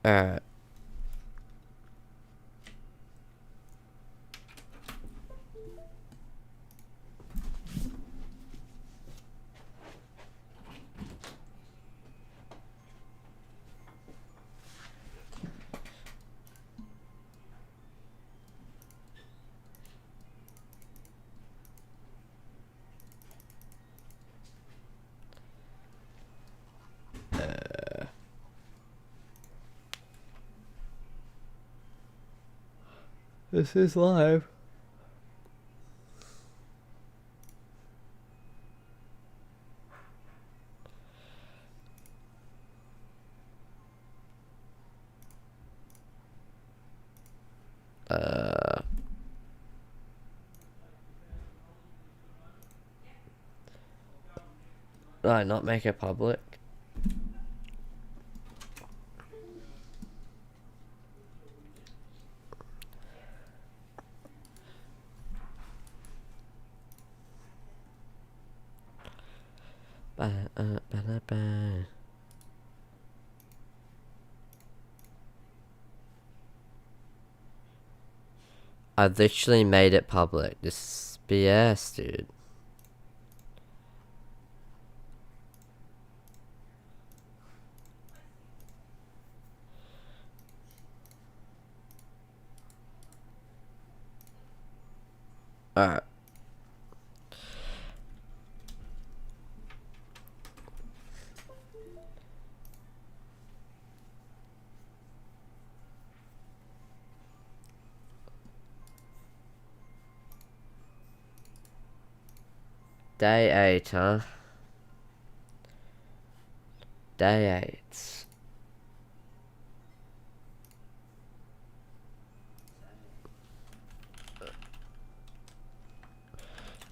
Alright. This is live. Right, not make it public. I literally made it public. This is BS, dude. Alright. Day 8, huh? Day 8.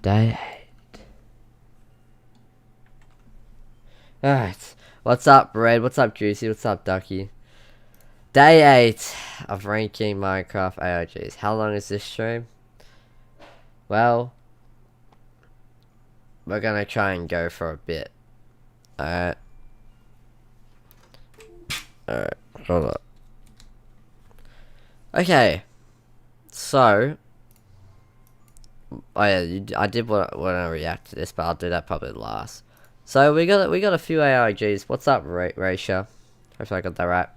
Day 8. Alright. What's up, Red? What's up, Juicy? What's up, Ducky? Day 8 of ranking Minecraft ARGs. How long is this stream? Well, we're gonna try and go for a bit. Alright. Alright, hold up. Okay. So. Oh yeah, I did want to react to this, but I'll do that probably last. So we got a few ARGs. What's up, Raisha? Hopefully I got that right.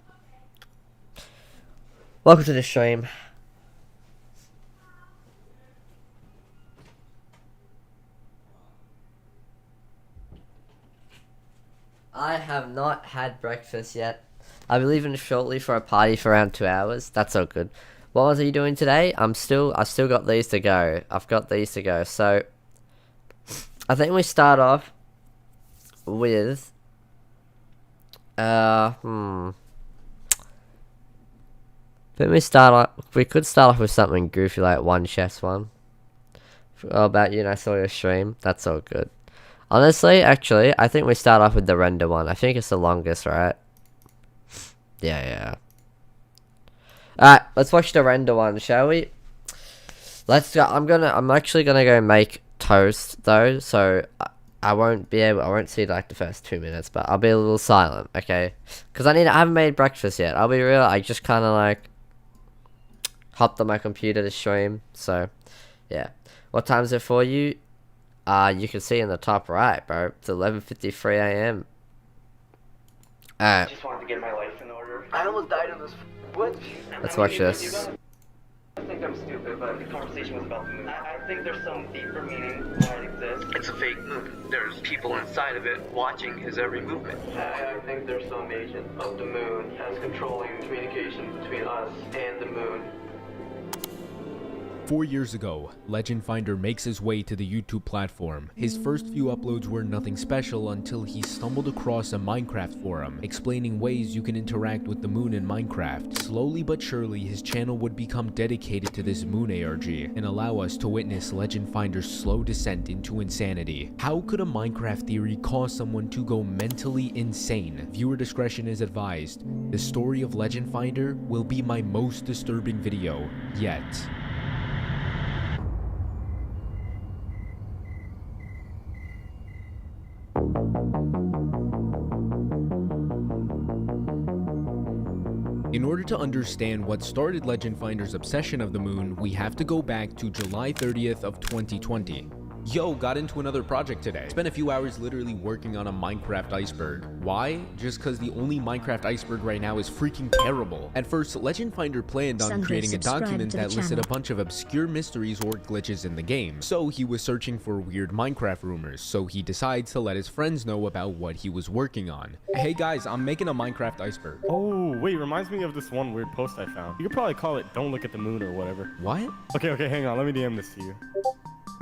Welcome to the stream. I have not had breakfast yet. I'll be leaving shortly for a party for around 2 hours. That's all good. What was you doing today? I still got these to go. I've got these to go. So I think we start off with we could start off with something goofy like one chess one. How about you? And I saw your stream. That's all good. Honestly, actually, I think we start off with the render one. I think it's the longest, right? Yeah. Alright, let's watch the render one, shall we? Let's go. I'm actually gonna go make toast though, so I won't see like the first 2 minutes, but I'll be a little silent, okay? Because I haven't made breakfast yet. I'll be real, I just kinda like hopped on my computer to stream, so yeah. What time is it for you? You can see in the top right, bro. It's 11:53 a.m. Alright. I just wanted to get my life in order. I almost died in this. What? Let's watch this. I think I'm stupid, but the conversation was about the moon. I think there's some deeper meaning why it exists. It's a fake moon. There's people inside of it watching his every movement. I think there's some agent of the moon that's controlling communication between us and the moon. 4 years ago, Legend Finder makes his way to the YouTube platform. His first few uploads were nothing special until he stumbled across a Minecraft forum explaining ways you can interact with the moon in Minecraft. Slowly but surely, his channel would become dedicated to this moon ARG and allow us to witness Legend Finder's slow descent into insanity. How could a Minecraft theory cause someone to go mentally insane? Viewer discretion is advised. The story of Legend Finder will be my most disturbing video yet. In order to understand what started Legend Finder's obsession of the moon, we have to go back to July 30th of 2020. Yo, got into another project today. Spent a few hours literally working on a Minecraft iceberg. Why? Just because the only Minecraft iceberg right now is freaking terrible. At first, Legend Finder planned on creating a document that listed a bunch of obscure mysteries or glitches in the game. So he was searching for weird Minecraft rumors, so he decides to let his friends know about what he was working on. Hey guys, I'm making a Minecraft iceberg. Oh, wait, reminds me of this one weird post I found. You could probably call it "Don't Look at the Moon" or whatever. What? Okay, hang on. Let me DM this to you.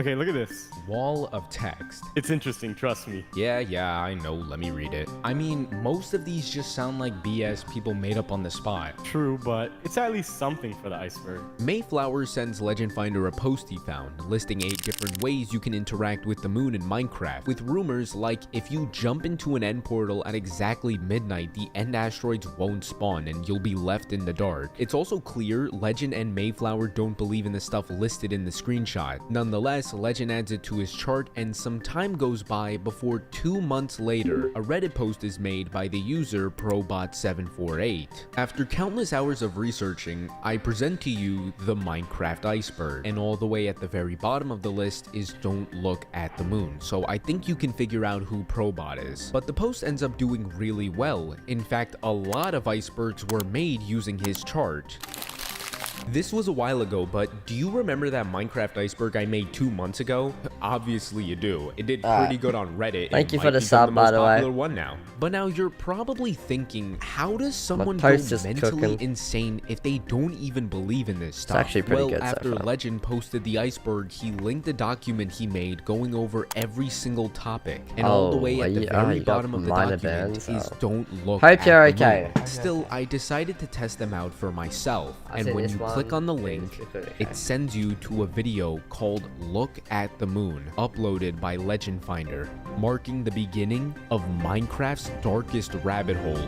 Okay, look at this. Wall of text. It's interesting, trust me. Yeah, I know. Let me read it. I mean, most of these just sound like BS people made up on the spot. True, but it's at least something for the iceberg. Mayflower sends Legend Finder a post he found, listing 8 different ways you can interact with the moon in Minecraft, with rumors like if you jump into an end portal at exactly midnight, the end asteroids won't spawn and you'll be left in the dark. It's also clear Legend and Mayflower don't believe in the stuff listed in the screenshot. Nonetheless, Legend adds it to his chart, and some time goes by before 2 months later, a Reddit post is made by the user Probot748. After countless hours of researching, I present to you the Minecraft iceberg, and all the way at the very bottom of the list is "Don't Look at the Moon," so I think you can figure out who Probot is. But the post ends up doing really well. In fact, a lot of icebergs were made using his chart. This was a while ago, but do you remember that Minecraft iceberg I made 2 months ago? Obviously you do. It did pretty good on Reddit. Thank you for the sub, by the way. Popular one now. But now you're probably thinking, how does someone go mentally insane if they don't even believe in this stuff? It's actually pretty good Well, after so far. Legend posted the iceberg, he linked a document he made going over every single topic. And all the way at the very bottom of the document is "Don't look Hope at you're the okay. moon." Still, I decided to test them out for myself. And when you click on the link, it sends you to a video called "Look at the Moon," uploaded by Legend Finder, marking the beginning of Minecraft's darkest rabbit hole.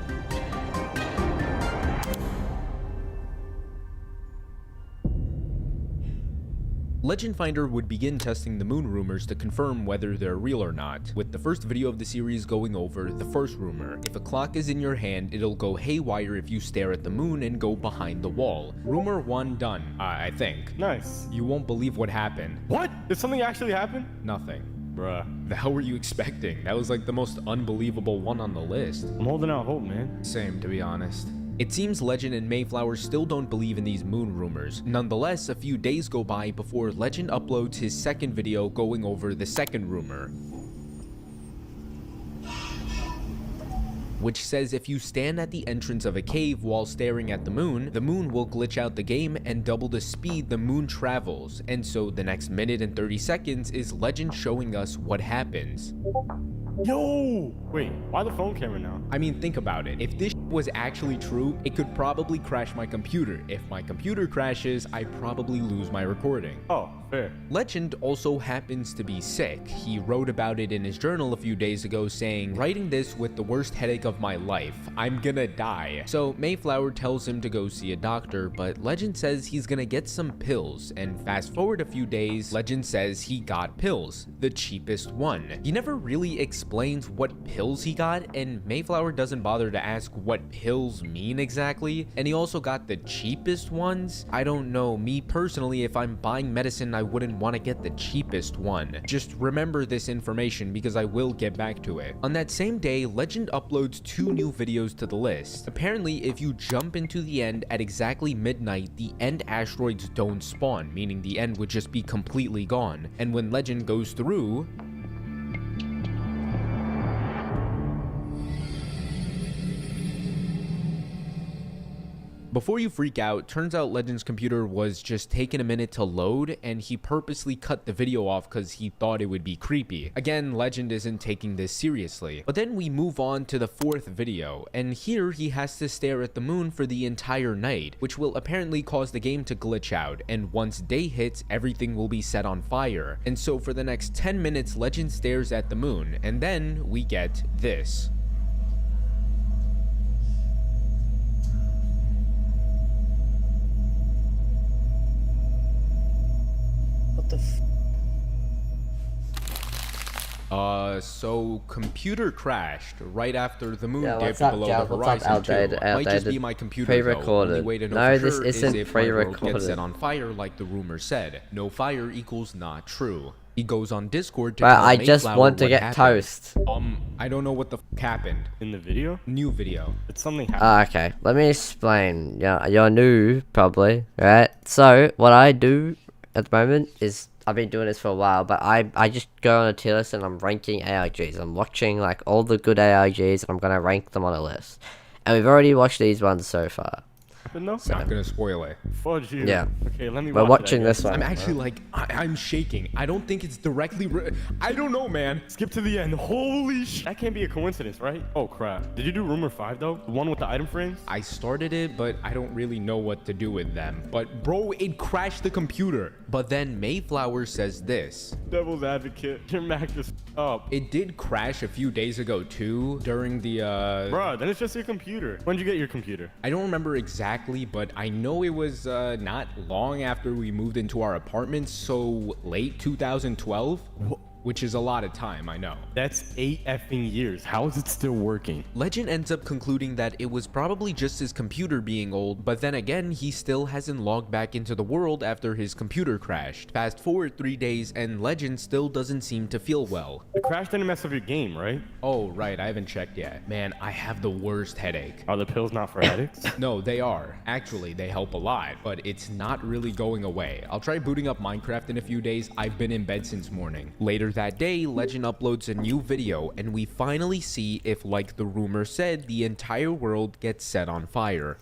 Legend Finder would begin testing the moon rumors to confirm whether they're real or not, with the first video of the series going over the first rumor. If a clock is in your hand, it'll go haywire if you stare at the moon and go behind the wall. Rumor 1 done, I think. Nice. You won't believe what happened. What? Did something actually happen? Nothing. Bruh. The hell were you expecting? That was like the most unbelievable one on the list. I'm holding out hope, man. Same, to be honest. It seems Legend and Mayflower still don't believe in these moon rumors. Nonetheless, a few days go by before Legend uploads his second video going over the second rumor, which says if you stand at the entrance of a cave while staring at the moon will glitch out the game and double the speed the moon travels. And so the next minute and 30 seconds is Legend showing us what happens. Yo! Wait, why the phone camera now? I mean, think about it. If this was actually true, it could probably crash my computer. If my computer crashes, I probably lose my recording. Oh, fair. Legend also happens to be sick. He wrote about it in his journal a few days ago saying, "Writing this with the worst headache of my life. I'm gonna die." So Mayflower tells him to go see a doctor, but Legend says he's gonna get some pills. And fast forward a few days, Legend says he got pills, the cheapest one. He never really explains what pills he got, and Mayflower doesn't bother to ask what pills mean exactly. And he also got the cheapest ones. I don't know, me personally, if I'm buying medicine, I wouldn't want to get the cheapest one. Just remember this information because I will get back to it. On that same day, Legend uploads 2 new videos to the list. Apparently, if you jump into the end at exactly midnight, the end asteroids don't spawn, meaning the end would just be completely gone. And when Legend goes through, before you freak out, turns out Legend's computer was just taking a minute to load, and he purposely cut the video off because he thought it would be creepy. Again, Legend isn't taking this seriously. But then we move on to the 4th video, and here he has to stare at the moon for the entire night, which will apparently cause the game to glitch out, and once day hits, everything will be set on fire. And so for the next 10 minutes, Legend stares at the moon, and then we get this. So computer crashed right after the moon Yeah, dipped what's up, below Jal? the What's up, horizon too. outdated, Might just be outdated, my computer though. pre-recorded. Only way to know No, for this sure isn't is if my world pre-recorded. gets set on fire like the rumor said. No fire equals not true. He goes on Discord to But tell I just Mayflower want to what get happened. toast. I don't know what the happened. In the video? New video. It's something happened. Okay, let me explain. Yeah, you're new, probably, right? So, what I do at the moment is, I've been doing this for a while, but I just go on a tier list and I'm ranking ARGs. I'm watching, like, all the good ARGs and I'm gonna rank them on a list. And we've already watched these ones so far. But no. Not gonna spoil it. Fudge you. Yeah. Okay, let me We're watch it, I watching guess. this one. I'm actually like, I'm shaking. I don't think it's directly. I don't know, man. Skip to the end. Holy sh! That can't be a coincidence, right? Oh crap. Did you do rumor 5 though? The one with the item frames? I started it, but I don't really know what to do with them. But bro, it crashed the computer. But then Mayflower says this. Devil's advocate. Your Mac just up. It did crash a few days ago too, during the Bruh, then it's just your computer. When did you get your computer? I don't remember exactly, but I know it was not long after we moved into our apartment, so late 2012. Which is a lot of time, I know. That's 8 effing years. How is it still working? Legend ends up concluding that it was probably just his computer being old, but then again, he still hasn't logged back into the world after his computer crashed. Fast forward 3 days, and Legend still doesn't seem to feel well. The crash didn't mess up your game, right? Oh, right, I haven't checked yet. Man, I have the worst headache. Are the pills not for headaches? No, they are. Actually, they help a lot, but it's not really going away. I'll try booting up Minecraft in a few days. I've been in bed since morning. Later that day, Legend uploads a new video, and we finally see if, like the rumor said, the entire world gets set on fire.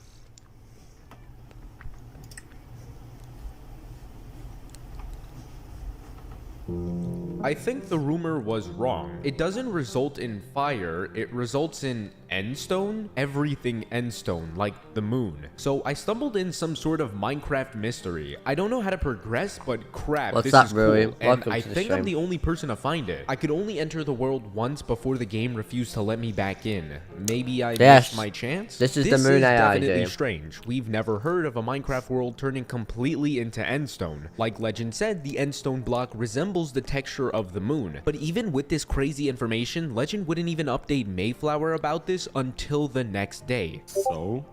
I think the rumor was wrong. It doesn't result in fire, it results in endstone? Everything endstone, like the moon. So I stumbled in some sort of Minecraft mystery. I don't know how to progress, but crap, What's this up, is Rui? cool. And Welcome I to the think I'm stream. the only person to find it. I could only enter the world once before the game refused to let me back in. Maybe I Yes. missed my chance? This is the moon AI definitely game. strange. We've never heard of a Minecraft world turning completely into endstone. Like Legend said, the endstone block resembles the texture of the moon. But even with this crazy information, Legend wouldn't even update Mayflower about this until the next day. So?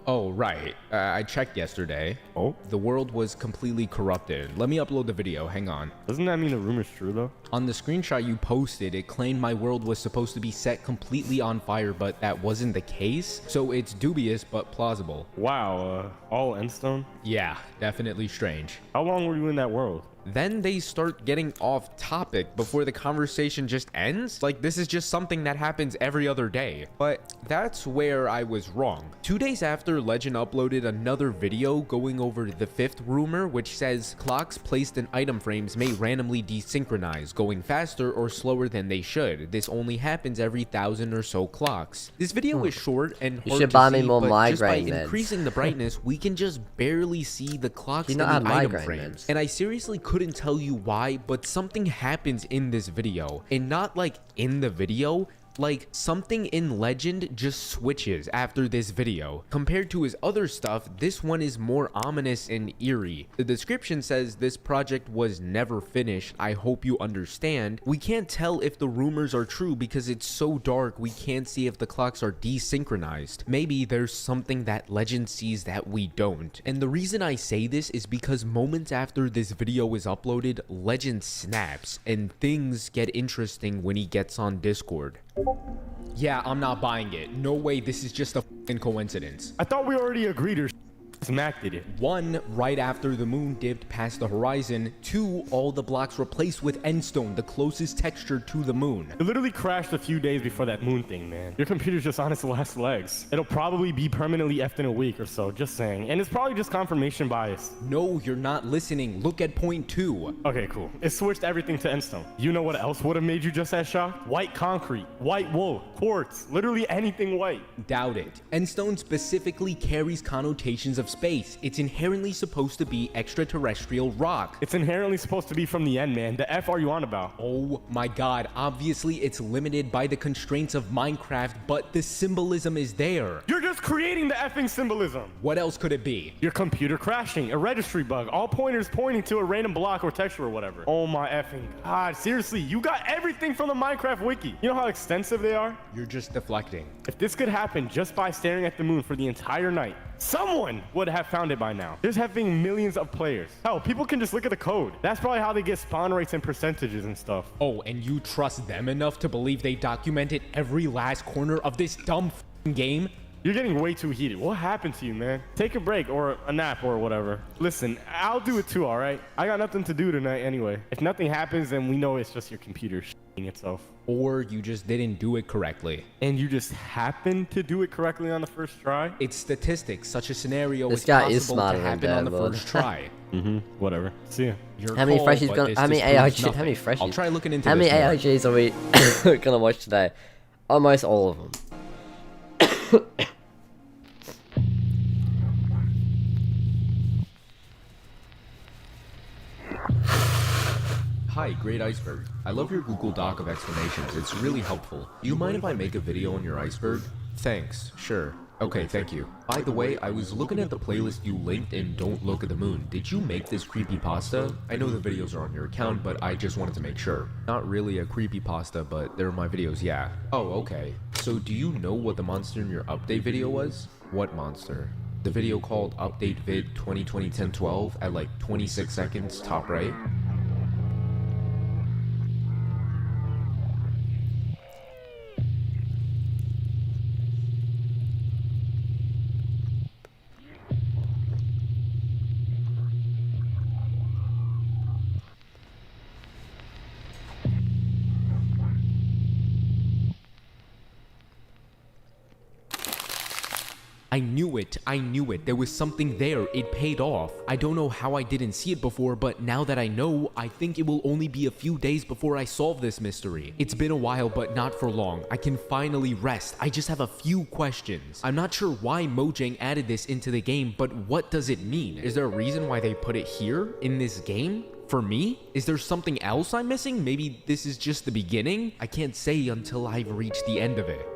Oh, right. I checked yesterday. Oh? The world was completely corrupted. Let me upload the video. Hang on. Doesn't that mean the rumor's true though? On the screenshot you posted, it claimed my world was supposed to be set completely on fire, but that wasn't the case. So it's dubious, but plausible. Wow, all endstone? Yeah, definitely strange. How long were you in that world? Then they start getting off topic before the conversation just ends. Like, this is just something that happens every other day. But that's where I was wrong. 2 days after, Legend uploaded another video going over the 5th rumor, which says clocks placed in item frames may randomly desynchronize, going faster or slower than they should. This only happens every 1,000 or so clocks. This video is short and hard should to buy me see, more but just by migraine meds. increasing the brightness, we can just barely see the clocks Do in you the not have item migraine frames. meds? And I seriously couldn't tell you why, but something happens in this video. And not like in the video, like something in Legend just switches after this video. Compared to his other stuff, this one is more ominous and eerie. The description says this project was never finished. I hope you understand. We can't tell if the rumors are true because it's so dark we can't see if the clocks are desynchronized. Maybe there's something that Legend sees that we don't. And the reason I say this is because moments after this video is uploaded, Legend snaps and things get interesting when he gets on Discord. Yeah, I'm not buying it. No way, this is just a f***ing coincidence. I thought we already agreed or Smack did it. 1, right after the moon dipped past the horizon. 2, all the blocks replaced with endstone, the closest texture to the moon. It literally crashed a few days before that moon thing, man. Your computer's just on its last legs. It'll probably be permanently effed in a week or so, just saying. And it's probably just confirmation bias. No, you're not listening. Look at point 2. Okay, cool. It switched everything to endstone. You know what else would have made you just as shocked? White concrete, white wool, quartz, literally anything white. Doubt it. Endstone specifically carries connotations of of space. It's inherently supposed to be extraterrestrial rock. It's inherently supposed to be from the end, man. The F are you on about? Oh my god, obviously it's limited by the constraints of Minecraft, but the symbolism is there. You're just creating the effing symbolism. What else could it be? Your computer crashing, a registry bug, all pointers pointing to a random block or texture or whatever. Oh my effing god, seriously, you got everything from the Minecraft wiki. You know how extensive they are? You're just deflecting. If this could happen just by staring at the moon for the entire night, someone would have found it by now. There's having millions of players. Hell, people can just look at the code. That's probably how they get spawn rates and percentages and stuff. Oh, and you trust them enough to believe they documented every last corner of this dumb f***ing game? You're getting way too heated. What happened to you, man? Take a break or a nap or whatever. Listen, I'll do it too, all right? I got nothing to do tonight anyway. If nothing happens, then we know it's just your computer shitting itself. Or you just didn't do it correctly. And you just happened to do it correctly on the first try? It's statistics. Such a scenario This is guy possible is smarter to than happen on the Dan, first try. Whatever. See ya. Your How many call, freshies but gonna? this How many disproves AIGs? How many nothing. freshies? I'll try looking into How many this more. AIGs are we gonna watch today? Almost all of them. Hi, Great Iceberg. I love your Google Doc of explanations. It's really helpful. Do you mind if I make a video on your iceberg? Thanks. Sure. Okay, thank you. By the way, I was looking at the playlist you linked in Don't Look at the Moon. Did you make this creepypasta? I know the videos are on your account, but I just wanted to make sure. Not really a creepypasta, but they're my videos, yeah. Oh, okay. So do you know what the monster in your update video was? What monster? The video called Update Vid 2020-10-12 at like 26 seconds, top right? I knew it, there was something there, it paid off. I don't know how I didn't see it before, but now that I know, I think it will only be a few days before I solve this mystery. It's been a while, but not for long. I can finally rest. I just have a few questions. I'm not sure why Mojang added this into the game, but what does it mean? Is there a reason why they put it here, in this game? For me? Is there something else I'm missing? Maybe this is just the beginning? I can't say until I've reached the end of it.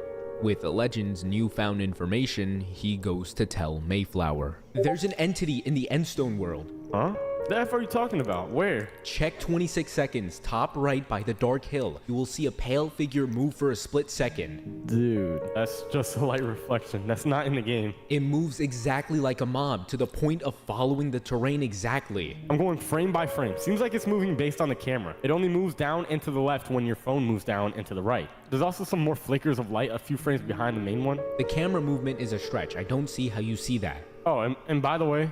With Legend's newfound information, he goes to tell Mayflower. There's an entity in the Endstone world. Huh? The F are you talking about? Where? Check 26 seconds, top right by the dark hill. You will see a pale figure move for a split second. Dude, that's just a light reflection. That's not in the game. It moves exactly like a mob, to the point of following the terrain exactly. I'm going frame by frame. Seems like it's moving based on the camera. It only moves down and to the left when your phone moves down and to the right. There's also some more flickers of light a few frames behind the main one. The camera movement is a stretch. I don't see how you see that. Oh, and by the way,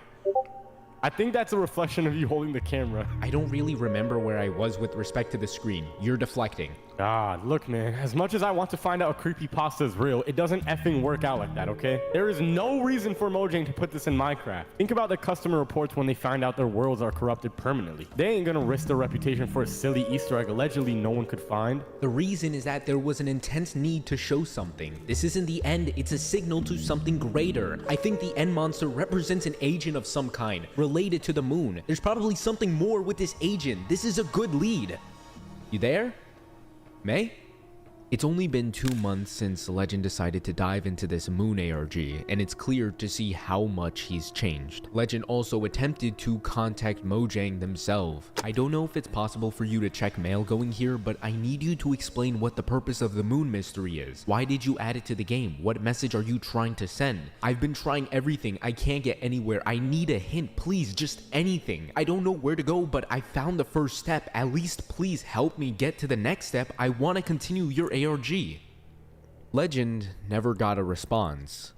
I think that's a reflection of you holding the camera. I don't really remember where I was with respect to the screen. You're deflecting. God, look, man, as much as I want to find out a creepypasta is real, it doesn't effing work out like that, okay? There is no reason for Mojang to put this in Minecraft. Think about the customer reports when they find out their worlds are corrupted permanently. They ain't gonna risk their reputation for a silly Easter egg allegedly no one could find. The reason is that there was an intense need to show something. This isn't the end, it's a signal to something greater. I think the end monster represents an agent of some kind, related to the moon. There's probably something more with this agent. This is a good lead. You there? May? It's only been 2 months since Legend decided to dive into this moon ARG, and it's clear to see how much he's changed. Legend also attempted to contact Mojang themselves. I don't know if it's possible for you to check mail going here, but I need you to explain what the purpose of the moon mystery is. Why did you add it to the game? What message are you trying to send? I've been trying everything. I can't get anywhere. I need a hint, please, just anything. I don't know where to go, but I found the first step. At least please help me get to the next step. I want to continue your ARG. Legend never got a response.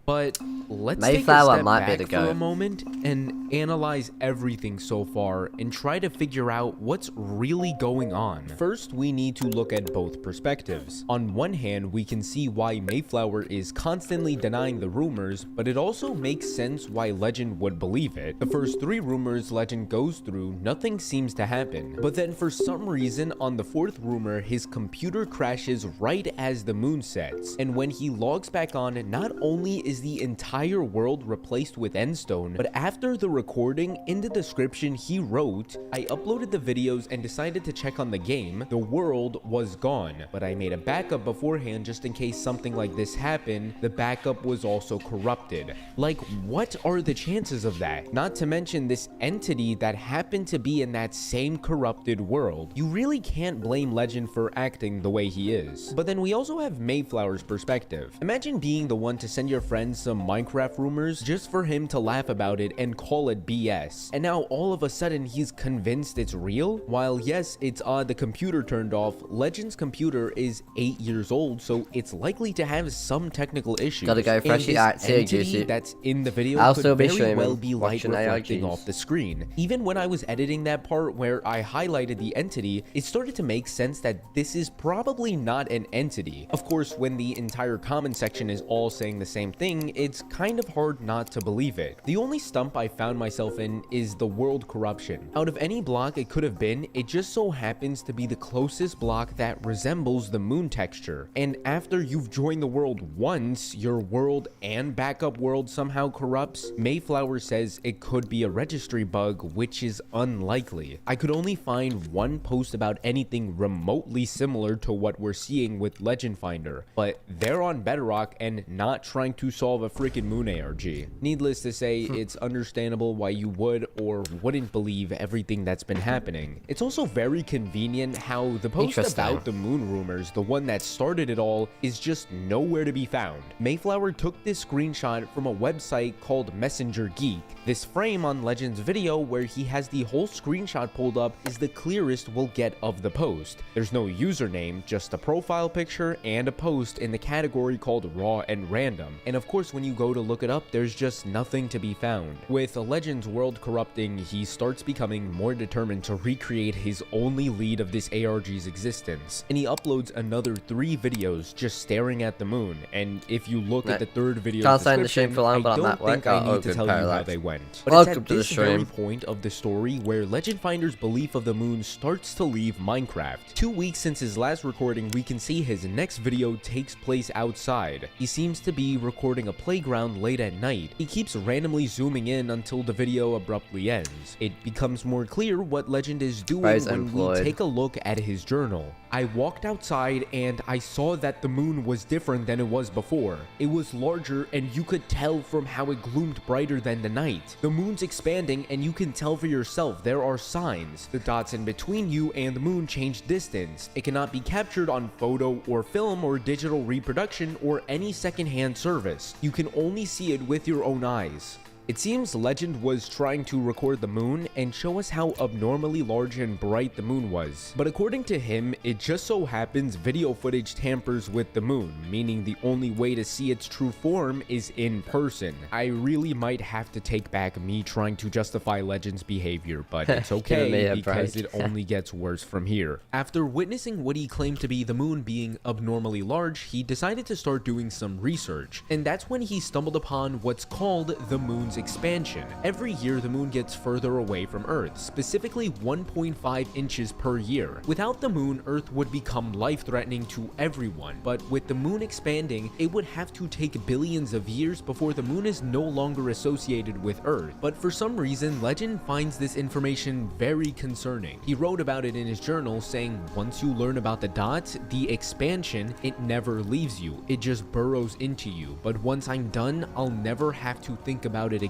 But let's Mayflower take a step might be back the for goat. a moment and analyze everything so far and try to figure out what's really going on. First, we need to look at both perspectives. On one hand, we can see why Mayflower is constantly denying the rumors, but it also makes sense why Legend would believe it. The first 3 rumors Legend goes through, nothing seems to happen. But then for some reason, on the 4th rumor, his computer crashes right as the moon sets. And when he logs back on, not only is is the entire world replaced with endstone, but after the recording, in the description he wrote, I uploaded the videos and decided to check on the game. The world was gone, but I made a backup beforehand just in case something like this happened. The backup was also corrupted. Like, what are the chances of that? Not to mention this entity that happened to be in that same corrupted world. You really can't blame Legend for acting the way he is. But then we also have Mayflower's perspective. Imagine being the one to send your friend some Minecraft rumors just for him to laugh about it and call it BS. And now all of a sudden he's convinced it's real? While yes, it's odd the computer turned off, Legend's computer is 8 years old, so it's likely to have some technical issues. Gotta go freshly and out, this see you, entity Juicy. that's in the video I'll could still be very streaming, well be light watching reflecting ARGs. off the screen. Even when I was editing that part where I highlighted the entity, it started to make sense that this is probably not an entity. Of course, when the entire comment section is all saying the same thing, it's kind of hard not to believe it. The only stump I found myself in is the world corruption. Out of any block it could have been, it just so happens to be the closest block that resembles the moon texture. And after you've joined the world once, your world and backup world somehow corrupts. Mayflower says it could be a registry bug, which is unlikely. I could only find one post about anything remotely similar to what we're seeing with Legend Finder, but they're on Bedrock and not trying to solve a freaking moon ARG. Needless to say, it's understandable why you would or wouldn't believe everything that's been happening. It's also very convenient how the post about the moon rumors, the one that started it all, is just nowhere to be found. Mayflower took this screenshot from a website called Messenger Geek. This frame on Legend's video where he has the whole screenshot pulled up is the clearest we'll get of the post. There's no username, just a profile picture and a post in the category called raw and random. And of course, when you go to look it up, there's just nothing to be found. With Legend's world corrupting, he starts becoming more determined to recreate his only lead of this ARG's existence. And he uploads another 3 videos just staring at the moon. And if you look at the third video description, I don't think I need to tell you how they went. But it's at this very point of the story where Legend Finder's belief of the moon starts to leave Minecraft. 2 weeks since his last recording, we can see his next video takes place outside. He seems to be recording a playground late at night. He keeps randomly zooming in until the video abruptly ends. It becomes more clear what Legend is doing when we take a look at his journal. I walked outside and I saw that the moon was different than it was before. It was larger and you could tell from how it gloomed brighter than the night. The moon's expanding and you can tell for yourself there are signs. The dots in between you and the moon change distance. It cannot be captured on photo or film or digital reproduction or any secondhand service. You can only see it with your own eyes. It seems Legend was trying to record the moon and show us how abnormally large and bright the moon was. But according to him, it just so happens video footage tampers with the moon, meaning the only way to see its true form is in person. I really might have to take back me trying to justify Legend's behavior, but it's okay because it only gets worse from here. After witnessing what he claimed to be the moon being abnormally large, he decided to start doing some research, and that's when he stumbled upon what's called the moon's expansion. Every year the moon gets further away from Earth, specifically 1.5 inches per year. Without the moon, Earth would become life-threatening to everyone, but with the moon expanding, it would have to take billions of years before the moon is no longer associated with Earth. But for some reason, Legend finds this information very concerning. He wrote about it in his journal, saying once you learn about the dot, the expansion, it never leaves you. It just burrows into you. But once I'm done, I'll never have to think about it again.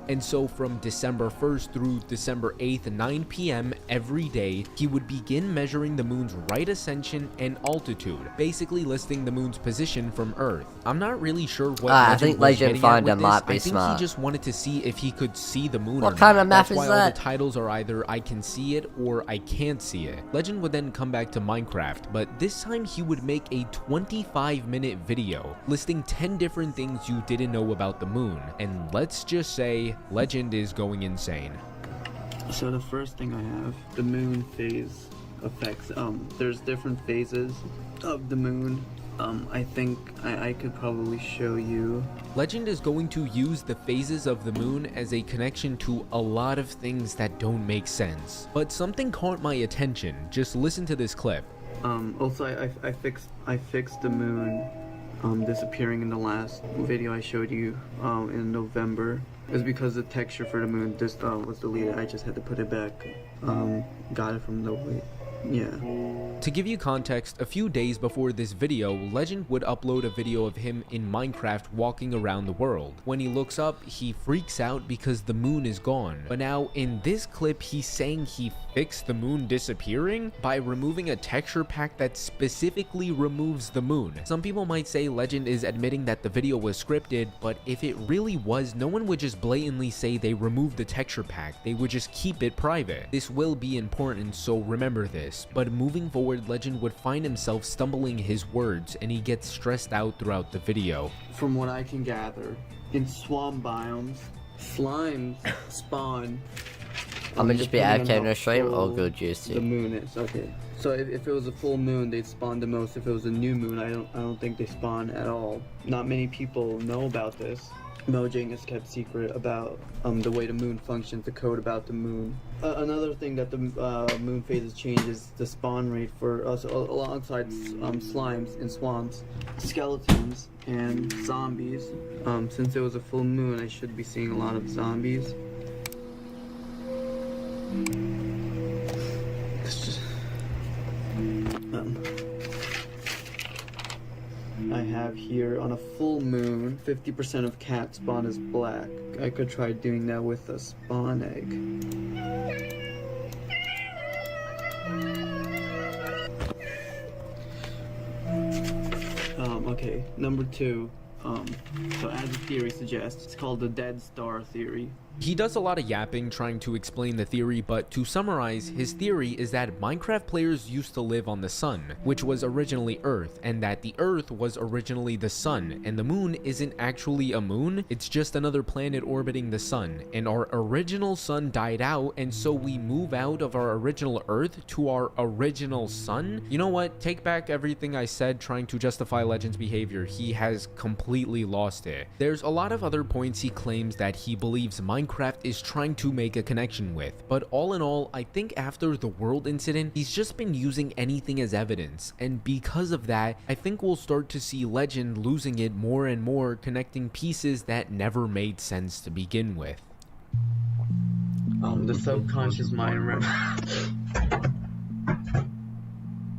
And so from December 1st through December 8th, 9 p.m. every day, he would begin measuring the moon's right ascension and altitude, basically listing the moon's position from Earth. I'm not really sure what I think Legend Finder might be smart. I think he just wanted to see if he could see the moon. What kind of math is that? That's that? All the titles are either I can see it or I can't see it. Legend would then come back to Minecraft, but this time he would make a 25-minute video listing 10 different things you didn't know about the moon. And let's just say Legend is going insane. So the first thing I have, the moon phase effects. There's different phases of the moon. I think I could probably show you. Legend is going to use the phases of the moon as a connection to a lot of things that don't make sense. But something caught my attention. Just listen to this clip. Also I fixed the moon disappearing in the last video I showed you in November is because the texture for the moon just was deleted. I just had to put it back. Got it from the yeah. To give you context, a few days before this video, Legend would upload a video of him in Minecraft walking around the world. When he looks up, he freaks out because the moon is gone. But now in this clip, he's saying he fixed the moon disappearing by removing a texture pack that specifically removes the moon. Some people might say Legend is admitting that the video was scripted, but if it really was, no one would just blatantly say they removed the texture pack. They would just keep it private. This will be important, so remember this. But moving forward, Legend would find himself stumbling his words and he gets stressed out throughout the video. From what I can gather, in swamp biomes, slimes spawn. I'm gonna just be depending on AFK in how a stream or full good juicy. the moon is. Okay. So if it was a full moon, they'd spawn the most. If it was a new moon, I don't think they spawn at all. Not many people know about this. Mojang has kept secret about the way the moon functions, the code about the moon. Another thing that the moon phases change is the spawn rate for us alongside slimes in swamps, skeletons, and zombies. Since it was a full moon, I should be seeing a lot of zombies. It's just, I have here on a full moon, 50% of cat spawn is black. I could try doing that with a spawn egg. Okay, number 2. So as the theory suggests, it's called the dead star theory. He does a lot of yapping trying to explain the theory, but to summarize, his theory is that Minecraft players used to live on the sun, which was originally Earth, and that the Earth was originally the sun, and the moon isn't actually a moon, it's just another planet orbiting the sun, and our original sun died out, and so we move out of our original Earth to our original sun? You know what? Take back everything I said trying to justify Legend's behavior. He has completely lost it. There's a lot of other points he claims that he believes Minecraft is trying to make a connection with, but all in all, I think after the world incident, he's just been using anything as evidence, and because of that, I think we'll start to see Legend losing it more and more, connecting pieces that never made sense to begin with. The subconscious mind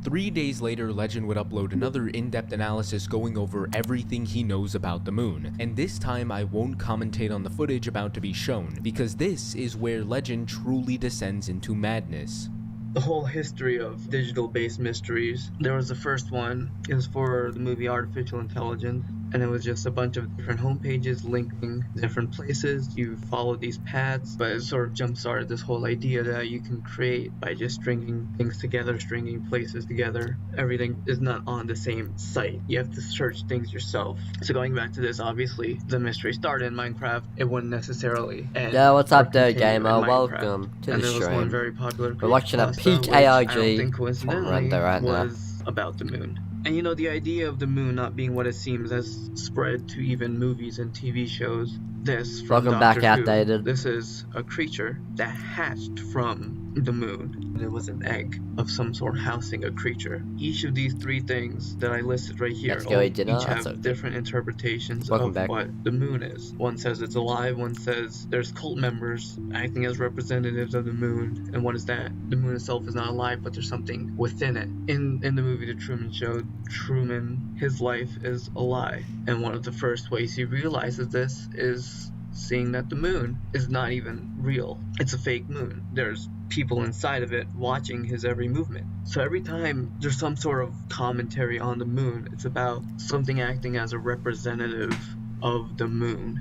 3 days later, Legend would upload another in-depth analysis going over everything he knows about the moon, and this time I won't commentate on the footage about to be shown, because this is where Legend truly descends into madness. The whole history of digital-based mysteries. There was the first one, it was for the movie Artificial Intelligence, and it was just a bunch of different homepages linking different places. You follow these paths, but it sort of jump-started this whole idea that you can create by just stringing things together, stringing places together. Everything is not on the same site. You have to search things yourself. So going back to this, obviously, the mystery started in Minecraft. It wouldn't necessarily end. Yeah, what's up there, continue in gamer? Minecraft. Welcome to And the there was one stream. very popular We're watching a pasta, peak which I don't ARG think coincidentally render right now. was about the moon. And you know, the idea of the moon not being what it seems has spread to even movies and TV shows. This from Welcome back, Doctor Who. Outdated. This is a creature that hatched from the moon. It was an egg of some sort housing a creature. Each of these 3 things that I listed right here Let's go eat dinner. each have That's okay. different interpretations Welcome of back. what the moon is. One says it's alive, one says there's cult members acting as representatives of the moon, and what is that? The moon itself is not alive, but there's something within it. In the movie The Truman Show, Truman, his life is a lie, and one of the first ways he realizes this is seeing that the moon is not even real. It's a fake moon. There's people inside of it watching his every movement. So every time there's some sort of commentary on the moon, it's about something acting as a representative of the moon.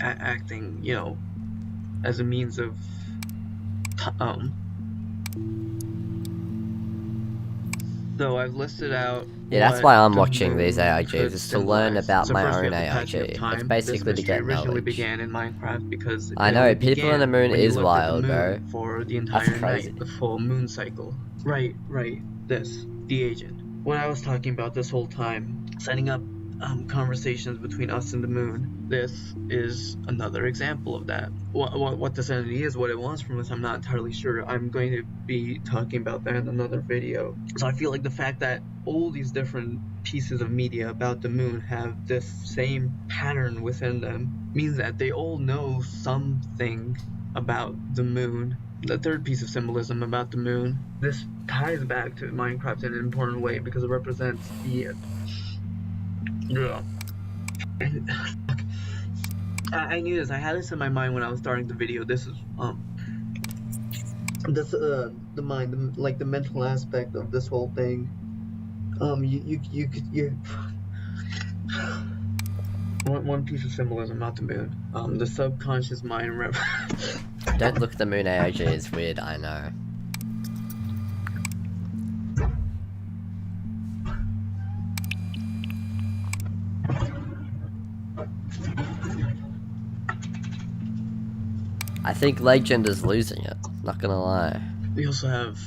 Acting, you know, as a means of so I've listed out. Yeah, that's why I'm what the watching moon these ARGs, could is to learn symbolize. about So my first we own have the ARG. passage of It's time. basically This to get mystery originally knowledge. began in Minecraft because I know, it people in the moon began is when you looked at the wild, bro. moon for the That's entire crazy. night, the full moon cycle. Right. This, the agent. What I was talking about this whole time, setting up conversations between us and the moon. This is another example of that. What this entity is, what it wants from us, I'm not entirely sure. I'm going to be talking about that in another video. So I feel like the fact that all these different pieces of media about the moon have this same pattern within them means that they all know something about the moon. The third piece of symbolism about the moon, this ties back to Minecraft in an important way because it represents the I knew this. I had this in my mind when I was starting the video. This is the mind, like the mental aspect of this whole thing. One piece of symbolism about the moon. The subconscious mind Don't look at the moon AOG, it's weird, I know. I think Legend is losing it, not gonna lie. We also have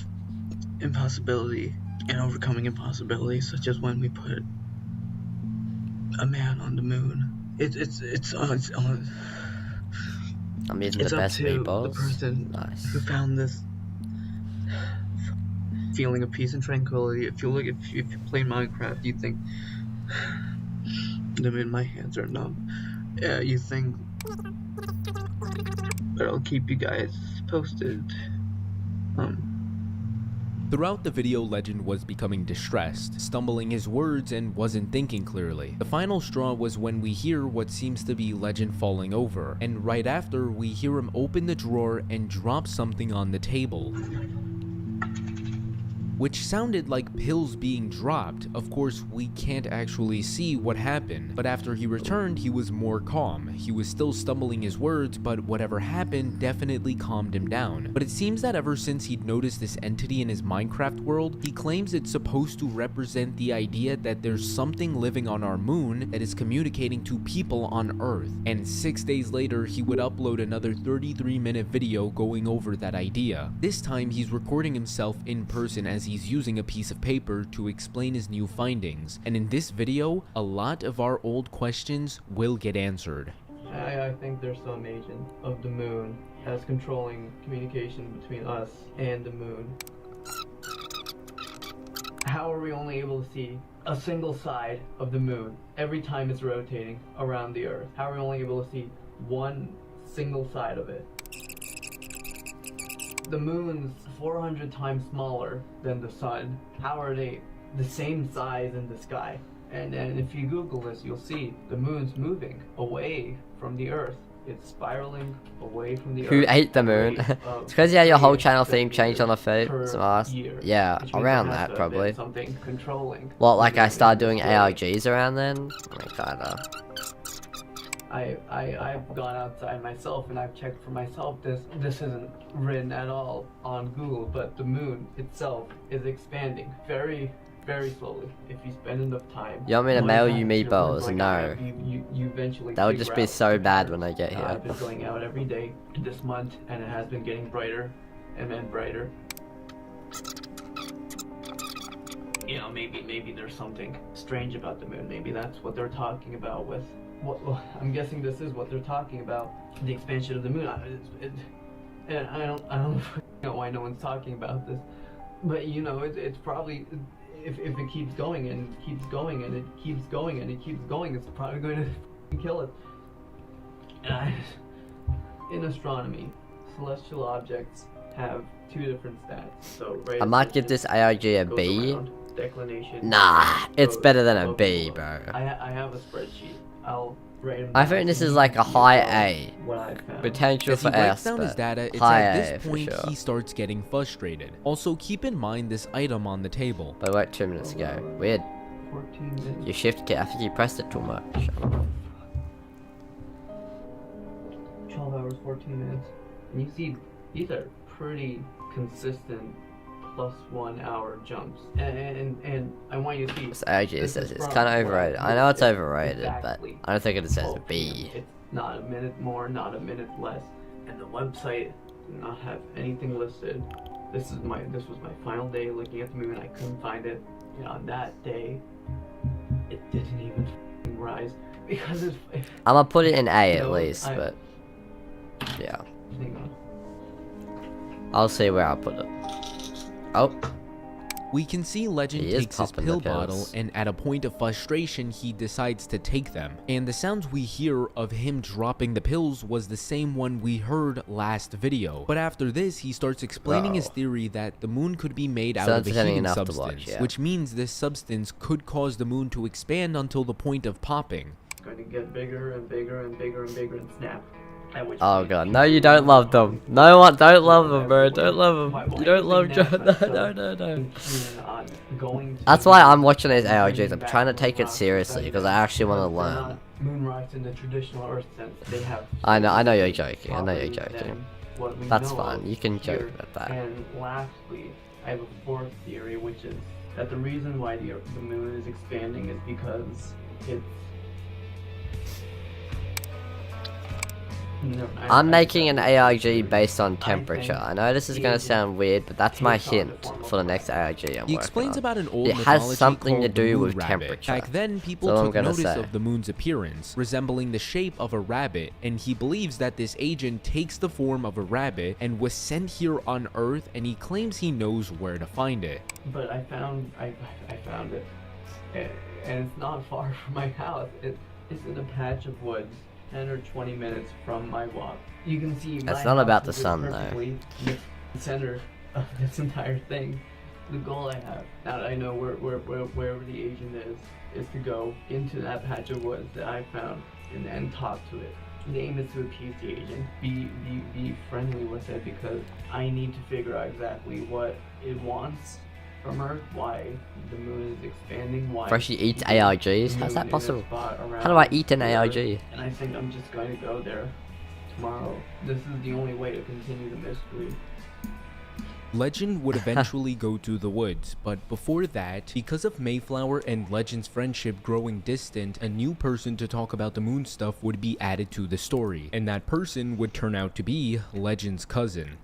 impossibility and overcoming impossibility, such as when we put a man on the moon. It's I'm using it's the up best to meatballs. the person Nice. who found this feeling of peace and tranquility. If you play Minecraft, you think, I mean, my hands are numb. You think, but I'll keep you guys posted. Throughout the video, Legend was becoming distressed, stumbling his words and wasn't thinking clearly. The final straw was when we hear what seems to be Legend falling over, and right after we hear him open the drawer and drop something on the table, which sounded like pills being dropped. Of course, we can't actually see what happened, but after he returned, he was more calm. He was still stumbling his words, but whatever happened definitely calmed him down. But it seems that ever since he'd noticed this entity in his Minecraft world, he claims it's supposed to represent the idea that there's something living on our moon that is communicating to people on Earth. And 6 days later, he would upload another 33-minute video going over that idea. This time, he's recording himself in person as he's using a piece of paper to explain his new findings, and in this video, a lot of our old questions will get answered. I think there's some agent of the moon that's controlling communication between us and the moon. How are we only able to see a single side of the moon every time it's rotating around the Earth? How are we only able to see one single side of it? The moon's 400 times smaller than the sun. How are they the same size in the sky? And if you Google this, you'll see the moon's moving away from the Earth. It's spiraling away from the Earth. Who ate the moon? It's because yeah, your whole channel theme changed on the feed. Yeah, around that probably. Something controlling. Well, like I started doing ARGs around then. I mean, kinda. I've gone outside myself and I've checked for myself. This isn't written at all on Google, but the moon itself is expanding very, very slowly. If you spend enough time. You want me to mail you meatballs? Like No. You eventually. That would just be so bad when I get here. I've been going out every day this month, and it has been getting brighter and then brighter. You know, maybe there's something strange about the moon. Maybe that's what they're talking about with. Well, I'm guessing this is what they're talking about, the expansion of the moon. And I don't know why no one's talking about this, but you know, it's probably, if it keeps going and keeps going and it keeps going and it keeps going, it's probably going to kill it. And in astronomy, celestial objects have two different stats. So I might give this ARG a B. Declination. Nah, it's better than a B, bro. I have a spreadsheet. I'll rate them. I think this is like a high A. What I found. Potential As he for breaks down his S, data, it's high at A this for point sure. he starts getting frustrated. Also, keep in mind this item on the table. But wait, 2 minutes ago. Weird. 14 minutes. Your shift key, I think you pressed it too much. 12 hours, 14 minutes. And you see, these are pretty consistent +1 hour jumps. And I want you to see. This ARG this says is it's from kind of what overrated. I I know it's looked at overrated, but exactly I don't think it says 12 B. p.m. It's not a minute more, not a minute less. And the website did not have anything listed. This was my final day looking at the moon. I couldn't find it. And on that day, it didn't even wise, because if I'm gonna put it in A you at know, least, I- but yeah, hang on. I'll see where I'll put it. Oh, We can see Legend He is takes his popping the pill bottle, pills. and at a point of frustration, he decides to take them. And the sounds we hear of him dropping the pills was the same one we heard last video. But after this, he starts explaining his Uh-oh. theory that the moon could be made out So of a entertaining heating enough to substance, watch, yeah. which means this substance could cause the moon to expand until the point of popping. It's going to get bigger and bigger and bigger and bigger and snap. At which oh point, god, no, you don't love them. No one, don't love them, bro. Don't love them. Why You don't is love it John. NASA No, so no, no. keen on going to That's the why moon I'm watching these and ARGs. bringing I'm back trying to moon take it rocks seriously study because them? I actually want to Because they're learn. not moon rocks in the traditional Earth sense. They have I know you're joking. I know you're properties joking. than what we That's know fine. of You can joke here. about that. And lastly, I have a fourth theory, which is that the reason why the moon is expanding is because it's. No, I'm making an ARG based on temperature. I know this is gonna sound weird, but that's my hint for the next ARG I'm He working explains on. about an old It has mythology something to called do the moon with rabbit. temperature. Back then, people That's all I'm took gonna notice say. of the moon's appearance, resembling the shape of a rabbit, and he believes that this agent takes the form of a rabbit and was sent here on Earth, and he claims he knows where to find it. But I found it, and it's not far from my house. It's in a patch of woods, 10 or 20 minutes from my walk. You can see It's my not house about the is sun, though. perfectly in the center of this entire thing. The goal I have, now that I know wherever the agent is to go into that patch of woods that I found and talk to it. The aim is to appease the agent, be friendly with it, because I need to figure out exactly what it wants from Earth, why the moon is expanding, why Freshie eats the ARGs? How's moon that is a possible? spot How do I around eat an the ARG? Earth, and I think I'm just going to go there tomorrow. This is the only way to continue the mystery. Legend would eventually go to the woods, but before that, because of Mayflower and Legend's friendship growing distant, a new person to talk about the moon stuff would be added to the story, and that person would turn out to be Legend's cousin.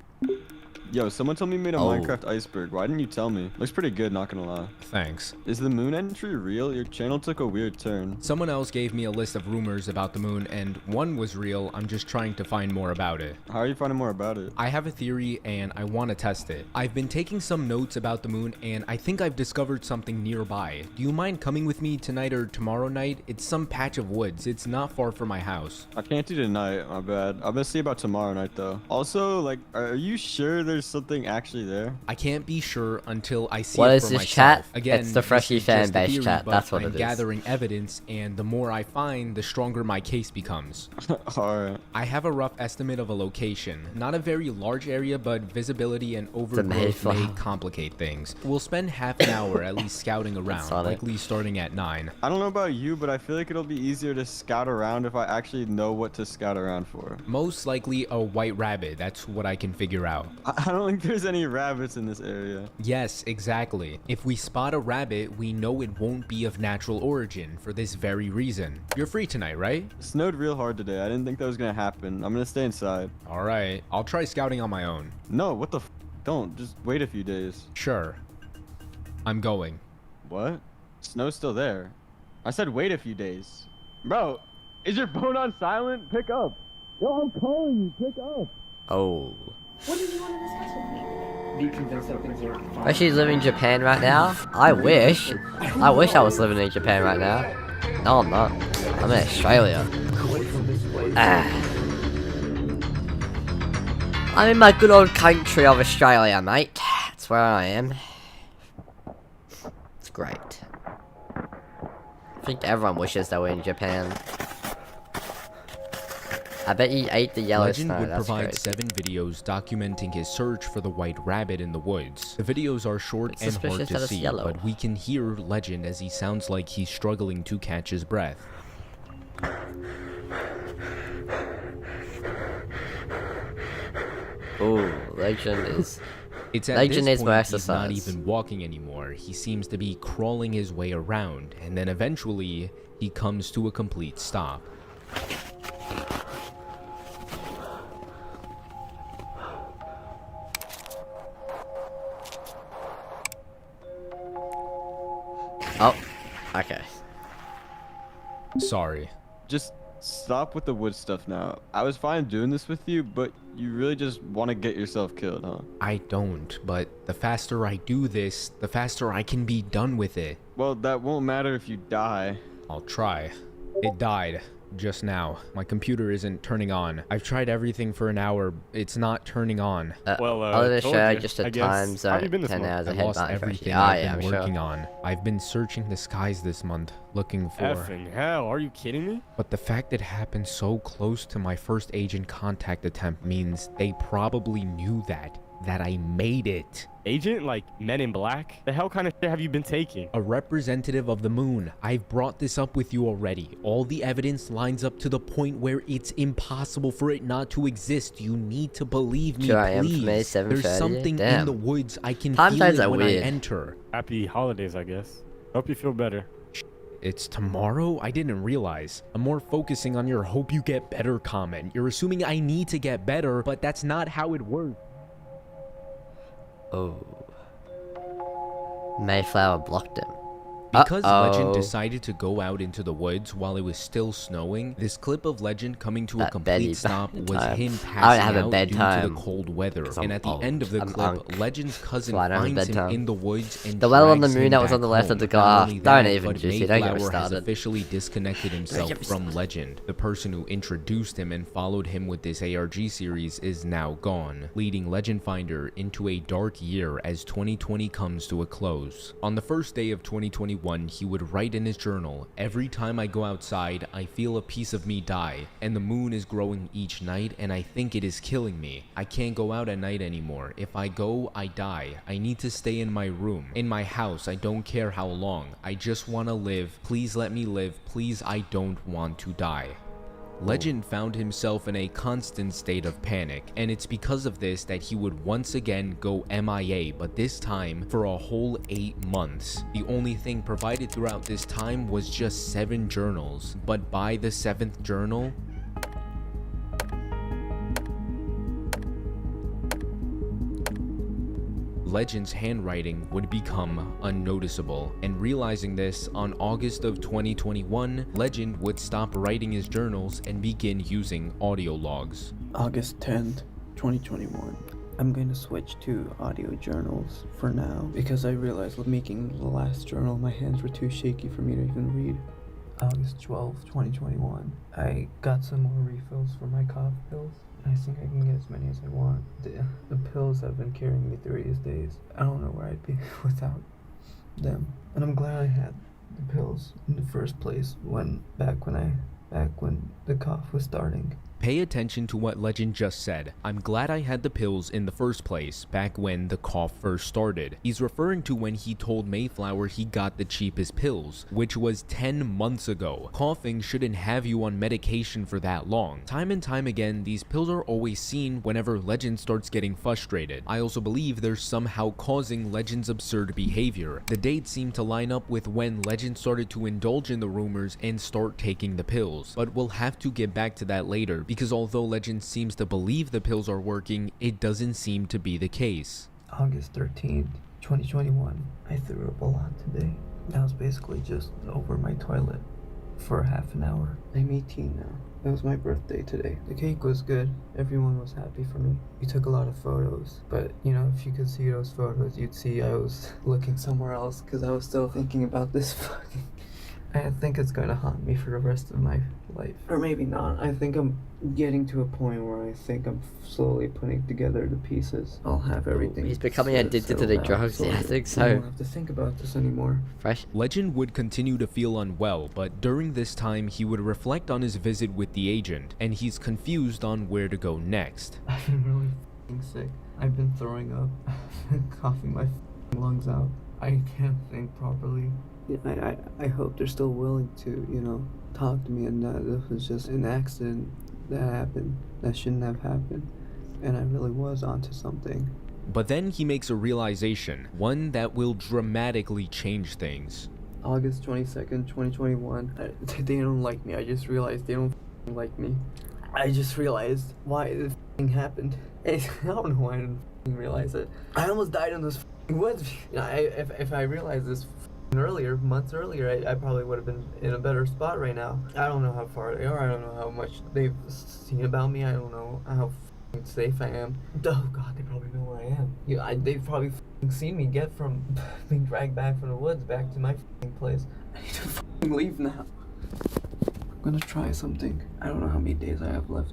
Yo, someone told me you made a Oh. Minecraft iceberg. Why didn't you tell me? Looks pretty good, not gonna lie. Thanks. Is the moon entry real? Your channel took a weird turn. Someone else gave me a list of rumors about the moon, and one was real. I'm just trying to find more about it. How are you finding more about it? I have a theory and I want to test it. I've been taking some notes about the moon and I think I've discovered something nearby. Do you mind coming with me tonight or tomorrow night? It's some patch of woods. It's not far from my house. I can't do tonight, my bad. I'm gonna see about tomorrow night though. Also, like, are you sure there's something actually there? I can't be sure until I see What it is for this myself. chat? Again, It's the this Freshie is fan just a base theory, chat. but That's what I'm it is. gathering evidence, and the more I find, the stronger my case becomes. Alright. I have a rough estimate of a location. Not a very large area, but visibility and overgrowth may Mayflower. complicate things. We'll spend half an hour at least scouting around, Sonic. likely starting at 9. I don't know about you, but I feel like it'll be easier to scout around if I actually know what to scout around for. Most likely a white rabbit, that's what I can figure out. I don't think there's any rabbits in this area. Yes, exactly. If we spot a rabbit, we know it won't be of natural origin for this very reason. You're free tonight, right? It snowed real hard today. I didn't think that was gonna happen. I'm gonna stay inside. Alright, I'll try scouting on my own. No, what the don't. Just wait a few days. Sure. I'm going. What? Snow's still there. I said wait a few days. Bro, is your phone on silent? Pick up. Yo, I'm calling you. Pick up. Oh. What did you want to discuss with me? Be convinced that things are fine. Freshie's living in Japan right now? I wish I was living in Japan right now. No, I'm not. I'm in Australia. Away from this place. I'm in my good old country of Australia, mate. That's where I am. It's great. I think everyone wishes they were in Japan. I bet he ate the yellow Legend snow. would That's provide crazy. 7 videos documenting his search for the white rabbit in the woods. The videos are short It's and hard suspicious to that it's see, yellow. but we can hear Legend as he sounds like he's struggling to catch his breath. Ooh, Legend is. It's at Legend this needs more point he's not exercise. even walking anymore. He seems to be crawling his way around, and then eventually he comes to a complete stop. Oh, okay. Sorry. Just stop with the wood stuff now. I was fine doing this with you, but you really just want to get yourself killed, huh? I don't, but the faster I do this, the faster I can be done with it. Well, that won't matter if you die. I'll try. It died. Just now. My computer isn't turning on. I've tried everything for an hour. It's not turning on. Well, I'm gonna told show you, just I a guess. time How have you zone been this 10 month? hours I ahead. lost button everything fresh. I've Yeah, been I'm working sure. on. I've been searching the skies this month, looking for... Effing hell, are you kidding me? But the fact it happened so close to my first agent contact attempt means they probably knew that I made it. Agent? Like Men in Black? The hell kind of shit have you been taking? A representative of the moon. I've brought this up with you already. All the evidence lines up to the point where it's impossible for it not to exist. You need to believe me, Sure I am for me, please. 7:30. There's something in Damn. the woods. I can Time feel zones it are when weird. I enter. Happy holidays, I guess. Hope you feel better. It's tomorrow? I didn't realize. I'm more focusing on your hope you get better comment. You're assuming I need to get better, but that's not how it works. Oh. Mayflower blocked him. Because Legend Uh-oh. decided to go out into the woods while it was still snowing, this clip of Legend coming to a That complete bedtime. stop was him I don't passing have a out due to bedtime. the cold weather. 'Cause And I'm at the old. end of the I'm clip, unk. Legend's cousin That's why I don't have finds him bedtime. in the woods and The well on the drags moon him that was on back the left of home. the Not car. only Don't that, even, but Juicy, don't get me Mayflower has started. officially disconnected himself get me from started. Legend. The person who introduced him and followed him with this ARG series is now gone, leading Legend Finder into a dark year as 2020 comes to a close. On the first day of 2021, he would write in his journal, "Every time I go outside, I feel a piece of me die, and the moon is growing each night, and I think it is killing me. I can't go out at night anymore. If I go, I die. I need to stay in my room. In my house, I don't care how long. I just want to live. Please let me live. Please, I don't want to die." Legend found himself in a constant state of panic, and it's because of this that he would once again go MIA, but this time for a whole 8 months. The only thing provided throughout this time was just 7 journals, but by the 7th journal, Legend's handwriting would become unnoticeable, and realizing this, on August of 2021, Legend would stop writing his journals and begin using audio logs. August 10th, 2021. I'm going to switch to audio journals for now because I realized with making the last journal, my hands were too shaky for me to even read. August 12th, 2021. I got some more refills for my cough pills. I think I can get as many as I want. The pills have been carrying me through these days. I don't know where I'd be without them. And I'm glad I had the pills in the first place back when the cough was starting. Pay attention to what Legend just said. "I'm glad I had the pills in the first place, back when the cough first started." He's referring to when he told Mayflower he got the cheapest pills, which was 10 months ago. Coughing shouldn't have you on medication for that long. Time and time again, these pills are always seen whenever Legend starts getting frustrated. I also believe they're somehow causing Legend's absurd behavior. The dates seem to line up with when Legend started to indulge in the rumors and start taking the pills, but we'll have to get back to that later, because although Legend seems to believe the pills are working, it doesn't seem to be the case. August 13th, 2021. I threw up a lot today. I was basically just over my toilet for half an hour. I'm 18 now. It was my birthday today. The cake was good. Everyone was happy for me. We took a lot of photos, but if you could see those photos, you'd see I was looking somewhere else because I was still thinking about this fucking... I think it's going to haunt me for the rest of my life. Or maybe not. I think I'm getting to a point where I think I'm slowly putting together the pieces. I'll have everything. He's becoming addicted to the settled out, drugs. Yeah, I think I so. don't have to think about this anymore. Fresh. Legend would continue to feel unwell, but during this time he would reflect on his visit with the agent, and he's confused on where to go next. I've been really f***ing sick. I've been throwing up. I've been coughing my f***ing lungs out. I can't think properly. Yeah, I hope they're still willing to, talk to me and that this was just an accident that happened that shouldn't have happened. And I really was onto something. But then he makes a realization, one that will dramatically change things. August 22nd, 2021. They don't like me. I just realized they don't f***ing like me. I just realized why this f***ing happened. I don't know why I didn't f***ing realize it. I almost died in this f***ing woods. If I realized this earlier, months earlier, I probably would have been in a better spot right now. I don't know how far they are. I don't know how much they've seen about me. I don't know how safe I am. Oh God, they probably know where I am. Yeah, they've probably seen me get from being dragged back from the woods back to my place. I need to leave now. I'm gonna try something. I don't know how many days I have left.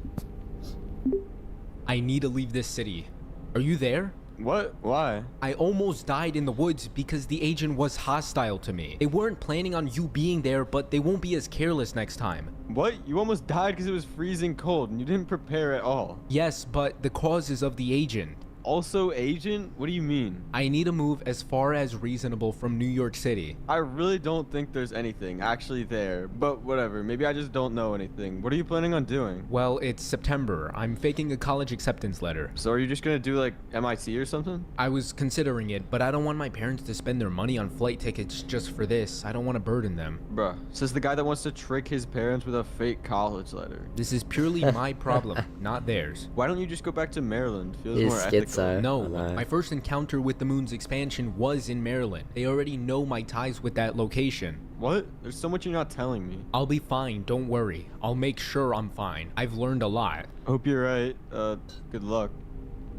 I need to leave this city. Are you there? What? Why? I almost died in the woods because the agent was hostile to me. They weren't planning on you being there, but they won't be as careless next time. What? You almost died because it was freezing cold and you didn't prepare at all. Yes, but the cause is of the agent. Also, agent? What do you mean? I need to move as far as reasonable from New York City. I really don't think there's anything actually there, but whatever. Maybe I just don't know anything. What are you planning on doing? Well, it's September. I'm faking a college acceptance letter. So are you just gonna do like MIT or something? I was considering it, but I don't want my parents to spend their money on flight tickets just for this. I don't want to burden them. Bruh, says the guy that wants to trick his parents with a fake college letter. This is purely my problem, not theirs. Why don't you just go back to Maryland? Feels He's more ethical. schizo. No, I know. my first encounter with the moon's expansion was in Maryland. They already know my ties with that location. What? There's so much you're not telling me. I'll be fine, don't worry. I'll make sure I'm fine. I've learned a lot. Hope you're right. Good luck.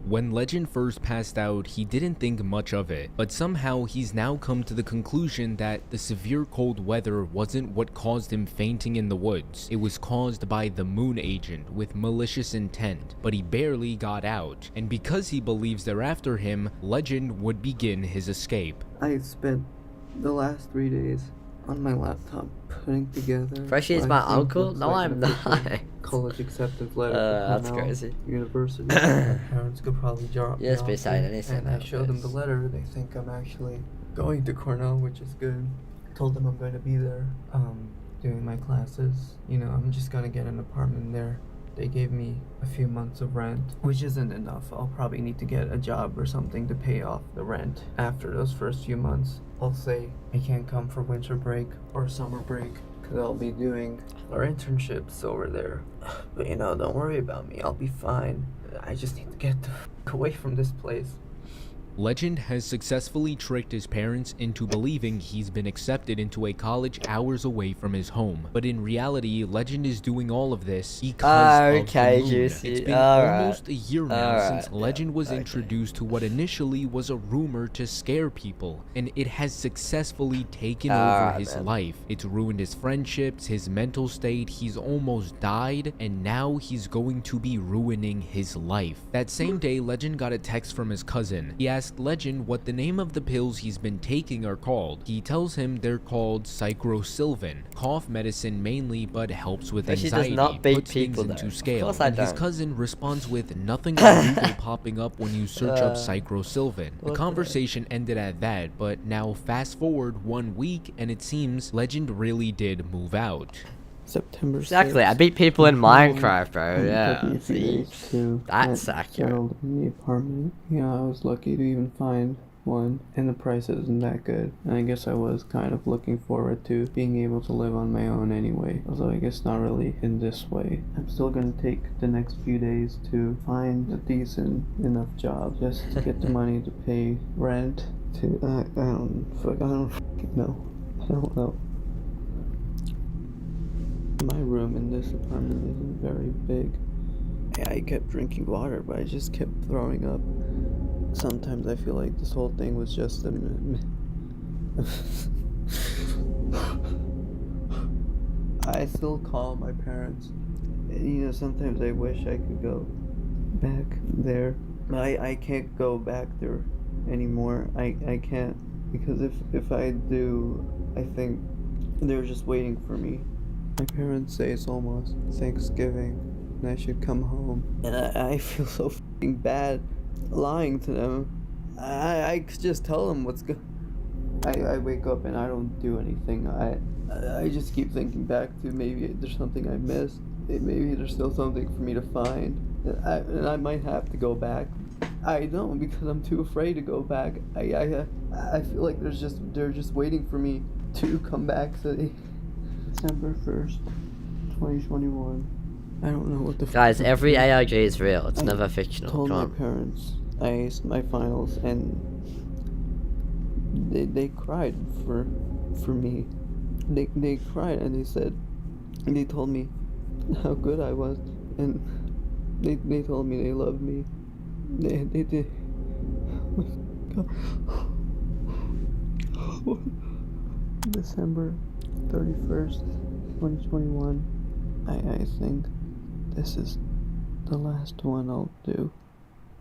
When Legend first passed out, he didn't think much of it, but somehow he's now come to the conclusion that the severe cold weather wasn't what caused him fainting in the woods. It was caused by the moon agent with malicious intent, but he barely got out, and because he believes they're after him, Legend would begin his escape. I spent the last 3 days on my laptop putting together. Freshie is what my I think uncle? looks No, like I'm an not. official college acceptance letter. That's from Cornell crazy. University. My parents could probably drop me Yes, off beside there, anything and I like showed them this. the letter. They think I'm actually going to Cornell, which is good. Told them I'm going to be there, doing my classes. You know, I'm just gonna get an apartment there. They gave me a few months of rent, which isn't enough. I'll probably need to get a job or something to pay off the rent. After those first few months, I'll say I can't come for winter break or summer break because I'll be doing our internships over there. But you know, don't worry about me. I'll be fine. I just need to get the f- away from this place. Legend has successfully tricked his parents into believing he's been accepted into a college hours away from his home. But in reality, Legend is doing all of this because Okay, of the moon. Juicy. It's been Alright. almost a year now Alright, since Legend was okay. introduced to what initially was a rumor to scare people, and it has successfully taken over Alright, his man. life. It's ruined his friendships, his mental state, he's almost died, and now he's going to be ruining his life. That same day, Legend got a text from his cousin. He asked Legend what the name of the pills he's been taking are called. He tells him they're called Cycrosilvan, cough medicine mainly, but helps with But she does anxiety, not beat puts things people, though. into Of scale. course I And his don't. cousin responds with nothing on Google popping up when you search up Cycrosilvan. The what the conversation ended at that, but now fast forward 1 week and it seems Legend really did move out. September 6th. Exactly, I beat people in Minecraft, bro. Took Yeah, me a few see? days to That's get accurate. settled in the apartment. Yeah, I was lucky to even find one, and the price isn't that good. And I guess I was kind of looking forward to being able to live on my own anyway, although I guess not really in this way. I'm still gonna take the next few days to find a decent enough job just to get the money to pay rent. I don't fucking know. I don't know. My room in this apartment isn't very big. I kept drinking water, but I just kept throwing up. Sometimes I feel like this whole thing was just a I still call my parents. You know, sometimes I wish I could go back there. But I can't go back there anymore. I can't, because if I do, I think they're just waiting for me. My parents say it's almost Thanksgiving and I should come home. And I feel so f***ing bad lying to them. I could just tell them what's good. I wake up and I don't do anything. I just keep thinking back to maybe there's something I missed. Maybe there's still something for me to find. And I might have to go back. I don't, because I'm too afraid to go back. I feel like they're just waiting for me to come back. So December 1st, 2021. I don't know what the Guys, fuck every I'm ARG is real. It's I never fictional. told Come my on. parents I aced my finals, and they cried for me. They cried and they told me how good I was, and they told me they loved me. They did. December 31st, 2021. I think this is the last one I'll do.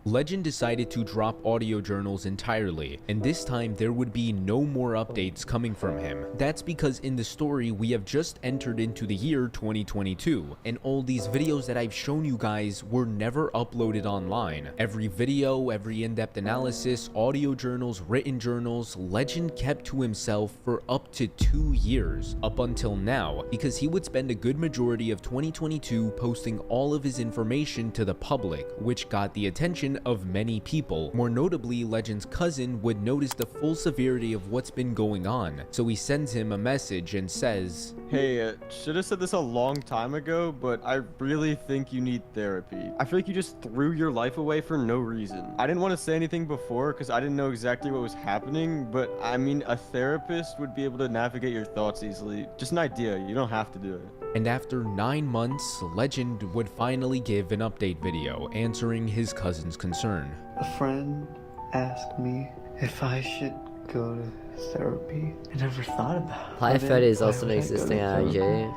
Legend decided to drop audio journals entirely, and this time there would be no more updates coming from him. That's because in the story we have just entered into the year 2022, and all these videos that I've shown you guys were never uploaded online. Every video, every in-depth analysis, audio journals, written journals, Legend kept to himself for up to 2 years, up until now, because he would spend a good majority of 2022 posting all of his information to the public, which got the attention of many people. More notably, Legend's cousin would notice the full severity of what's been going on, so he sends him a message and says, Hey, should have said this a long time ago, but I really think you need therapy. I feel like you just threw your life away for no reason. I didn't want to say anything before because I didn't know exactly what was happening, but I mean, a therapist would be able to navigate your thoughts easily. Just an idea, you don't have to do it. And after 9 months, Legend would finally give an update video answering his cousin's concern. A friend asked me if I should go to therapy. I never thought about it. Player 30 is also an Why would I go existing to arg. therapy?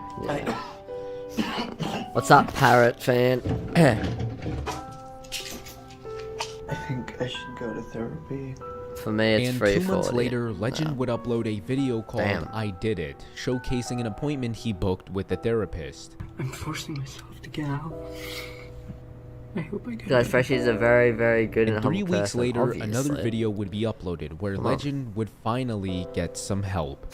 Yeah. What's up, Parrot fan? I think I should go to therapy. For me, it's And free 2 months 40. later, Legend No. would upload a video called Damn. I Did It, showcasing an appointment he booked with the therapist. I'm forcing myself to get out. I hope I get Guys, out. Freshie is a very, very good and And humble 3 weeks person, later, obviously. another video would be uploaded where Come on. Legend would finally get some help.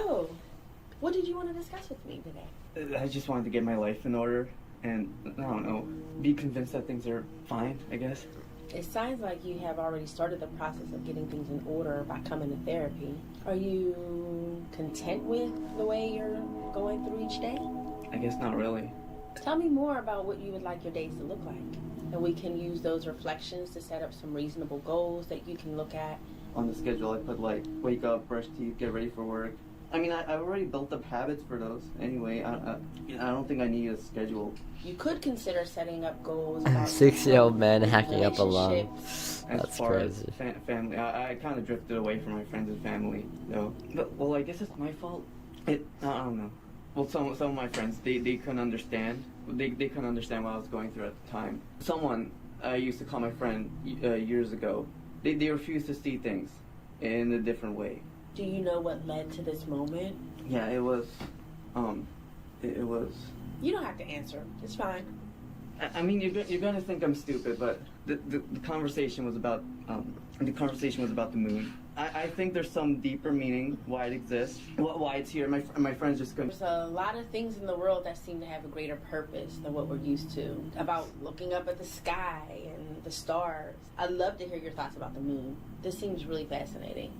Oh, what did you want to discuss with me today? I just wanted to get my life in order and, I don't know, be convinced that things are fine, I guess. It sounds like you have already started the process of getting things in order by coming to therapy. Are you content with the way you're going through each day? I guess not really. Tell me more about what you would like your days to look like. And we can use those reflections to set up some reasonable goals that you can look at. On the schedule, I put like, wake up, brush teeth, get ready for work. I mean, I've already built up habits for those. Anyway, I don't think I need a schedule. You could consider setting up goals about 6-year-old man hacking up a lung. relationships. As That's far crazy. as family, I kind of drifted away from my friends and family, though. But, well, I guess it's my fault. I don't know. Well, some of my friends, they couldn't understand. They couldn't understand what I was going through at the time. Someone I used to call my friend years ago, they refused to see things in a different way. Do you know what led to this moment? Yeah, it was, it was. You don't have to answer. It's fine. I mean, you're gonna think I'm stupid, but the conversation was about the moon. I think there's some deeper meaning why it exists, why it's here. My friends just couldn't. There's a lot of things in the world that seem to have a greater purpose than what we're used to. About looking up at the sky and the stars. I'd love to hear your thoughts about the moon. This seems really fascinating.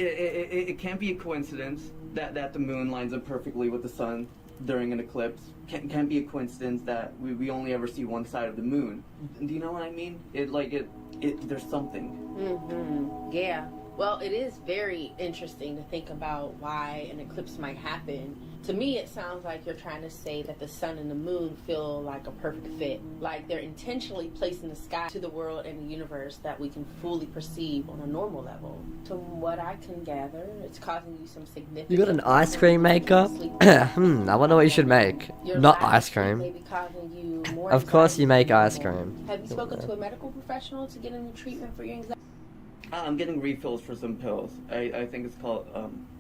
It can't be a coincidence that the moon lines up perfectly with the sun during an eclipse. Can't be a coincidence that we only ever see one side of the moon. Do you know what I mean? There's something. Mm-hmm. Yeah. Well, it is very interesting to think about why an eclipse might happen. To me, it sounds like you're trying to say that the sun and the moon feel like a perfect fit. Like they're intentionally placed in the sky to the world and the universe that we can fully perceive on a normal level. From what I can gather, it's causing you some significant... You got an ice cream maker? I wonder what you should make. Your Not lack of ice sleep may cream. be causing you more Of course anxiety you make than ice normal. cream. Have you spoken to a medical professional to get any treatment for your anxiety? I'm getting refills for some pills. I think it's called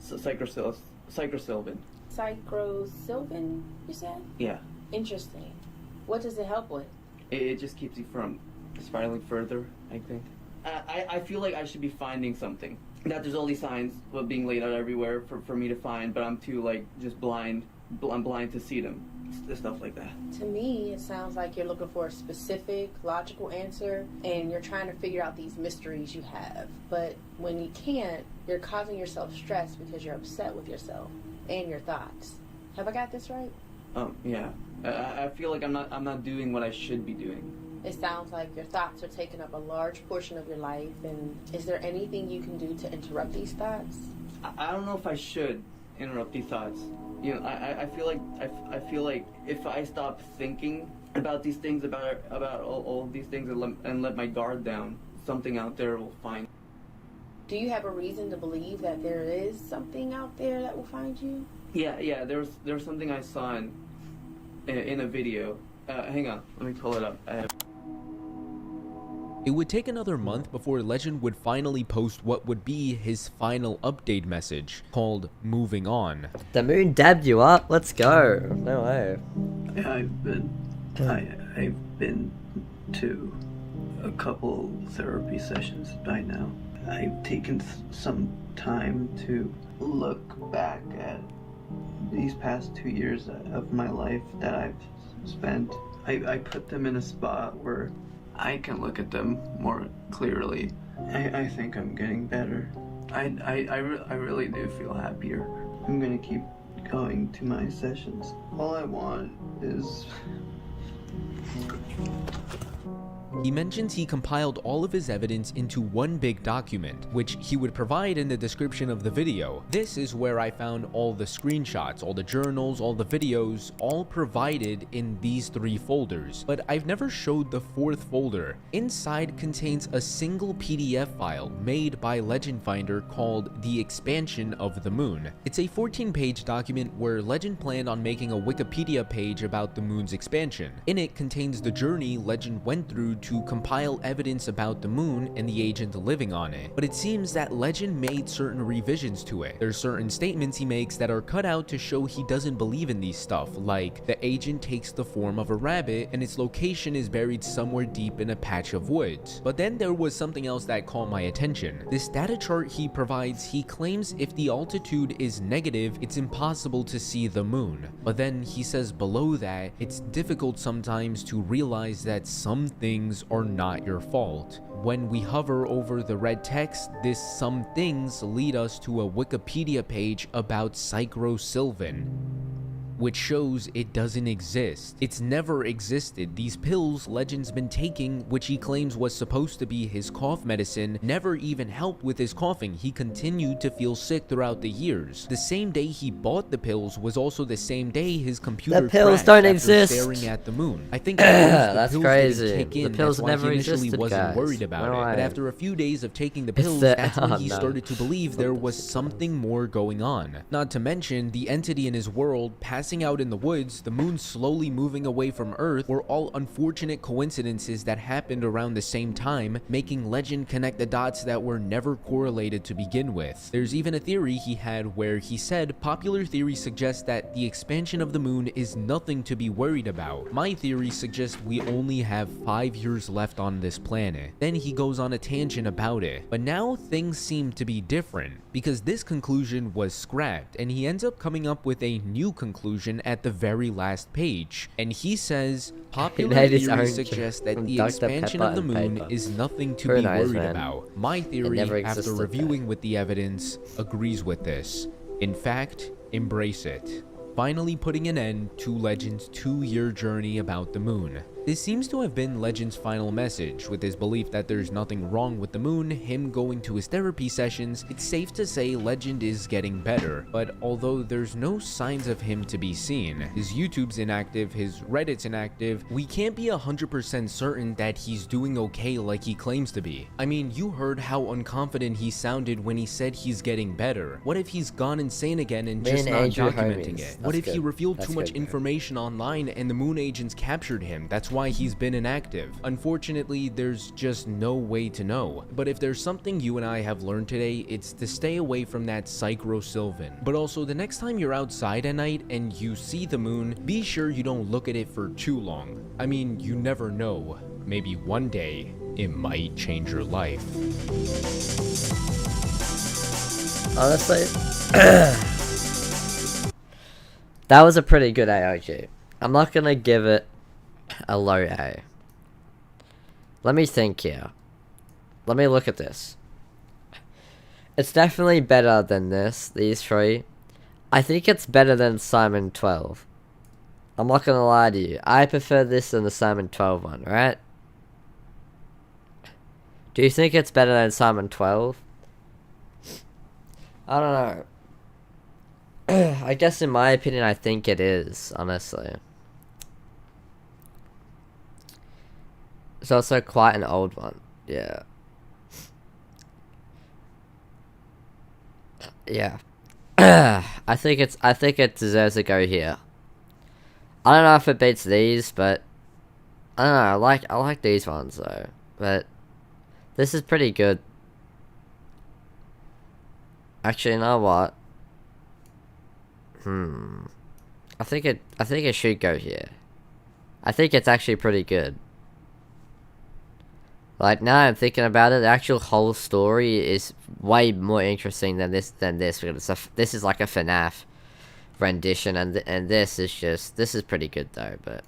psychrosilvin. Psychrosilvin, you said? Yeah. Interesting. What does it help with? It just keeps you from spiraling further, I think. I feel like I should be finding something. That there's all these signs being laid out everywhere for me to find, but I'm too, like, just blind. I'm blind to see them. stuff like that. To me, it sounds like you're looking for a specific, logical answer, and you're trying to figure out these mysteries you have. But when you can't, you're causing yourself stress because you're upset with yourself and your thoughts. Have I got this right? Yeah. I feel like I'm not doing what I should be doing. It sounds like your thoughts are taking up a large portion of your life, and is there anything you can do to interrupt these thoughts? I don't know if I should interrupt these thoughts. You know, I feel like if I stop thinking about these things, about all of these things, and let my guard down, something out there will find. Do you have a reason to believe that there is something out there that will find you? Yeah. There's something I saw in a video. Hang on, let me pull it up. It would take another month before Legend would finally post what would be his final update message, called Moving On. The moon dabbed you up. Let's go. No way. I've been to a couple therapy sessions by now. I've taken some time to look back at these past 2 years of my life that I've spent. I put them in a spot where I can look at them more clearly. I think I'm getting better. I really do feel happier. I'm gonna keep going to my sessions. All I want is... He mentions he compiled all of his evidence into one big document, which he would provide in the description of the video. This is where I found all the screenshots, all the journals, all the videos, all provided in these 3 folders. But I've never showed the 4th folder. Inside contains a single PDF file made by Legend Finder called The Expansion of the Moon. It's a 14-page document where Legend planned on making a Wikipedia page about the moon's expansion. In it contains the journey Legend went through to compile evidence about the moon and the agent living on it. But it seems that Legend made certain revisions to it. There's certain statements he makes that are cut out to show he doesn't believe in these stuff, like the agent takes the form of a rabbit and its location is buried somewhere deep in a patch of woods. But then there was something else that caught my attention. This data chart he provides, he claims if the altitude is negative, it's impossible to see the moon. But then he says below that, it's difficult sometimes to realize that some things are not your fault. When we hover over the red text, this some things lead us to a Wikipedia page about Psychrosylvan, which shows it doesn't exist. It's never existed. These pills Legend's been taking, which he claims was supposed to be his cough medicine, never even helped with his coughing. He continued to feel sick throughout the years. The same day he bought the pills was also the same day his computer The pills crashed don't after exist. staring at the moon. I think That's the pills crazy. didn't kick in. The pills That's why never he initially existed, wasn't guys. worried about No it. But way. after a few days of taking the It's pills, the- that's when oh, he no. started to believe there was something more going on. Not to mention, the entity in his world passing out in the woods, the moon slowly moving away from Earth, were all unfortunate coincidences that happened around the same time, making Legend connect the dots that were never correlated to begin with. There's even a theory he had where he said, popular theory suggests that the expansion of the moon is nothing to be worried about. My theory suggests we only have 5 years left on this planet. Then he goes on a tangent about it. But now things seem to be different, because this conclusion was scrapped, and he ends up coming up with a new conclusion at the very last page. And he says, popular made his theory own suggests that from the Dr. expansion Pepper of the and moon paper. is nothing to Very be nice, worried man. about. My theory, never after existed reviewing with the evidence, agrees with this. In fact, embrace it. Finally putting an end to Legend's 2-year journey about the moon. This seems to have been Legend's final message. With his belief that there's nothing wrong with the moon, him going to his therapy sessions, it's safe to say Legend is getting better. But although there's no signs of him to be seen, his YouTube's inactive, his Reddit's inactive, we can't be 100% certain that he's doing okay like he claims to be. I mean, you heard how unconfident he sounded when he said he's getting better. What if he's gone insane again and Me just and not Andrew documenting homies. it? What if That's he good. revealed That's too much good, man. information online and the moon agents captured him? That's why he's been inactive. Unfortunately, there's just no way to know. But if there's something you and I have learned today, it's to stay away from that Psychrosylvan. But also, the next time you're outside at night and you see the moon, be sure you don't look at it for too long. I mean, you never know. Maybe one day, it might change your life. Honestly, that was a pretty good AOG. I'm not gonna give it a low A. Let me think here. Let me look at this. It's definitely better than these three. I think it's better than Simon 12. I'm not gonna lie to you. I prefer this than the Simon 12 one, right? Do you think it's better than Simon 12? I don't know. I guess in my opinion, I think it is, honestly. It's also quite an old one. Yeah. Yeah. I think it deserves to go here. I don't know if it beats these, but I don't know, I like these ones though. But this is pretty good. Actually, you know what? I think it should go here. I think it's actually pretty good. Like, now I'm thinking about it, the actual whole story is way more interesting than this because this is like a FNAF rendition, and this is pretty good though, but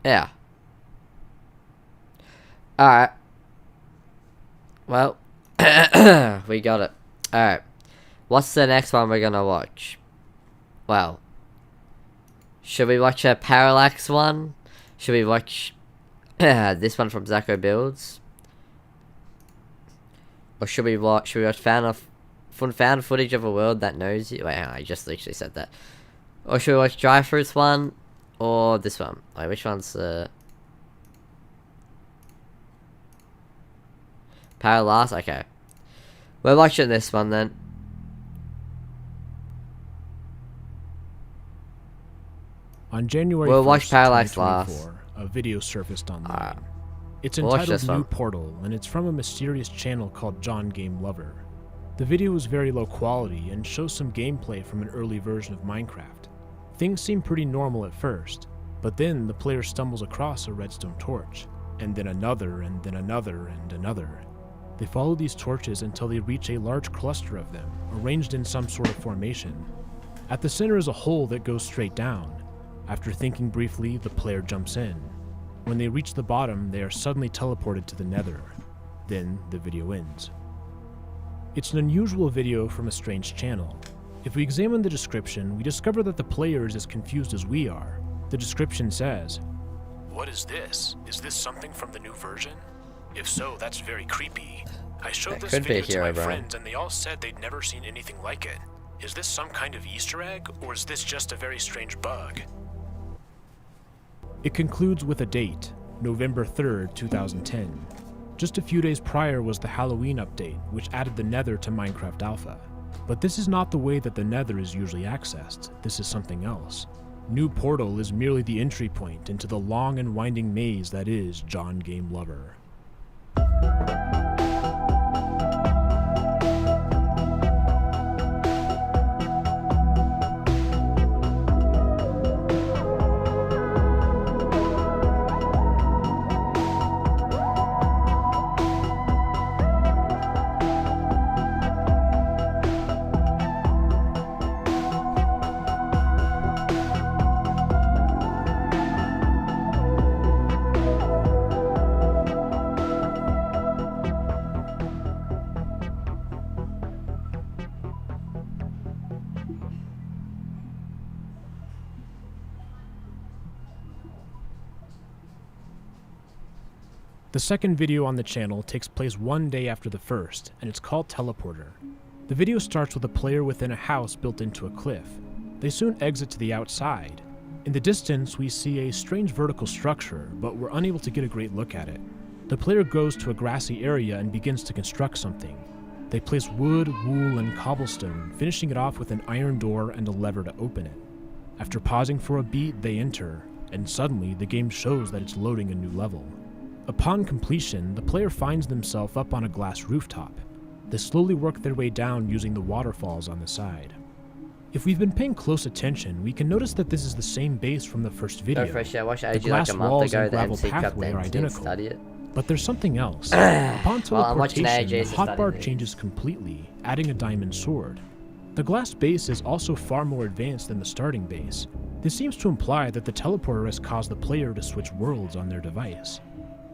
yeah. Alright. Well, we got it. Alright. What's the next one we're gonna watch? Well, should we watch a Parallax one? Should we watch this one from Zacko Builds? Or should we watch found footage of a world that knows you? Wait, hang on, I just literally said that. Or should we watch Dry Fruits one? Or this one? Wait, which one's Parallax? Okay. We're watching this one then. On January We'll 1st, watch Parallax 2024, a video surfaced online. It's we'll watch entitled this New one. Portal, and it's from a mysterious channel called John Game Lover. The video is very low quality and shows some gameplay from an early version of Minecraft. Things seem pretty normal at first, but then the player stumbles across a redstone torch, and then another, and then another, and another. They follow these torches until they reach a large cluster of them, arranged in some sort of formation. At the center is a hole that goes straight down. After thinking briefly, the player jumps in. When they reach the bottom, they are suddenly teleported to the nether. Then the video ends. It's an unusual video from a strange channel. If we examine the description, we discover that the player is as confused as we are. The description says, "What is this? Is this something from the new version? If so, that's very creepy. I showed That this could be video to Hero my Brian. friends and they all said they'd never seen anything like it. Is this some kind of Easter egg, or is this just a very strange bug?" It concludes with a date, November 3rd, 2010. Just a few days prior was the Halloween update, which added the Nether to Minecraft Alpha. But this is not the way that the Nether is usually accessed. This is something else. New Portal is merely the entry point into the long and winding maze that is John Game Lover. The second video on the channel takes place one day after the first, and it's called Teleporter. The video starts with a player within a house built into a cliff. They soon exit to the outside. In the distance, we see a strange vertical structure, but we're unable to get a great look at it. The player goes to a grassy area and begins to construct something. They place wood, wool, and cobblestone, finishing it off with an iron door and a lever to open it. After pausing for a beat, they enter, and suddenly the game shows that it's loading a new level. Upon completion, the player finds themselves up on a glass rooftop. They slowly work their way down using the waterfalls on the side. If we've been paying close attention, we can notice that this is the same base from the first video. I watched The AG glass like a month walls ago. and The gravel MC cut pathway the are MC and identical. study it. But there's something else. Upon Well, I'm watching teleportation, AJ's the hotbar study changes completely, adding a diamond sword. The glass base is also far more advanced than the starting base. This seems to imply that the teleporter has caused the player to switch worlds on their device.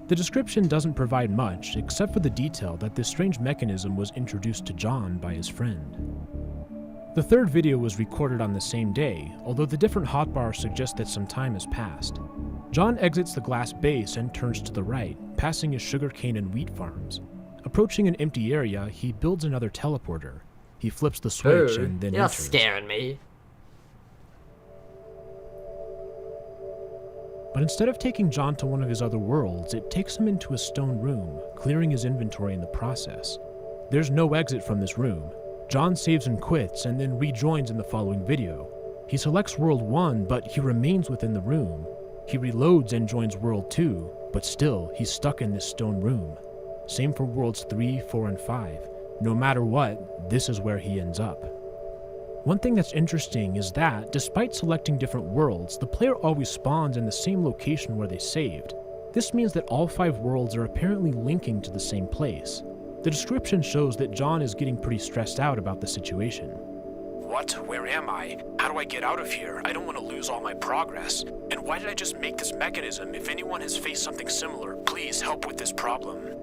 The description doesn't provide much, except for the detail that this strange mechanism was introduced to John by his friend. The third video was recorded on the same day, although the different hotbars suggest that some time has passed. John exits the glass base and turns to the right, passing his sugarcane and wheat farms. Approaching an empty area, he builds another teleporter. He flips the switch and then You're enters. scaring me. But instead of taking John to one of his other worlds, it takes him into a stone room, clearing his inventory in the process. There's no exit from this room. John saves and quits, and then rejoins in the following video. He selects World 1, but he remains within the room. He reloads and joins World 2, but still, he's stuck in this stone room. Same for Worlds 3, 4, and 5. No matter what, this is where he ends up. One thing that's interesting is that, despite selecting different worlds, the player always spawns in the same location where they saved. This means that all 5 worlds are apparently linking to the same place. The description shows that John is getting pretty stressed out about the situation. What? Where am I? How do I get out of here? I don't want to lose all my progress. And why did I just make this mechanism? If anyone has faced something similar, please help with this problem.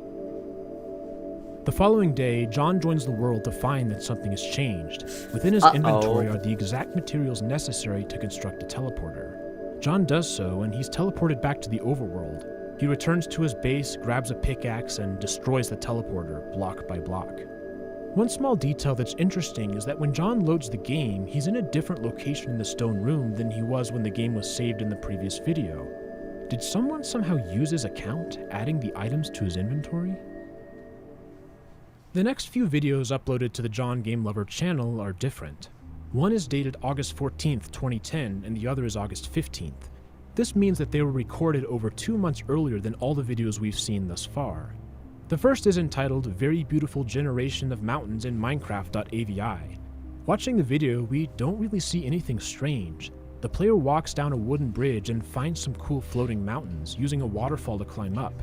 The following day, John joins the world to find that something has changed. Within his inventory are the exact materials necessary to construct a teleporter. John does so, and he's teleported back to the overworld. He returns to his base, grabs a pickaxe, and destroys the teleporter, block by block. One small detail that's interesting is that when John loads the game, he's in a different location in the stone room than he was when the game was saved in the previous video. Did someone somehow use his account, adding the items to his inventory? The next few videos uploaded to the John Game Lover channel are different. One is dated August 14th, 2010, and the other is August 15th. This means that they were recorded over 2 months earlier than all the videos we've seen thus far. The first is entitled Very Beautiful Generation of Mountains in Minecraft.avi. Watching the video, we don't really see anything strange. The player walks down a wooden bridge and finds some cool floating mountains, using a waterfall to climb up.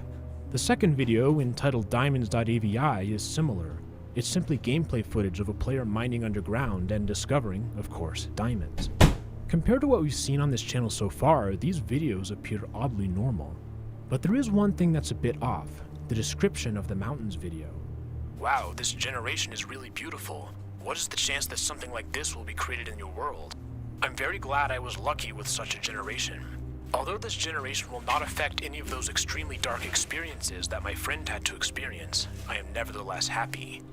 The second video, entitled Diamonds.avi, is similar. It's simply gameplay footage of a player mining underground and discovering, of course, diamonds. Compared to what we've seen on this channel so far, these videos appear oddly normal. But there is one thing that's a bit off, the description of the mountains video. Wow, this generation is really beautiful. What is the chance that something like this will be created in your world? I'm very glad I was lucky with such a generation. Although this generation will not affect any of those extremely dark experiences that my friend had to experience, I am nevertheless happy.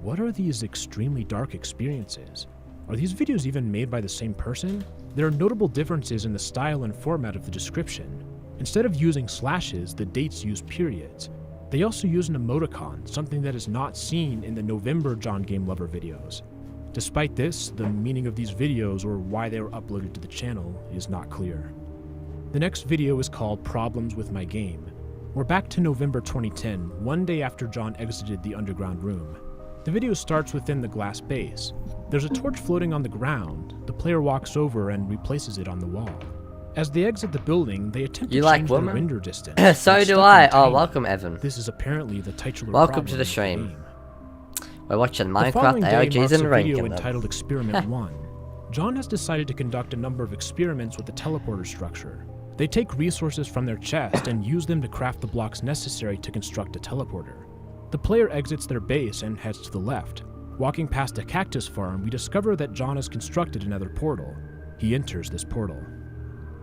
What are these extremely dark experiences? Are these videos even made by the same person? There are notable differences in the style and format of the description. Instead of using slashes, the dates use periods. They also use an emoticon, something that is not seen in the November John Game Lover videos. Despite this, the meaning of these videos or why they were uploaded to the channel is not clear. The next video is called Problems with My Game. We're back to November 2010, one day after John exited the underground room. The video starts within the glass base. There's a torch floating on the ground. The player walks over and replaces it on the wall. As they exit the building, they attempt to change the render distance. So do I. Oh, welcome, Evan. This is apparently the titular welcome to the problem stream. of the game. We're watching The Minecraft following day ARGs marks and a video ranking entitled them. Experiment 1. John has decided to conduct a number of experiments with the teleporter structure. They take resources from their chest and use them to craft the blocks necessary to construct a teleporter. The player exits their base and heads to the left. Walking past a cactus farm, we discover that John has constructed another portal. He enters this portal.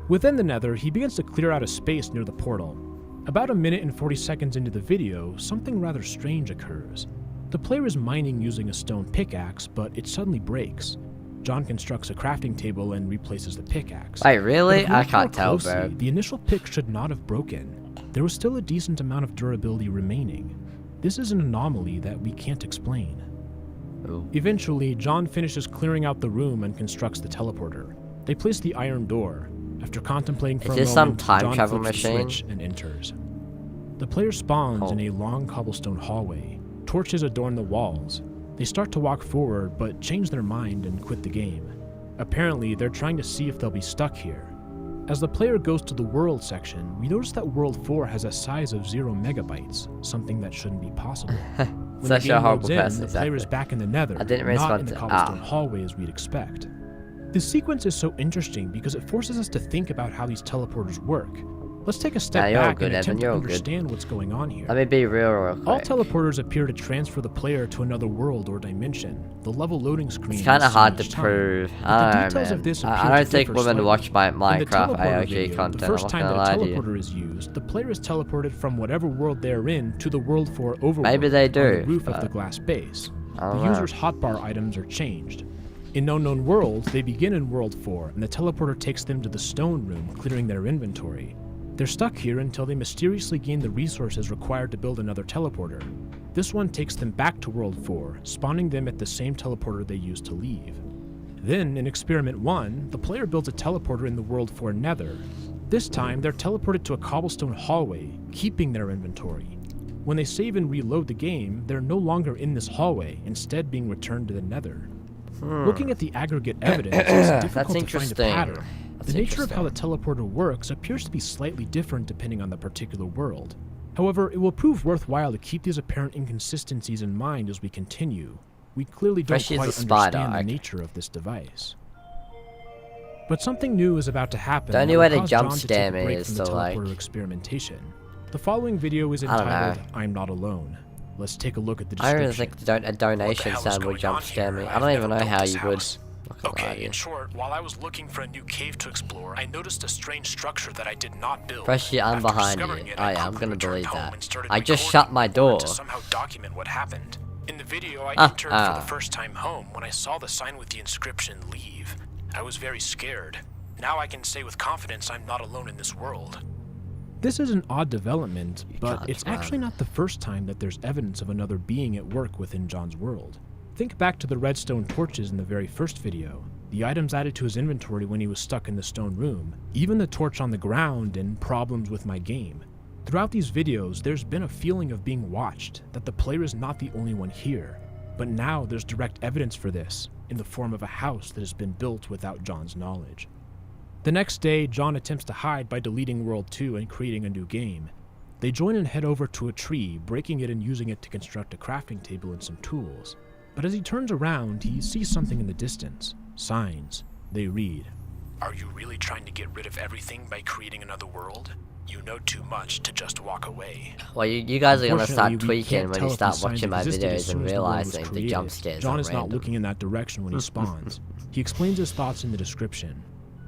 Within the nether, he begins to clear out a space near the portal. About 1 minute and 40 seconds into the video, something rather strange occurs. The player is mining using a stone pickaxe, but it suddenly breaks. John constructs a crafting table and replaces the pickaxe. Wait, really? But if we I look can't more tell, bro. The initial pick should not have broken. There was still a decent amount of durability remaining. This is an anomaly that we can't explain. Ooh. Eventually, John finishes clearing out the room and constructs the teleporter. They place the iron door. After contemplating for a this moment, some time John travel flips the machine? switch and enters. The player spawns in a long cobblestone hallway. Torches adorn the walls. They start to walk forward, but change their mind and quit the game. Apparently, they're trying to see if they'll be stuck here. As the player goes to the world section, we notice that World 4 has a size of 0 megabytes, something that shouldn't be possible. When Such the a game horrible loads in, person, the player is exactly. back in the Nether, I didn't not respond in the to- cobblestone ah. hallway as we'd expect. This sequence is so interesting because it forces us to think about how these teleporters work. Let's take a step you're all back good, and Evan, attempt you're to all good. understand what's going on here. Let me be real quick. All teleporters appear to transfer the player to another world or dimension. The level loading screen It's kind of is hard each to time. prove. But the I don't details know, of this man. appear I to don't think differ women slightly. watch my In the Minecraft teleporter AOG video, content. the first I'm time not that gonna a lie to you. teleporter is used, the player is teleported from whatever world they're in to the world 4 overworld Maybe they on do, the roof of but the glass base. I The don't know. user's hotbar items are changed. In Unknown Worlds, they begin in World 4, and the teleporter takes them to the stone room, clearing their inventory. They're stuck here until they mysteriously gain the resources required to build another teleporter. This one takes them back to World 4, spawning them at the same teleporter they used to leave. Then, in Experiment 1, the player builds a teleporter in the World 4 Nether. This time, they're teleported to a cobblestone hallway, keeping their inventory. When they save and reload the game, they're no longer in this hallway, instead being returned to the Nether. Looking at the aggregate evidence, it's difficult That's to find a interesting. pattern. That's The nature of how the interesting. teleporter works appears to be slightly different depending on the particular world. However, it will prove worthwhile to keep these apparent inconsistencies in mind as we continue. We clearly don't Freshy's quite a spider, understand the okay. nature of this device. But something new is about to happen. The only that way will to cause jump John to scare take a me break is from the to, like- teleporter experimentation. The following video is I don't know. entitled "I'm Not Alone." Let's take a look at the I don't description. even think a donation hell is sound would going jump on scare here? me. I I've don't even never know how built you this would. house. Not gonna lie to Okay, you. in short, while I was looking for a new cave to explore, I noticed a strange structure that I did not build. Freshie, I'm After behind discovering you. it, Oh I yeah, I'm quickly gonna returned believe home that. and started I just recording shut my in order door. to somehow document what happened. In the video, I Ah, entered ah. for the first time home when I saw the sign with the inscription "Leave." I was very scared. Now I can say with confidence I'm not alone in this world. This is an odd development, but can't it's run. actually not the first time that there's evidence of another being at work within John's world. Think back to the redstone torches in the very first video, the items added to his inventory when he was stuck in the stone room, even the torch on the ground and problems with my game. Throughout these videos, there's been a feeling of being watched, that the player is not the only one here. But now there's direct evidence for this, in the form of a house that has been built without John's knowledge. The next day, John attempts to hide by deleting World 2 and creating a new game. They join and head over to a tree, breaking it and using it to construct a crafting table and some tools. But as he turns around, he sees something in the distance. Signs. They read, Are you really trying to get rid of everything by creating another world? You know too much to just walk away. Well, you guys are gonna start Unfortunately, we tweaking can't when tell you if start these signs watching my existed as videos soon and as the world was realizing the created. jump scares John are is not random. looking in that direction when he spawns. He explains his thoughts in the description.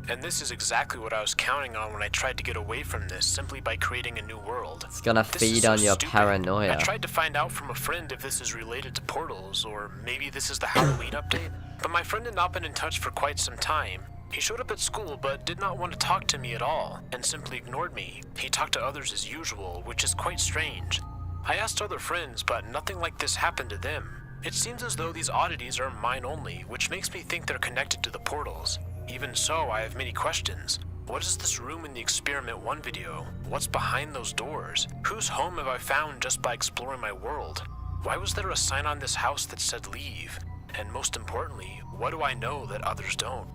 And this is exactly what I was counting on when I tried to get away from this simply by creating a new world. It's gonna This is feed so on your stupid. paranoia. I tried to find out from a friend if this is related to portals, or maybe this is the Halloween update. But my friend had not been in touch for quite some time. He showed up at school but did not want to talk to me at all, and simply ignored me. He talked to others as usual, which is quite strange. I asked other friends, but nothing like this happened to them. It seems as though these oddities are mine only, which makes me think they're connected to the portals. Even so, I have many questions. What is this room in the Experiment 1 video? What's behind those doors? Whose home have I found just by exploring my world? Why was there a sign on this house that said leave? And most importantly, what do I know that others don't?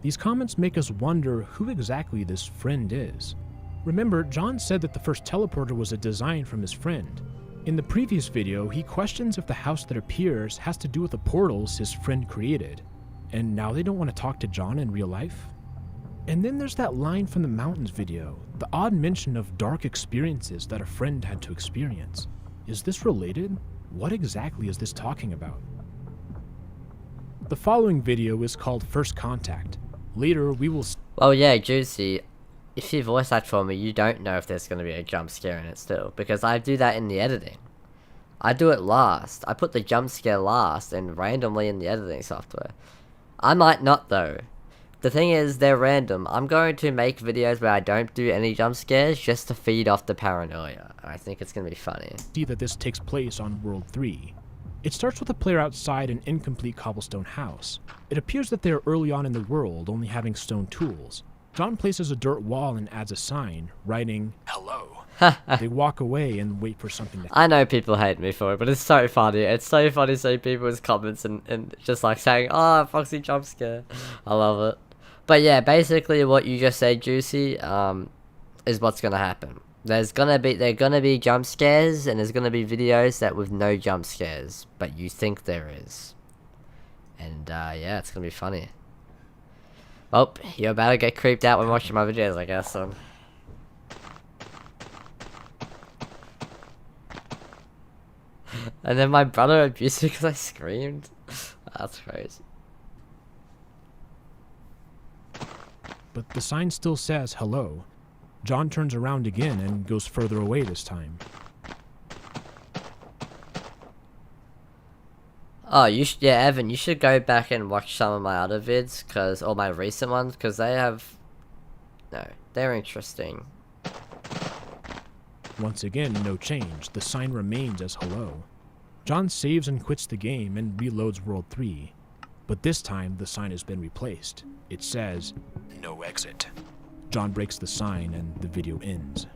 These comments make us wonder who exactly this friend is. Remember, John said that the first teleporter was a design from his friend. In the previous video, he questions if the house that appears has to do with the portals his friend created. And now they don't want to talk to John in real life? And then there's that line from the mountains video, the odd mention of dark experiences that a friend had to experience. Is this related? What exactly is this talking about? The following video is called First Contact. Later, we will Well, yeah, Juicy, if you voice act for me, you don't know if there's going to be a jump scare in it still, because I do that in the editing. I do it last. I put the jump scare last and randomly in the editing software. I might not, though. The thing is, they're random. I'm going to make videos where I don't do any jump scares just to feed off the paranoia. I think it's going to be funny. see that this takes place on World 3. It starts with a player outside an incomplete cobblestone house. It appears that they are early on in the world, only having stone tools. John places a dirt wall and adds a sign, writing, Hello. They walk away and wait for something to I know people hate me for it, but it's so funny. It's so funny seeing people's comments and just like saying, oh, Foxy jump scare. I love it. But yeah, basically what you just said, Juicy, is what's going to happen. They're gonna be jump scares, and there's gonna be videos that with no jump scares, but you think there is. And yeah, it's gonna be funny. Well, you're about to get creeped out when watching my videos, I guess. So. And then my brother abused me because I screamed. That's crazy. But the sign still says hello. John turns around again and goes further away this time. Oh, yeah, Evan, you should go back and watch some of my other vids, or my recent ones, because they're interesting. Once again, no change. The sign remains as hello. John saves and quits the game and reloads World 3. But this time, the sign has been replaced. It says, no exit. John breaks the sign and the video ends.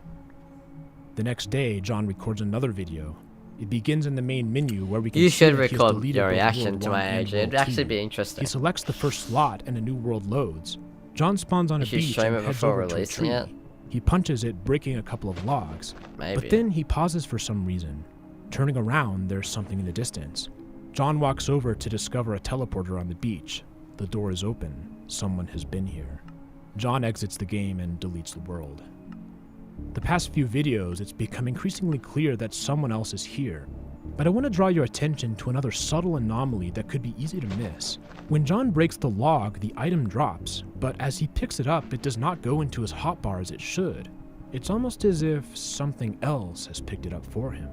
The next day, John records another video. It begins in the main menu where we can You see should that he has record deleted your both reaction World to 1 my and age. It'd World actually 2. be interesting. He selects the first slot and a new world loads. John spawns on a You should beach stream and it heads before over to a releasing tree. it. He punches it, breaking a couple of logs. Maybe. But then he pauses for some reason. Turning around, there's something in the distance. John walks over to discover a teleporter on the beach. The door is open. Someone has been here. John exits the game and deletes the world. The past few videos, it's become increasingly clear that someone else is here. But I want to draw your attention to another subtle anomaly that could be easy to miss. When John breaks the log, the item drops, but as he picks it up, it does not go into his hotbar as it should. It's almost as if something else has picked it up for him.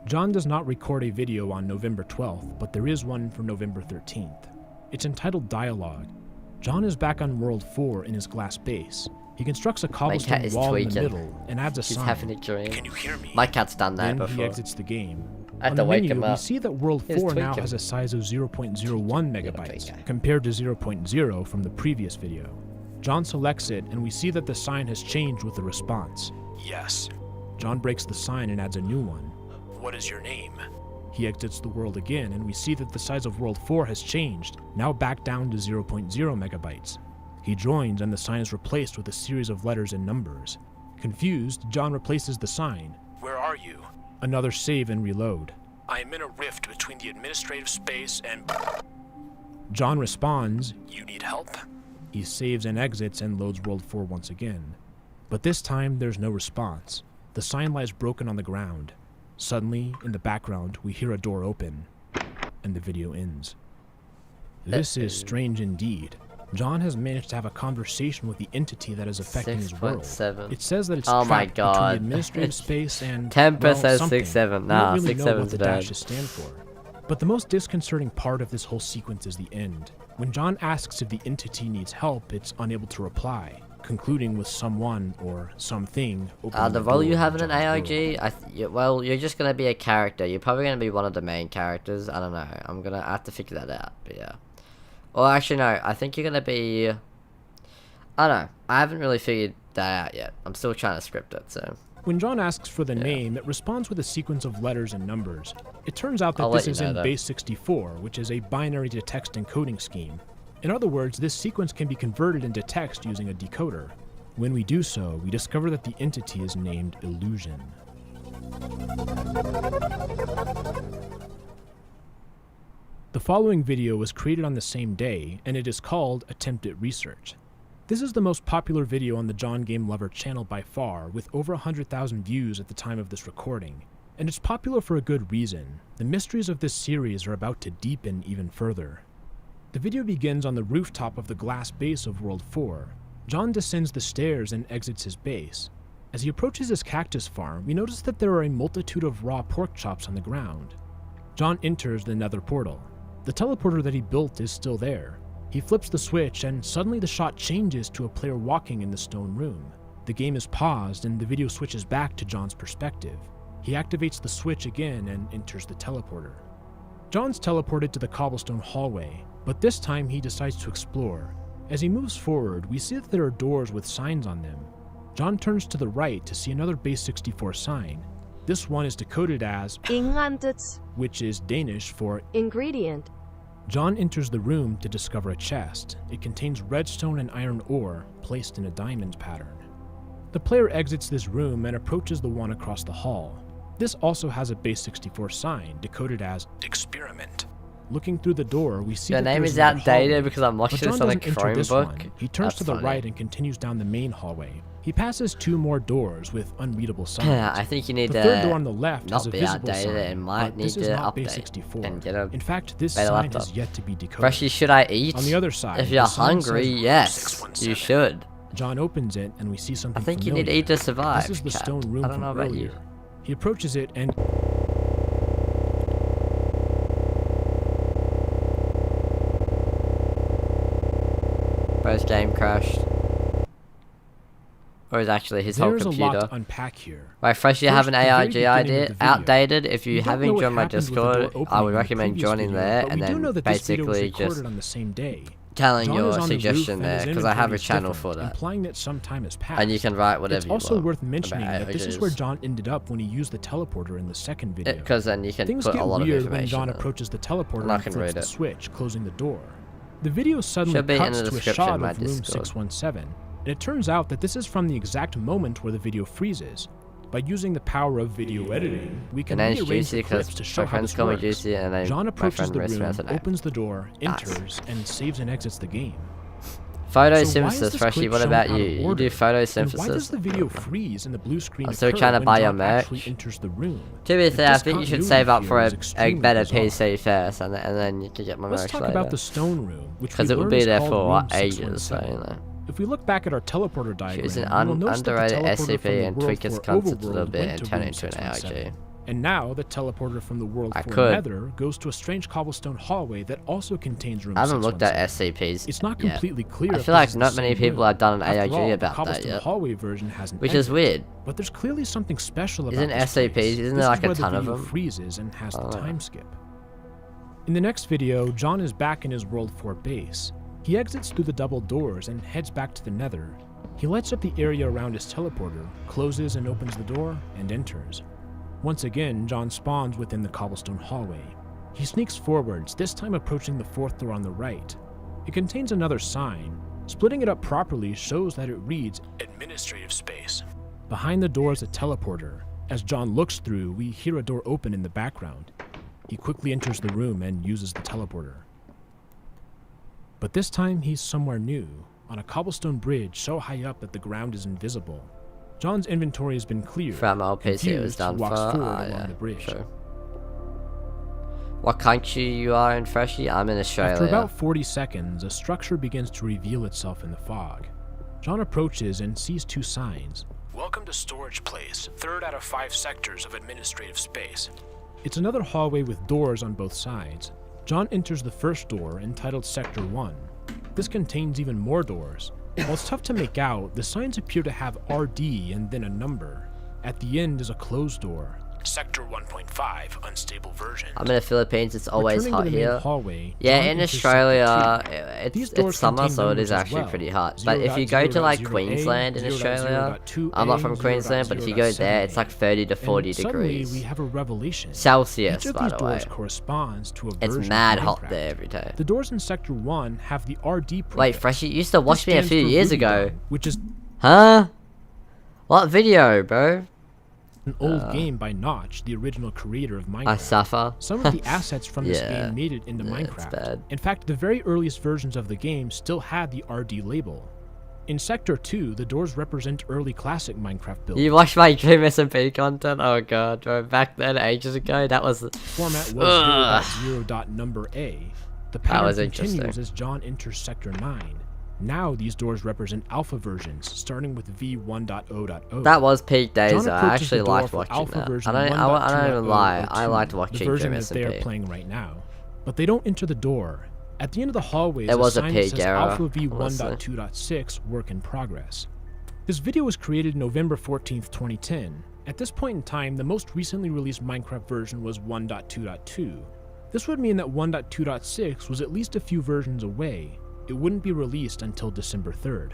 John does not record a video on November 12th, but there is one for November 13th. It's entitled Dialogue. John is back on World 4 in his glass base. He constructs a cobblestone wall in the middle and adds a He's sign. having a dream. Can you hear me? My cat's done that Then before. he exits the game. I have On to the wake menu, him we up. see that World He's 4 now tweaking. has a size of 0.01 megabytes, compared to 0.0 from the previous video. John selects it, and we see that the sign has changed with the response. Yes. John breaks the sign and adds a new one. What is your name? He exits the world again, and we see that the size of World 4 has changed, now back down to 0.0 megabytes. He joins, and the sign is replaced with a series of letters and numbers. Confused, John replaces the sign. Where are you? Another save and reload. I am in a rift between the administrative space and... John responds. You need help? He saves and exits and loads World 4 once again. But this time, there's no response. The sign lies broken on the ground. Suddenly, in the background, we hear a door open, and the video ends. This is strange indeed. John has managed to have a conversation with the entity that is affecting his world. 6.7. It says that it's Oh my trapped between God. the administrative space and Temper says something. 6.7. We Nah, don't really know 6.7 what is the dead. dashes stand for. But the most disconcerting part of this whole sequence is the end. When John asks if the entity needs help, it's unable to reply, concluding with someone or something opening The role door you have in to an John's ARG, world. well, you're just gonna be a character. You're probably gonna be one of the main characters. I don't know. I'm gonna have to figure that out. But yeah. Or actually, no. I think you're gonna be. I don't know. I haven't really figured that out yet. I'm still trying to script it. So. When John asks for the name, it responds with a sequence of letters and numbers. It turns out that I'll this let you is know in that. base 64, which is a binary to text encoding scheme. In other words, this sequence can be converted into text using a decoder. When we do so, we discover that the entity is named Illusion. The following video was created on the same day, and it is called Attempted Research. This is the most popular video on the John Game Lover channel by far, with over 100,000 views at the time of this recording. And it's popular for a good reason. The mysteries of this series are about to deepen even further. The video begins on the rooftop of the glass base of World 4. John descends the stairs and exits his base. As he approaches his cactus farm, we notice that there are a multitude of raw pork chops on the ground. John enters the nether portal. The teleporter that he built is still there. He flips the switch, and suddenly the shot changes to a player walking in the stone room. The game is paused, and the video switches back to John's perspective. He activates the switch again and enters the teleporter. John's teleported to the cobblestone hallway, but this time he decides to explore. As he moves forward, we see that there are doors with signs on them. John turns to the right to see another base 64 sign. This one is decoded as Ingredients. which is Danish for Ingredient. John enters the room to discover a chest. It contains redstone and iron ore placed in a diamond pattern. The player exits this room and approaches the one across the hall. This also has a base 64 sign, decoded as Experiment. Looking through the door, we see Your that name there's is another outdated hallway, because I'm watching but John this on a doesn't enter this Chromebook. one. He turns That's to the funny. right and continues down the main hallway. He passes 2 more doors with unreadable signs. I think you need the to third door on the left not has a be visible outdated. sign, It might but need this is to not base update 64. and get a In fact, this better sign laptop. has yet to be decoded. Freshie, should I eat? On the other side, if you're the sign hungry, says yes, you should. John opens it and we see something I think familiar. you need to eat to survive. This is the Cat. stone room I don't from know about earlier. you. He approaches it and Bro's game crashed. Or is actually his whole there's a lot computer. to unpack here. Right, Freshie, you have an First, the very ARG beginning of idea. the video. Outdated. If you We don't know haven't what joined my happened with the door Discord, I opening would in the recommend previous joining video, there but and we do know then that this video was basically recorded just on the same day. telling John your is on the roof suggestion and there his because I have a inventory is channel different, for that. implying that some time has passed. And you can write whatever It's you also want worth mentioning about that this is where ARGs. John ended up when he used the teleporter in the second video. Because then you can Things put get a lot of weird information when John in it. approaches the teleporter And I and can flips read the it. switch, closing the door. The video suddenly Should be in cuts the to a description shot of my of room Discord. 617, and it turns out that this is from the exact moment where the video freezes. By using the power of video editing, we can The name's rearrange Juicy the clips because to show my how friends this call me works. Juicy and then John my approaches friend the Riz room, has a name. opens the door, Nice. enters, and saves and exits the game. Photosynthesis, So why is this Freshie, clip what shown about out you? of You order? do And why does photosynthesis? the video freeze and the blue screen I'm still occur trying to when buy your John merch. actually enters the room? To be The fair, I think you should discontinuity save up here for is a extremely better bizarre. PC first, and then you can get my Let's merch talk later. about the stone room, which Because we it will learned be is there called for room what, ages, so 617. you know. If we look back at our teleporter diagram, Choose an we will notice that the underrated teleporter from SCP the and world tweak its for concept a little Overworld bit went and to turn it room into an ARG. 617. And now the teleporter from the world I for could. Nether goes to a strange cobblestone hallway that also contains room I haven't looked at 617. SCPs It's not yet. completely clear. I if feel this like is the not many same people room. have done an After ARG all, the about that cobblestone yet. hallway version has an Which is exit. weird. But there's clearly something special about Isn't this SCPs, place. isn't This there is like a where the ton of video them? freezes and has the I don't know. time skip. In the next video, John is back in his World 4 base. He exits through the double doors and heads back to the Nether. He lights up the area around his teleporter, closes and opens the door, and enters. Once again, John spawns within the cobblestone hallway. He sneaks forwards, this time approaching the fourth door on the right. It contains another sign. Splitting it up properly shows that it reads Administrative Space. Behind the door is a teleporter. As John looks through, we hear a door open in the background. He quickly enters the room and uses the teleporter. But this time he's somewhere new, on a cobblestone bridge so high up that the ground is invisible. John's inventory has been cleared. From my old PC it was Confused, done he for. walks forward along Yeah, the bridge. sure. What country you are in, Freshie? I'm in Australia. After about 40 seconds, a structure begins to reveal itself in the fog. John approaches and sees 2 signs. Welcome to Storage Place, 3rd out of 5 sectors of administrative space. It's another hallway with doors on both sides. John enters the first door, entitled Sector 1. This contains even more doors. While it's tough to make out, the signs appear to have RD and then a number. At the end is a closed door. Sector 1.5, unstable version. I'm in the Philippines, it's always Returning to hot the main here. hallway, Yeah, John in enters Australia, Sector 2. These it's doors summer, contain so it numbers is as actually well. pretty hot. But if you go to like Queensland in Australia, I'm not from Queensland, but if you go there, it's like 30 to 40 and suddenly degrees. we have a revelation. Celsius, Each of by these the way. doors corresponds to a It's version mad of hot Minecraft. there every day. The doors in Sector 1 have the RD prefix. Wait, Freshie, you used to watch me a This few stands for years Ruby ago. Dog, which is Huh? What video, bro? an old game by Notch, the original creator of Minecraft. I suffer. Some of the assets from this Yeah. game made it into Yeah, it's Minecraft. bad. In fact, the very earliest versions of the game still had the RD label. In Sector 2, the doors represent early classic Minecraft builds. You watched my Dream SMP content? Oh god, bro. Back then, ages ago, that was... Format was 0.0.number A. The pattern was continues interesting. as John enters Sector 9. Now these doors represent alpha versions, starting with V1.0.0. That was peak days, John though. I approaches actually the door liked for watching alpha that. version I don't even lie. I 1.2.0.02, liked watching the version Dream that they are SMP. playing right now. But they don't enter the door. At the end of the hallway is It was a sign that peak says era, Alpha honestly. V1.2.6 work in progress. This video was created November 14th, 2010. At this point in time, the most recently released Minecraft version was 1.2.2. This would mean that 1.2.6 was at least a few versions away. It wouldn't be released until December 3rd.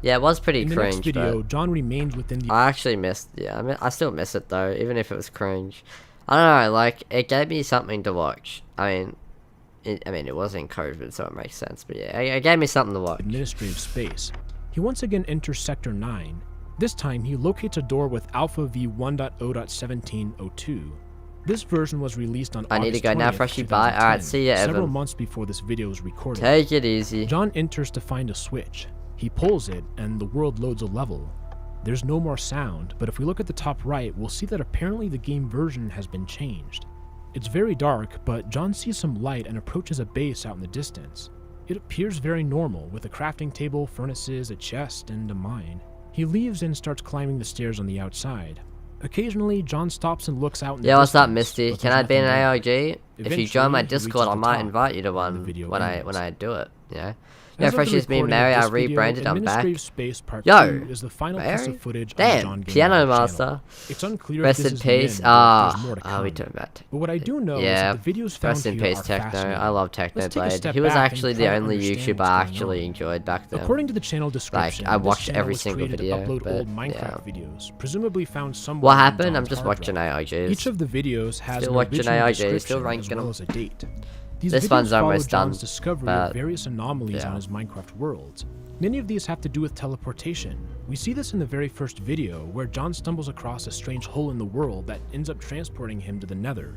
Yeah, it was pretty In the cringe, next video, but John remains within the I actually missed... Yeah, I still miss it, though, even if it was cringe. I don't know, like, it gave me something to watch. I mean, it wasn't COVID, so it makes sense, but yeah, it gave me something to watch. administrative space. He once again enters Sector 9. This time, he locates a door with Alpha v1.0.1702. This version was released on I need to August go now, 20th, Freshie. Bye. 2010, Alright, see ya, several Evan. months before this video was recorded. Take it easy. John enters to find a switch. He pulls it, and the world loads a level. There's no more sound, but if we look at the top right, we'll see that apparently the game version has been changed. It's very dark, but John sees some light and approaches a base out in the distance. It appears very normal, with a crafting table, furnaces, a chest, and a mine. He leaves and starts climbing the stairs on the outside. Occasionally, John stops and looks out in the Yeah, what's up, distance, Misty? but Can there's I be an nothing there. AIG? If you Eventually, join my he Discord, reaches I the might top, invite you to and the one video when ends. I do it. Yeah. As Yeah, of the Freshie's been recording of Mary. I this video, rebranded. I'm back. Administrative Space Part Yo, 2 is the final piece Mary? of footage on the Damn, John Game Piano Channel. Master. It's unclear Rest if this in is the end, peace. but there's more to We come. talking about. But what I do know is Yeah. that the videos found Rest in here peace, are Techno. fascinating. I love Let's take a Technoblade. step He was back and actually try the to only understand YouTuber what's I going actually on. enjoyed back then. According to the channel description, I watched this channel every was single created video, to upload but, old Minecraft videos, presumably found somewhere What on happened? I'm John's just hard watching drive. AIGs. Each of the videos has Still an watching original AIGs, still description ranking as well them. as a date. These This videos one's follow almost done, John's discovery but, of various anomalies yeah. on his Minecraft worlds. Many of these have to do with teleportation. We see this in the very first video, where John stumbles across a strange hole in the world that ends up transporting him to the Nether.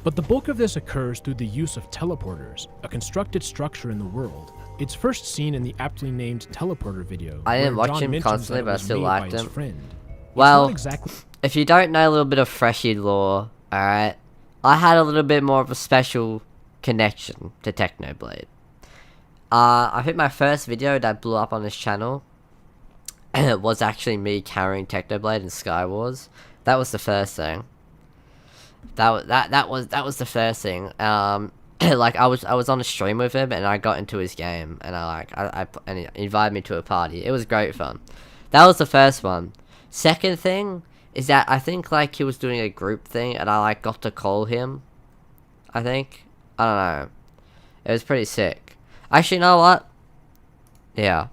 But the bulk of this occurs through the use of teleporters, a constructed structure in the world. It's first seen in the aptly named teleporter video. I didn't where watch John him mentions constantly, that it but I was still made by liked his him. friend. It's Well, not exactly if you don't know a little bit of Freshie lore, alright, I had a little bit more of a special connection to Technoblade. I think my first video that blew up on this channel was actually me carrying Technoblade in Skywars. That was the first thing. That was the first thing. Like I was on a stream with him and I got into his game and and he invited me to a party. It was great fun. That was the first one. Second thing is that I think like he was doing a group thing and I like got to call him. I think. I don't know. It was pretty sick. Actually, you know what? Yeah.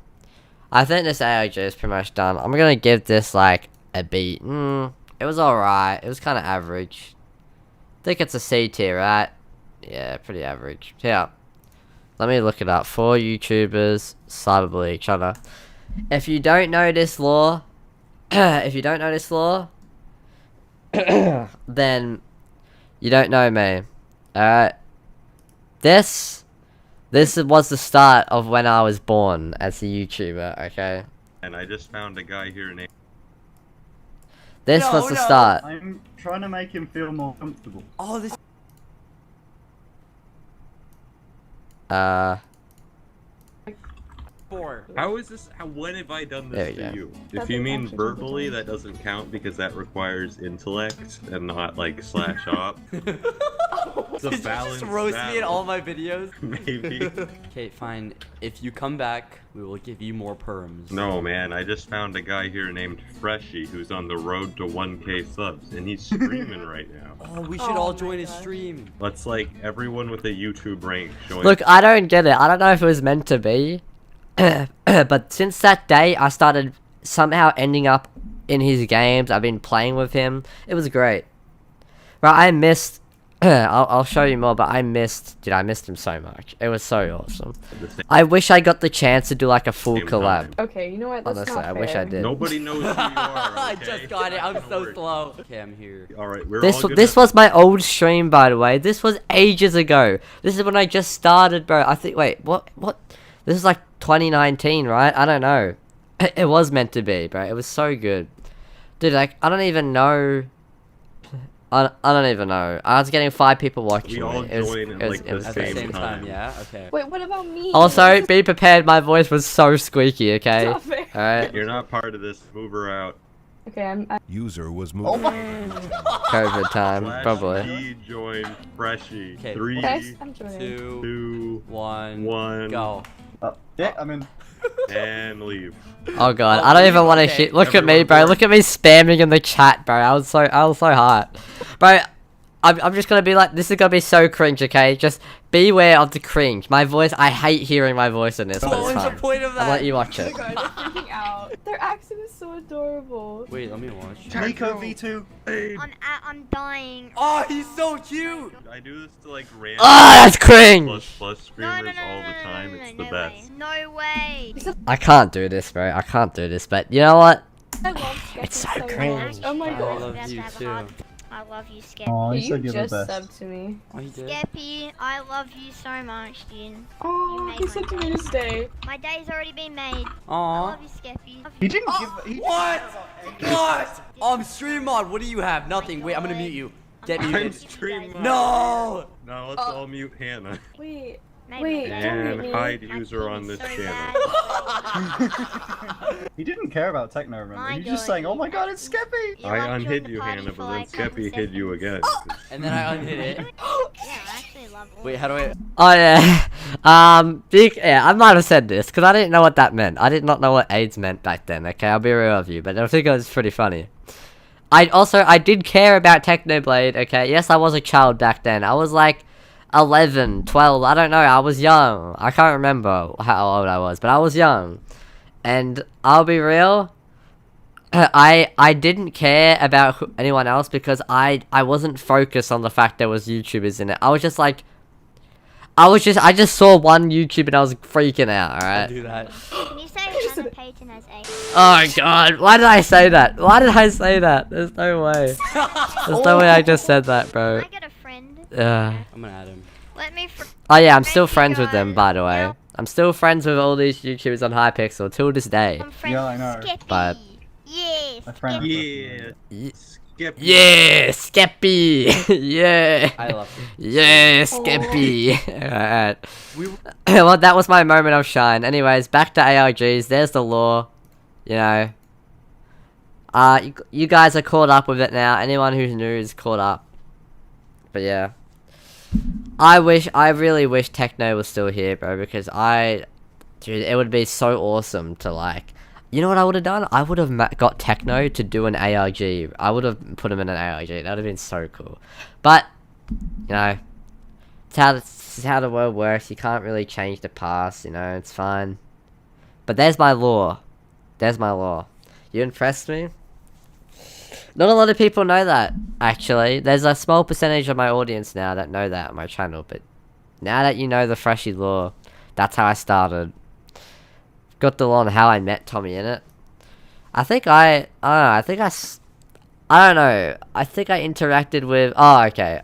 I think this AOG is pretty much done. I'm gonna give this like a B. It was alright. It was kind of average. I think it's a C tier, right? Yeah, pretty average. Yeah. Let me look it up. 4 YouTubers cyberbully each other. If you don't know this lore, then you don't know me. Alright. This was the start of when I was born as a YouTuber, okay? And I just found a guy here named... This was the start. I'm trying to make him feel more comfortable. Oh, this. How is this? When have I done There this we to go. you? If you mean verbally, that doesn't count because that requires intellect and not like slash op. It's a Did you balanced just roast me in battle. all my videos? Maybe. Okay, fine. If you come back, we will give you more perms. No, man, I just found a guy here named Freshie who's on the road to 1K subs, and he's streaming right now. Oh, we should all join his stream. Let's like everyone with a YouTube rank showing. Look, I don't get it. I don't know if it was meant to be. But since that day, I started somehow ending up in his games. I've been playing with him. It was great. Right, I missed... I'll show you more, but I missed him so much. It was so awesome. I wish I got the chance to do like a full collab. Okay, you know what? That's Honestly, not I fair. wish I did. Nobody knows who you are. I Okay? just got it. I'm so slow. Okay, I'm here. All right, we're This all gonna... this was my old stream, by the way. This was ages ago. This is when I just started, bro. I think. Wait, what? This is like 2019, right? I don't know. It was meant to be, bro. It was so good, dude. Like, I don't even know. I don't even know. I was getting 5 people watching. We all me. It was- join at it was- like it was At the crazy. same time, yeah? Okay. Wait, what about me? Also, be prepared. My voice was so squeaky. Okay. Not fair. All right. You're not part of this. Move her out. Okay, I'm. User was moved. Oh my. COVID time, Flash probably. P joined Freshie. Okay. 3, Okay, I'm joining. 2, 1, go. Yeah, I'm in. and leave. Oh god, I don't even want to hit. Look at me, bro. Look at me spamming in the chat, bro. I was so hot, bro. I'm just gonna be like, this is gonna be so cringe, okay? Just beware of the cringe. My voice, I hate hearing my voice in this, but What it's was the fine. point of that? I'll let you watch Oh it. my god, they're freaking out. Their accent is so adorable. Wait, let me watch. Nico V2. I'm dying. Oh, he's so cute. I do this to like random Ah, that's cringe! plus streamers all the time. It's the best. No way. I can't do this, bro. I can't do this, but you know what? I love Skeppy It's so much. cringe. Oh my I god. love you too. I love you, Skeppy. Oh, you You said you're the just best. subbed to me. Oh, you did? Skeppy, I love you so much, dude. Oh, he said to me to stay. My day's already been made. I Aw. love you, Skeppy. He didn't give. He What? What? I'm stream mod. What do you have? Nothing. Wait, I'm gonna mute you. Get I'm muted. stream mod. No. No, let's all mute Hannah. Wait. Maybe Wait, my don't day- And mute me. hide user on this so channel. He didn't care about techno, remember? My He was just God, saying, "Oh my God, it's Skeppy." You I like joined unhid the you, party Hannah, for but then like 10 Skeppy hid you again. And then I unhid it. Yeah, I actually love all Wait, how do I? Oh yeah. Yeah, I might have said this because I didn't know what that meant. I did not know what AIDS meant back then. Okay, I'll be real with you, but I think it was pretty funny. I did care about Technoblade. Okay, yes, I was a child back then. I was like 11, 12. I don't know. I was young. I can't remember how old I was, but I was young. And I'll be real. I didn't care about anyone else because I wasn't focused on the fact there was YouTubers in it. I was just like, I just saw one YouTube and I was freaking out. All right. Do that. Can you say Hannah Payton has a? Oh god, why did I say that? Why did I say that? There's no way. There's no way I just said that, bro. I get a friend. I'm gonna add him. Let me. Oh yeah, I'm still friend friends you with them, guys. by the way. Yep. I'm still friends with all these YouTubers on Hypixel till this day. I'm friends Yeah, I with know. Skeppy. But Yeah, My friend. Skeppy. Yeah. Skip. yeah, Skeppy. Yeah. I love you. Yeah, Skeppy. Alright. Well, that was my moment of shine. Anyways, back to ARGs. There's the lore. You know. You guys are caught up with it now. Anyone who's new is caught up. But yeah. I really wish Techno was still here, bro, because dude, it would be so awesome to like, you know what I would have done? I would have got Techno to do an ARG. I would have put him in an ARG. That would have been so cool. But, you know, it's how the world works. You can't really change the past, you know, it's fine. But there's my lore. There's my lore. You impressed me? Not a lot of people know that, actually. There's a small percentage of my audience now that know that on my channel, but now that you know the Freshie lore, that's how I started. Got the lore on how I met Tommy in it. I don't know, I think I interacted with, oh, okay,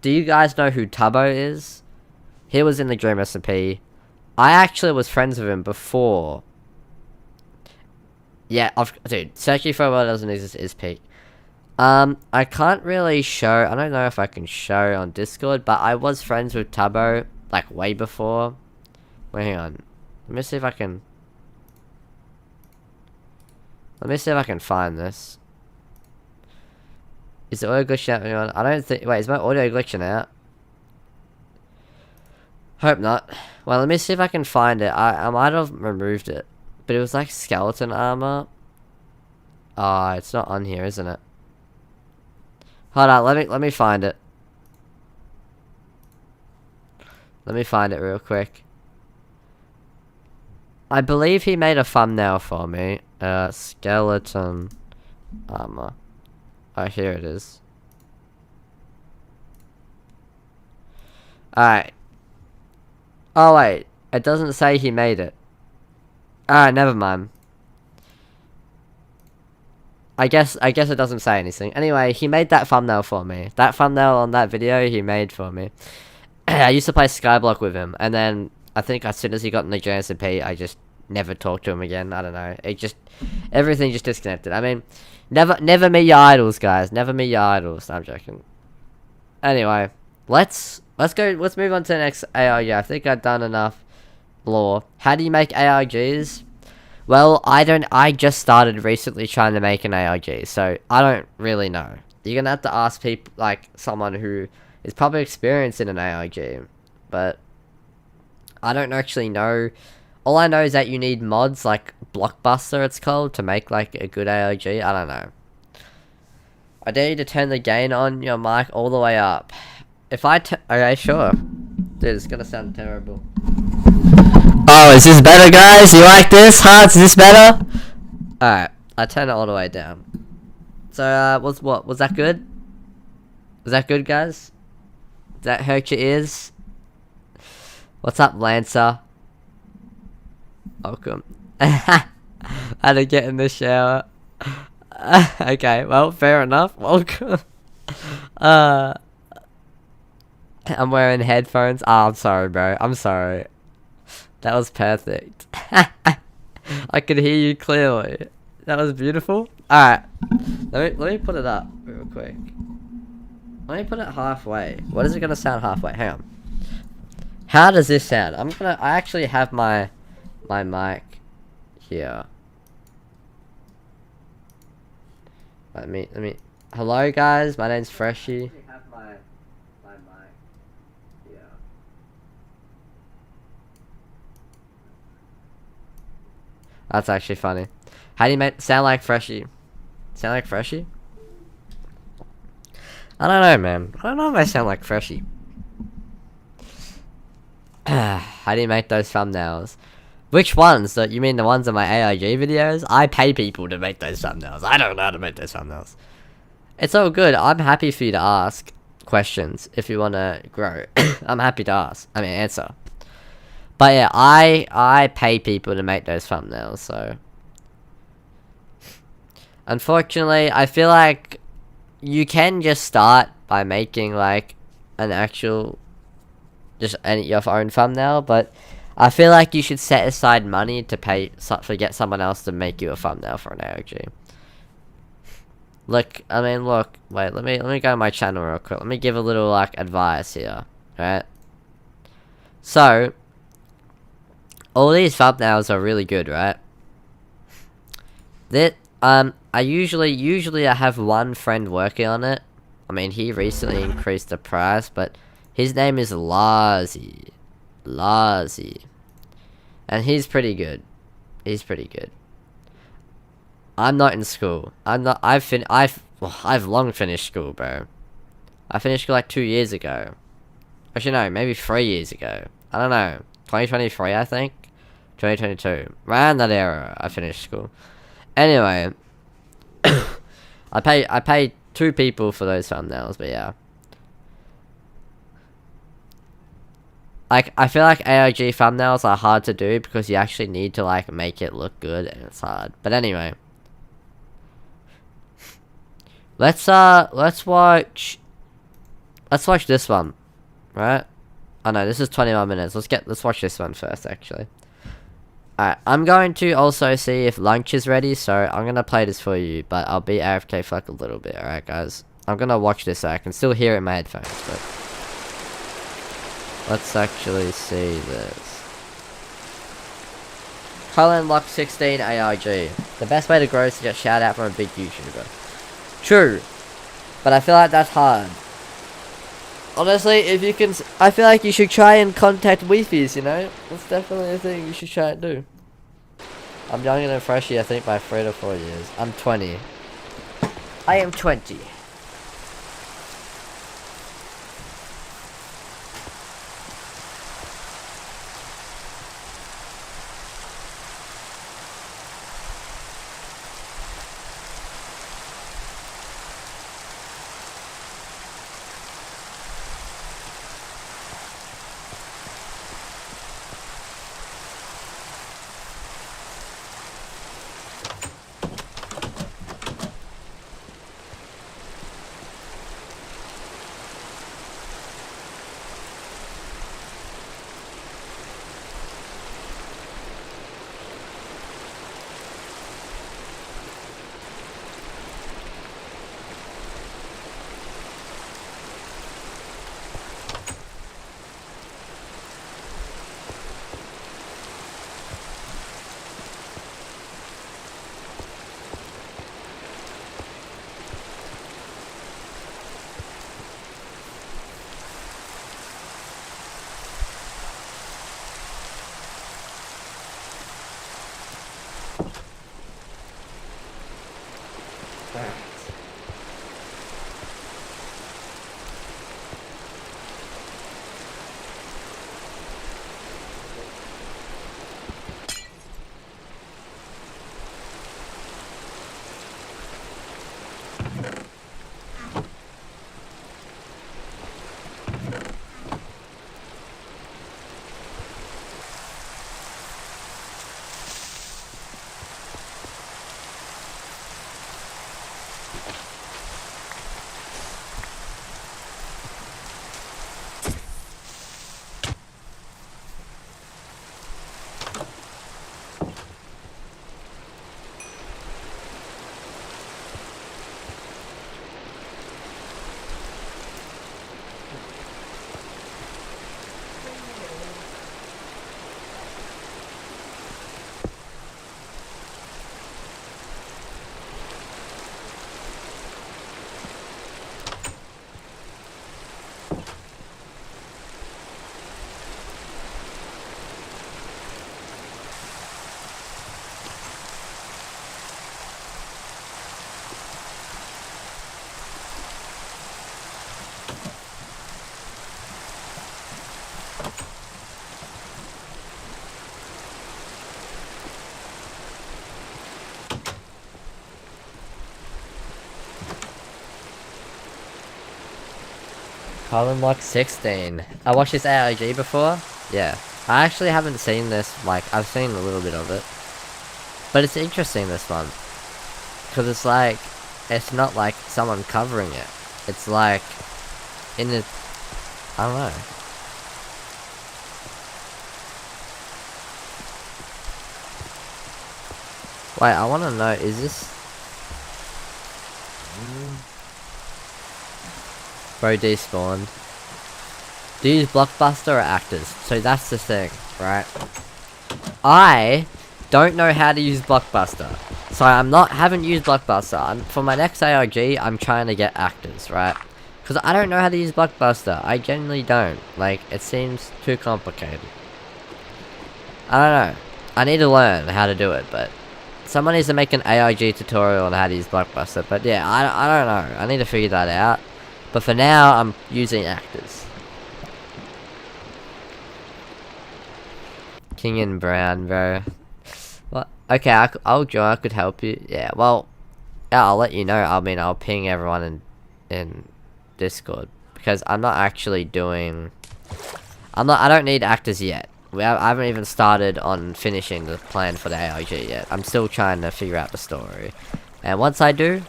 do you guys know who Tubbo is? He was in the Dream Recipe. I actually was friends with him before. Yeah, dude, searching for a world doesn't exist is peak. I can't really show, I don't know if I can show on Discord, but I was friends with Tubbo, like, way before. Wait, hang on. Let me see if I can find this. Is the audio glitching out, anyone? I don't think, wait, is my audio glitching out? Hope not. Well, let me see if I can find it. I might have removed it. But it was like skeleton armor. Ah, it's not on here, isn't it? Hold on, let me find it. Let me find it real quick. I believe he made a thumbnail for me. Skeleton armor. Oh, here it is. Alright. Oh wait, it doesn't say he made it. Alright, never mind. I guess it doesn't say anything. Anyway, he made that thumbnail for me. That thumbnail on that video he made for me. I used to play Skyblock with him, and then I think as soon as he got in the JSP, I just never talked to him again. I don't know. Everything just disconnected. I mean, never meet your idols, guys. Never meet your idols. No, I'm joking. Anyway, let's move on to the next ARG. I think I've done enough lore. How do you make ARGs? Well, I just started recently trying to make an ARG, so I don't really know. You're gonna have to ask people, like, someone who is probably experienced in an ARG, but I don't actually know. All I know is that you need mods, like Blockbuster it's called, to make, like, a good ARG. I don't know. I dare you to turn the gain on your mic all the way up. Okay, sure. Dude, it's gonna sound terrible. Oh, is this better, guys? You like this, huh? Is this better? Alright, I turned it all the way down. So, was that good? Was that good, guys? Did that hurt your ears? What's up, Lancer? Welcome. I had to get in the shower. Okay, well, fair enough. Welcome. I'm wearing headphones. Oh, I'm sorry, bro. I'm sorry. That was perfect. I could hear you clearly. That was beautiful. Alright. Let me put it up real quick. Let me put it halfway. What is it gonna sound halfway? Hang on. How does this sound? I actually have my mic here. Let me hello guys, my name's Freshie. I have my mic here. That's actually funny. How do you make sound like Freshie? Sound like Freshie? I don't know, man. I don't know if I sound like Freshie. How do you make those thumbnails? Which ones? You mean the ones in my AIG videos? I pay people to make those thumbnails. I don't know how to make those thumbnails. It's all good. I'm happy for you to ask questions if you want to grow. I'm happy to answer. But yeah, I pay people to make those thumbnails, so... Unfortunately, I feel like you can just start by making, like, an actual... just your own thumbnail, but I feel like you should set aside money to get someone else to make you a thumbnail for an AOG. Look, wait, let me go to my channel real quick. Let me give a little, like, advice here, right? So, all these thumbnails are really good, right? I usually I have one friend working on it. I mean, he recently increased the price, but his name is Larzy. And he's pretty good. I'm not in school. I've long finished school, bro. I finished school like 2 years ago. Actually, no, maybe 3 years ago. I don't know. 2023, I think. 2022. Around that era, I finished school. Anyway, I pay 2 people for those thumbnails, but yeah. Like, I feel like AOG thumbnails are hard to do because you actually need to, like, make it look good, and it's hard. But anyway. Let's watch this one. Right? Oh no, this is 21 minutes. Let's watch this one first, actually. Alright, I'm going to also see if lunch is ready, so I'm gonna play this for you, but I'll be AFK for like a little bit, alright guys? I'm gonna watch this so I can still hear it in my headphones, but... Let's actually see this. Colin Lock 16 AIG. The best way to grow is to get a shout out from a big YouTuber. True. But I feel like that's hard. Honestly, if you can... I feel like you should try and contact Wi-Fi's, you know? That's definitely a thing you should try and do. I'm younger than Freshie, I think, by 3 to 4 years. I'm 20. I am 20. Colin Lock 16. I watched this AIG before. Yeah. I actually haven't seen this, like, I've seen a little bit of it. But it's interesting, this one. Because it's like, it's not like someone covering it. It's like, in a, I don't know. Wait, I want to know, is this... Bro despawned. Do you use Blockbuster or actors? So that's the thing, right? I don't know how to use Blockbuster. So haven't used Blockbuster. For my next ARG, I'm trying to get actors, right? Because I don't know how to use Blockbuster. I genuinely don't. Like, it seems too complicated. I don't know. I need to learn how to do it, but... Someone needs to make an AIG tutorial on how to use Blockbuster, but yeah, I don't know. I need to figure that out. But for now, I'm using actors. King and Brown, bro. What? Okay, I'll join. I could help you. Yeah, well, yeah, I'll let you know. I mean, I'll ping everyone in Discord because I'm not actually doing. I don't need actors yet. I haven't even started on finishing the plan for the AIG yet. I'm still trying to figure out the story, and once I do,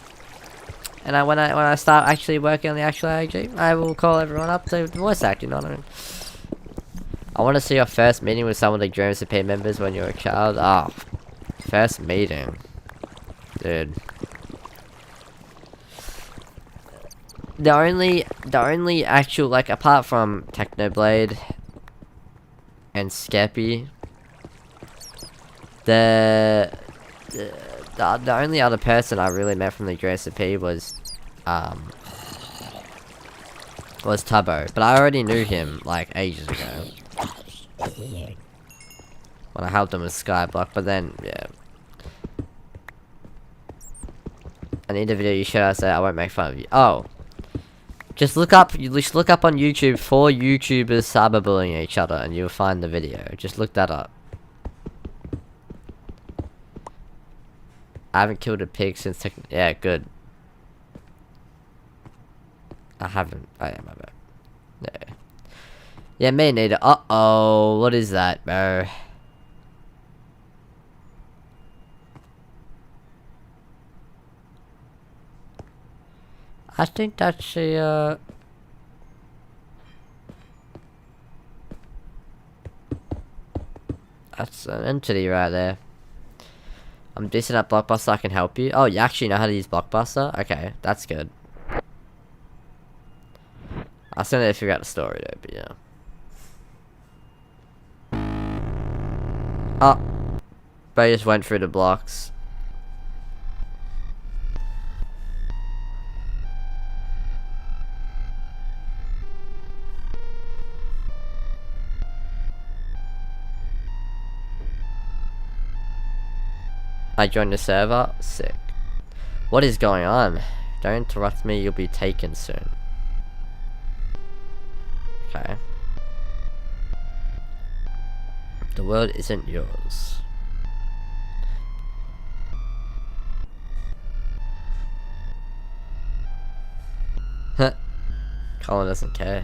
and when I start actually working on the actual AIG, I will call everyone up to voice act. You know what I mean? I want to see your first meeting with some of the Dream SP members when you were a child. Oh, first meeting, dude. The only actual, like, apart from Technoblade and Skeppy, the only other person I really met from the JSP was Tubbo, but I already knew him like ages ago when I helped him with Skyblock. But then, yeah, I need a video you should. I say I won't make fun of you. Oh. Just look up on YouTube 4 YouTubers cyberbullying each other and you'll find the video. Just look that up. I haven't killed a pig since yeah, good. I haven't. Oh yeah, my bad. Yeah. Yeah, me neither. Uh-oh, what is that, bro? I think that's a, that's an entity right there. I'm decent at Blockbuster, I can help you. Oh, you actually know how to use Blockbuster? Okay, that's good. I still need to figure out the story though, but yeah. Oh. But I just went through the blocks. I joined the server? Sick. What is going on? Don't interrupt me, you'll be taken soon. Okay. The world isn't yours. Huh. Colin doesn't care.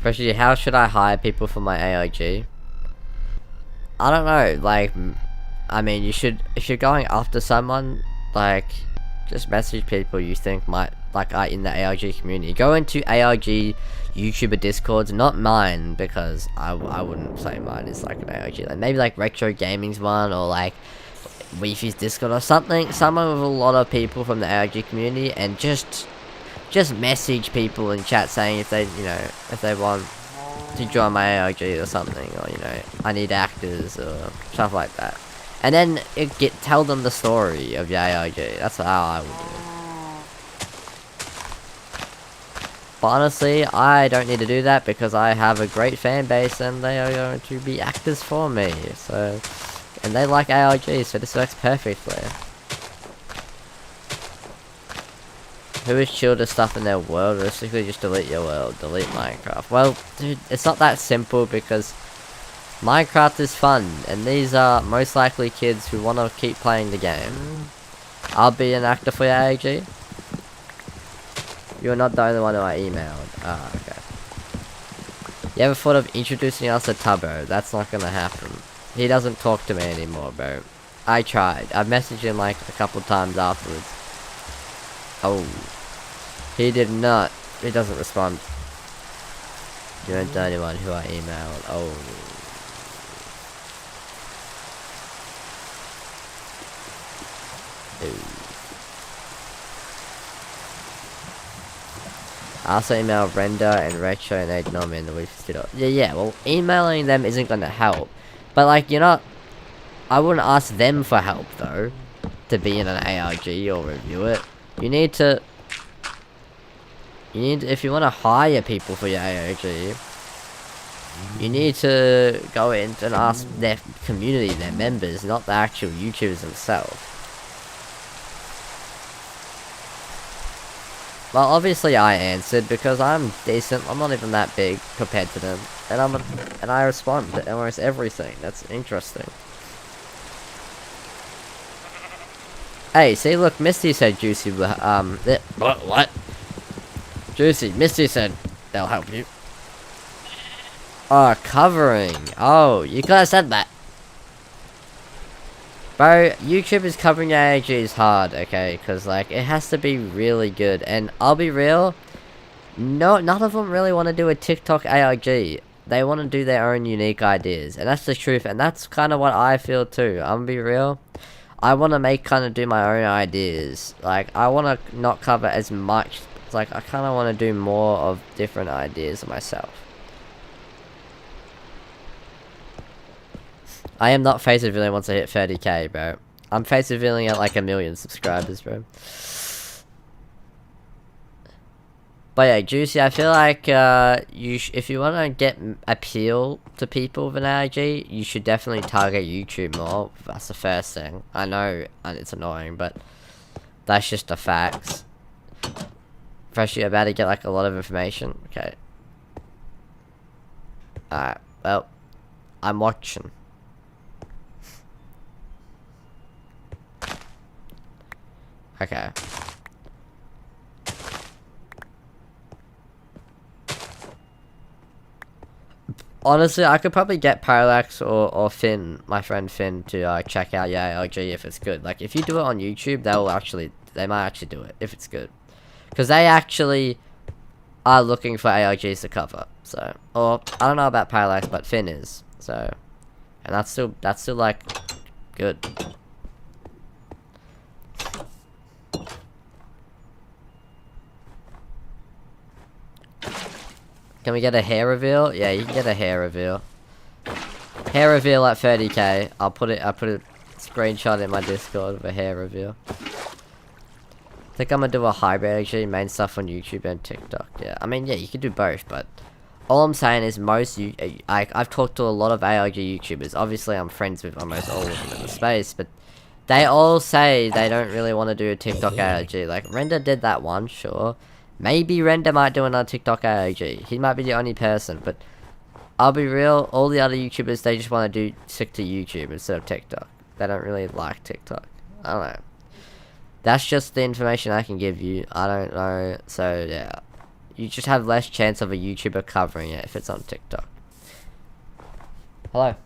Especially, how should I hire people for my AIG? I don't know, like, I mean, you should, if you're going after someone, like, just message people you think might, like, are in the AIG community. Go into AIG YouTuber Discords, not mine, because I wouldn't say mine is, like, an AIG. Like, maybe, like, Retro Gaming's one, or, like, Weefy's Discord or something. Someone with a lot of people from the AIG community, and just message people in chat saying if they, you know, if they want to join my AIG or something, or, you know, I need actors or stuff like that. And then tell them the story of your AIG. That's how I would do it. But honestly, I don't need to do that because I have a great fan base and they are going to be actors for me. So, and they like AIG, so this works perfectly. Who is chill to stuff in their world? Realistically, just delete your world. Delete Minecraft. Well, dude, it's not that simple because Minecraft is fun, and these are most likely kids who want to keep playing the game. I'll be an actor for your AG. You're not the only one who I emailed. Ah, okay. You ever thought of introducing us to Tubbo? That's not gonna happen. He doesn't talk to me anymore, bro. I tried. I messaged him like a couple times afterwards. Oh. He did not. He doesn't respond. You're the only one who I emailed. Oh. Ooh. I also emailed Render and Retro and they ignore me in the week. Yeah, well, emailing them isn't gonna help. But, like, you're not... I wouldn't ask them for help, though, to be in an ARG or review it. You need to... if you want to hire people for your ARG, you need to go in and ask their community, their members, not the actual YouTubers themselves. Well, obviously I answered because I'm decent. I'm not even that big compared to them, and I respond to almost everything. That's interesting. Hey, see, look, Misty said Juicy. What? Juicy, Misty said they'll help you. Oh, covering. Oh, you could have said that. Bro, YouTube is covering AAG is hard, okay? Because, like, it has to be really good. And I'll be real, none of them really want to do a TikTok ARG. They want to do their own unique ideas. And that's the truth. And that's kind of what I feel too. I'm gonna be real. I want to do my own ideas. Like, I want to not cover as much. It's like, I kind of want to do more of different ideas myself. I am not face revealing once I hit 30k, bro. I'm face revealing at like 1 million subscribers, bro. But yeah, Juicy, I feel like if you want to get appeal to people with an ARG, you should definitely target YouTube more. That's the first thing. I know it's annoying, but that's just the facts. First, you're about to get like a lot of information. Okay. Alright, well, I'm watching. Okay. Honestly, I could probably get Parallax or Finn, my friend Finn, to check out your ARG if it's good. Like, if you do it on YouTube, they might actually do it if it's good. Because they actually are looking for ARGs to cover. So, or, I don't know about Parallax, but Finn is. So, and that's still like, good. Can we get a hair reveal? Yeah, you can get a hair reveal. Hair reveal at 30k. I put a screenshot in my Discord of a hair reveal. I think I'm gonna do a hybrid actually, main stuff on YouTube and TikTok. Yeah, I mean, yeah, you can do both, but all I'm saying is I've talked to a lot of ARG YouTubers. Obviously, I'm friends with almost all of them in the space, but they all say they don't really want to do a TikTok ARG. Like, Render did that one, sure. Maybe Render might do another TikTok ARG. He might be the only person, but I'll be real, all the other YouTubers, they just want to stick to YouTube instead of TikTok. They don't really like TikTok. I don't know. That's just the information I can give you. I don't know. So, yeah. You just have less chance of a YouTuber covering it if it's on TikTok. Hello.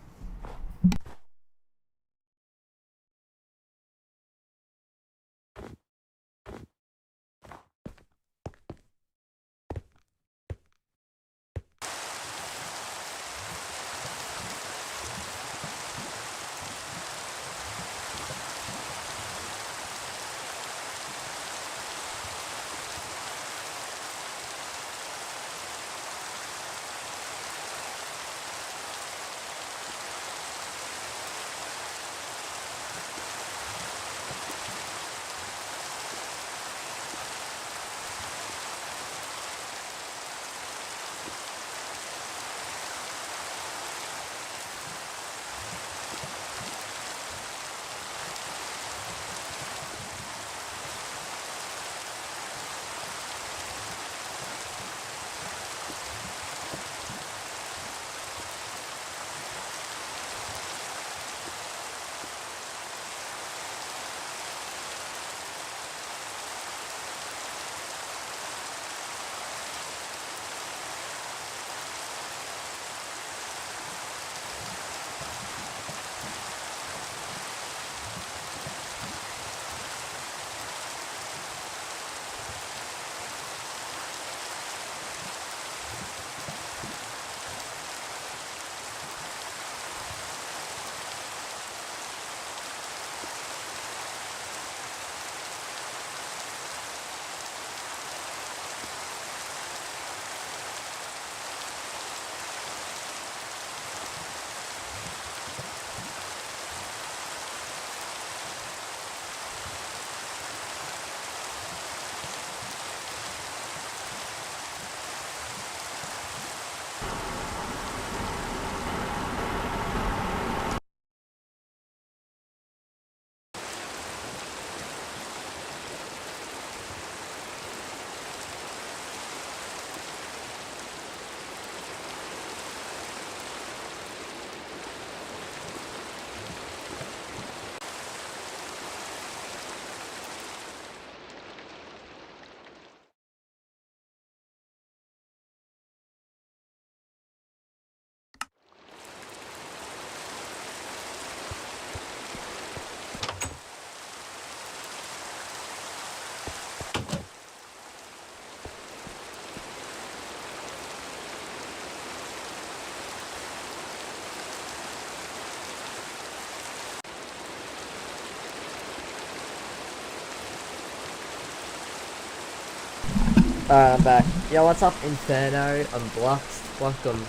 Alright, I'm back. Yo, what's up, Inferno? I'm blocked. Welcome.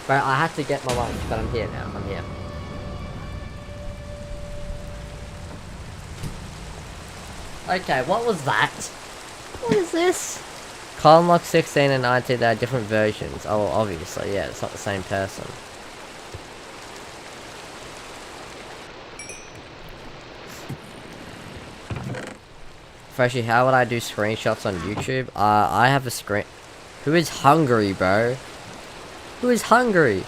Bro, I had to get my lunch, but I'm here now. I'm here. Okay, what was that? What is this? Colin Lock 16 and 19, they are different versions. Oh, well, obviously, yeah, it's not the same person. Freshie, how would I do screenshots on YouTube? I have a screen... Who is hungry, bro? Who is hungry?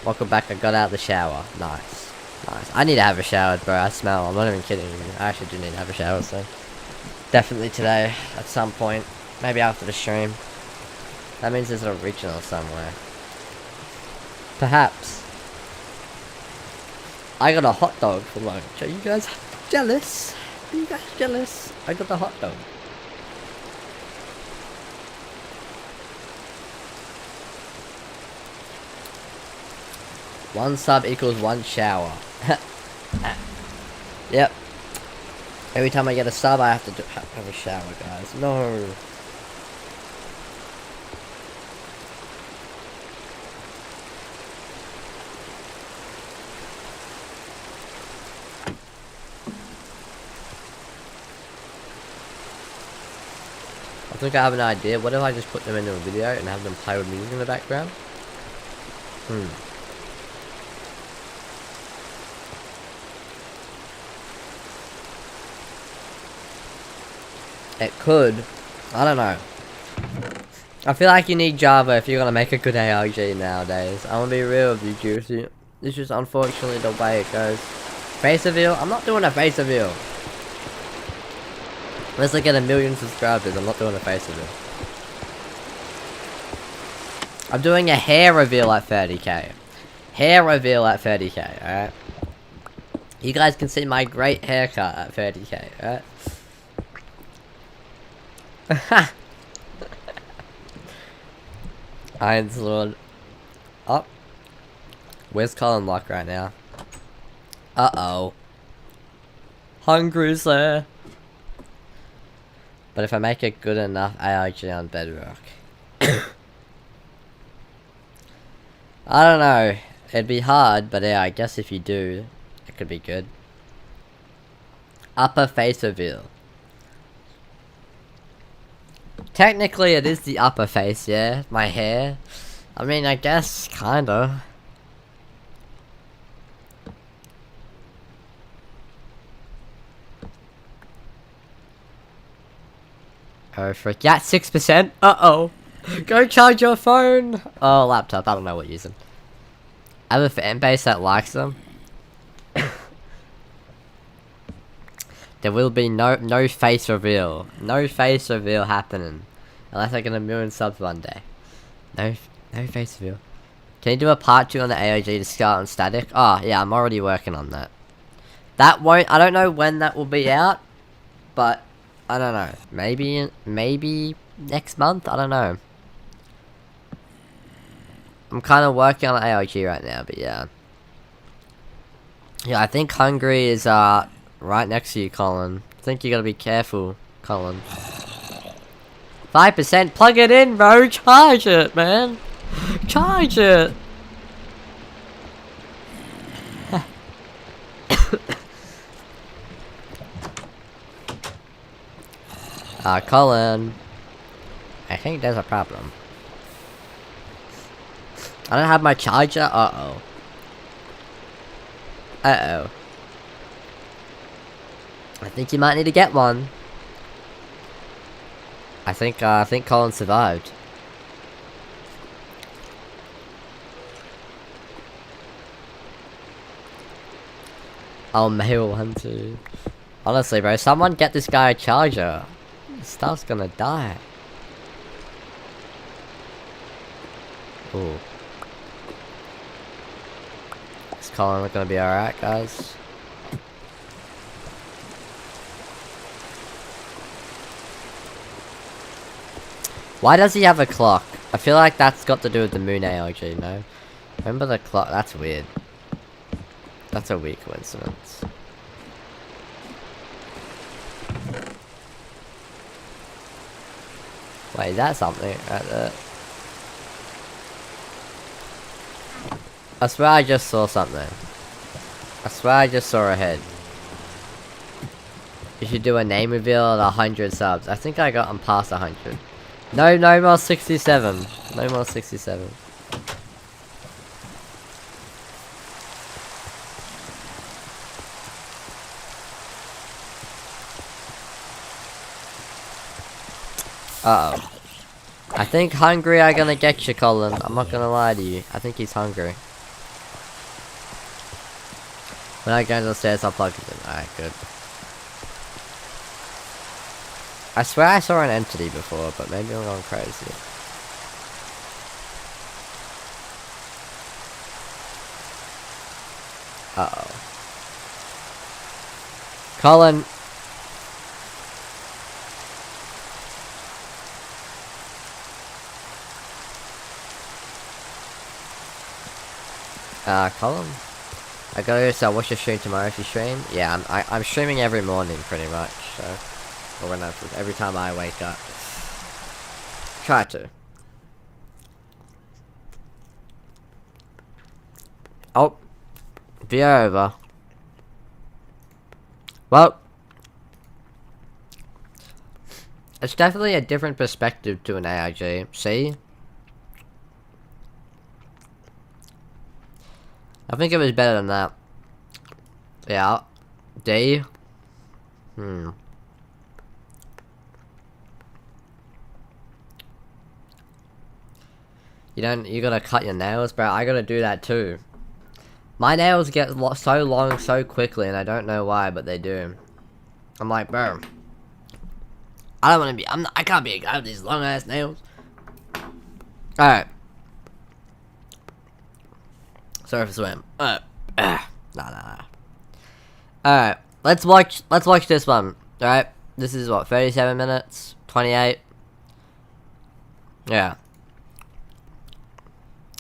Welcome back, I got out of the shower. Nice. Nice. I need to have a shower, bro. I smell. I'm not even kidding you. I actually do need to have a shower, so... Definitely today, at some point. Maybe after the stream. That means there's an original somewhere. Perhaps. I got a hot dog for lunch. Are you guys jealous? Are you guys jealous? I got the hot dog. One sub equals one shower. Yep. Every time I get a sub, I have to have a shower, guys. No. I think I have an idea. What if I just put them into a video and have them play with music in the background? It could. I don't know. I feel like you need Java if you're gonna make a good ARG nowadays. I'm gonna be real with you, Juicy. This is unfortunately the way it goes. Face reveal? I'm not doing a face reveal. Unless I get 1 million subscribers, I'm not doing a face reveal. I'm doing a hair reveal at 30k. Hair reveal at 30k, alright? You guys can see my great haircut at 30k, alright? Iron's Lord. Oh. Where's Colin Lock right now? Uh-oh. Hungry's there. But if I make it good enough, ARG on Bedrock. I don't know. It'd be hard, but yeah, I guess if you do, it could be good. Upper face reveal. Technically, it is the upper face, yeah? My hair. I mean, I guess, kinda. Oh, frick. Yeah, 6%. Uh-oh. Go charge your phone. Oh, laptop. I don't know what you're using. I have a fan base that likes them. There will be no face reveal. No face reveal happening. Unless I get 1 million subs one day. No face reveal. Can you do a part 2 on the AOG to Scar and Static? Oh, yeah, I'm already working on that. That won't... I don't know when that will be out. But, I don't know. Maybe next month? I don't know. I'm kind of working on AOG right now, but yeah. Yeah, I think Hungry is, right next to you, Colin. I think you gotta be careful, Colin. 5%? Plug it in, bro! Charge it, man! Charge it! Colin. I think there's a problem. I don't have my charger? Uh-oh. Uh-oh. I think you might need to get one. I think Colin survived. Oh, male 1, 2. Honestly, bro, someone get this guy a charger. This stuff's gonna die. Ooh. Is Colin gonna be alright, guys? Why does he have a clock? I feel like that's got to do with the moon ALG, no? Remember the clock? That's weird. That's a weird coincidence. Wait, that's something right there. I swear I just saw something. I swear I just saw a head. You should do a name reveal at 100 subs. I think I got them past 100. No, no more 67. No more 67. Uh-oh. I think hungry are gonna get you, Colin. I'm not gonna lie to you. I think he's hungry. When I go to the stairs, I'll plug it in. Alright, good. I swear I saw an entity before, but maybe I'm going crazy. Uh-oh. Colin! Colin? I gotta go, so what's your stream tomorrow if you stream? Yeah, I'm streaming every morning pretty much, so... Or when every time I wake up. Try to. Oh. Be over. Well. It's definitely a different perspective to an AIG. See? I think it was better than that. Yeah. D. You gotta cut your nails, bro. I gotta do that too. My nails get so long so quickly, and I don't know why, but they do. I'm like, bro. I don't wanna be, I can't be a guy with these long ass nails. Alright. Sorry for swim. Nah. Alright. Let's watch this one. Alright. This is what, 37 minutes? 28? Yeah.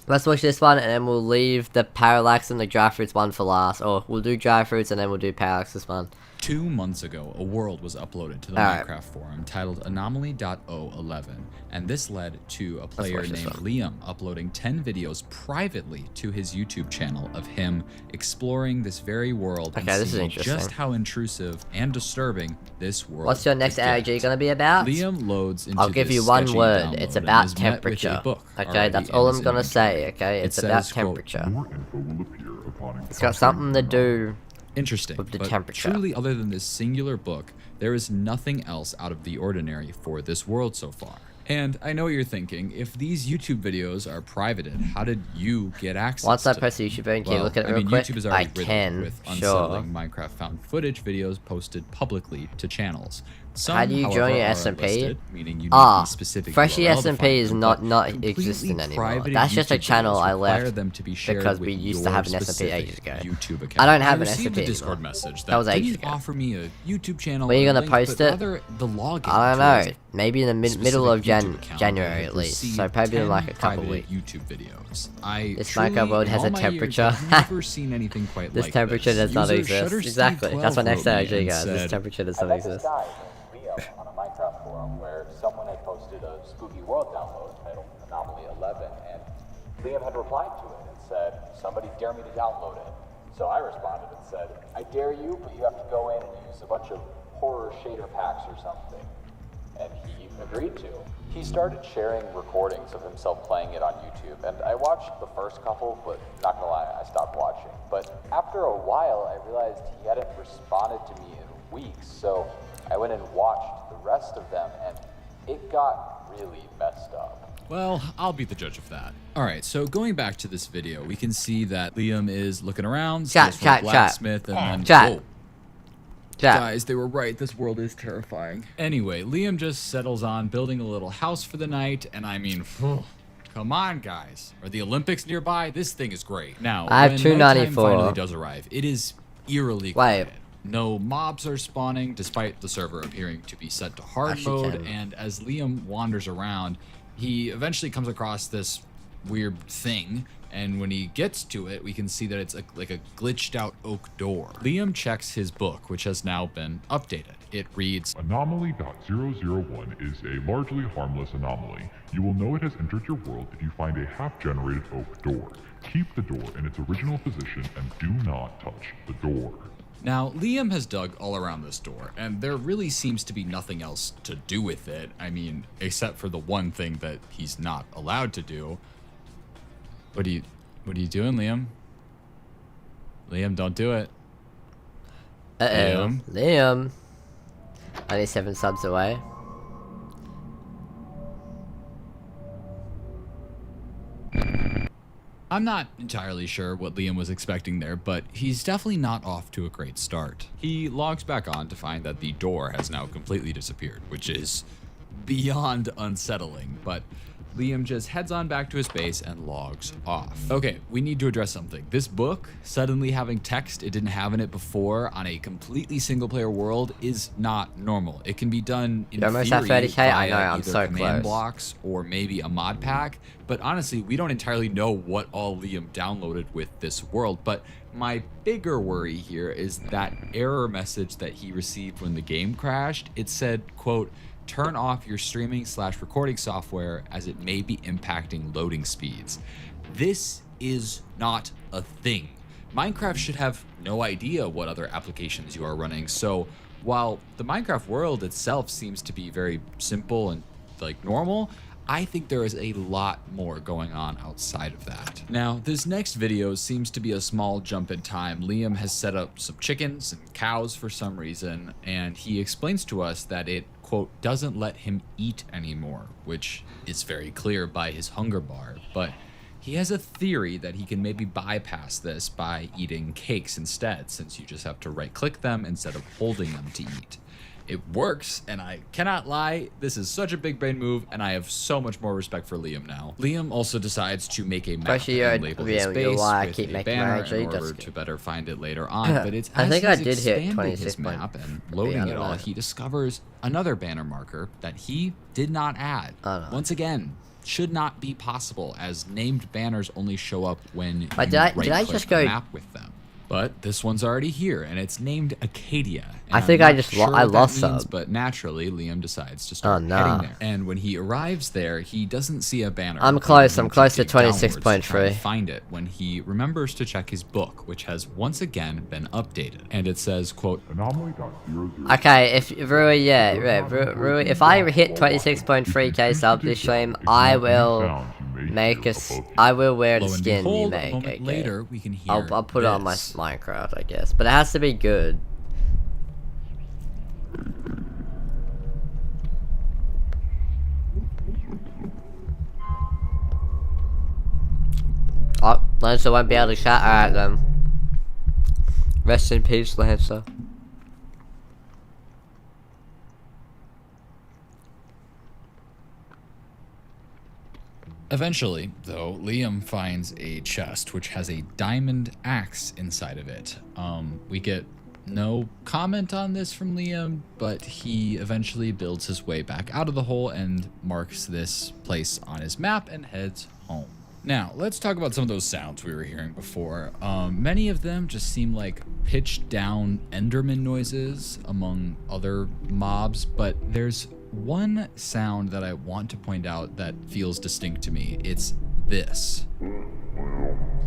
Let's watch this one, and then we'll leave the Parallax and the Dry Fruits one for last. Or we'll do Dry Fruits, and then we'll do Parallax this one. 2 months ago, a world was uploaded to the Minecraft forum titled Anomaly.011, and this led to a player named Liam uploading 10 videos privately to his YouTube channel of him exploring this very world and seeing just how intrusive and disturbing this world. What's your next AIG gonna be about? Liam loads into I'll give you one word. It's about temperature. Okay, that's all I'm gonna say. Okay, it's about temperature. It's got something to do. Interesting, with the but temperature. Truly, other than this singular book, there is nothing else out of the ordinary for this world so far. And I know what you're thinking, if these YouTube videos are privated, how did you get access Once I to press the YouTube button, can you look at it I real mean, quick? YouTube is I already riddled can, with sure. unsettling Minecraft found footage videos posted publicly to channels. Some, How do you however, join your are SMP? listed, meaning you need the specific Freshie URL to SMP find is them, not but existing anymore. completely That's just a private channel YouTube I videos left require them to be shared because with we used to your have an SMP specific ages ago. YouTube account. I don't have I an received SMP a Discord anymore. message That was ages didn't ago. offer me a YouTube channel. When are you or a gonna link, post but it? rather the login I don't to know. his Maybe in the middle of January at least. received So probably in 10 like a couple private weeks. YouTube videos. I This truly, Minecraft world in has all a my temperature. years, I've never seen anything quite This like temperature this. does not User exist. Shuttersteve Exactly. That's my 12 next wrote me AIG, and guys. This said, temperature does not exist. Leo on a Minecraft forum where someone had posted a spooky world download titled Anomaly 11, and Liam had replied to it and said, "Somebody dare me to download it." So I responded and said, "I dare you, but you have to go in and use a bunch of horror shader packs or something." And he agreed to. He started sharing recordings of himself playing it on YouTube, and I watched the first couple, but not gonna lie, I stopped watching. But after a while, I realized he hadn't responded to me in weeks, so I went and watched the rest of them, and it got really messed up. Well, I'll be the judge of that. Alright, so going back to this video, we can see that Liam is looking around, steals from a blacksmith, and then... Whoa. Guys, they were right, this world is terrifying. Anyway, Liam just settles on building a little house for the night, and I mean, come on, guys. Are the Olympics nearby? This thing is great. Now, I have when 294. nighttime finally does arrive, it is eerily quiet. No mobs are spawning, despite the server appearing to be set to hard mode, and as Liam wanders around, he eventually comes across this weird thing, and when he gets to it, we can see that it's like a glitched out oak door. Liam checks his book, which has now been updated. It reads, Anomaly.001 is a largely harmless anomaly. You will know it has entered your world if you find a half-generated oak door. Keep the door in its original position and do not touch the door. Now, Liam has dug all around this door, and there really seems to be nothing else to do with it. I mean, except for the one thing that he's not allowed to do. What are you doing, Liam? Liam, don't do it. Liam. Only 7 subs away. I'm not entirely sure what Liam was expecting there, but he's definitely not off to a great start. He logs back on to find that the door has now completely disappeared, which is beyond unsettling, but Liam just heads on back to his base and logs off. Okay, we need to address something. This book, suddenly having text it didn't have in it before on a completely single-player world is not normal. It can be done in theory via either command blocks or maybe a mod pack, but honestly, we don't entirely know what all Liam downloaded with this world, but my bigger worry here is that error message that he received when the game crashed. It said, quote, turn off your streaming/recording software as it may be impacting loading speeds. This is not a thing. Minecraft should have no idea what other applications you are running, so while the Minecraft world itself seems to be very simple and like normal, I think there is a lot more going on outside of that. Now, this next video seems to be a small jump in time. Liam has set up some chickens and cows for some reason, and he explains to us that it, quote, doesn't let him eat anymore, which is very clear by his hunger bar, but he has a theory that he can maybe bypass this by eating cakes instead, since you just have to right-click them instead of holding them to eat. It works, and I cannot lie, this is such a big brain move, and I have so much more respect for Liam now. Liam also decides to make a map and label his base with a banner in order to better find it later on, but it's as he's expanding his map and loading it all, he discovers another banner marker that he did not add. Once again, should not be possible, as named banners only show up when you right-click the map with them. But this one's already here, and it's named Acadia. I think I lost some. But naturally, Liam decides to start heading there. And when he arrives there, he doesn't see a banner. I'm close to 26.3. Find it when he remembers to check his book, which has once again been updated. And it says, quote, okay, if Rui, Rui, if I hit 26.3k subs this stream, I will I will wear the skin you make. Okay. Later, we can hear I'll put it on my Minecraft, I guess, but it has to be good. Oh, Lancer won't be able to chat. Alright then. Rest in peace, Lancer. Eventually, though, Liam finds a chest which has a diamond axe inside of it. We get no comment on this from Liam, but he eventually builds his way back out of the hole and marks this place on his map and heads home. Now, let's talk about some of those sounds we were hearing before. Many of them just seem like pitched down Enderman noises among other mobs, but there's one sound that I want to point out that feels distinct to me. It's this.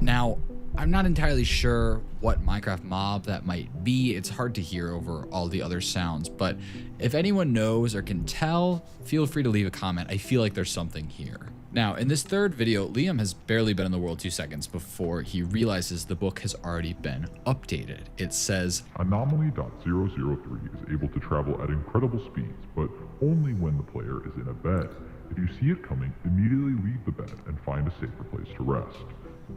Now, I'm not entirely sure what Minecraft mob that might be. It's hard to hear over all the other sounds, but if anyone knows or can tell, feel free to leave a comment. I feel like there's something here. Now, in this third video, Liam has barely been in the world 2 seconds before he realizes the book has already been updated. It says, Anomaly.003 is able to travel at incredible speeds, but only when the player is in a bed. If you see it coming, immediately leave the bed and find a safer place to rest.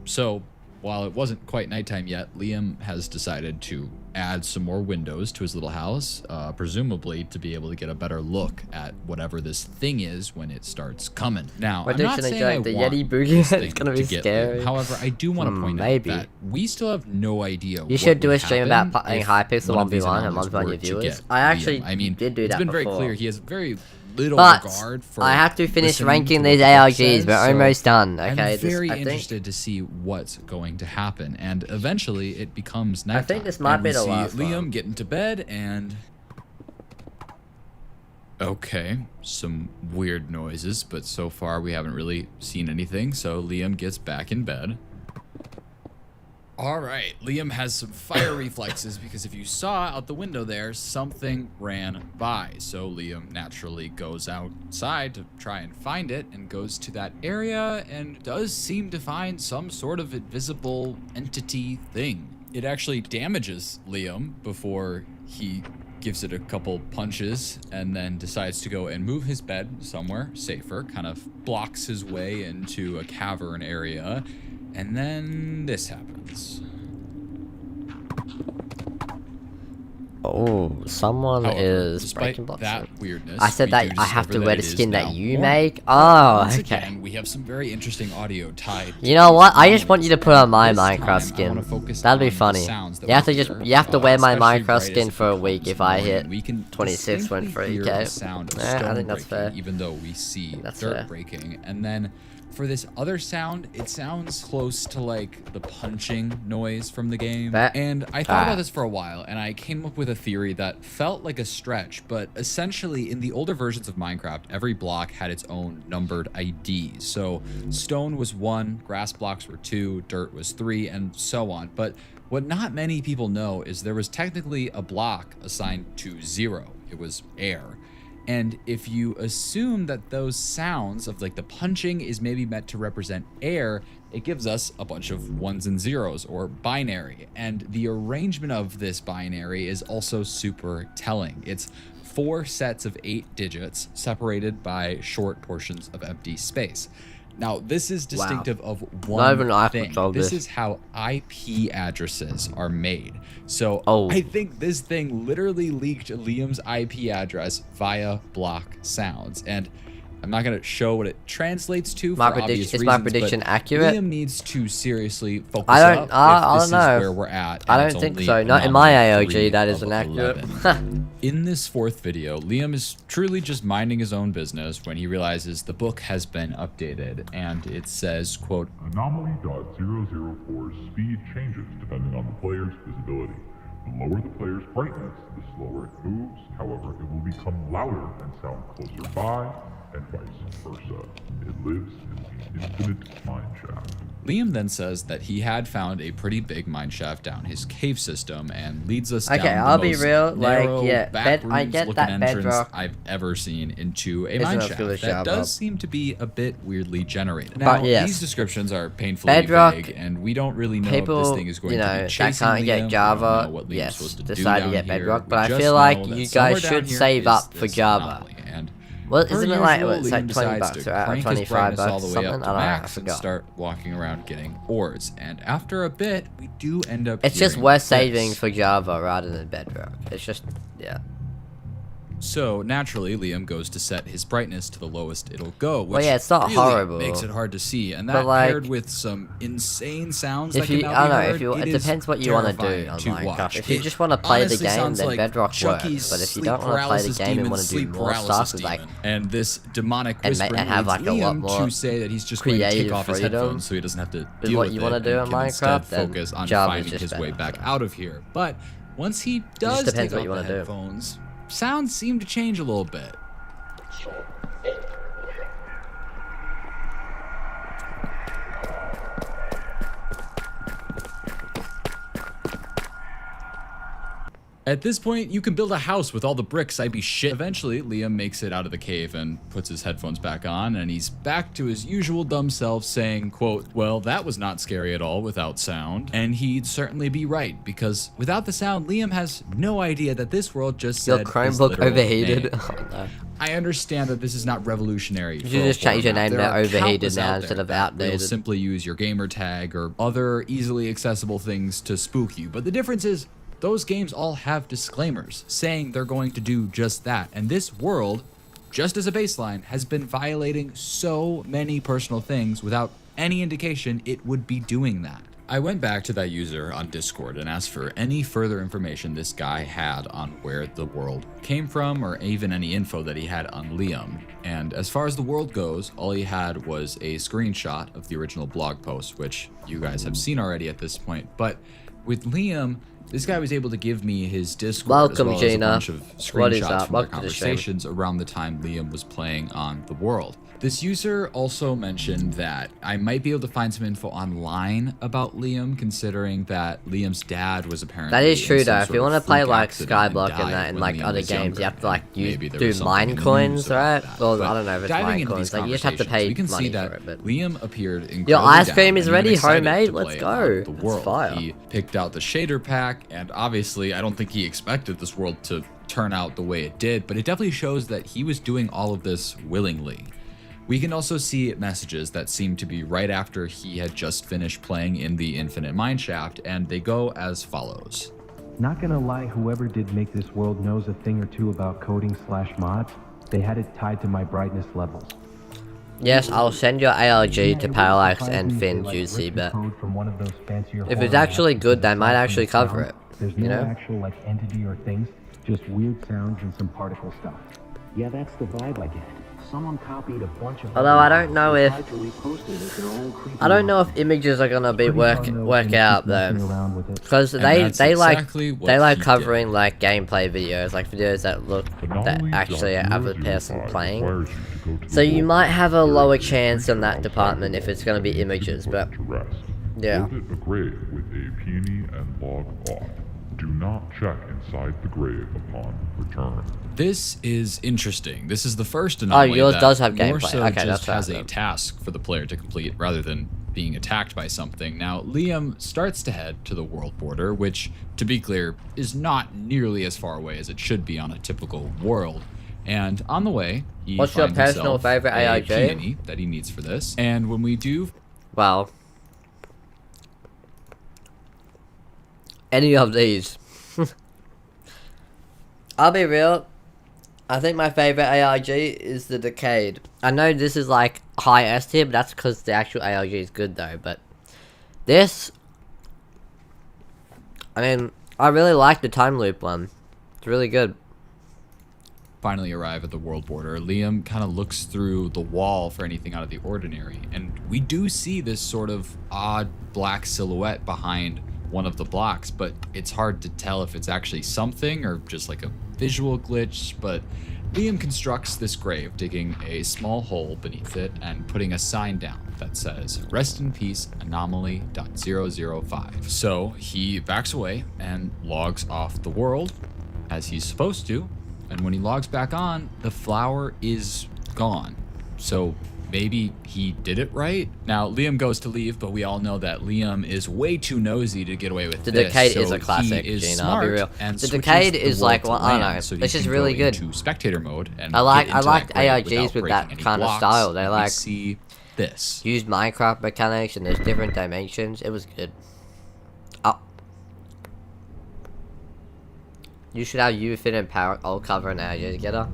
So, while it wasn't quite nighttime yet, Liam has decided to add some more windows to his little house, presumably to be able to get a better look at whatever this thing is when it starts coming. Now, I'm not saying I the want Yeti boogie. It's gonna be scary. However, I do want to point out that we still have no idea. You should do a stream about playing Hypixel 1v1 and 1v1 your viewers. I actually did do that it's been before. very clear he has very little But regard for I have to finish listening ranking to what these the book ARGs. says, We're so almost done. Okay, I'm very I think interested to see what's going to happen, and eventually it becomes nighttime. I think this might and be we the see last Liam one. get into bed, and okay, some weird noises, but so far we haven't really seen anything. So Liam gets back in bed. All right, Liam has some fire reflexes because if you saw out the window there, something ran by. So Liam naturally goes outside to try and find it and goes to that area and does seem to find some sort of invisible entity thing. It actually damages Liam before he gives it a couple punches and then decides to go and move his bed somewhere safer, kind of blocks his way into a cavern area. And then this happens. Oh, someone However, is despite breaking blocks. that weirdness, I said we that do I have discover to that wear it the is skin that now you morning. make. Oh, Once okay. again, we have some very interesting audio tied. You know what? I just want you to put on my This time, Minecraft I wanna skin. focus That'd be on the funny. sounds that You have to we just hear, you have to wear my especially Minecraft right skin as for a it week becomes if I hit morning. We can 26.3k. hear the sound of I stone think that's fair. breaking, even though we see That's dirt fair. breaking. And then for this other sound, it sounds close to like the punching noise from the game. And I thought about this for a while, and I came up with a theory that felt like a stretch, but essentially in the older versions of Minecraft, every block had its own numbered ID. So stone was 1, grass blocks were 2, dirt was 3, and so on. But what not many people know is there was technically a block assigned to 0. It was air. And if you assume that those sounds of like the punching is maybe meant to represent air, it gives us a bunch of 1s and 0s or binary. And the arrangement of this binary is also super telling. It's 4 sets of 8 digits separated by short portions of empty space. Now, this is distinctive of Not even I one thing. control This this. is how IP addresses are made. So Oh. I think this thing literally leaked Liam's IP address via block sounds. And I'm not going to show what it translates to for obvious is reasons, my prediction but accurate? Liam needs to seriously focus I don't. up if I this don't know. is where we're at. I and don't it's think only so. Not in my anomaly AOG. 3 That of isn't accurate. 11. In this 4th video, Liam is truly just minding his own business when he realizes the book has been updated, and it says, quote, Anomaly.004's speed changes depending on the player's visibility. The lower the player's brightness, the slower it moves. However, it will become louder and sound closer by, and vice versa. It lives in the infinite mineshaft. Liam then says that he had found a pretty big mineshaft down his cave system and leads us Okay, down the I'll be most real, like, narrow, yeah, back I rooms get looking that entrance bedrock I've ever seen into a isn't as mineshaft good as that Java. does seem to be a bit weirdly generated. But Now, yes, these descriptions are painfully bedrock, vague, and we don't really know people, if this thing is going you to know, be that chasing can't Liam. get We don't Java, know what Liam's yes, supposed to do decide to down get here. bedrock, We but I just feel like know that you somewhere guys down should here save is up for this Java. anomaly, and Well, per isn't it like, usual, it's like Liam 20 decides bucks, to right? Or crank his 25 brightness all bucks, the way something? up I to don't know, I max and forgot. start walking around getting ores. And after a bit, we do end up It's just hearing worth this. saving for Java rather than Bedrock. It's just, yeah. So naturally, Liam goes to set his brightness to the lowest it'll go, which Well, yeah, it's not really horrible. makes it hard to see. And But, that like, paired with some insane sounds if that you, can I now don't be know, heard, if you, it is depends what you want to do terrifying on to Minecraft. watch. If you It just want to play the honestly game, sounds then like Bedrock Chucky's works. But if you sleep don't want to play the paralysis game and demon, want to do sleep more stuff, paralysis it's like, demon. And this demonic and whispering have, leads like, a lot Liam more to say that he's just going to take creative off his freedom headphones so he doesn't have to is deal what with you it want to do and in can instead Minecraft, then focus on Java's finding just his way better. back out of here. But once he does depends take what off you the wanna do. headphones, sounds seem to change a little bit. At this point, you can build a house with all the bricks, I'd be shit. Eventually, Liam makes it out of the cave and puts his headphones back on, and he's back to his usual dumb self saying, quote, well, that was not scary at all without sound. And he'd certainly be right, because without the sound, Liam has no idea that this world just your said his Chromebook literal overheated. name. Oh, no. I understand that this is not revolutionary. You should just change your name to Overheated now instead of You'll Outdated. simply use your gamer tag or other easily accessible things to spook you. But the difference is, those games all have disclaimers saying they're going to do just that. And this world, just as a baseline, has been violating so many personal things without any indication it would be doing that. I went back to that user on Discord and asked for any further information this guy had on where the world came from, or even any info that he had on Liam. And as far as the world goes, all he had was a screenshot of the original blog post, which you guys have seen already at this point. But with Liam, this guy was able to give me his Discord, as well as a bunch of screenshots from our conversations around the time Liam was playing on the world. This user also mentioned that I might be able to find some info online about Liam, considering that Liam's dad was apparently That is true in some though. If sort you of want to play freak like accident Skyblock and that in when like Liam other was games, younger. you have to like Maybe there do was something mine in the coins, news about right? that. Well, But I don't know if it's diving mine into coins. these Like you just have to conversations, pay we can money see that for it. But Liam appeared incredibly your ice cream down is and ready, even excited homemade. to Let's play go. on the That's world. fire. He picked out the shader pack, and obviously I don't think he expected this world to turn out the way it did, but it definitely shows that he was doing all of this willingly. We can also see messages that seem to be right after he had just finished playing in the Infinite Mineshaft, and they go as follows. Not gonna lie, whoever did make this world knows a thing or two about coding / mods. They had it tied to my brightness levels. yes, I'll send your ARG to Parallax and Finn's UC, but if it's actually good, they might actually cover it. There's You no know? actual like entity or things, just weird sounds and some particle stuff. Yeah, that's the vibe I get. Someone copied a bunch of. Although I don't know if images are gonna be work out though, because they like covering like gameplay videos, like videos that look that actually have a person playing. So you might have a lower chance in that department if it's gonna be images, but yeah. Visit a grave with a peony and log off. Do not check inside the grave upon return. This is interesting. This is the first anomaly yours that does have more gameplay. so Okay, just that's has right, a task for the player to complete rather than being attacked by something. Now, Liam starts to head to the world border, which, to be clear, is not nearly as far away as it should be on a typical world. And on the way, he What's your finds personal himself favorite a AIG? peony that he needs for this. And when we do... Well, any of these. I'll be real, I think my favorite ARG is the Decade. I know this is like high S tier, but that's because the actual ARG is good though, but this, I mean, I really like the time loop one. It's really good. Finally arrive at the world border, Liam kind of looks through the wall for anything out of the ordinary, and we do see this sort of odd black silhouette behind one of the blocks, but it's hard to tell if it's actually something or just like a visual glitch. But Liam constructs this grave, digging a small hole beneath it and putting a sign down that says, "Rest in peace, anomaly.005. So he backs away and logs off the world, as he's supposed to, and when he logs back on, the flower is gone. So maybe he did it right? Now, Liam goes to leave, but we all know that Liam is way too nosy to get away with The this. Decade so is a classic, he is Gina, smart I'll be real. and The switches Decade the is world like, to well, I don't land, know, so it's you just can really go good. into spectator mode and I like get into that grave AIGs without with that breaking any kind of blocks. style. They And we like see this. use Minecraft mechanics and there's different dimensions. It was good. Oh. You should have you fit in power all cover and AIG together.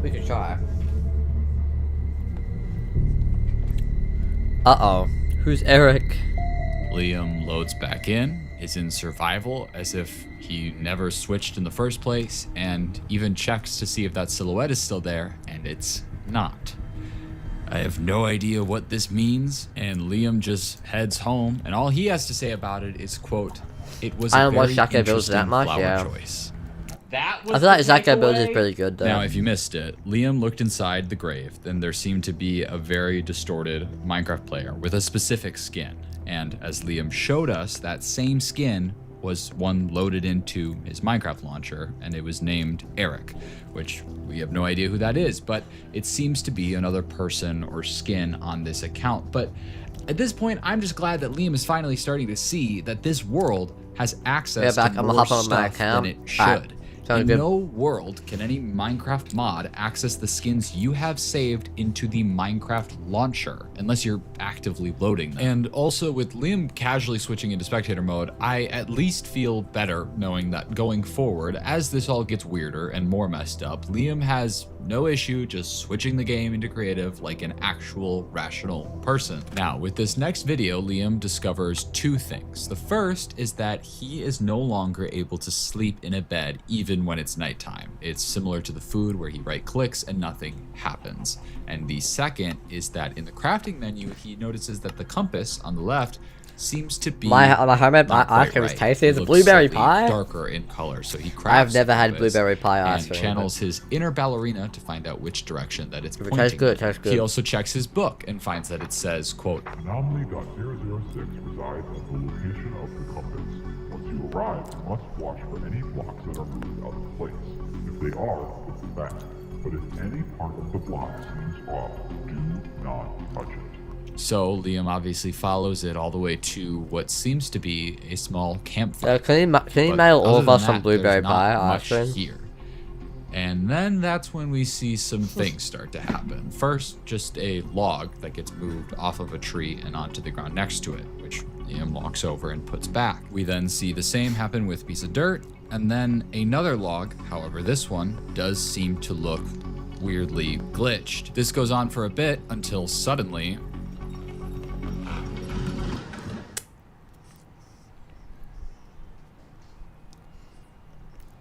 We could try. Uh-oh. Who's Eric? Liam loads back in, is in survival as if he never switched in the first place, and even checks to see if that silhouette is still there, and it's not. I have no idea what this means, and Liam just heads home, and all he has to say about it is, quote, "It was I a don't watch very Zacko builds that interesting much, flower yeah. choice." That was I feel like Zacko builds is pretty good though. Now, if you missed it, Liam looked inside the grave, then there seemed to be a very distorted Minecraft player with a specific skin. And as Liam showed us, that same skin was one loaded into his Minecraft launcher, and it was named Eric, which we have no idea who that is, but it seems to be another person or skin on this account. But at this point, I'm just glad that Liam is finally starting to see that this world has access to more stuff than it should. Sounds In good. no world can any Minecraft mod access the skins you have saved into the Minecraft launcher, unless you're actively loading them. And also, with Liam casually switching into spectator mode, I at least feel better knowing that going forward, as this all gets weirder and more messed up, Liam has no issue just switching the game into creative like an actual rational person. Now, with this next video, Liam discovers two things. The first is that he is no longer able to sleep in a bed even when it's nighttime. It's similar to the food where he right clicks and nothing happens. And the second is that in the crafting menu, he notices that the compass on the left seems to be my homemade not ice quite cream is right. tasty. It It's a looks blueberry slightly pie. darker in color, so he crafts I've never had compass blueberry pie ice and cream. channels his inner ballerina to find out which direction that it's If it pointing. tastes good, it tastes good. He also checks his book and finds that it says, quote, Anomaly.006 resides at the location of the compass. Once you arrive, you must watch for any blocks that are moved out of place. If they are, put them back. But if any part of the block seems off, do not touch it. So Liam obviously follows it all the way to what seems to be a small campfire. Can you But mail all other of than us some that, blueberry there's not pie much ice cream? here. And then that's when we see some things start to happen. First, just a log that gets moved off of a tree and onto the ground next to it, which Liam walks over and puts back. We then see the same happen with a piece of dirt, and then another log. However, this one does seem to look weirdly glitched. This goes on for a bit until suddenly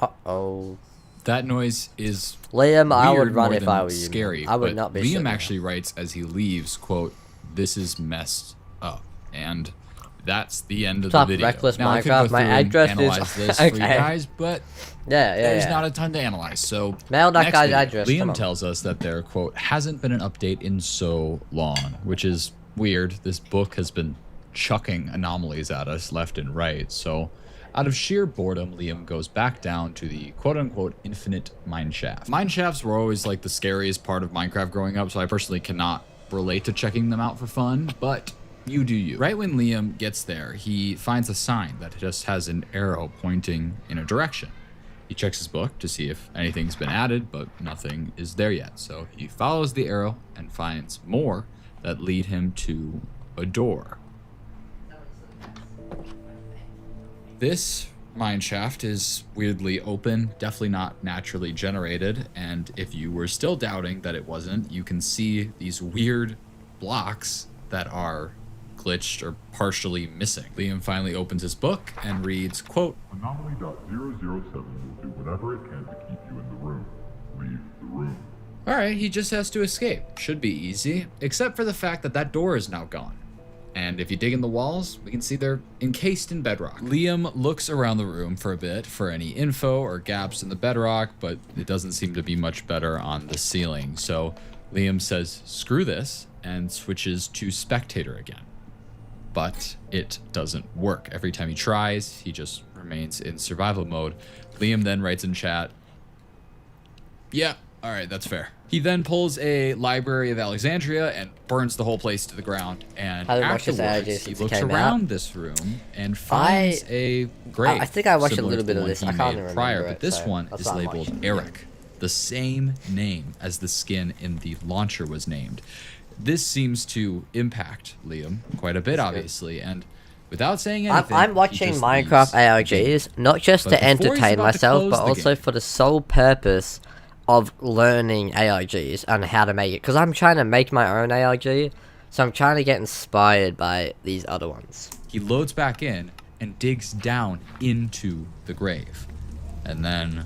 Uh-oh. that noise is Liam, I would weird run more if than I were you. scary. I would but not be Liam sitting actually writes as he leaves, quote, "This is messed up," and that's the end of Stop, the video. reckless Now, I could Minecraft. go My through and address is- analyze this for you Okay. guys, but there's not a ton to analyze. So Mail that next guy's video, address, come Liam on. tells us that there, quote, hasn't been an update in so long, which is weird. This book has been chucking anomalies at us left and right. So out of sheer boredom, Liam goes back down to the quote-unquote infinite mineshaft. Mineshafts were always like the scariest part of Minecraft growing up, so I personally cannot relate to checking them out for fun, but you do you. Right when Liam gets there, he finds a sign that just has an arrow pointing in a direction. He checks his book to see if anything's been added, but nothing is there yet. So he follows the arrow and finds more that lead him to a door. This mineshaft is weirdly open, definitely not naturally generated, and if you were still doubting that it wasn't, you can see these weird blocks that are glitched or partially missing. Liam finally opens his book and reads, quote, Anomaly.007 will do whatever it can to keep you in the room. Leave the room. Alright, he just has to escape. Should be easy, except for the fact that that door is now gone. And if you dig in the walls, we can see they're encased in bedrock. Liam looks around the room for a bit for any info or gaps in the bedrock, but it doesn't seem to be much better on the ceiling. So Liam says, screw this, and switches to spectator again. But it doesn't work. Every time he tries, he just remains in survival mode. Liam then writes in chat, yeah, all right, that's fair. He then pulls a Library of Alexandria and burns the whole place to the ground. And Haven't watched this afterwards, since he it looks came around out. this room and finds a grave. I think I watched a similar little to bit the of one this. he I can't made even prior, remember but it, this so one that's is why I'm labeled watching it. Eric, the same name as the skin in the launcher was named. This seems to impact Liam quite a bit, obviously, and without saying anything, I'm he watching just Minecraft leaves. ARGs, not just But to before he's entertain about to myself, close but the also game- for the sole purpose of learning ARGs and how to make it. Because I'm trying to make my own ARG, so I'm trying to get inspired by these other ones. He loads back in and digs down into the grave. And then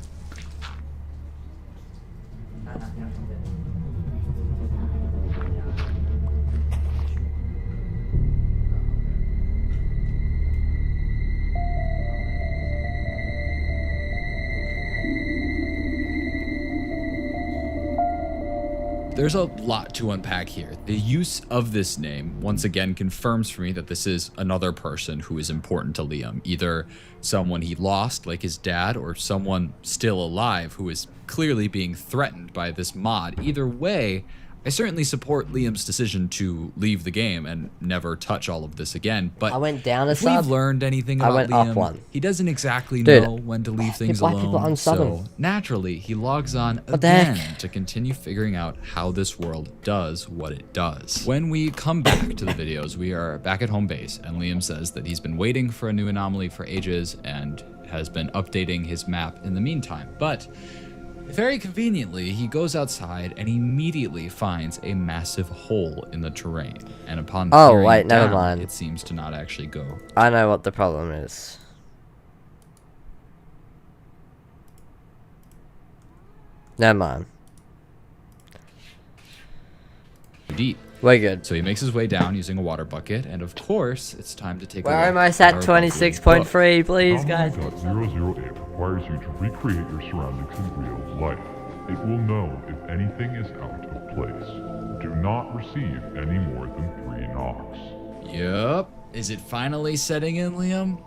there's a lot to unpack here. The use of this name once again confirms for me that this is another person who is important to Liam. Either someone he lost, like his dad, or someone still alive who is clearly being threatened by this mod. Either way, I certainly support Liam's decision to leave the game and never touch all of this again, but I went down a if sub. we've learned anything I about went up Liam, one. he doesn't exactly Dude, know when to leave things why people alone, unsub him? so naturally he logs on What the heck? again to continue figuring out how this world does what it does. When we come back to the videos, we are back at home base, and Liam says that he's been waiting for a new anomaly for ages and has been updating his map in the meantime, but very conveniently, he goes outside and immediately finds a massive hole in the terrain. And upon peering wait, never down, mind. it seems to not actually go. I know what the problem is. Never mind. Deep. We're good. So he makes his way down using a water bucket, and of course, it's time to take a Where look am I at at our 26.3, please, guys? Anomaly.008 requires you to recreate your surroundings in real life. It will know if anything is out of place. Do not receive any more than 3 knocks. Yup. Is it finally setting in, Liam?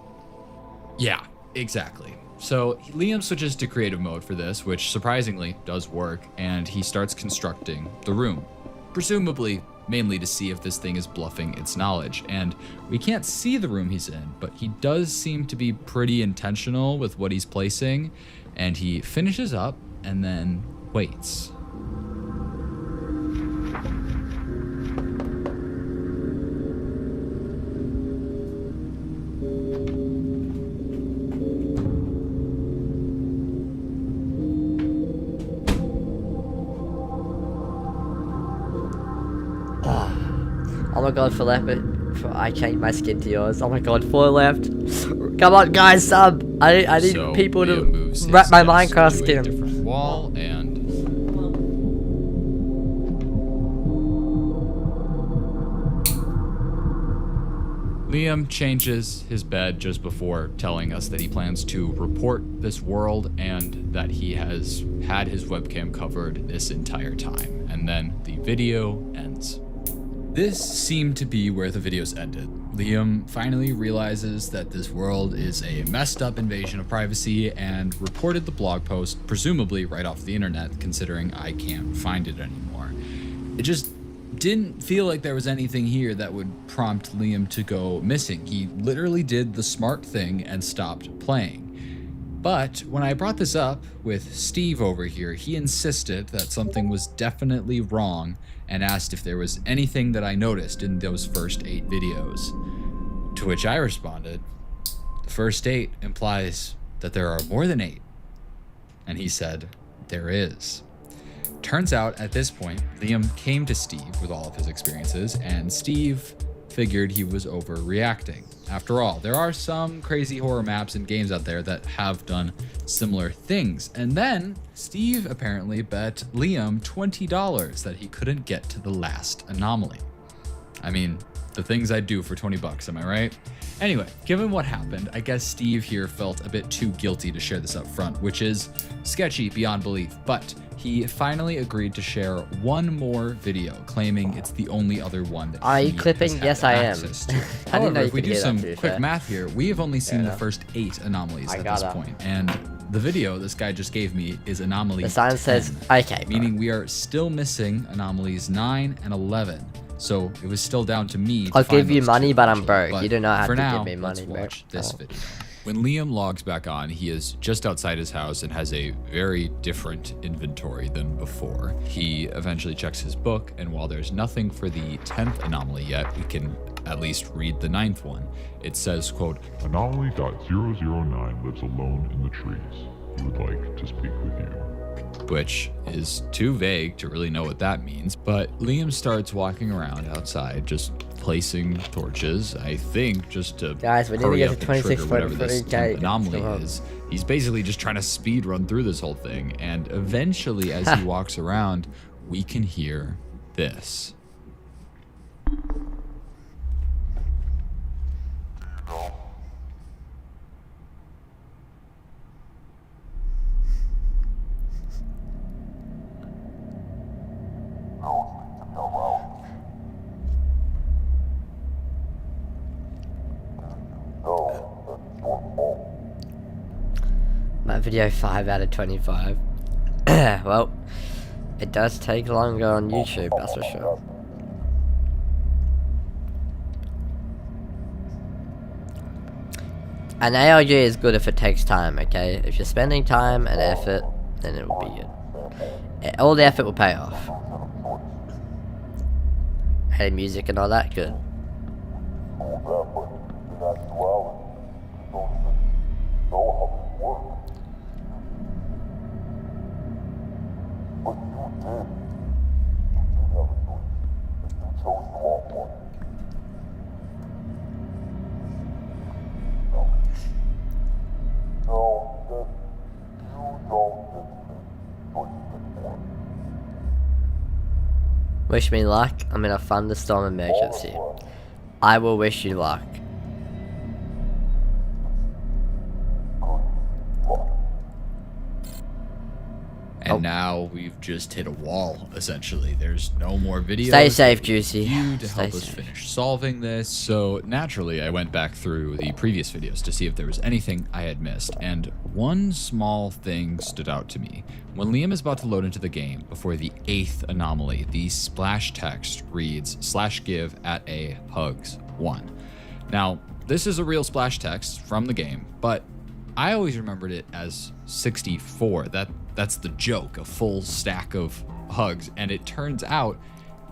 Yeah, exactly. So Liam switches to creative mode for this, which surprisingly does work, and he starts constructing the room. Presumably, mainly to see if this thing is bluffing its knowledge. And we can't see the room he's in, but he does seem to be pretty intentional with what he's placing, and he finishes up and then waits. Oh my god, for left, I changed my skin to yours. Oh my god, 4 left. Come on, guys, sub. I need So people Liam to moves his wrap my desk Minecraft to a skin. different wall, and Liam changes his bed just before telling us that he plans to report this world and that he has had his webcam covered this entire time. And then the video ends. This seemed to be where the videos ended. Liam finally realizes that this world is a messed up invasion of privacy and reported the blog post, presumably right off the internet, considering I can't find it anymore. It just didn't feel like there was anything here that would prompt Liam to go missing. He literally did the smart thing and stopped playing. But when I brought this up with Steve over here, he insisted that something was definitely wrong and asked if there was anything that I noticed in those first 8 videos. To which I responded, the first 8 implies that there are more than 8. And he said, there is. Turns out at this point, Liam came to Steve with all of his experiences, and Steve figured he was overreacting. After all, there are some crazy horror maps and games out there that have done similar things. And then Steve apparently bet Liam $20 that he couldn't get to the last anomaly. I mean, the things I'd do for 20 bucks, am I right? Anyway, given what happened, I guess Steve here felt a bit too guilty to share this up front, which is sketchy beyond belief, but he finally agreed to share one more video, claiming it's the only other one that Are he you clipping? has had Yes, I am. access to. I didn't know However, you if we could do hear that, some to be quick fair. math here, we have only seen Yeah. the first 8 anomalies I at this gotta. point, and the video this guy just gave me is anomaly The sign 10, says, okay, bro. meaning we are still missing anomalies 9 and 11. So it was still down to me to I'll find give you those money, two, but I'm actually. broke. But You do not have for to now, give me money, let's bro. watch this Oh. video. When Liam logs back on, he is just outside his house and has a very different inventory than before. He eventually checks his book, and while there's nothing for the 10th anomaly yet, we can at least read the 9th one. It says, quote, Anomaly.009 lives alone in the trees. He would like to speak with you. which is too vague to really know what that means. But Liam starts walking around outside, just placing torches, I think, just to Guys, we need to hurry get up to and trigger whatever this 26.3K. 10th anomaly Come on. is. He's basically just trying to speed run through this whole thing. And eventually, as he walks around, we can hear this. My video 5 out of 25. Well, It does take longer on YouTube, that's for sure. An ARG is good if it takes time, okay? If you're spending time and effort, then it will be good. All the effort will pay off. Hey, music and all that, good. Wish me luck. I'm in a thunderstorm emergency. I will wish you luck. And now we've just hit a wall, essentially. There's no more videos. Stay safe, Juicy. To help us finish solving this. So naturally, I went back through the previous videos to see if there was anything I had missed. And one small thing stood out to me. When Liam is about to load into the game, before the 8th anomaly, the splash text reads /give at a hugs 1. Now, this is a real splash text from the game, but I always remembered it as 64. That's the joke, a full stack of hugs, and it turns out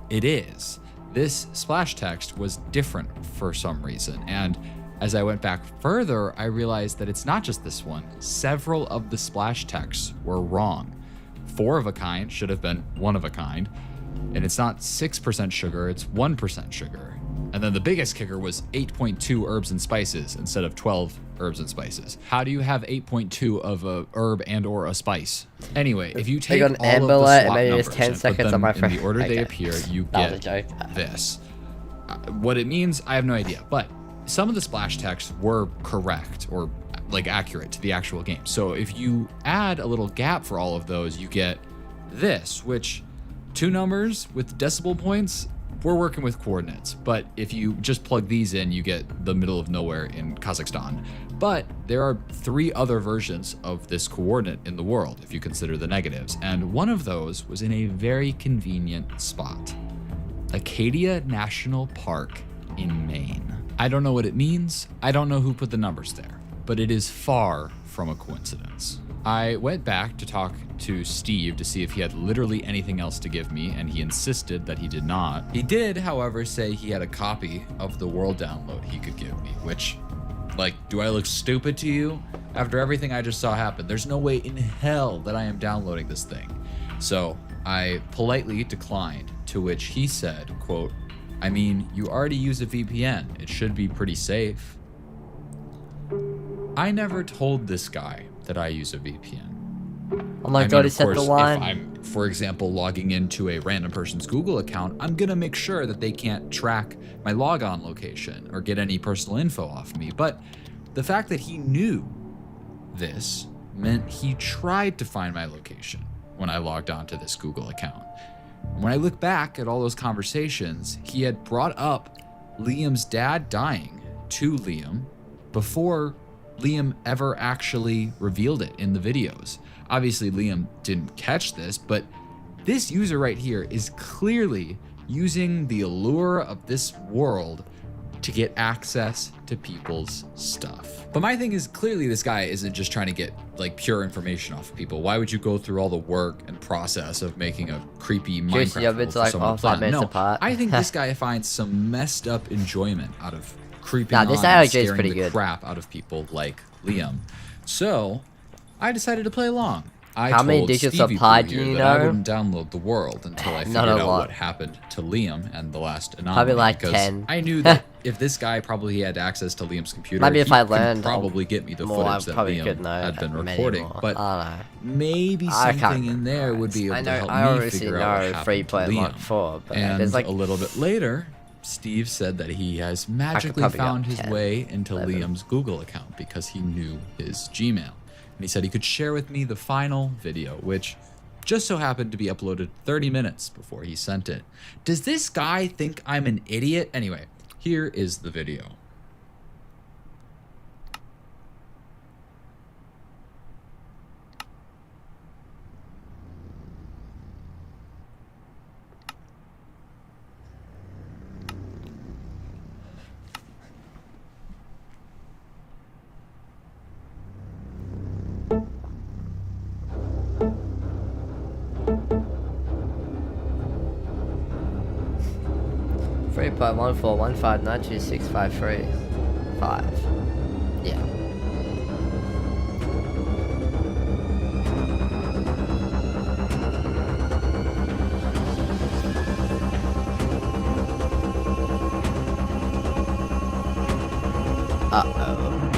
it is. This splash text was different for some reason, and as I went back further, I realized that it's not just this one. Several of the splash texts were wrong. 4 of a kind should have been 1 of a kind, and it's not 6% sugar, it's 1% sugar. And then the biggest kicker was 8.2 herbs and spices instead of 12 herbs and spices. How do you have 8.2 of a herb and or a spice? Anyway, if you take all of the swap numbers and put them in the order they appear, you get this. What it means, I have no idea, but some of the splash texts were correct or like accurate to the actual game. So if you add a little gap for all of those, you get this, which 2 numbers with decimal points, we're working with coordinates, but if you just plug these in, you get the middle of nowhere in Kazakhstan. But there are 3 other versions of this coordinate in the world, if you consider the negatives, and one of those was in a very convenient spot. Acadia National Park in Maine. I don't know what it means, I don't know who put the numbers there, but it is far from a coincidence. I went back to talk to Steve to see if he had literally anything else to give me, and he insisted that he did not. He did, however, say he had a copy of the world download he could give me, which, like, do I look stupid to you? After everything I just saw happen, there's no way in hell that I am downloading this thing. So I politely declined, to which he said, quote, I mean, you already use a VPN. It should be pretty safe. I never told this guy that I use a VPN. Oh my god, he set the line. If I'm, for example, logging into a random person's Google account, I'm gonna make sure that they can't track my logon location or get any personal info off me. But the fact that he knew this meant he tried to find my location when I logged onto this Google account. When I look back at all those conversations, he had brought up Liam's dad dying to Liam before Liam ever actually revealed it in the videos. Obviously, Liam didn't catch this, but this user right here is clearly using the allure of this world to get access to people's stuff. But my thing is, clearly this guy isn't just trying to get like pure information off of people. Why would you go through all the work and process of making a creepy Minecraft world for someone to plan? No, I think this guy finds some messed up enjoyment out of creeping on and scaring the crap out of people like Liam. So I decided to play along. How many digits of pi do you know? I wouldn't download the world until I figured out what happened to Liam and the last anomaly. Probably like because 10. I knew that if this guy probably had access to Liam's computer, maybe if he I could learned probably get me the footage that Liam had been recording. But maybe something in there would be able to help me figure out what happened to Liam. And like a little bit later, Steve said that he has magically found his way into Liam's Google account because he knew his Gmail. And he said he could share with me the final video, which just so happened to be uploaded 30 minutes before he sent it. Does this guy think I'm an idiot? Anyway, here is the video. 1.141592653. 5. Yeah. Uh-oh.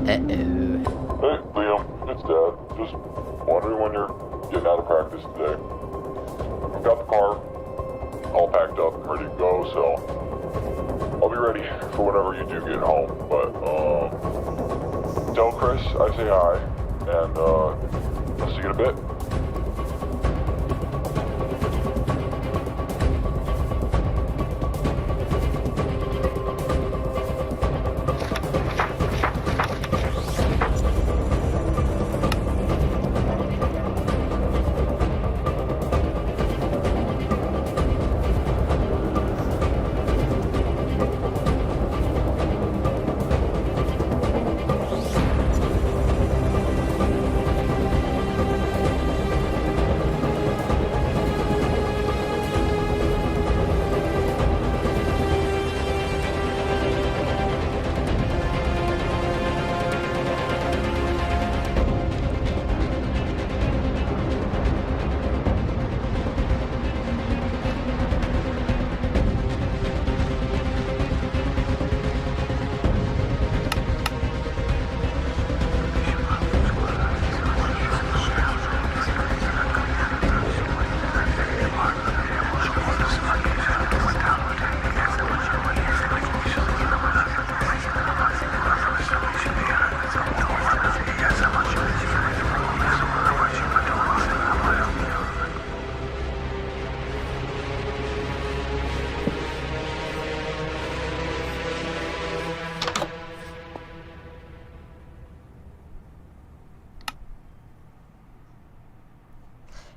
Hey, Liam, it's Dad. Just wondering when you're getting out of practice today. I've got the car all packed up and ready to go, so I'll be ready for whenever you do get home. But, tell Chris I say hi, and, I'll see you in a bit.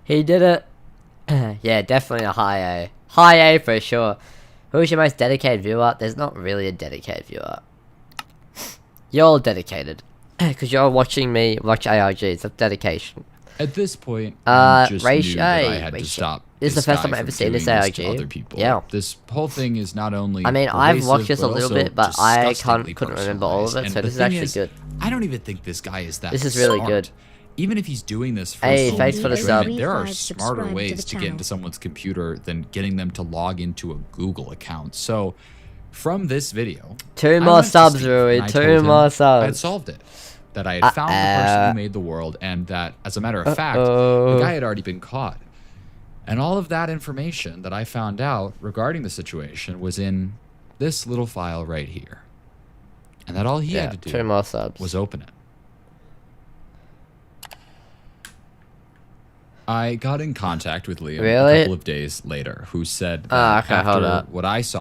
He did it. Yeah, definitely a high A. High A for sure. Who's your most dedicated viewer? There's not really a dedicated viewer. You're all dedicated. Because you're watching me watch ARGs. That's dedication. At this point, I just knew that I had to Ratio. stop. This is the first guy time I've ever from seen this doing ARG. to other people. Yeah. This whole thing is not only I mean, I've watched this a pervasive, little bit, but I disgustingly couldn't remember all of it, personalized. so And this is the thing actually good. I don't even think this guy is that This is really smart. good. Even if he's doing this for Hey, his thanks own for the enjoyment, sub. there are Subscribe smarter to the ways to get channel. into someone's computer than getting them to log into a Google account. So, from this video, Two I more went to subs, Steve, Rui. and I Two told him more I had subs. solved it. That I had found the person who made the world, and that, as a matter of fact, the guy had already been caught. And all of that information that I found out regarding the situation was in this little file right here. And that all he had to do 2 more subs. was open it. I got in contact with Liam Really? a couple of days later, who said Ah, that okay, hold after up. what I saw...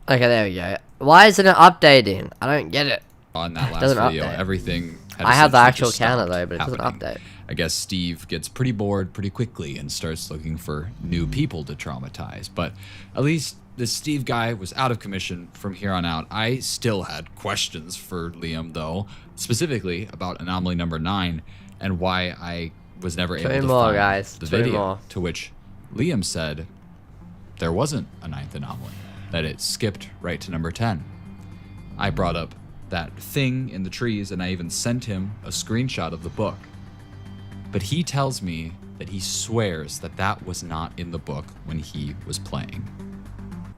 Okay, there we go. Why isn't it updating? I don't get it. On that last Doesn't video, update. everything had I have the essentially actual just counter stopped though, but it doesn't happening. update. I guess Steve gets pretty bored pretty quickly and starts looking for new people to traumatize. But at least this Steve guy was out of commission from here on out. I still had questions for Liam, though, specifically about anomaly number 9 and why I was never able Two to more, find guys. the Two video. more. To which Liam said there wasn't a 9th anomaly, that it skipped right to number 10. I brought up that thing in the trees, and I even sent him a screenshot of the book. But he tells me that he swears that that was not in the book when he was playing.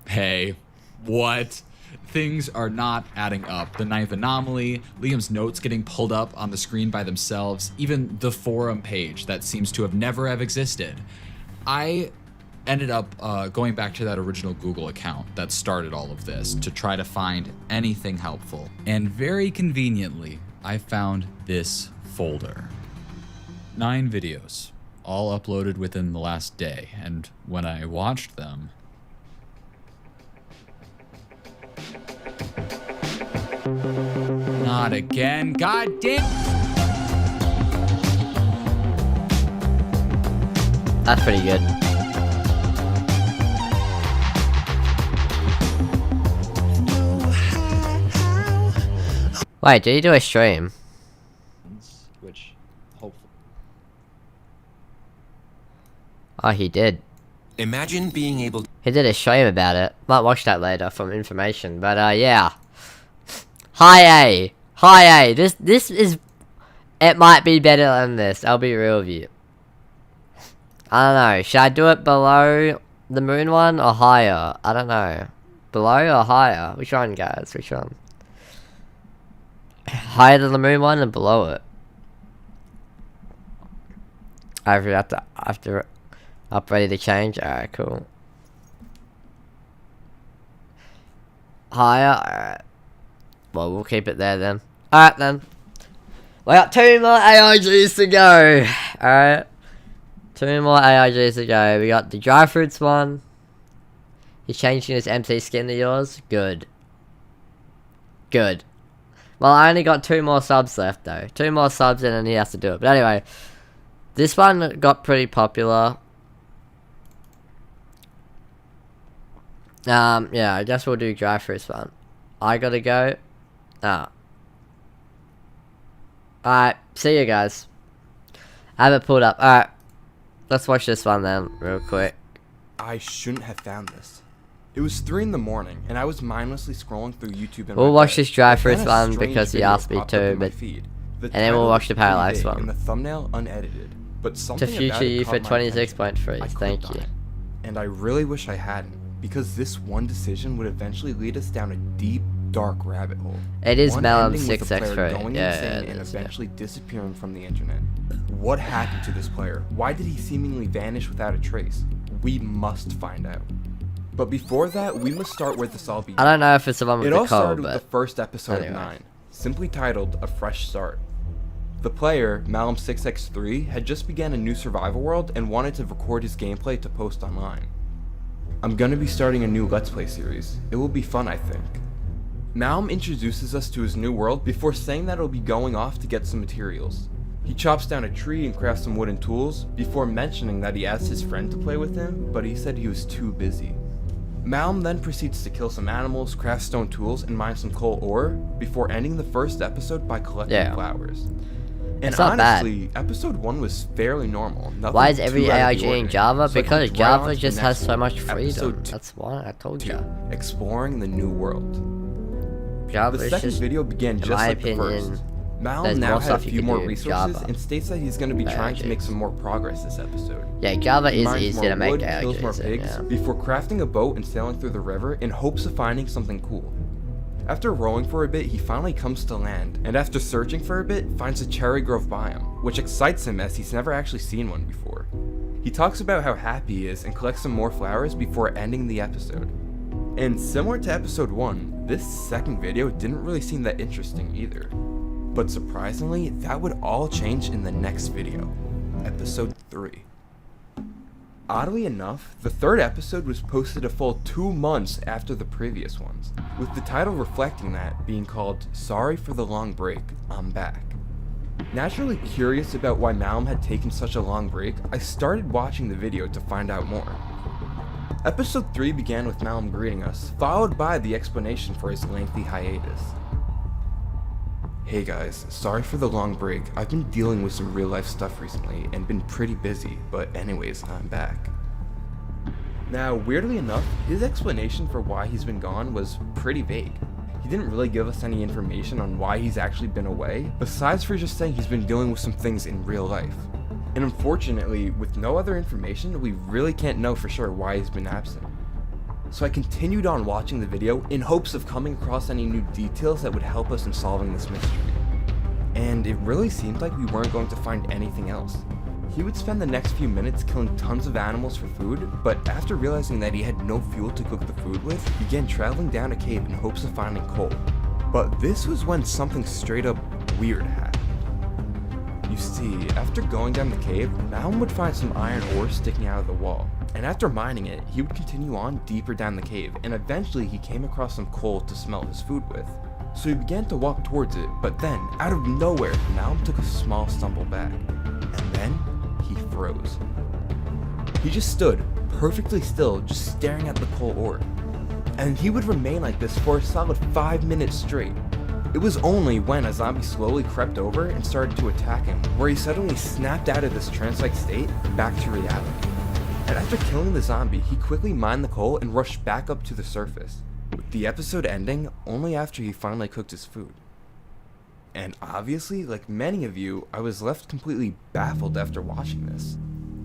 Hey, what? Things are not adding up. The 9th anomaly, Liam's notes getting pulled up on the screen by themselves, even the forum page that seems to have never have existed. I ended up going back to that original Google account that started all of this to try to find anything helpful. And very conveniently, I found this folder. 9 videos, all uploaded within the last day. And when I watched them, not again, god damn. That's pretty good. Wait, did you do a stream? Which, hopefully. Oh, he did. Imagine being able to... He did a stream about it. Might watch that later from information, but yeah. High A. High A. This is... It might be better than this. I'll be real with you. I don't know. Should I do it below the moon one or higher? I don't know. Below or higher? Which one, guys? Which one? Higher than the moon one and below it. I have to up ready to change. Alright, cool. Higher. Alright. Well, we'll keep it there then. Alright then. We got 2 more AIGs to go. Alright. 2 more AIGs to go. We got the dry fruits one. He's changing his MC skin to yours. Good. Good. Well, I only got 2 more subs left though. 2 more subs and then he has to do it. But anyway. This one got pretty popular. Yeah, I guess we'll do dry fruits one. I gotta go. Alright, see you guys. I have it pulled up. Alright. Let's watch this one then, real quick. I shouldn't have found this. It was 3 in the morning, and I was mindlessly scrolling through YouTube. We'll watch this dry fruits one because he asked me to, but... And then we'll watch the Parallax one. And the thumbnail unedited. But something to future you for 26.3. Thank you. And I really wish I hadn't, because this one decision would eventually lead us down a deep, dark rabbit hole. It is Melon ending with the player 6x3. going insane and eventually disappearing from the internet. What happened to this player? Why did he seemingly vanish without a trace? We must find out. But before that, we must start where this all began. I don't know if it's the one with it the all code, started but with the first episode anyway. of 9, simply titled A Fresh Start. The player, Malum6x3, had just began a new survival world and wanted to record his gameplay to post online. I'm gonna be starting a new Let's Play series. It will be fun, I think. Malum introduces us to his new world before saying that he'll be going off to get some materials. He chops down a tree and crafts some wooden tools, before mentioning that he asked his friend to play with him, but he said he was too busy. Malum then proceeds to kill some animals, craft stone tools, and mine some coal ore, before ending the first episode by collecting flowers. And it's not honestly, bad. episode 1 was fairly normal. Why is every AIG in Java? So because right Java on to just the has next so one, much freedom. episode That's why I told you. Exploring the new world. Java The is second just, video began in just my like the opinion, first. Malum there's now more had a stuff you few can more do in resources Java. and states that he's going to be trying to make some more progress this episode. Yeah, Java He is mines easy more to make wood, kills more AIGs in, pigs, yeah. before crafting a boat and sailing through the river in hopes of finding something cool. After rowing for a bit, he finally comes to land, and after searching for a bit, finds a cherry grove biome, which excites him as he's never actually seen one before. He talks about how happy he is and collects some more flowers before ending the episode. And similar to episode 1, this second video didn't really seem that interesting either. But surprisingly, that would all change in the next video, episode 3. Oddly enough, the third episode was posted a full 2 months after the previous ones, with the title reflecting that, being called Sorry for the Long Break, I'm Back. Naturally curious about why Malum had taken such a long break, I started watching the video to find out more. Episode 3 began with Malum greeting us, followed by the explanation for his lengthy hiatus. Hey guys, sorry for the long break. I've been dealing with some real life stuff recently and been pretty busy, but anyways, I'm back. Now, weirdly enough, his explanation for why he's been gone was pretty vague. He didn't really give us any information on why he's actually been away, besides for just saying he's been dealing with some things in real life. And unfortunately, with no other information, we really can't know for sure why he's been absent. So I continued on watching the video in hopes of coming across any new details that would help us in solving this mystery. And it really seemed like we weren't going to find anything else. He would spend the next few minutes killing tons of animals for food, but after realizing that he had no fuel to cook the food with, he began traveling down a cave in hopes of finding coal. But this was when something straight up weird happened. You see, after going down the cave, Malum would find some iron ore sticking out of the wall. And after mining it, he would continue on deeper down the cave, and eventually he came across some coal to smelt his food with. So he began to walk towards it, but then, out of nowhere, Malum took a small stumble back. And then, he froze. He just stood, perfectly still, just staring at the coal ore. And he would remain like this for a solid 5 minutes straight. It was only when a zombie slowly crept over and started to attack him, where he suddenly snapped out of this trance-like state back to reality. And after killing the zombie, he quickly mined the coal and rushed back up to the surface, with the episode ending only after he finally cooked his food. And obviously, like many of you, I was left completely baffled after watching this.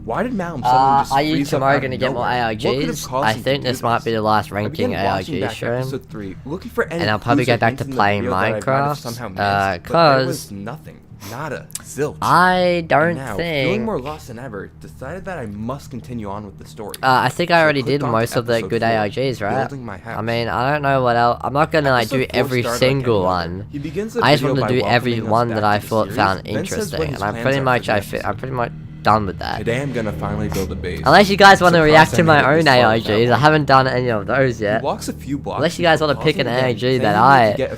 Why did Malum suddenly just are you freeze up tomorrow out going to of get more nowhere? What could have ARGs? caused I him to think do this might be the last I ranking began watching ARG back stream. episode 3, looking for any And I'll probably clues go or back to hints in the playing video that I might have Minecraft, somehow missed, but there cause was nothing. Nada. Zilch. I don't And now, think... feeling more lost than ever, decided that I must continue on with the story. I think I So already clicked did on most to of the episode good 4, ARGs, right? Building My House. I mean, I don't know what else. I'm not gonna like do Episode 4 every started single like any one. He begins the I just video want to by do every welcoming us one back that I to the thought series, found then says interesting, what and his I'm plans pretty are much for the I'm pretty much done with that. Today I'm gonna finally build a base. Unless you guys want to Surprised react I to made my it own this far without ARGs, I one. haven't done any of those yet. He walks a few blocks Unless you guys want to pick an ARG that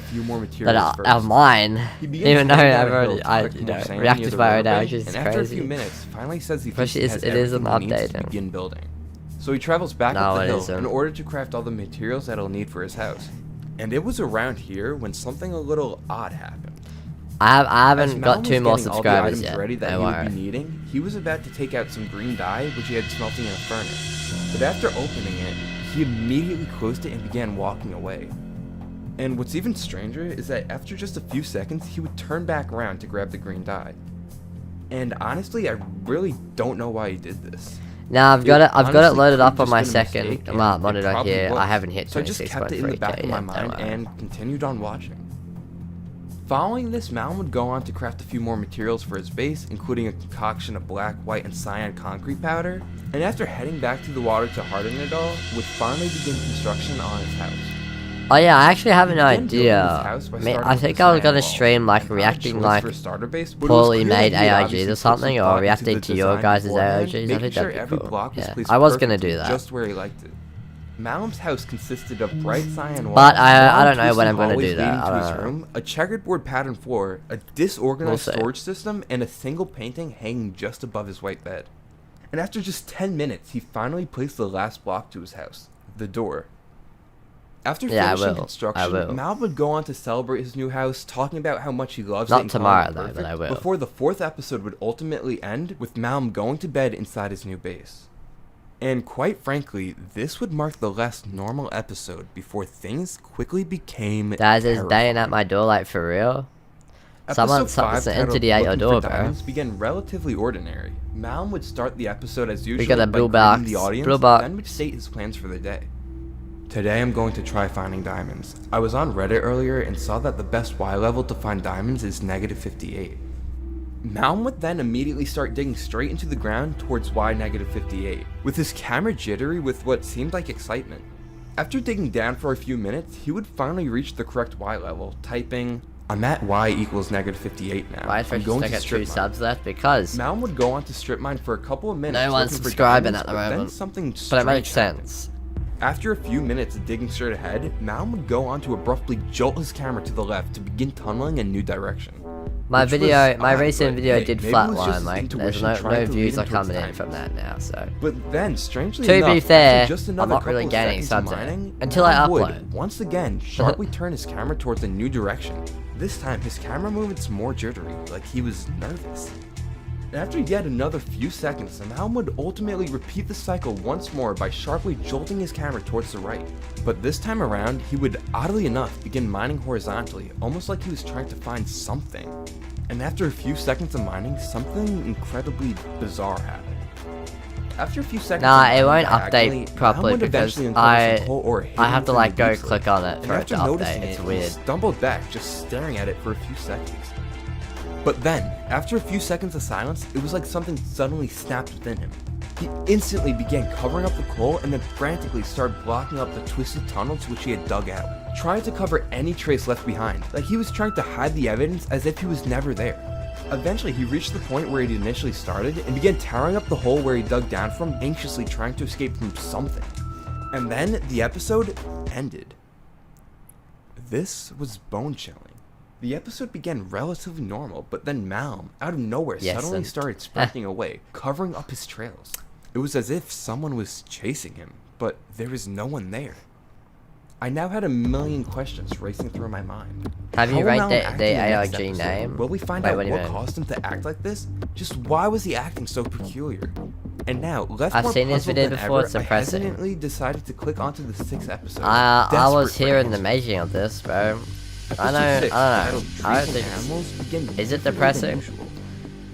of mine, even though I've already reacted to my own ARGs, it's and after a few crazy. minutes, finally says he Especially thinks he has it isn't everything he needs to updating. begin building. So he travels back No, up the it hill isn't. in order to craft all the materials that he'll need for his house. And it was around here when something a little odd happened. I As haven't Malum got was 2 more getting all the subscribers items yet. ready that Don't he would worry. be needing, he was about to take out some green dye which he had smelting in a furnace. But after opening it, he immediately closed it and began walking away. And what's even stranger is that after just a few seconds, he would turn back around to grab the green dye. And honestly, I really don't know why he did this. Now I've got it honestly loaded could've up on just my been a second mistake, and monitor it probably here. was. I haven't hit So I just kept it in the back of my mind and continued on watching. Following this, Malum would go on to craft a few more materials for his base, including a concoction of black, white, and cyan concrete powder, and after heading back to the water to harden it all, would finally begin construction on his house. Oh yeah, I actually have an He began building his idea. house by I starting with think the I was cyan gonna wall. stream like An odd reacting choice like for a starter base, but it was poorly clear that made he had ARGs obviously or put some something, or thought into reacting the to your design guys' beforehand, ARGs. I making think sure that'd be every cool. block was Yeah, placed I was gonna perfectly do that. just where he liked it. Malum's house consisted of bright cyan walls, But I don't know long, when I'm twisted gonna hallways do that. leading to I his don't know. room, a checkered board pattern floor, a disorganized We'll see. storage system, and a single painting hanging just above his white bed. And after just 10 minutes, he finally placed the last block to his house, the door. After Yeah, I finishing will. construction, I will. Mal would go on to celebrate his new house, talking about how much he loves Not it and calling it tomorrow, though, but perfect, I will. before the 4th episode would ultimately end with Malum going to bed inside his new base. And quite frankly, this would mark the last normal episode before things quickly became Guys is terrifying. dying at my door like for real. Someone Episode 5, entered titled the at your Looking door, for bro. Diamonds, began relatively ordinary. Malum would start the episode as usual got a by blue greeting box, the audience, blue box. then would state his plans for the day. Today I'm going to try finding diamonds. I was on Reddit earlier and saw that the best Y level to find diamonds is -58. Malum would then immediately start digging straight into the ground towards Y -58, with his camera jittery with what seemed like excitement. After digging down for a few minutes, he would finally reach the correct Y level, typing, "I'm at Y equals -58 now. Why is I'm going I to got 2 strip mine." subs left? Because Malum would go on to strip mine for a couple of minutes. no one's looking for subscribing diamonds, at the but then moment. something But it makes strange happened. sense. After a few minutes of digging straight ahead, Malum would go on to abruptly jolt his camera to the left to begin tunneling in a new direction. My Which was video, my odd, recent but video hey, did maybe it was just flatline. his Like, there's intuition no trying to lead views him are towards coming in diamonds. from that now. So, But then, strangely to enough, be after fair, just I'm another not really couple of gaining seconds of subs mining, until I Malum would, upload. once again, sharply turn his camera towards a new direction. This time, his camera movement's more jittery, like he was nervous. And after yet another few seconds, Malm would ultimately repeat the cycle once more by sharply jolting his camera towards the right. But this time around, he would, oddly enough, begin mining horizontally, almost like he was trying to find something. And after a few seconds of mining, something incredibly bizarre happened. After a few seconds, nah, it won't update properly because I have to like go click on it for it to update. It's weird. He stumbled back, just staring at it for a few seconds. But then, after a few seconds of silence, it was like something suddenly snapped within him. He instantly began covering up the coal and then frantically started blocking up the twisted tunnels which he had dug out, trying to cover any trace left behind, like he was trying to hide the evidence as if he was never there. Eventually, he reached the point where he'd initially started and began tearing up the hole where he dug down from, anxiously trying to escape from something. And then the episode ended. This was bone-chilling. The episode began relatively normal, but then Malm, out of nowhere, suddenly started sprinting away, covering up his trails. It was as if someone was chasing him, but there was no one there. I now had a million questions racing through my mind. Have you read the ARG name? Will we find out what caused him to act like this? Just why was he acting so peculiar? And now, left I've more seen this puzzled video than before, ever, it's depressing. I hesitantly decided to click onto the 6th episode. I was here in the making of this, bro. I don't know. I don't think. Is it depressing?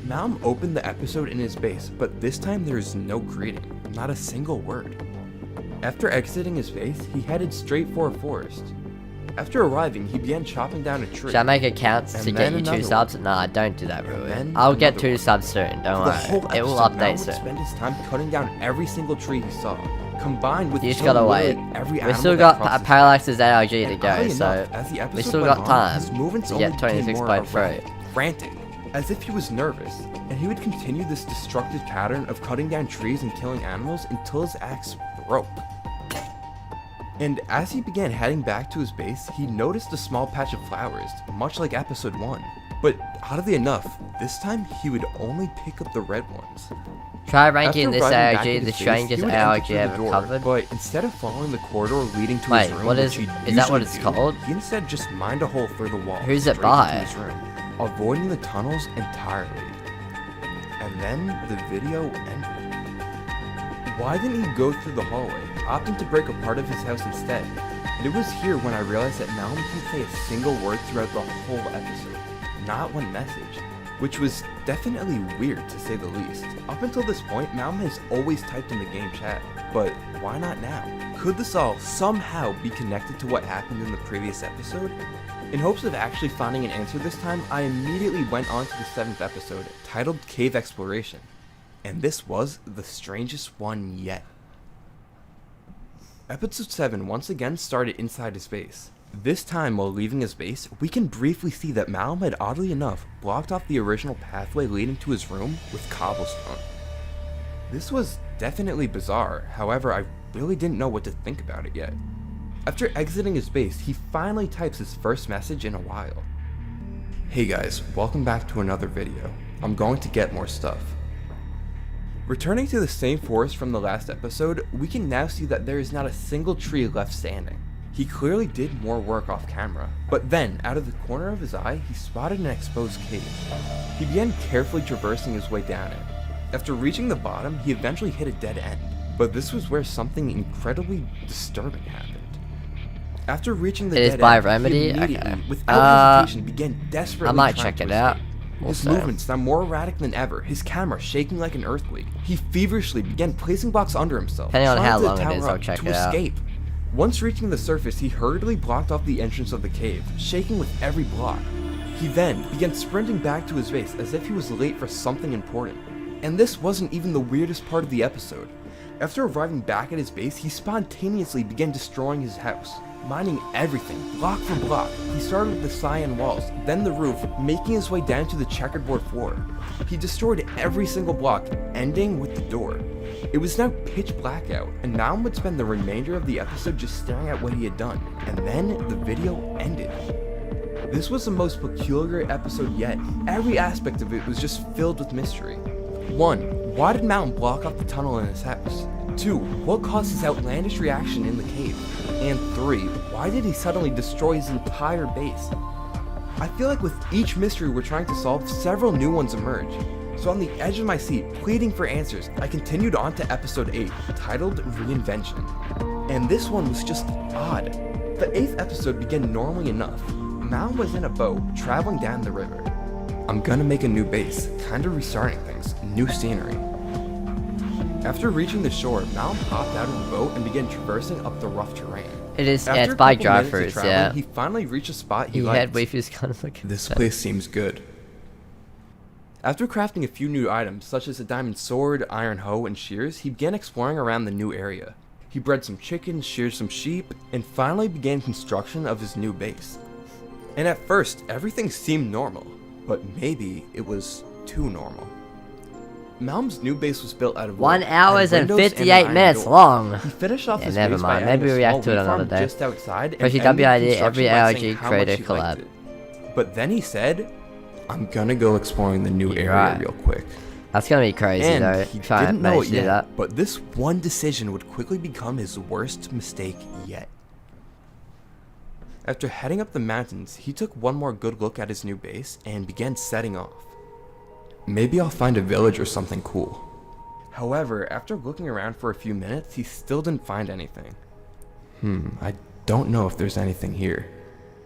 Malm opened the episode in his base, but this time there is no greeting, not a single word. After exiting his base, he headed straight for a forest. After arriving, he began chopping down a tree. Should I make accounts to get you 2 subs? Nah, don't do that, Rui. I'll get 2 subs soon, don't worry. It will update soon. Spend his time cutting down every single tree he saw, combined with you just gotta wait. We still got Parallax's ARG to go, so we still got time to get 26.3. Frantic, as if he was nervous, and he would continue this destructive pattern of cutting down trees and killing animals until his axe broke. And as he began heading back to his base, he noticed a small patch of flowers, much like episode 1. But oddly enough, this time he would only pick up the red ones. Try ranking this ARG the strangest ARG ever covered. But instead of following the corridor leading to his room, is that what it's called? He instead just mined a hole through the wall. Who's it by? To his room, avoiding the tunnels entirely. And then the video ended. Why didn't he go through the hallway, opting to break a part of his house instead? And it was here when I realized that Malm didn't say a single word throughout the whole episode. Not one message. Which was definitely weird to say the least. Up until this point, Malm has always typed in the game chat, but why not now? Could this all somehow be connected to what happened in the previous episode? In hopes of actually finding an answer this time, I immediately went on to the 7th episode, titled Cave Exploration. And this was the strangest one yet. Episode 7 once again started inside his base. This time, while leaving his base, we can briefly see that Malm had oddly enough blocked off the original pathway leading to his room with cobblestone. This was definitely bizarre, however I really didn't know what to think about it yet. After exiting his base, he finally types his first message in a while. Hey guys, welcome back to another video. I'm going to get more stuff. Returning to the same forest from the last episode, we can now see that there is not a single tree left standing. He clearly did more work off camera, but then, out of the corner of his eye, he spotted an exposed cave. He began carefully traversing his way down it. After reaching the bottom, he eventually hit a dead end, but this was where something incredibly disturbing happened. After reaching the dead by end, Remedy? he immediately, without hesitation, began desperately I might trying check to it out. escape. His movements now more erratic than ever, his camera shaking like an earthquake. He feverishly began placing blocks under himself, Depending on how trying to long it is, tower I'll up check to it out. escape. Once reaching the surface, he hurriedly blocked off the entrance of the cave, shaking with every block. He then began sprinting back to his base as if he was late for something important. And this wasn't even the weirdest part of the episode. After arriving back at his base, he spontaneously began destroying his house, mining everything, block for block. He started with the cyan walls, then the roof, making his way down to the checkerboard floor. He destroyed every single block, ending with the door. It was now pitch black out, and Malm would spend the remainder of the episode just staring at what he had done, and then the video ended. This was the most peculiar episode yet. Every aspect of it was just filled with mystery. 1. Why did Malm block off the tunnel in his house? 2. What caused his outlandish reaction in the cave? And 3. Why did he suddenly destroy his entire base? I feel like with each mystery we're trying to solve, several new ones emerge. So on the edge of my seat, pleading for answers, I continued on to episode 8, titled Reinvention. And this one was just odd. The 8th episode began normally enough. Malum was in a boat, traveling down the river. I'm gonna make a new base, kinda restarting things, new scenery. After reaching the shore, Malum hopped out of the boat and began traversing up the rough terrain. It is, yeah, After it's a by couple minutes of drivers, traveling, yeah. He finally reached a spot he He liked. had with his kind of like This place seems good. After crafting a few new items, such as a diamond sword, iron hoe, and shears, he began exploring around the new area. He bred some chickens, sheared some sheep, and finally began construction of his new base. And at first, everything seemed normal, but maybe it was too normal. Malum's new base was built out of 1 wood, hour had and windows 58 an iron minutes door. long. He finished off Yeah, his never base by mind. adding Maybe a we small react to it wheat farm another day. just outside and Especially ended WID, construction every by ARG saying how creator much he liked collab. it. But then he said, "I'm gonna go exploring the new area right. real quick." That's gonna be crazy And though. he If I didn't know manage it to do yet, that. but this one decision would quickly become his worst mistake yet. After heading up the mountains, he took one more good look at his new base and began setting off. Maybe I'll find a village or something cool. However, after looking around for a few minutes, he still didn't find anything. I don't know if there's anything here.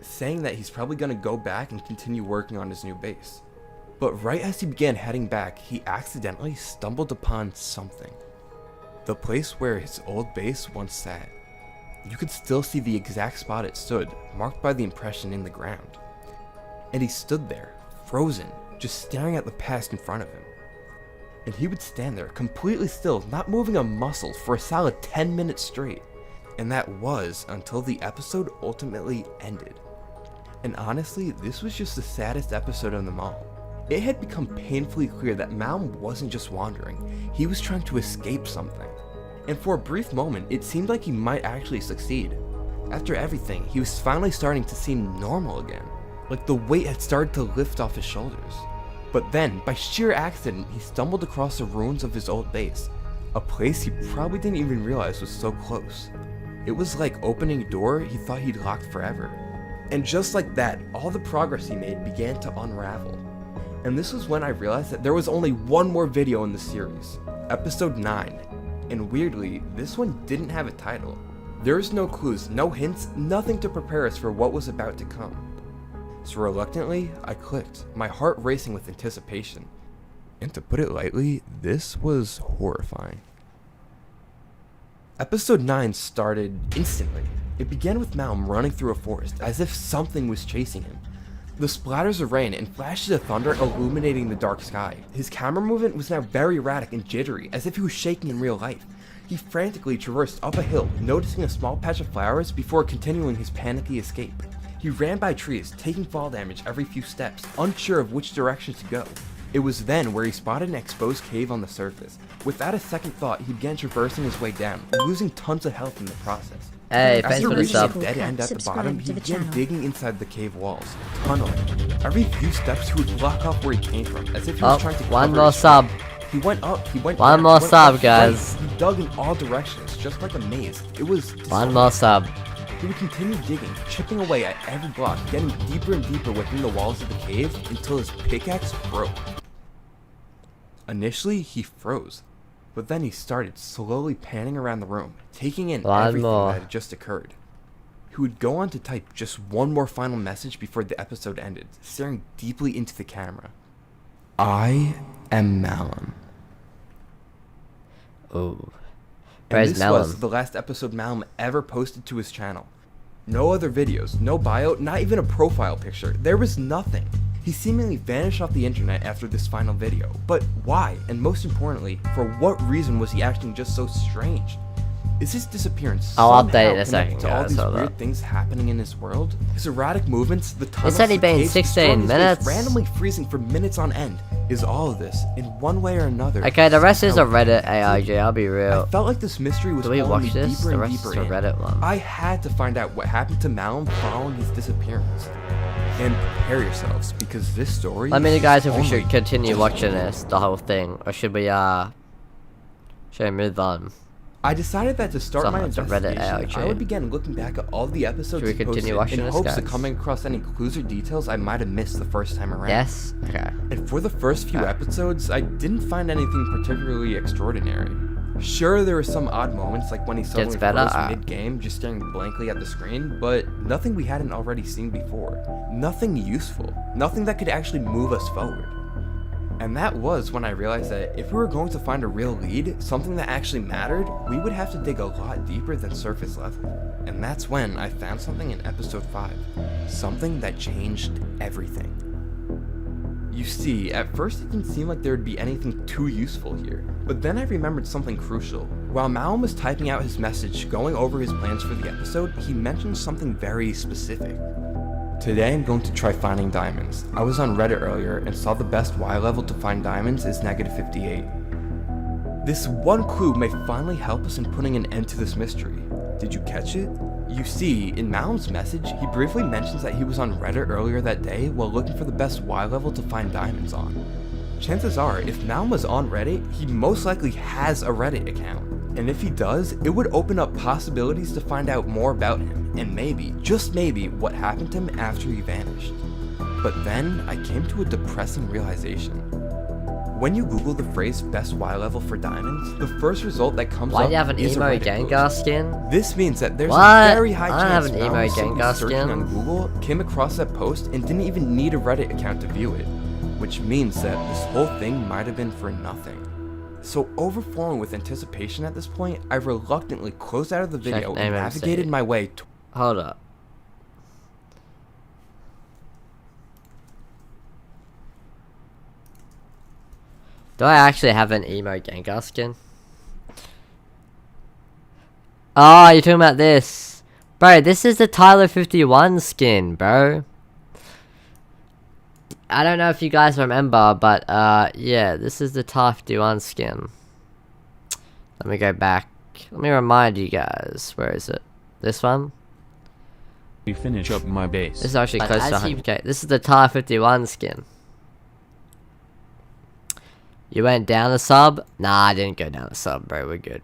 Saying that he's probably gonna go back and continue working on his new base. But right as he began heading back, he accidentally stumbled upon something. The place where his old base once sat. You could still see the exact spot it stood, marked by the impression in the ground. And he stood there, frozen, just staring at the past in front of him. And he would stand there, completely still, not moving a muscle for a solid 10 minutes straight. And that was until the episode ultimately ended. And honestly, this was just the saddest episode of them all. It had become painfully clear that Malum wasn't just wandering, he was trying to escape something. And for a brief moment, it seemed like he might actually succeed. After everything, he was finally starting to seem normal again, like the weight had started to lift off his shoulders. But then, by sheer accident, he stumbled across the ruins of his old base, a place he probably didn't even realize was so close. It was like opening a door he thought he'd locked forever. And just like that, all the progress he made began to unravel. And this was when I realized that there was only one more video in the series, episode 9. And weirdly, this one didn't have a title. There was no clues, no hints, nothing to prepare us for what was about to come. So reluctantly, I clicked, my heart racing with anticipation. And to put it lightly, this was horrifying. Episode 9 started instantly. It began with Malum running through a forest, as if something was chasing him. The splatters of rain and flashes of thunder illuminating the dark sky. His camera movement was now very erratic and jittery, as if he was shaking in real life. He frantically traversed up a hill, noticing a small patch of flowers before continuing his panicky escape. He ran by trees, taking fall damage every few steps, unsure of which direction to go. It was then where he spotted an exposed cave on the surface. Without a second thought, he began traversing his way down, losing tons of health in the process. Hey, thanks After for the reaching sub. a dead end at the bottom, he to the began channel. digging inside the cave walls, tunneling. Every few steps, he would block off where he came from, as if he was trying to one cover more his sub. tracks. He went up, he went One down, more he went sub, left, guys. right. He dug in all directions, just like a maze. It was One more sub. He would continue digging, chipping away at every block, getting deeper and deeper within the walls of the cave until his pickaxe broke. Initially, he froze, but then he started slowly panning around the room, taking in One everything more. that had just occurred. He would go on to type just one more final message before the episode ended, staring deeply into the camera. I am Malum. Oh. And Where's this Malum? was the last episode Malum ever posted to his channel. No other videos, no bio, not even a profile picture. There was nothing. He seemingly vanished off the internet after this final video. But why? And most importantly, for what reason was he acting just so strange? Is his disappearance I'll somehow update in a connected second, to all guys, these hold weird up. things happening in his world? His erratic movements, the tunnels, only the been caves, 16 destroying his base, minutes. randomly freezing for minutes on end. Is all of this, in one way or another? Okay, the rest is a somehow Reddit connected? AIG, I'll be I real. felt like this mystery was Do we pulling watch me this? deeper The and rest deeper is a in. Reddit one. I had to find out what happened to Malum following his disappearance. And prepare yourselves, because this story Let me know, guys, if we only should continue just watching beginning. this, the whole thing, or should we move on? I decided that to start my Someone's a Reddit investigation, I ARG. would begin looking back at all the episodes Should we he continue posted watching in this, hopes of guys? coming across any clues or details I might have missed the first time around. Yes? Okay. And for the first few episodes, I didn't find anything particularly extraordinary. Sure, there were some odd moments, like when he suddenly better? froze mid-game, just staring blankly at the screen, but nothing we hadn't already seen before. Nothing useful. Nothing that could actually move us forward. And that was when I realized that if we were going to find a real lead, something that actually mattered, we would have to dig a lot deeper than surface level. And that's when I found something in episode 5. Something that changed everything. You see, at first it didn't seem like there would be anything too useful here, but then I remembered something crucial. While Malum was typing out his message going over his plans for the episode, he mentioned something very specific. Today I'm going to try finding diamonds. I was on Reddit earlier and saw the best Y level to find diamonds is -58. This one clue may finally help us in putting an end to this mystery. Did you catch it? You see, in Malum's message, he briefly mentions that he was on Reddit earlier that day while looking for the best Y level to find diamonds on. Chances are, if Malum was on Reddit, he most likely has a Reddit account. And if he does, it would open up possibilities to find out more about him, and maybe, just maybe, what happened to him after he vanished. But then, I came to a depressing realization. When you Google the phrase best Y level for diamonds, the first result that comes Why up do you have an is a emo Reddit Gengar post. skin? This means that there's What? a very high I don't have chance an emo Malum was simply Gengar searching skin. on Google, came across that post, and didn't even need a Reddit account to view it. Which means that this whole thing might have been for nothing. So overflowing with anticipation at this point, I reluctantly closed out of the video and navigated my way to— Hold up. Do I actually have an emo Gengar skin? Oh, you're talking about this. Bro, this is the Tyler 51 skin, bro. I don't know if you guys remember, but yeah, this is the Tyler 51 skin. Let me go back. Let me remind you guys. Where is it? This one? You finish up my base. This is actually close to 100k. This is the Tyler 51 skin. You went down a sub? Nah, I didn't go down a sub, bro. We're good.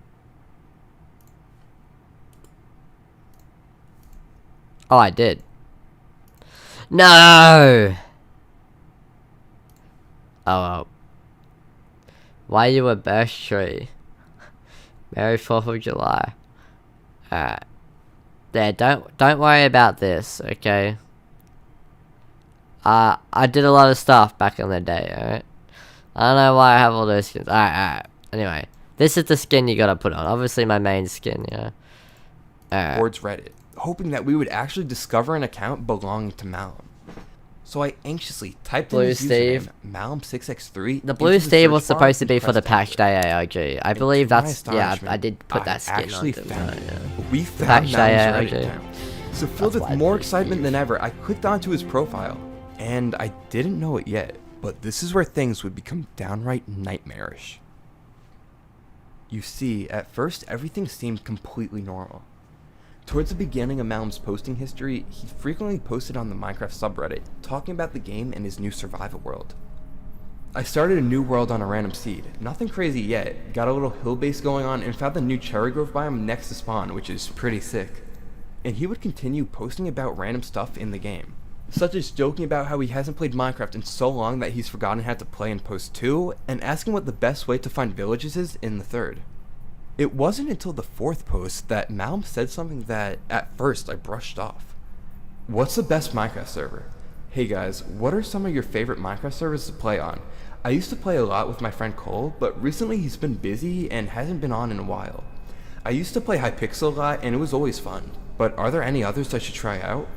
Oh, I did. No! Oh, well. Why you a birch tree? Merry 4th of July. Alright. There, don't worry about this, okay? I did a lot of stuff back in the day, alright? I don't know why I have all those skins. Alright. Anyway, this is the skin you gotta put on. Obviously my main skin, yeah. Alright. towards Reddit, hoping that we would actually discover an account belonging to Malum. So I anxiously typed in his username, Malum6x3. The blue Steve was supposed to be for the patch day ARG. I believe that's, yeah, I did put that skin on. Actually found it. We found patch day Malum's Reddit ARG. account. So filled with more excitement than ever, I clicked onto his profile. And I didn't know it yet, but this is where things would become downright nightmarish. You see, at first everything seemed completely normal. Towards the beginning of Malum's posting history, he frequently posted on the Minecraft subreddit, talking about the game and his new survival world. I started a new world on a random seed, nothing crazy yet, got a little hill base going on and found the new cherry grove biome next to spawn, which is pretty sick. And he would continue posting about random stuff in the game, such as joking about how he hasn't played Minecraft in so long that he's forgotten how to play in post 2, and asking what the best way to find villages is in the 3rd. It wasn't until the 4th post that Malum said something that, at first, I brushed off. What's the best Minecraft server? Hey guys, what are some of your favorite Minecraft servers to play on? I used to play a lot with my friend Cole, but recently he's been busy and hasn't been on in a while. I used to play Hypixel a lot and it was always fun, but are there any others I should try out?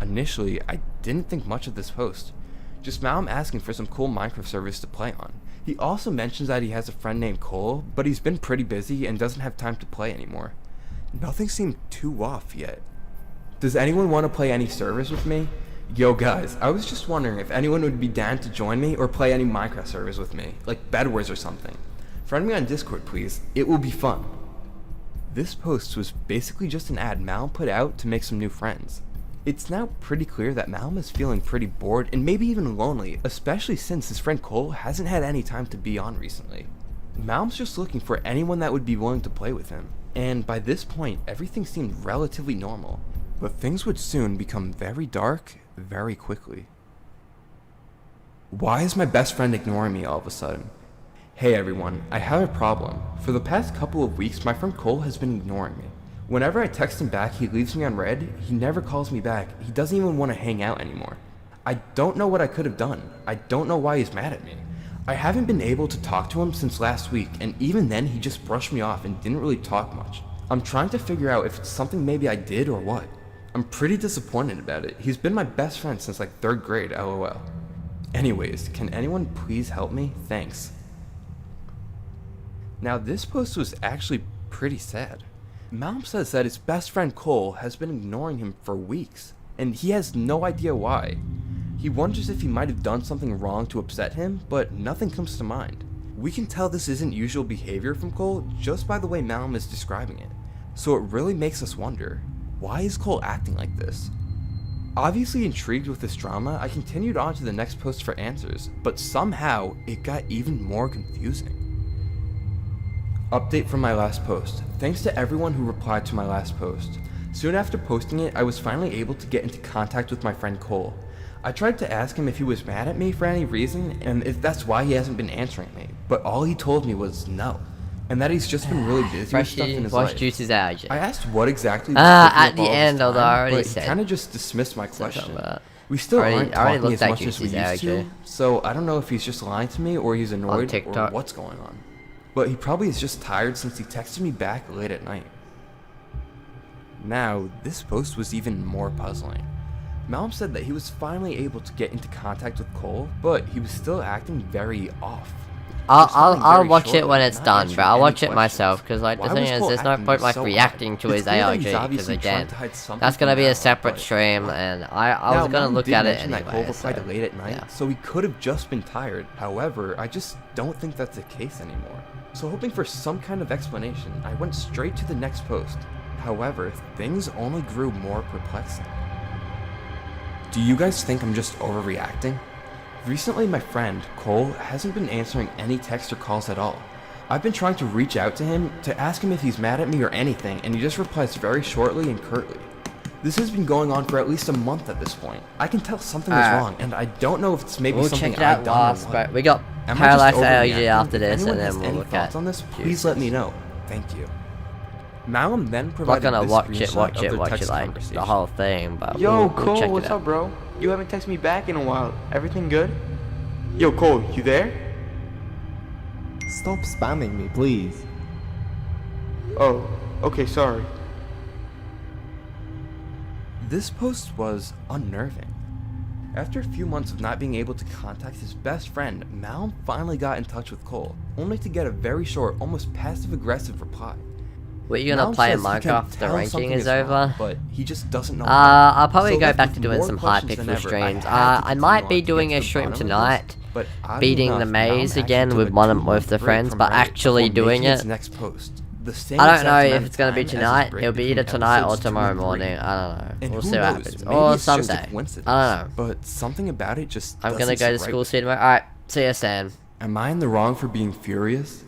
Initially, I didn't think much of this post. Just Malum asking for some cool Minecraft servers to play on. He also mentions that he has a friend named Cole, but he's been pretty busy and doesn't have time to play anymore. Nothing seemed too off yet. Does anyone want to play any servers with me? Yo guys, I was just wondering if anyone would be down to join me or play any Minecraft servers with me, like Bed Wars or something. Friend me on Discord please, it will be fun. This post was basically just an ad Malum put out to make some new friends. It's now pretty clear that Malum is feeling pretty bored and maybe even lonely, especially since his friend Cole hasn't had any time to be on recently. Malm's just looking for anyone that would be willing to play with him. And by this point, everything seemed relatively normal. But things would soon become very dark, very quickly. Why is my best friend ignoring me all of a sudden? Hey everyone, I have a problem. For the past couple of weeks, my friend Cole has been ignoring me. Whenever I text him back, he leaves me on red, he never calls me back, he doesn't even want to hang out anymore. I don't know what I could have done. I don't know why he's mad at me. I haven't been able to talk to him since last week, and even then he just brushed me off and didn't really talk much. I'm trying to figure out if it's something maybe I did or what. I'm pretty disappointed about it. He's been my best friend since like 3rd grade, lol. Anyways, can anyone please help me? Thanks. Now this post was actually pretty sad. Malm says that his best friend Cole has been ignoring him for weeks, and he has no idea why. He wonders if he might have done something wrong to upset him, but nothing comes to mind. We can tell this isn't usual behavior from Cole just by the way Malm is describing it. So it really makes us wonder, why is Cole acting like this? Obviously intrigued with this drama, I continued on to the next post for answers, but somehow it got even more confusing. Update from my last post. Thanks to everyone who replied to my last post. Soon after posting it, I was finally able to get into contact with my friend Cole. I tried to ask him if he was mad at me for any reason, and if that's why he hasn't been answering me, but all he told me was no, and that he's just been really busy with stuff in his life. Juice's allergy. I asked what exactly was at the end, although I already but said. he kind of just dismissed my question. We still aren't talking as much as we used to, so I don't know if he's just lying to me or he's annoyed or what's going on. But he probably is just tired since he texted me back late at night. Now, this post was even more puzzling. Malm said that he was finally able to get into contact with Cole, but he was still acting very off. I'll watch it when it's done, bro. I'll watch it myself, because like the thing is, there's no point like reacting to his ARG, because again, that's gonna be a separate stream, and I was gonna look at it anyway. Cole replied late at night, so he could have just been tired. However, I just don't think that's the case anymore. So hoping for some kind of explanation, I went straight to the next post. However, things only grew more perplexing. Do you guys think I'm just overreacting? Recently, my friend, Cole, hasn't been answering any texts or calls at all. I've been trying to reach out to him to ask him if he's mad at me or anything, and he just replies very shortly and curtly. This has been going on for at least a month at this point. I can tell something is wrong, and I don't know if it's maybe something I've done or what. We got parallax ARG after this, and then we'll look at on this. Please let me know. Thank you. Malum then provided not gonna this watch it text like conversation. the whole thing, but Yo, we'll Cole, check what's it out. up, bro? You haven't texted me back in a while. Everything good? Yo, Cole, you there? Stop spamming me, please. Oh, okay, sorry. This post was unnerving. After a few months of not being able to contact his best friend, Malum finally got in touch with Cole, only to get a very short, almost passive-aggressive reply. What, you gonna play in Minecraft the ranking is over? But he just doesn't know. I'll probably go back to doing some Hypixel streams. I might be doing a stream tonight, beating the maze again with the friends, but actually doing it. I don't know if it's gonna be tonight. It'll be either tonight or tomorrow morning. I don't know. We'll see what happens. Or Sunday. I don't know. But something about it just. I'm gonna go to school soon. Alright, see you, Stan. Am I in the wrong for being furious?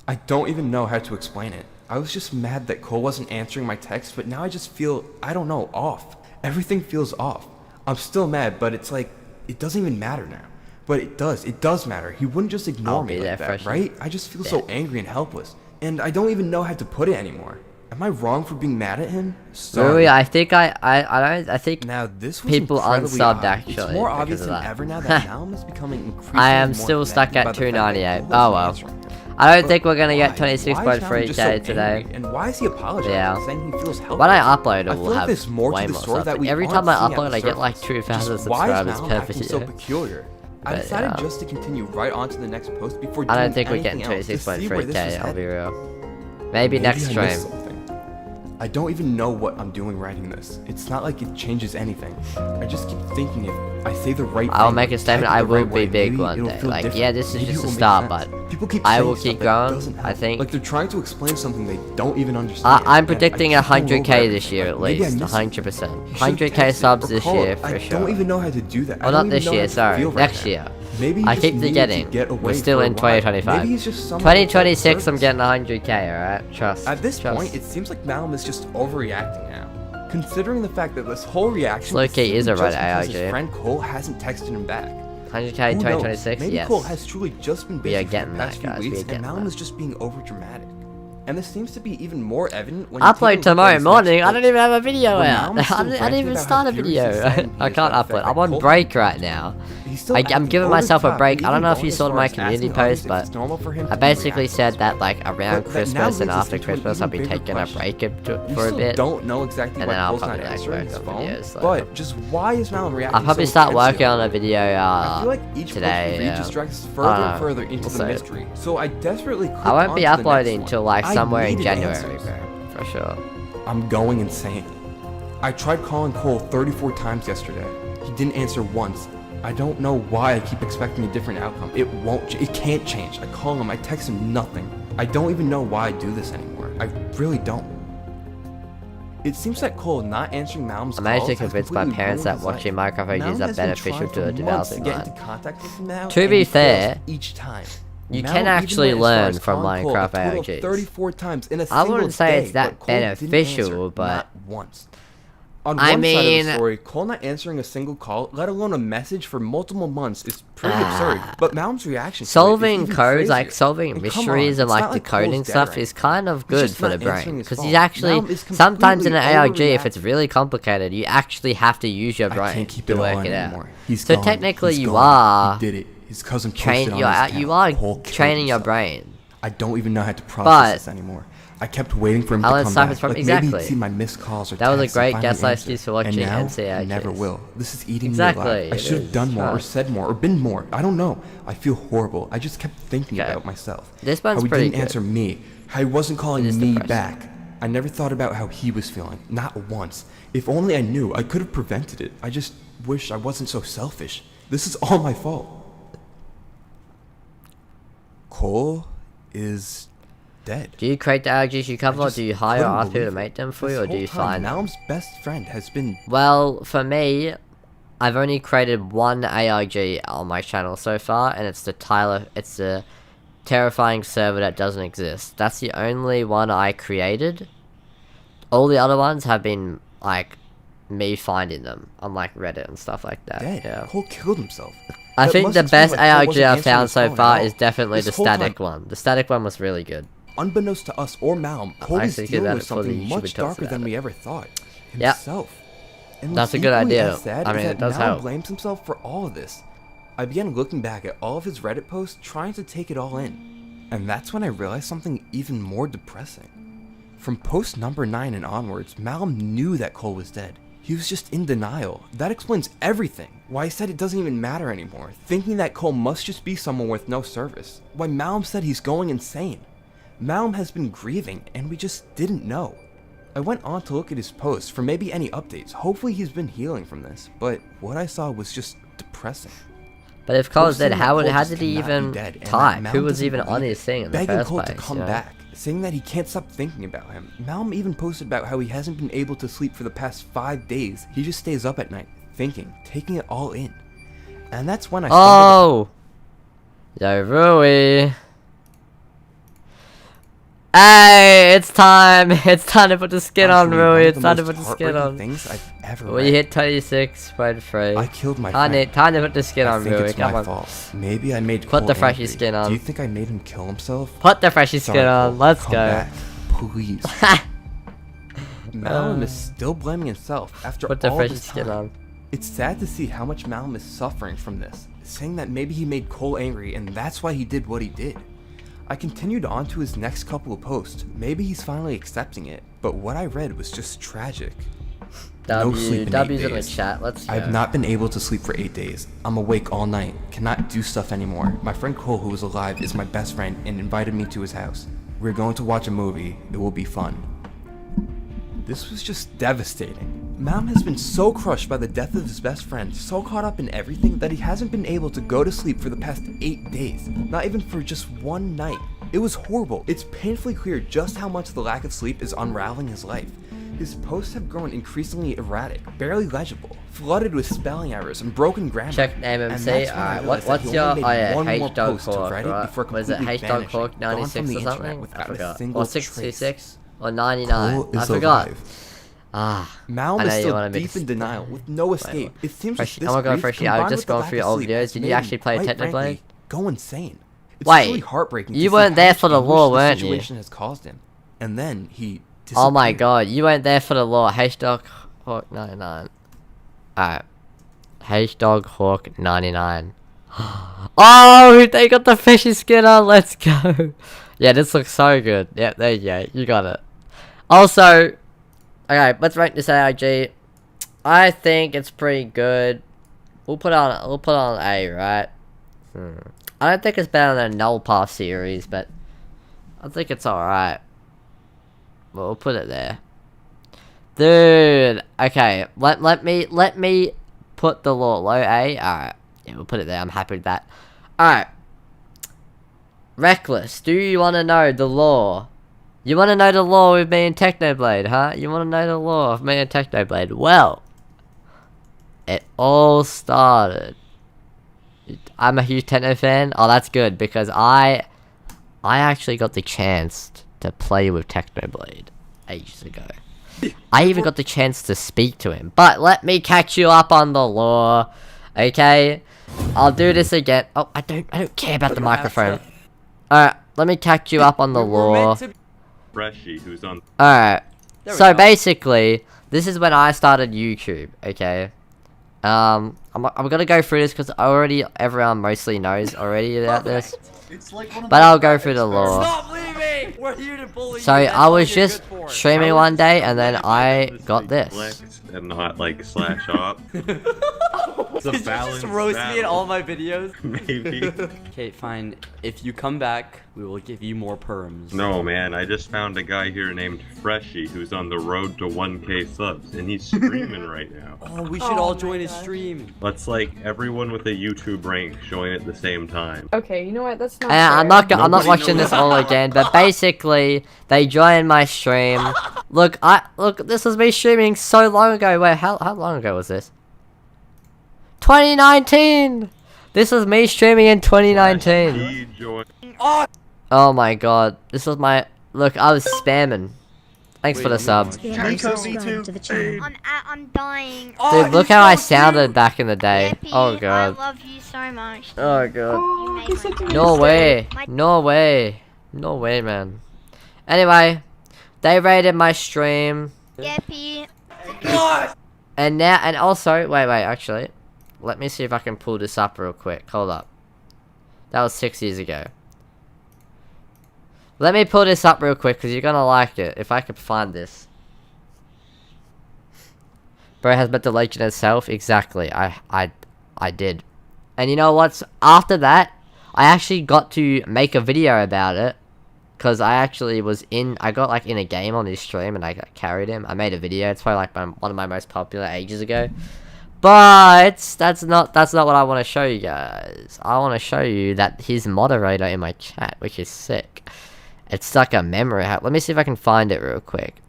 I don't even know how to explain it. I was just mad that Cole wasn't answering my text, but now I just feel, I don't know, off. Everything feels off. I'm still mad, but it's like, it doesn't even matter now. But it does matter. He wouldn't just ignore me like that, right? I just feel so angry and helpless. And I don't even know how to put it anymore. Am I wrong for being mad at him? Really, I think I think now, this was people unsubbed odd. actually. It's more obvious because of than that. ever now that Malum is becoming increasingly I am more still stuck connected at by the fact that 298. Cole Oh wasn't well. answering him. I don't think we're gonna get 26.3k so today. angry? And why is he apologizing? Yeah. Saying he feels helpless? When I upload, it I will feel like have there's more way to the more story stuff. that we Every aren't time I seeing at upload, the I get like surface. 2,000 Just why is subscribers Malum per acting video. so peculiar? I decided just to continue right on to the next post before I doing don't think we're getting anything else to see where this was 26.3k, I'll be headed. real. Maybe next I missed stream. something. I don't even know what I'm doing writing this. It's not like it changes anything. I just keep thinking if I say the right thing, I'll make a statement, type it I the will right be way, big maybe one it'll day. feel Like, different. yeah, this is Maybe just it a will make start, sense. but People keep I saying will stuff keep that going, doesn't I help. think. Like they're trying to explain something they don't even understand. I'm and predicting I keep going over 100k this everything. year Like, at maybe I least, missed 100%. You should 100k text it subs or this call year it. for I sure. don't even know how to do that. Well, I not don't even this know year, how to sorry, feel right next now. year. Maybe he I just keep needed forgetting. to get away We're still for a in while. 2025. Maybe he's just someone without 2026, I'm service. getting 100k, alright? Trust. At this Trust. point, it seems like Malum is just overreacting now. Considering the fact that this whole reaction Low-key is a simply red just because AIG. his friend Cole hasn't texted him back. 100k in Who knows? 2026, Maybe yes. Cole has truly just been busy We are for getting the past that, few guys. We are weeks, and getting Malum that. is just being overdramatic. And this seems to be even more evident when Upload tomorrow morning. I I don't even have a video out. I didn't even start a video. I can't upload. I'm on break right now. I'm giving myself a break. I don't know if you saw my community post, but I basically said that like around Christmas and after Christmas I'll be taking a break for a bit. Don't know exactly and why then I'll Cole's not probably like answering work his on phone, videos. but just why is Malum reacting I'll probably so start intensely? working on a video I feel like each today. post we read just drags us further and further into the mystery. So I desperately clicked I won't be onto the next uploading one. till like I somewhere in needed January, answers. bro, for sure. I'm going insane. I tried calling Cole 34 times yesterday. He didn't answer once. I don't know why I keep expecting a different outcome. It won't. It can't change. I call him. I text him. Nothing. I don't even know why I do this anymore. I really don't. It seems that Cole not answering Malum's I'm calls actually has convinced by completely parents ruined that his watching life. Minecraft videos Malum are has been beneficial trying to a for months to developing get mind. into contact with him now, To and be he fails fair, each time. you Malum can even actually went as far learn as from calling Cole a Minecraft total of AIGs. 34 times in a I single wouldn't say day, it's that but Cole didn't beneficial, answer, but not once. On I one side of mean- the story, Cole not answering a single call, let alone a message for multiple months, is pretty absurd. But Malum's reaction to it is solving even codes, like crazier. solving And come mysteries on, and it's like not decoding Cole's dead stuff right is now. kind of He's good just for the not answering brain his because phone. he's actually Malum is sometimes in an completely AIG if it's really complicated you actually have to use your I brain can't keep to it all work in it out. anymore. He's So gone. technically He's you gone. are He did it. His cousin train posted on you his are account. you are Cole killed training your himself. brain. I don't even know how to process But this anymore. I kept waiting for him to Alan come suffers back. from Like maybe exactly. he'd see my missed calls or That was a texts and great finally gaslight answer. excuse for watching And now, NCAIGs. he never will. This is eating Exactly, me alive. I it should have is. done more or Trust. said more or been more. I don't know. I feel horrible. I just kept thinking about myself. This one's how he pretty didn't good. answer me. How he wasn't calling It is me depressing. back. I never thought about how he was feeling. Not once. If only I knew, I could have prevented it. I just wish I wasn't so selfish. This is all my fault. Cole is dead. Do you create the AIGs you cover or just do you hire or couldn't ask people to believe make it. them for This you or do whole you time, find them? Malum's best friend has been Well, for me, I've only created one AIG on my channel so far, and it's the terrifying server that doesn't exist. That's the only one I created. All the other ones have been, like, me finding them on, like, Reddit and stuff like that. dead. Yeah. Cole killed himself. I That think must the explain best why Cole AIG wasn't I've answering found his so phone at far all. is definitely This the whole time, static one. The static one was really good. Unbeknownst to us or Malum, Cole is actually dealing about with it for the something YouTube much talks darker about than it. we ever thought. Yep. Himself. And That's what's a good equally idea. as sad I is mean, that it does Malum help. blames himself for all of this. I began looking back at all of his Reddit posts, trying to take it all in. And that's when I realized something even more depressing. From post number 9 and onwards, Malum knew that Cole was dead. He was just in denial. That explains everything. Why he said it doesn't even matter anymore, thinking that Cole must just be someone with no service. Why Malum said he's going insane. Malum has been grieving, and we just didn't know. I went on to look at his posts for maybe any updates. Hopefully he's been healing from this, but what I saw was just depressing. But if Cole's dead, Posting that how Cole how just did he cannot be even dead, and that type? Malum Who was doesn't even on believe his it. thing in the Begging first Cole place? to come you know? back, saying that he can't stop thinking about him. Malum even posted about how he hasn't been able to sleep for the past 5 days. He just stays up at night, thinking, taking it all in. And that's when I stumbled. Oh! Yo, Rui. Hey, it's time. It's time to put the skin on, Actually, Rui. one of It's the time to most put the skin heartbreaking on. things I've ever We read. hit 26, spread free. I killed my time friend. time to put the skin I on, think Rui. it's Come my on. fault. Maybe I made Put Cole the freshie angry. skin on. Do you think I made him kill himself? Put the freshie Sorry, skin on. Cole. Let's Come go. back, please. Malum is still blaming himself after Put the all freshie this skin time. on. It's sad to see how much Malum is suffering from this, saying that maybe he made Cole angry and that's why he did what he did. I continued on to his next couple of posts. Maybe he's finally accepting it, but what I read was just tragic. No sleep in 8 W's in the days. chat. Let's go. I've not been able to sleep for 8 days. I'm awake all night, cannot do stuff anymore. My friend Cole, who is alive, is my best friend and invited me to his house. We're going to watch a movie. It will be fun. This was just devastating. Malum has been so crushed by the death of his best friend, so caught up in everything that he hasn't been able to go to sleep for the past 8 days. Not even for just one night. It was horrible. It's painfully clear just how much the lack of sleep is unraveling his life. His posts have grown increasingly erratic, barely legible, flooded with spelling errors and broken grammar. Check And MMC. that's when I Alright, realized that what's he your... only Oh made yeah, one more H Dog post to Hawk, Reddit right? before Was it completely H Dog vanishing, Hawk gone 96 from the or internet something? I without a forgot. single Or trace. 66? Or 99? Cole I is forgot. alive. Ah. Malm I is know you still wanted me deep to in denial, with no escape. It seems like Freshie, this oh my god, grief, Freshie, I was combined just with the going lack through of your old sleep, videos. has Did you made actually him, play quite Technoblade? frankly, go insane. It's Wait, really heartbreaking. you to see weren't how there much for the anguish lore, the weren't you? situation has caused him. And then he Oh my disappeared. god, you weren't there for the lore. H Dog Hawk 99. Alright. H Dog Hawk 99. Oh, they got the fishy skin on. Let's go. Yeah, this looks so good. Yep, there you go. You got it. Also, okay, let's rank this AIG. I think it's pretty good. We'll put on A, right? I don't think it's better than Null Path series, but I think it's alright. Well, we'll put it there. Dude, okay. Let me put the low A. Alright. Yeah, we'll put it there. I'm happy with that. Alright. Reckless, do you want to know the lore? You want to know the lore with me and Technoblade, huh? You want to know the lore of me and Technoblade? Well, it all started. I'm a huge Techno fan. Oh, that's good, because I actually got the chance to play with Technoblade ages ago. I even got the chance to speak to him. But let me catch you up on the lore, okay? I'll do this again. Oh, I don't care about the microphone. Alright, let me catch you up on the lore. Freshie, who's on. Alright, so basically, this is when I started YouTube, okay? I'm gonna go through this because everyone mostly knows already about this. But I'll go through the lore. Stop leaving! We're here to bully So you. That's I all was you're just good for. streaming one day and then I got this. And not like slash op. It's a Did you balanced just roast me in battle. all my videos? Maybe. Okay, fine. If you come back, we will give you more perms. No, man, I just found a guy here named Freshie who's on the road to 1K subs, and he's streaming right now. Oh, we should all join his stream. Let's like everyone with a YouTube rank join at the same time. Okay, you know what? That's not. I'm fair. not watching this all again, but basically they joined my stream. Look, this was me streaming so long ago. Wait, how long ago was this? 2019. This was me streaming in 2019. He joined. Oh my god, this was my look. I was spamming. Thanks for the sub. I'm dying. Dude, look how I sounded back in the day. Oh I god. love you so much. Oh god. You made my day. No way. No way. No way, man. Anyway, they rated my stream. Geppy. And now, and also, wait, actually. Let me see if I can pull this up real quick. Hold up. That was 6 years ago. Let me pull this up real quick, because you're gonna like it. If I could find this. Bro has met the legend itself. Exactly. I did. And you know what's after that? I actually got to make a video about it. Because I actually was I got like in a game on his stream and I carried him. I made a video. It's probably like one of my most popular ages ago. But that's not what I want to show you guys. I want to show you that he's moderator in my chat, which is sick. It's like a memory hack. Let me see if I can find it real quick.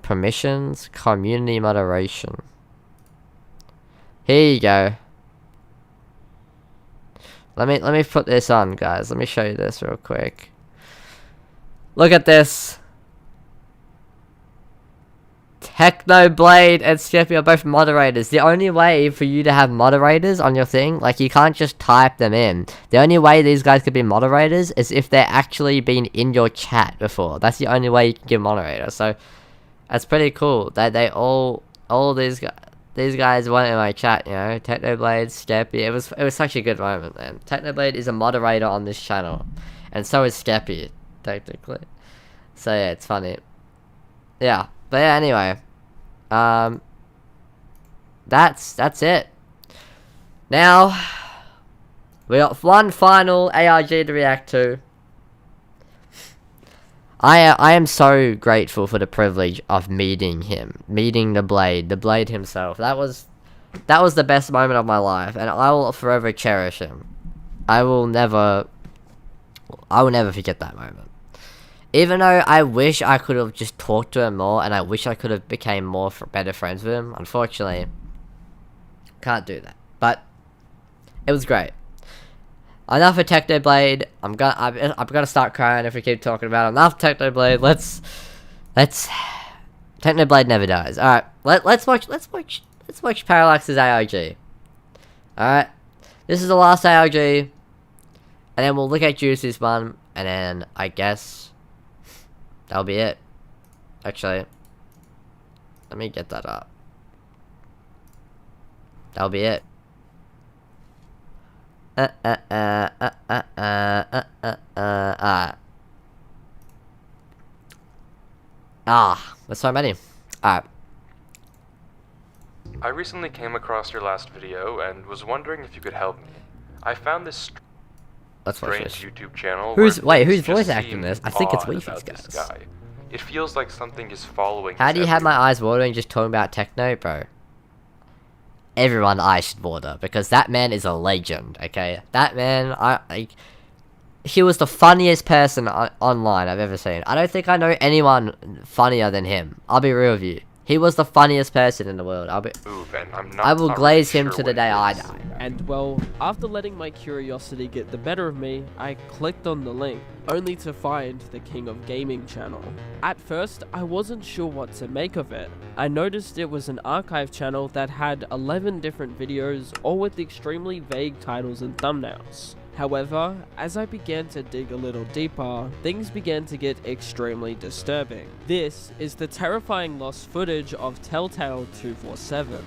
Permissions, community moderation. Here you go. Let me put this on, guys. Let me show you this real quick. Look at this. Technoblade and Skippy are both moderators. The only way for you to have moderators on your thing, like you can't just type them in. The only way these guys could be moderators is if they're actually been in your chat before. That's the only way you can give moderator. So that's pretty cool. That they all these guys went in my chat, you know. Technoblade, Skeppy. It was such a good moment, man. Technoblade is a moderator on this channel, and so is Skeppy, technically. So yeah, it's funny. Yeah, but yeah. Anyway, that's it. Now we got one final ARG to react to. I am so grateful for the privilege of meeting him, meeting the Blade himself. That was the best moment of my life, and I will forever cherish him. I will never forget that moment. Even though I wish I could have just talked to him more, and I wish I could have became more better friends with him, unfortunately, can't do that. But it was great. Enough of Technoblade. I'm gonna start crying if we keep talking about it. Enough Technoblade. Let's Technoblade never dies. All right, let's watch Parallax's ARG. All right, this is the last ARG, and then we'll look at Juicy's one, and then I guess that'll be it. Actually, let me get that up. That'll be it. There's so many. Alright. I recently came across your last video and was wondering if you could help me. I found this strange YouTube channel. Who's where who's things voice just acting seem this? I think it's odd Weefies, about this guys. guy. It feels like something is following. How his do you have my every eyes watering just talking about techno, bro? Everyone eyes should water, because that man is a legend, okay? That man, he was the funniest person online I've ever seen. I don't think I know anyone funnier than him. I'll be real with you. He was the funniest person in the world. I will glaze him to the day I die. And well, after letting my curiosity get the better of me, I clicked on the link, only to find the King of Gaming channel. At first, I wasn't sure what to make of it. I noticed it was an archive channel that had 11 different videos, all with extremely vague titles and thumbnails. However, as I began to dig a little deeper, things began to get extremely disturbing. This is the terrifying lost footage of Telltale 247.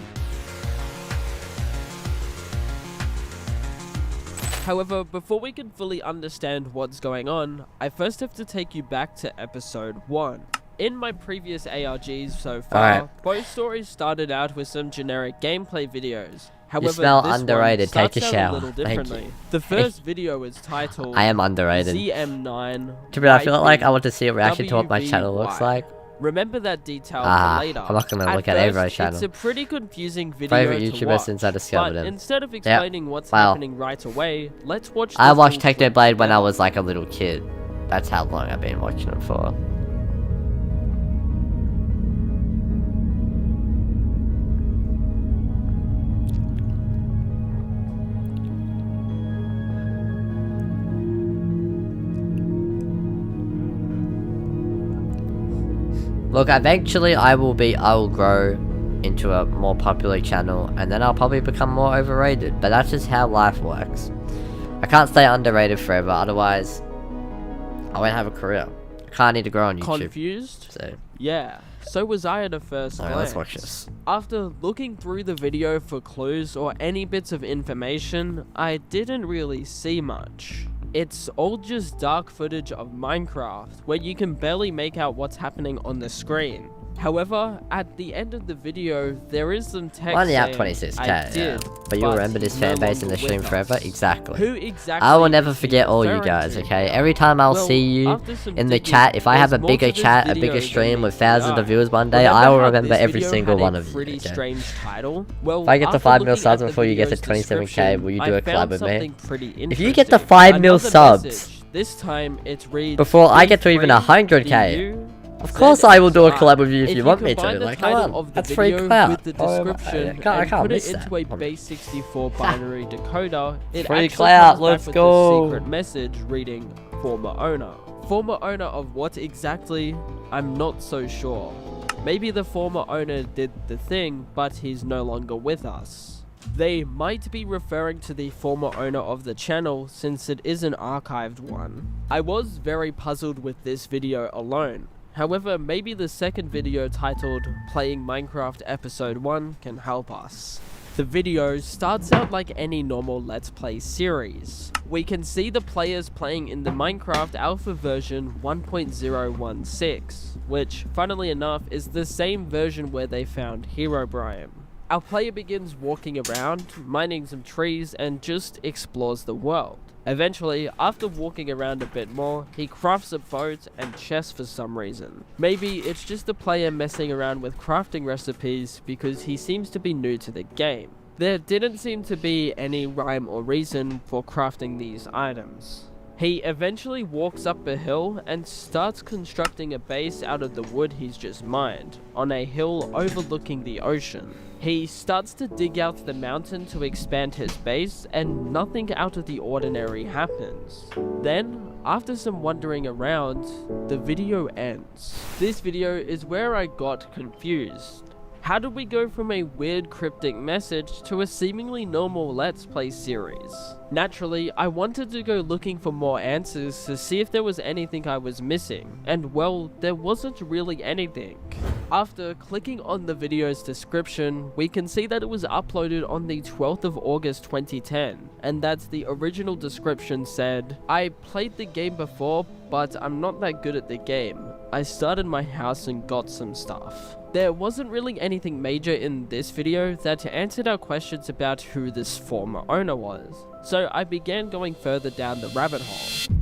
However, before we can fully understand what's going on, I first have to take you back to episode 1. In my previous ARGs so far, both stories started out with some generic gameplay videos. However, You smell this underrated. One Take a starts out shower. a little Thank differently. you. The first video is titled I am underrated. ZM9. To be honest, I feel like I want to see a reaction to what my channel looks like. Remember that detail for later. I'm not gonna look at every channel. It's a pretty confusing video Favorite to YouTuber watch, since I discovered but him. instead of explaining what's happening right away, let's watch I the watched full clip Technoblade when I together. was like a little kid. That's how long I've been watching it for. Look, eventually I will grow into a more popular channel, and then I'll probably become more overrated, but that's just how life works. I can't stay underrated forever, otherwise I won't have a career. I can't need to grow on YouTube. Confused? So. Yeah, so was I at a first Alright, glance. let's watch this. After looking through the video for clues or any bits of information, I didn't really see much. It's all just dark footage of Minecraft, where you can barely make out what's happening on the screen. However, at the end of the video, there is some text Only out saying, 26k, I did, yeah. But you'll remember this no fan base in longer the stream with forever? us. Exactly. Who exactly I will never is he forget all you referring guys, to? okay? Every time I'll Well, see you after some in the digging, chat, if I have a there's more bigger to this chat, a video bigger than stream with meets the thousands of eye. viewers one day, I will how remember this every video single had one a of you, pretty okay? strange title? Well, If I get the after 5 mil looking subs at the before you get to video's 27k, will you do a description, collab I with found me? something pretty If you get the interesting. 5 mil Another subs message. This time it reads before I get to even 100k, of course I will do a collab with you if you want me to. combine the Like, come title on, of the that's free video clout. with the description I can't and put it miss into that. a base 64 binary decoder, it Free actually clout, comes back let's with go. a secret message reading former owner. Former owner of what exactly? I'm not so sure. Maybe the former owner did the thing, but he's no longer with us. They might be referring to the former owner of the channel since it is an archived one. I was very puzzled with this video alone. However, maybe the second video titled Playing Minecraft Episode 1 can help us. The video starts out like any normal Let's Play series. We can see the players playing in the Minecraft alpha version 1.016, which, funnily enough, is the same version where they found Herobrine. Our player begins walking around, mining some trees, and just explores the world. Eventually, after walking around a bit more, he crafts a boat and chest for some reason. Maybe it's just the player messing around with crafting recipes because he seems to be new to the game. There didn't seem to be any rhyme or reason for crafting these items. He eventually walks up a hill and starts constructing a base out of the wood he's just mined, on a hill overlooking the ocean. He starts to dig out the mountain to expand his base, and nothing out of the ordinary happens. Then, after some wandering around, the video ends. This video is where I got confused. How did we go from a weird cryptic message to a seemingly normal Let's Play series? Naturally, I wanted to go looking for more answers to see if there was anything I was missing, and well, there wasn't really anything. After clicking on the video's description, we can see that it was uploaded on the 12th of August 2010, and that the original description said, "I played the game before, but I'm not that good at the game. I started my house and got some stuff." There wasn't really anything major in this video that answered our questions about who this former owner was, so I began going further down the rabbit hole.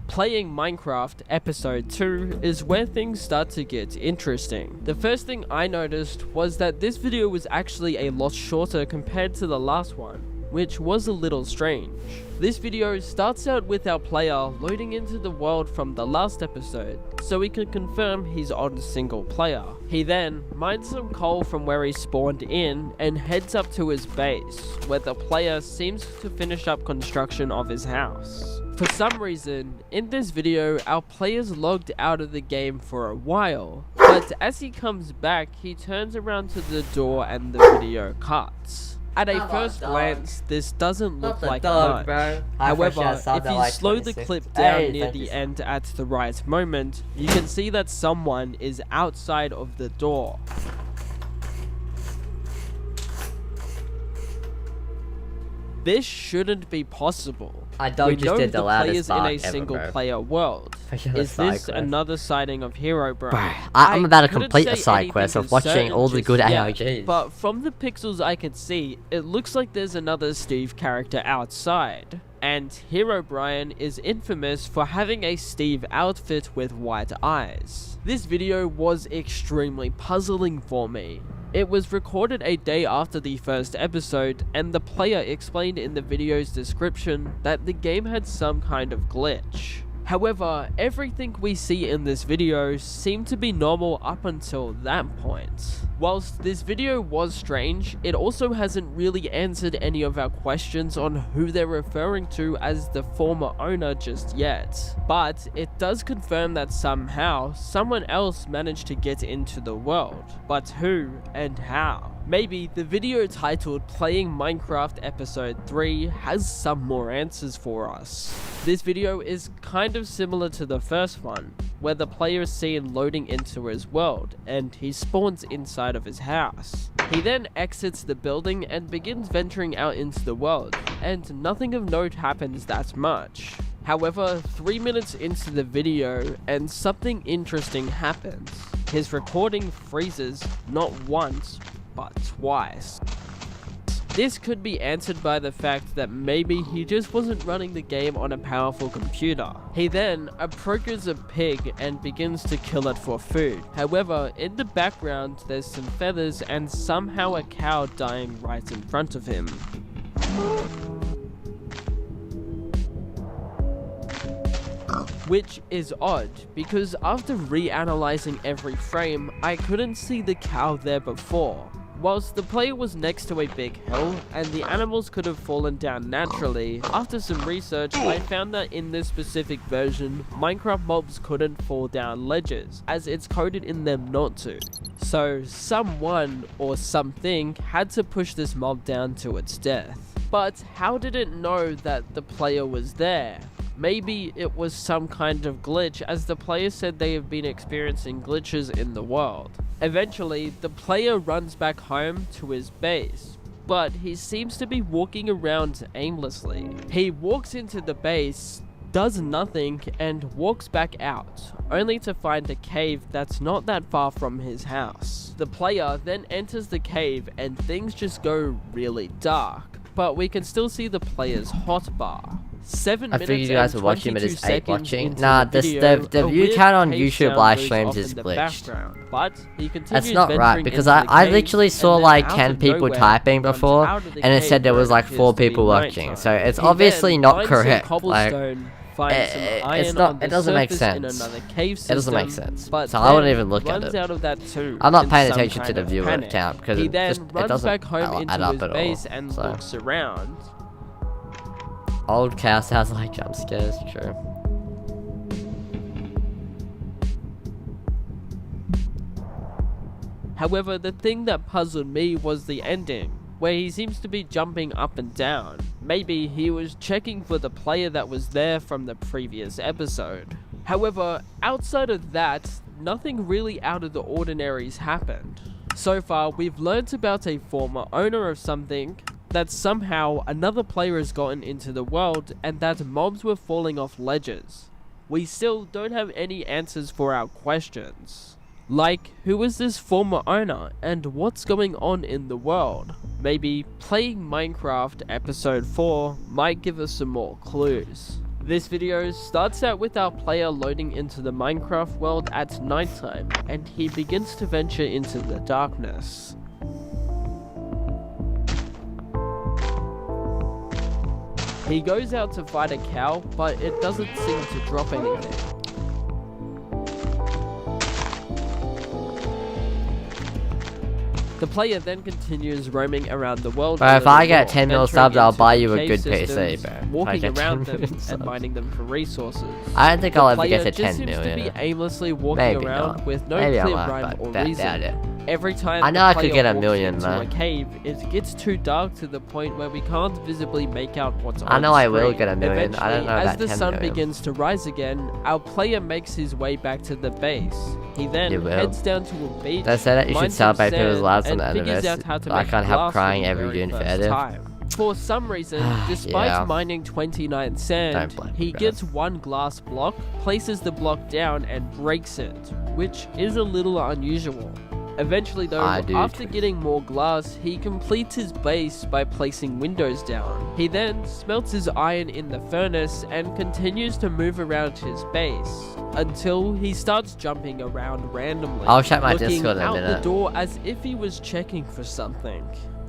Playing Minecraft Episode 2 is where things start to get interesting. The first thing I noticed was that this video was actually a lot shorter compared to the last one, which was a little strange. This video starts out with our player loading into the world from the last episode, so we can confirm he's on single player. He then mines some coal from where he spawned in and heads up to his base, where the player seems to finish up construction of his house. For some reason, in this video, our player's logged out of the game for a while, but as he comes back, he turns around to the door and the video cuts. At a first glance, this doesn't look like much. However, if you slow the clip down near the end at the right moment, you can see that someone is outside of the door. This shouldn't be possible. I just did the loudest players in a ever, single bro. player world. Is this another sighting of Hero Brian? I'm about to couldn't complete a say side anything quest of for watching certain all the just good yet, ARGs. But from the pixels I can see, it looks like there's another Steve character outside. And Hero Brian is infamous for having a Steve outfit with white eyes. This video was extremely puzzling for me. It was recorded a day after the first episode, and the player explained in the video's description that the game had some kind of glitch. However, everything we see in this video seemed to be normal up until that point. Whilst this video was strange, it also hasn't really answered any of our questions on who they're referring to as the former owner just yet. But it does confirm that somehow, someone else managed to get into the world. But who and how? Maybe the video titled Playing Minecraft Episode 3 has some more answers for us. This video is kind of similar to the first one, where the player is seen loading into his world, and he spawns inside of his house. He then exits the building and begins venturing out into the world, and nothing of note happens that much. However, 3 minutes into the video, and something interesting happens. His recording freezes not once, but twice. This could be answered by the fact that maybe he just wasn't running the game on a powerful computer. He then approaches a pig and begins to kill it for food. However, in the background there's some feathers and somehow a cow dying right in front of him. Which is odd, because after reanalyzing every frame, I couldn't see the cow there before. Whilst the player was next to a big hill, and the animals could have fallen down naturally, after some research I found that in this specific version, Minecraft mobs couldn't fall down ledges, as it's coded in them not to. So someone or something had to push this mob down to its death. But how did it know that the player was there? Maybe it was some kind of glitch, as the player said they have been experiencing glitches in the world. Eventually, the player runs back home to his base, but he seems to be walking around aimlessly. He walks into the base, does nothing, and walks back out, only to find a cave that's not that far from his house. The player then enters the cave and things just go really dark, but we can still see the player's hotbar. 7 I minutes figured you guys and were watching, but 22 it's 8 seconds watching. into Nah, the video, the a view weird count on cave YouTube sound live goes streams off is in the glitched. background, but he continues That's not right, venturing because into the I cave, literally saw and then like out 10 of people nowhere, typing runs before, out of the and it cave said there where was like appears 4 to be people watching, nighttime. so it's He obviously then not finds some correct. Like, cobblestone, finds some iron it's not. on the It doesn't make surface in sense. another cave It doesn't make system, sense. but So I wouldn't then even look at runs it. out of that too, I'm not in paying some attention to kind the of viewer panic. count because He it then just it runs doesn't back home add into up his at base all. and So. looks around. Old cows has like jump scares, true. However, the thing that puzzled me was the ending, where he seems to be jumping up and down. Maybe he was checking for the player that was there from the previous episode. However, outside of that, nothing really out of the ordinary's happened. So far, we've learnt about a former owner of something, that somehow another player has gotten into the world, and that mobs were falling off ledges. We still don't have any answers for our questions. Like, who is this former owner, and what's going on in the world? Maybe playing Minecraft episode 4 might give us some more clues. This video starts out with our player loading into the Minecraft world at nighttime, and he begins to venture into the darkness. He goes out to fight a cow, but it doesn't seem to drop anything. The player then continues roaming around the world. Bro, if I get 10 more, mil subs, I'll entering buy into you a cave good PC, systems, bro. If I walking get 10 around them million and subs. mining them for resources. I don't think The I'll ever player get to just 10 seems million. to be aimlessly walking Maybe around not. with no Maybe I clear might, rhyme but or doubt reason. it. Every time I know the I could player get a walks million, into though. a cave, it gets too dark to the point where we can't visibly make out what's on I know I will screen. get a million. I don't Eventually, know as about the 10 sun million. begins to rise again, our player makes his way back to the base. He then You will. heads down to a beach. They say that you should mines some celebrate people's sand, lives on and the figures out anniversary. how to I make can't help glass for crying the every very June first 30th. time. For some reason, despite Yeah. mining 29 sand, Don't blame he me, gets one glass block, places the block down, and breaks it, which is a little unusual. Eventually though, I do after too. getting more glass, he completes his base by placing windows down. He then smelts his iron in the furnace and continues to move around his base, until he starts jumping around randomly, I'll check my looking Discord in a out the minute. door as if he was checking for something.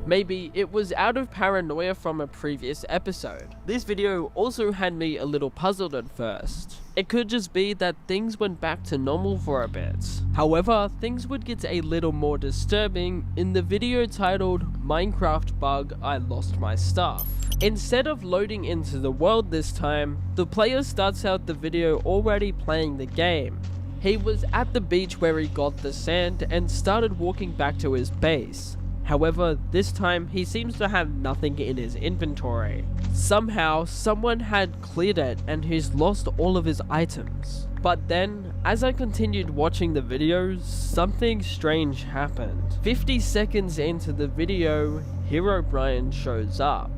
Maybe it was out of paranoia from a previous episode. This video also had me a little puzzled at first. It could just be that things went back to normal for a bit. However, things would get a little more disturbing in the video titled Minecraft Bug I Lost My Stuff. Instead of loading into the world this time, the player starts out the video already playing the game. He was at the beach where he got the sand and started walking back to his base. However, this time he seems to have nothing in his inventory. Somehow, someone had cleared it and he's lost all of his items. But then, as I continued watching the video, something strange happened. 50 seconds into the video, Hero Brian shows up.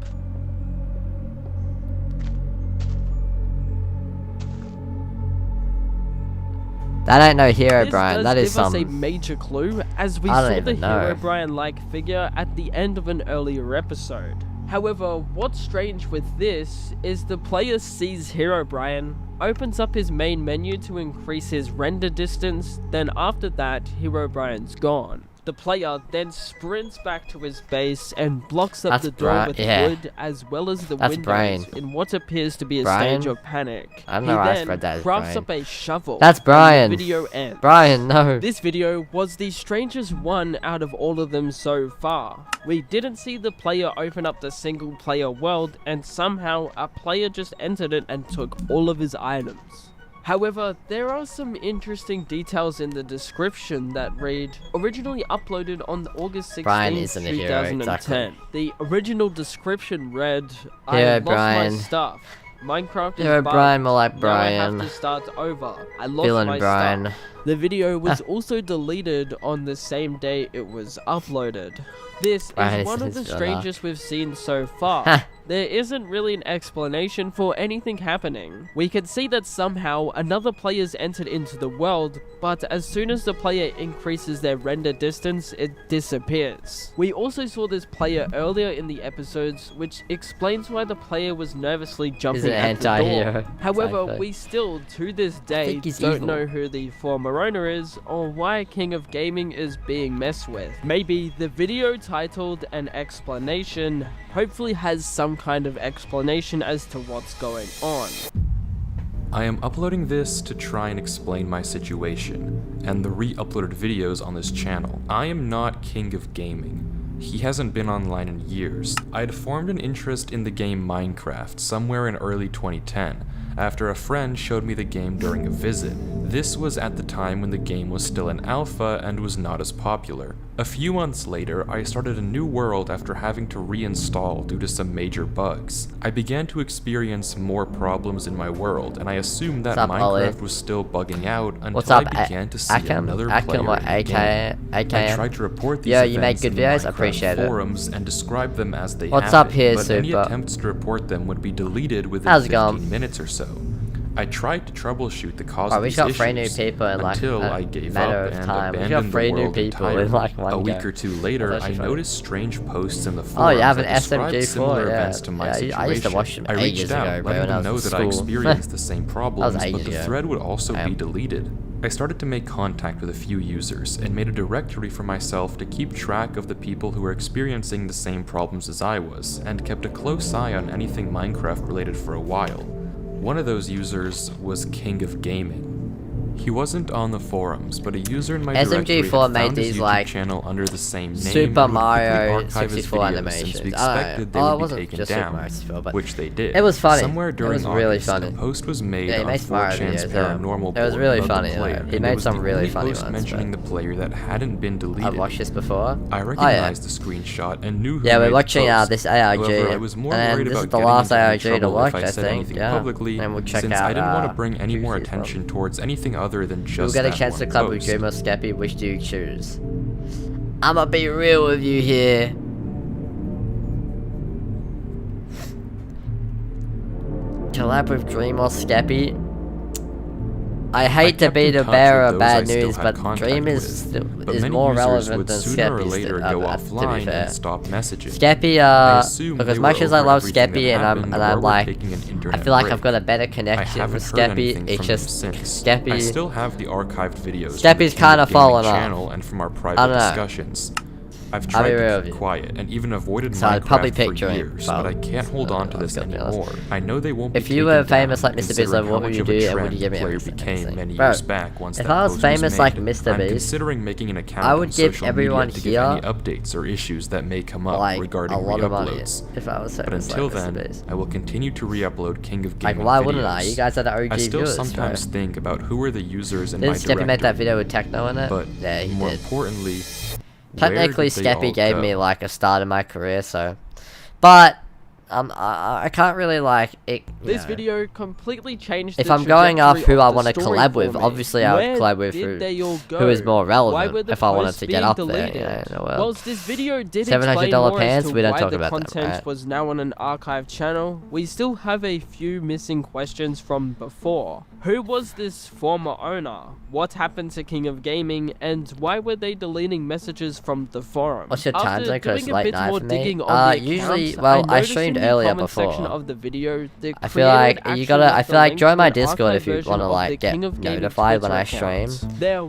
That ain't no Hero This Brian, does that is give us some... a major clue, as we I don't saw the even know. Hero Brian-like figure at the end of an earlier episode. However, what's strange with this is the player sees Hero Brian, opens up his main menu to increase his render distance, then after that, Hero Brian's gone. The player then sprints back to his base and blocks up That's the door with yeah. wood as well as the That's windows Brian. in what appears to be a Brian? stage of panic. I don't know why I He spread that then as crafts Brian. up a shovel. That's Brian. And the video ends. Brian, no. This video was the strangest one out of all of them so far. We didn't see the player open up the single player world, and somehow a player just entered it and took all of his items. However, there are some interesting details in the description that read, originally uploaded on August 16, Brian isn't a hero, 2010. exactly. The original description read, I Hero lost Brian. my stuff. Minecraft is Hero bugged. Brian, more like Now I Brian. have to start over. I lost Villain my Brian. stuff. The video was also deleted on the same day it was uploaded. This is one of the strangest we've seen so far. There isn't really an explanation for anything happening. We can see that somehow another player's entered into the world, but as soon as the player increases their render distance, it disappears. We also saw this player earlier in the episodes, which explains why the player was nervously jumping at the door. However, we still, to this day, don't know who the former owner is, or why King of Gaming is being messed with. Maybe the video titled An Explanation hopefully has some kind of explanation as to what's going on. I am uploading this to try and explain my situation, and the re-uploaded videos on this channel. I am not King of Gaming. He hasn't been online in years. I had formed an interest in the game Minecraft somewhere in early 2010, after a friend showed me the game during a visit. This was at the time when the game was still in alpha and was not as popular. A few months later, I started a new world after having to reinstall due to some major bugs. I began to experience more problems in my world, and I assumed that Minecraft was still bugging out until I began to see another player in the game. I tried to report these events in the Minecraft forums and describe them as they happened, but any attempts to report them would be deleted within 15 minutes or so. I tried to troubleshoot the cause of these issues until I gave up and abandoned the world entirely. A week or two later, I noticed strange posts in the forums that described similar events to my situation. I reached out, letting them know that I experienced the same problems, but the thread would also be deleted. I started to make contact with a few users and made a directory for myself to keep track of the people who were experiencing the same problems as I was, and kept a close eye on anything Minecraft related for a while. One of those users was King of Gaming. He wasn't on the forums, but a user in my directory had found his YouTube channel under the same name Super and would Mario quickly archive his 64 videos animations. since we expected they would be taken down, which they did. It was funny. Somewhere during August, a post was made on 4chan's Paranormal It was really funny. He made some really funny ones. Mentioning the player that hadn't been deleted. I've watched this before. I recognized the screenshot and knew who we're made watching the post. this ARG, However, I was more and worried this about is the getting last into any ARG to trouble watch, if I said anything publicly, and we'll check since out, I didn't want to bring any more attention towards anything other than just we'll get a chance to club with Dream or Skeppy. Which do you choose? I'ma be real with you here. Collab with Dream or Skeppy? I hate to be the bearer of bad news, but Dream is more relevant than Skeppy, to be fair. Skeppy, because much as I love Skeppy and I'm like, I feel like I've got a better connection with Skeppy, it's just Skeppy. I still have the archived videos. Skeppy's kind of fallen off. Channel and from our private discussions. I've tried to keep quiet and even avoided Minecraft for years, but I can't hold on to this anymore. I know they won't be If you were famous like Mr. Beast, what would you do and would you give me became many years back once if I was famous like Mr. I'm Beast, considering making an account I would give everyone to here give any updates or issues that may come up regarding re-uploads. If I was but until then, I will continue to re-upload King of Gaming videos. Why wouldn't I? You guys are the OG I still viewers, sometimes think about who are the users in my directory. Didn't Skeppy make that video with Techno in it? But yeah, he more did. Importantly, technically Skeppy gave me like a start in my career, so but I can't really like it. This video completely changed. If I'm going off who I want to collab with, obviously I would collab with who is more relevant. If I wanted to get up there, well, this video did $700 pants. We don't talk about that. Content was now on an archive channel. We still have a few missing questions from before. Who was this former owner? What happened to King of Gaming? And why were they deleting messages from the forum? What's your time zone? Because it's late night for me. Usually, I streamed earlier before. Of the video, I feel like you gotta. I feel like join my Discord if you wanna like get notified when I stream,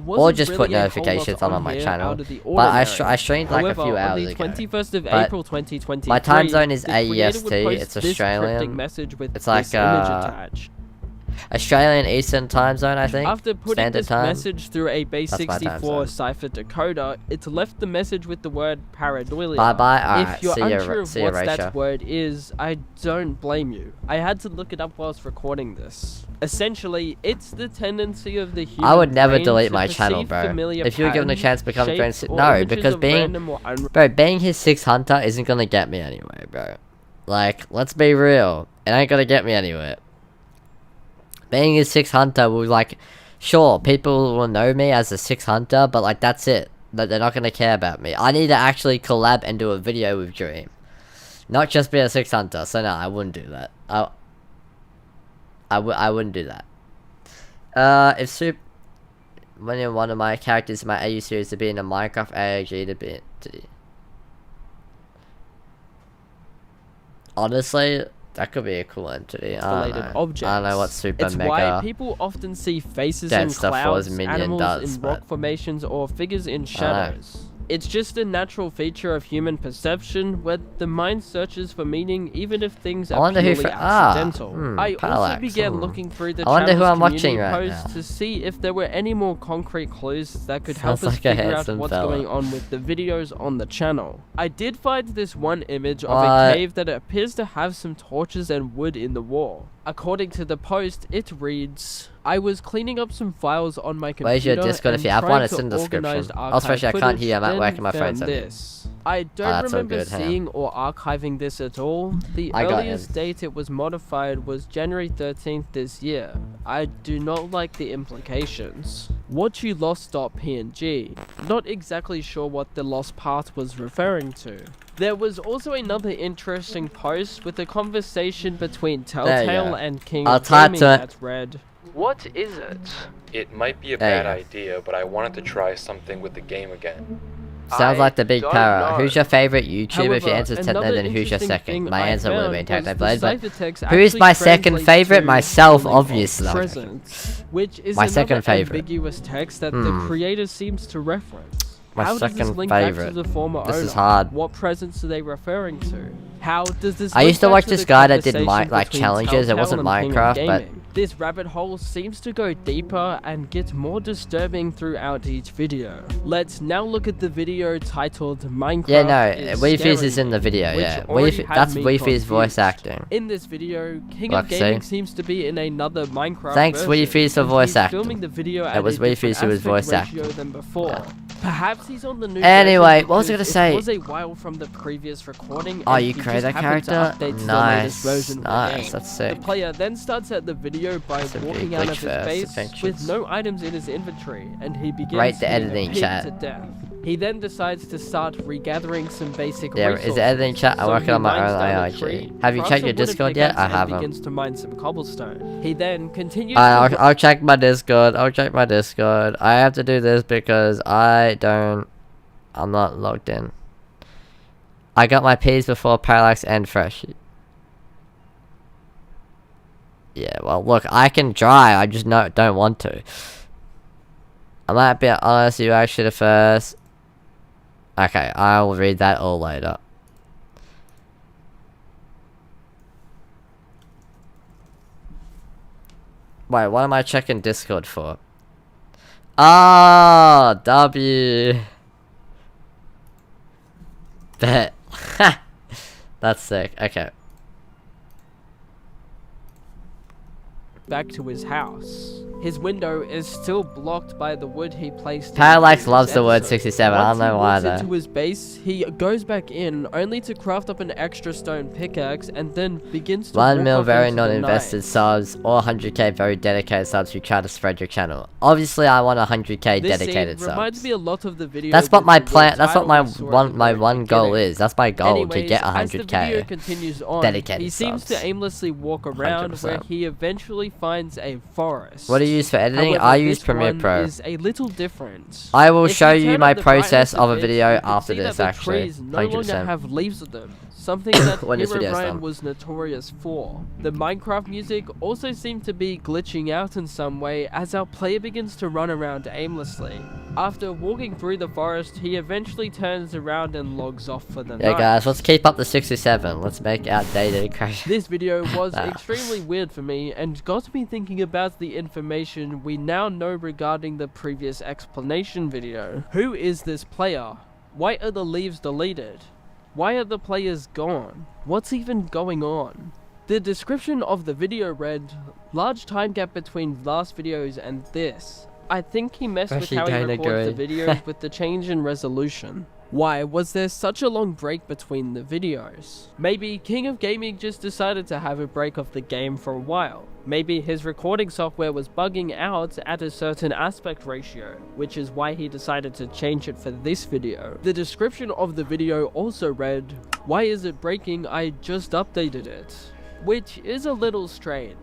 or just put notifications on my channel. But I streamed like a few hours ago. 21st of April 2023, my time zone is AEST. It's Australian. It's like Australian Eastern time zone, I think. After putting Standard this time. message through a base 64 cipher decoder, it left the message with the word pareidolia. Bye-bye. Alright, if you're unsure of what Rachel. that word is, I don't blame you. I had to look it up whilst recording this. Essentially, it's the tendency of the human I would never brain delete to my channel, bro. familiar If you were given a chance to become a patterns, friend, shapes, no, or because images of being his 6 hunter isn't gonna get me anywhere, bro. Like, let's be real, it ain't gonna get me anywhere. Being his 6 hunter will like Sure, people will know me as a 6 hunter, but like that's it. They're not gonna care about me. I need to actually collab and do a video with Dream, not just be a 6 hunter. So no, I wouldn't do that. I wouldn't do that. If when one of my characters in my AU series to be in a Minecraft ARG honestly, that could be a cool entity. I don't know what super it's mega. why people often see faces Dead in Stuff clouds, Wars minion animals does, in but- rock formations, or figures in shadows. It's just a natural feature of human perception where the mind searches for meaning even if things I are wonder who purely I also also began looking through the I wonder who channel's I'm watching community right posts now. to see if there were any more concrete clues that could Sounds help us like a figure out handsome what's fella. going on with the videos on the channel. I did find this one image of What? a cave that appears to have some torches and wood in the wall. According to the post, it reads, I was cleaning up some files on my computer. Where's your Discord? If and you have trying one, it's to in the description. organize Especially I archive can't hear, I'm at footage, work and my then phone's on me. this. I don't that's all remember good, hang on. seeing or archiving this at all. The I got earliest him. date it was modified was January 13th this year. I do not like the implications. What you lost.png. Not exactly sure what the lost part was referring to. There was also another interesting post with a conversation between There you Telltale go. and King I'll of type Gaming to it. that read, What is it? It might be a There you bad go. idea, but I wanted to try something with the game again. Sounds like the big don't para. know. Who's your favorite YouTuber? If your However, answer's 10, another then who's your interesting second? thing My I answer would have been found was Technoblade, the but ciphertext who is actually my second translates favorite? to Myself, feeling of obviously. No, I'm joking. presence, which is My another second favorite. ambiguous text that the creator seems to reference. My How does this second link back to favorite. the former This owner? is hard. What presence are they referring to? How does this I link used to back watch to this the guy that did conversation like between challenges. It Telltale wasn't and King of Minecraft, but Gaming? This rabbit hole seems to go deeper and get more disturbing throughout each video. Let's now look at the video titled Minecraft yeah, no, is Weefies Scaring is in the video. which Yeah, already had that's me Weefies voice confused. acting. In this video, King Look, of Gaming see? seems to be in another Minecraft Thanks, version, Weefies, for and voice he's acting. filming the video It at was a different Weefies who was aspect voice ratio acting. than before. Perhaps he's on the new Anyway, version what was I because gonna say? It was a while from the previous recording. Oh, and you he create just that happened to character? update to the Nice, latest version of the nice, game. that's sick. The player then starts at the video by It's a big walking out of his glitch base first, adventures. with no items in his inventory, and he begins Rate the hitting a editing pig chat. to death. He then decides to start regathering some basic Yeah, resources. is the editing chat? I'm So working he on my mines own down a AIG. tree, Have you crafts checked a your wooden Discord yet? I pickaxe, and haven't. begins to mine some cobblestone. He then continues I'll, to I'll check my Discord. I'll check my Discord. I have to do this because I'm not logged in. I got my P's before Parallax and Fresh. Yeah, well, look, I can try. I just don't want to. I might be honest, you actually the first. Okay, I'll read that all later. Wait, what am I checking Discord for? Ah, W. Bet. That's sick. Okay. back to his house. His window is still blocked by the wood he placed. Parallax loves the word 67. I don't know why Once he though. walks into his base, he goes back in only to craft up an extra stone pickaxe and then begins to 1 walk mil off very into the non-invested night. subs or 100k very dedicated subs who try to spread your channel. Obviously, I want 100k This dedicated scene reminds subs. me a lot of the video. That's what with my the plan. word That's what title we saw at the my very one goal beginning. is. That's my goal to Anyways, get as the video 100k continues on, dedicated he seems subs. to aimlessly walk around where 100%. he eventually finds a forest. What do you use for editing? However, I use this Premiere one Pro. is a little different. I will If show you turn my up the brightness process of a bit, video you can after see that this, the actually. trees no longer 100%. have leaves on them, something that When this video's Herobrine done. was notorious for. The Minecraft music also seemed to be glitching out in some way as our player begins to run around aimlessly. After walking through the forest, he eventually turns around and logs off for the Yeah, night. guys, let's keep up the 67. Let's make outdated crash. This video was Nah. extremely weird for me and got me thinking about the information we now know regarding the previous explanation video. Who is this player? Why are the leaves deleted? Why are the players gone? What's even going on? The description of the video read, large time gap between last videos and this. I think he messed with Actually, how he don't records the agree. videos with the change in resolution. Why was there such a long break between the videos? Maybe King of Gaming just decided to have a break of the game for a while. Maybe his recording software was bugging out at a certain aspect ratio, which is why he decided to change it for this video. The description of the video also read, "Why is it breaking? I just updated it." Which is a little strange.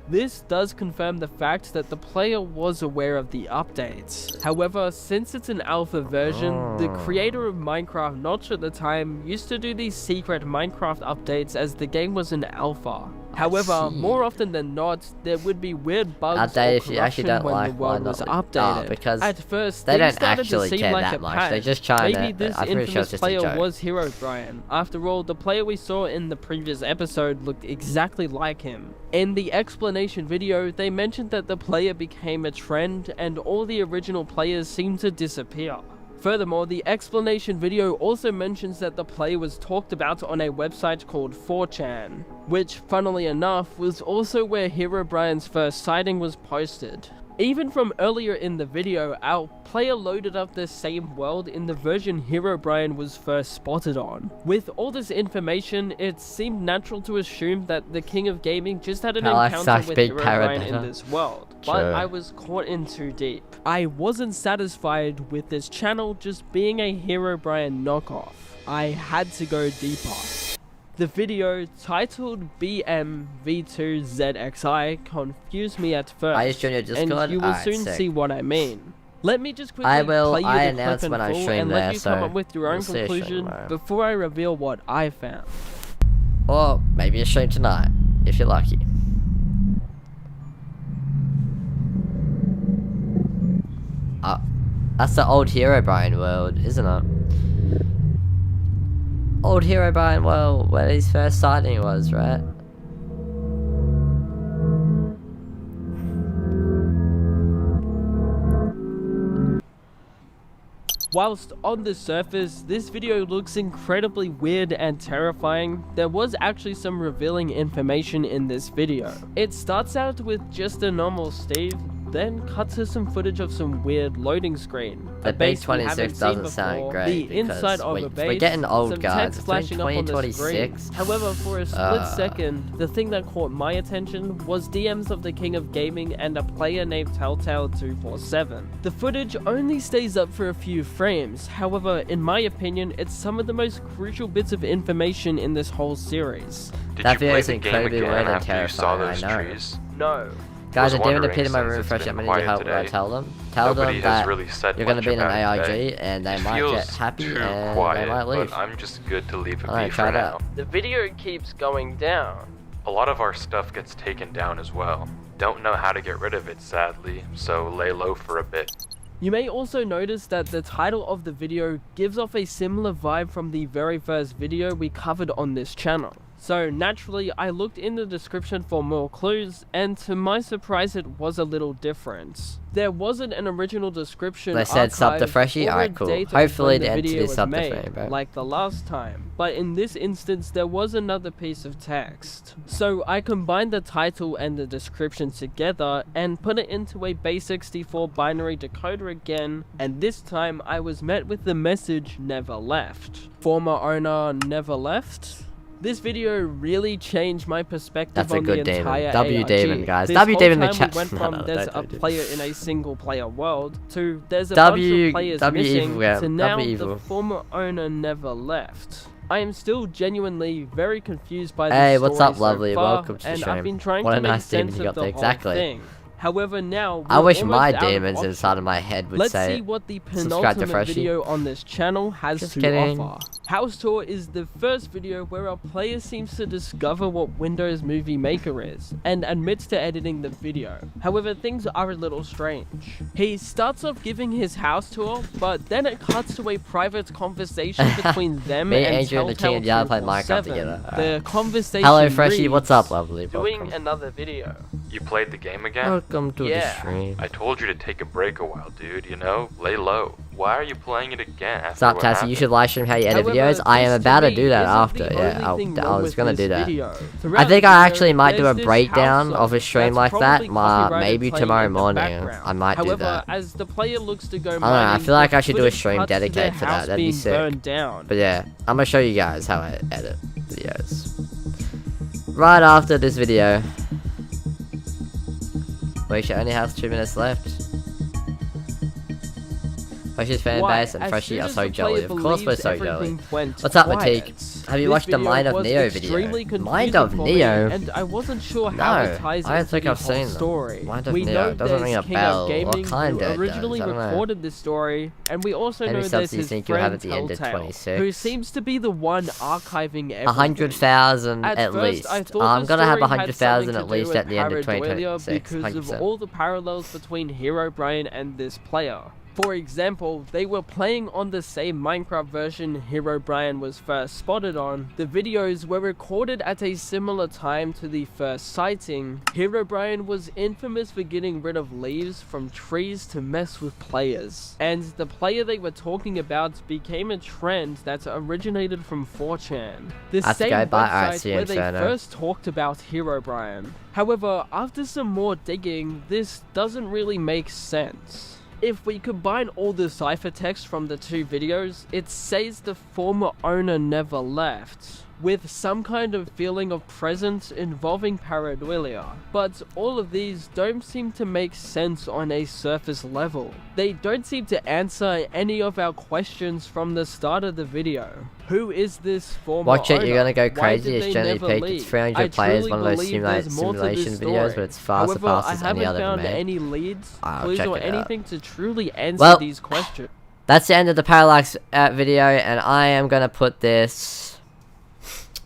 This does confirm the fact that the player was aware of the updates. However, since it's an alpha version, the creator of Minecraft Notch at the time used to do these secret Minecraft updates as the game was an alpha. However, more often than not, there would be weird bugs or if you actually corruption don't when like the world was updated. because at first, they things don't started actually to seem care like that a much. patch. They're just trying Maybe to. this I'm pretty sure infamous it's just a player joke. was Herobrine. After all, the player we saw in the previous episode looked exactly like him. In the explanation video, they mentioned that the player became a trend and all the original players seemed to disappear. Furthermore, the explanation video also mentions that the player was talked about on a website called 4chan, which, funnily enough, was also where Herobrine's first sighting was posted. Even from earlier in the video, our player loaded up the same world in the version Herobrine was first spotted on. With all this information, it seemed natural to assume that the King of Gaming just had an encounter with Herobrine in this world. But I was caught in too deep. I wasn't satisfied with this channel just being a Herobrine knockoff. I had to go deeper. The video, titled BMV2ZXI, confused me at first, and you will soon see what I mean. Let me just quickly play you the clip in full and let you come up with your own conclusion before I reveal what I found. Or maybe a stream tonight, if you're lucky. That's the old Herobrine world, isn't it? Old Herobrine world, where his first sighting was, right? Whilst on the surface, this video looks incredibly weird and terrifying, there was actually some revealing information in this video. It starts out with just a normal Steve, then cut to some footage of some weird loading screen. The base 26 doesn't sound great the inside of a base, we're getting old, some guys. text It's flashing up on the screen. 2026. However, for a split second, the thing that caught my attention was DMs of the King of Gaming and a player named Telltale247. The footage only stays up for a few frames. However, in my opinion, it's some of the most crucial bits of information in this whole series. Did you play the game again after you saw those trees? No. Guys, I didn't appear in my room fresh. I'm gonna help what I tell them. Tell them that you're gonna be in an AIG and they might get happy and they might leave. But I'm just good to leave it be Alright, for try it now. out. The video keeps going down. A lot of our stuff gets taken down as well. Don't know how to get rid of it, sadly, so lay low for a bit. You may also notice that the title of the video gives off a similar vibe from the very first video we covered on this channel. So naturally, I looked in the description for more clues, and to my surprise it was a little different. There wasn't an original description They said sub to archived Freshie? or a Alright, cool. date of Hopefully when the entity video was sub to made, Freshie, bro. like the last time. But in this instance, there was another piece of text. So I combined the title and the description together and put it into a base64 binary decoder again, and this time I was met with the message never left. Former owner never left? This video really changed my perspective That's a on good the demon. entire W ARG. demon, guys. This W whole demon in the time chat. we went from No, there's don't a do player in a single player world to there's a bunch of players missing to now the former owner never left. I am still genuinely very confused by this Hey, what's up, story lovely? so far, Welcome to the and stream. I've been trying What to a make nice demon sense you of got the there. whole Exactly. thing. However, now I we're wish almost my out of demons options. inside of my head would Let's say see what the subscribe to penultimate Freshie. video on this channel has Just to kidding. offer. House Tour is the first video where our player seems to discover what Windows Movie Maker is, and admits to editing the video. However, things are a little strange. He starts off giving his house tour, but then it cuts to a private conversation between them Me, and Andrew, and the King and Yard play Minecraft together. The conversation Hello, Freshie. reads, What's up, lovely? doing Welcome. another video. You played the game again? Oh, Welcome to the stream. I told you to take a break a while, dude, you know? Lay low. Why are you playing it again after Stop, what Tassie. happened? You should live stream how you edit However, videos. I am this about to me do that isn't after. the Yeah, only thing I wrong was with gonna this do that. video. I Throughout think the I video, actually might do a there's this breakdown house of a song stream that's like that. probably copyrighted Maybe playing tomorrow in the morning. background. I might do However, that. as the player looks to go I don't know. I mining, feel like the I should do a footage stream cuts to their dedicated for house that. That'd be being sick. burned down. But yeah, I'm gonna show you guys how I edit videos. Right after this video. Wait, she only has 2 minutes left. Freshie's fan base and Freshie are so jolly. Of course we're so jolly. What's up, Matique? Have you watched the Mind of Neo video? Mind of Neo? And I wasn't sure No, how it ties I don't into think the I've whole seen them. story. Mind of We Neo know doesn't ring a there's King bell. of What Gaming kind who it originally does? I don't know. recorded this story, and we also How many know subs there's do you his think you'll have friend at the end of Telltale, 26? who seems to be the one archiving everything. 100,000 at first, least. I thought I'm the gonna have story had 100,000 something at to do least with at the end of pareidolia 2026. because of 100%. all the parallels between Hero Brian and this player. For example, they were playing on the same Minecraft version Hero Brian was first spotted on. The videos were recorded at a similar time to the first sighting. Hero Brian was infamous for getting rid of leaves from trees to mess with players. And the player they were talking about became a trend that originated from 4chan. The same website where they first talked about Hero Brian. However, after some more digging, this doesn't really make sense. If we combine all the ciphertext from the two videos, it says the former owner never left, with some kind of feeling of presence involving pareidolia. But all of these don't seem to make sense on a surface level. They don't seem to answer any of our questions from the start of the video. Who is this former Watch it, owner? you're gonna go Why crazy. did It's they generally never peaked. leave? It's 300 I players, truly one of those believe there's more to this simulation story. videos, but it's fast However, fast I as haven't any other found made. any leads, I'll clues, check or it out. anything to truly answer Well, these questions. that's the end of the Parallax video, and I am gonna put this...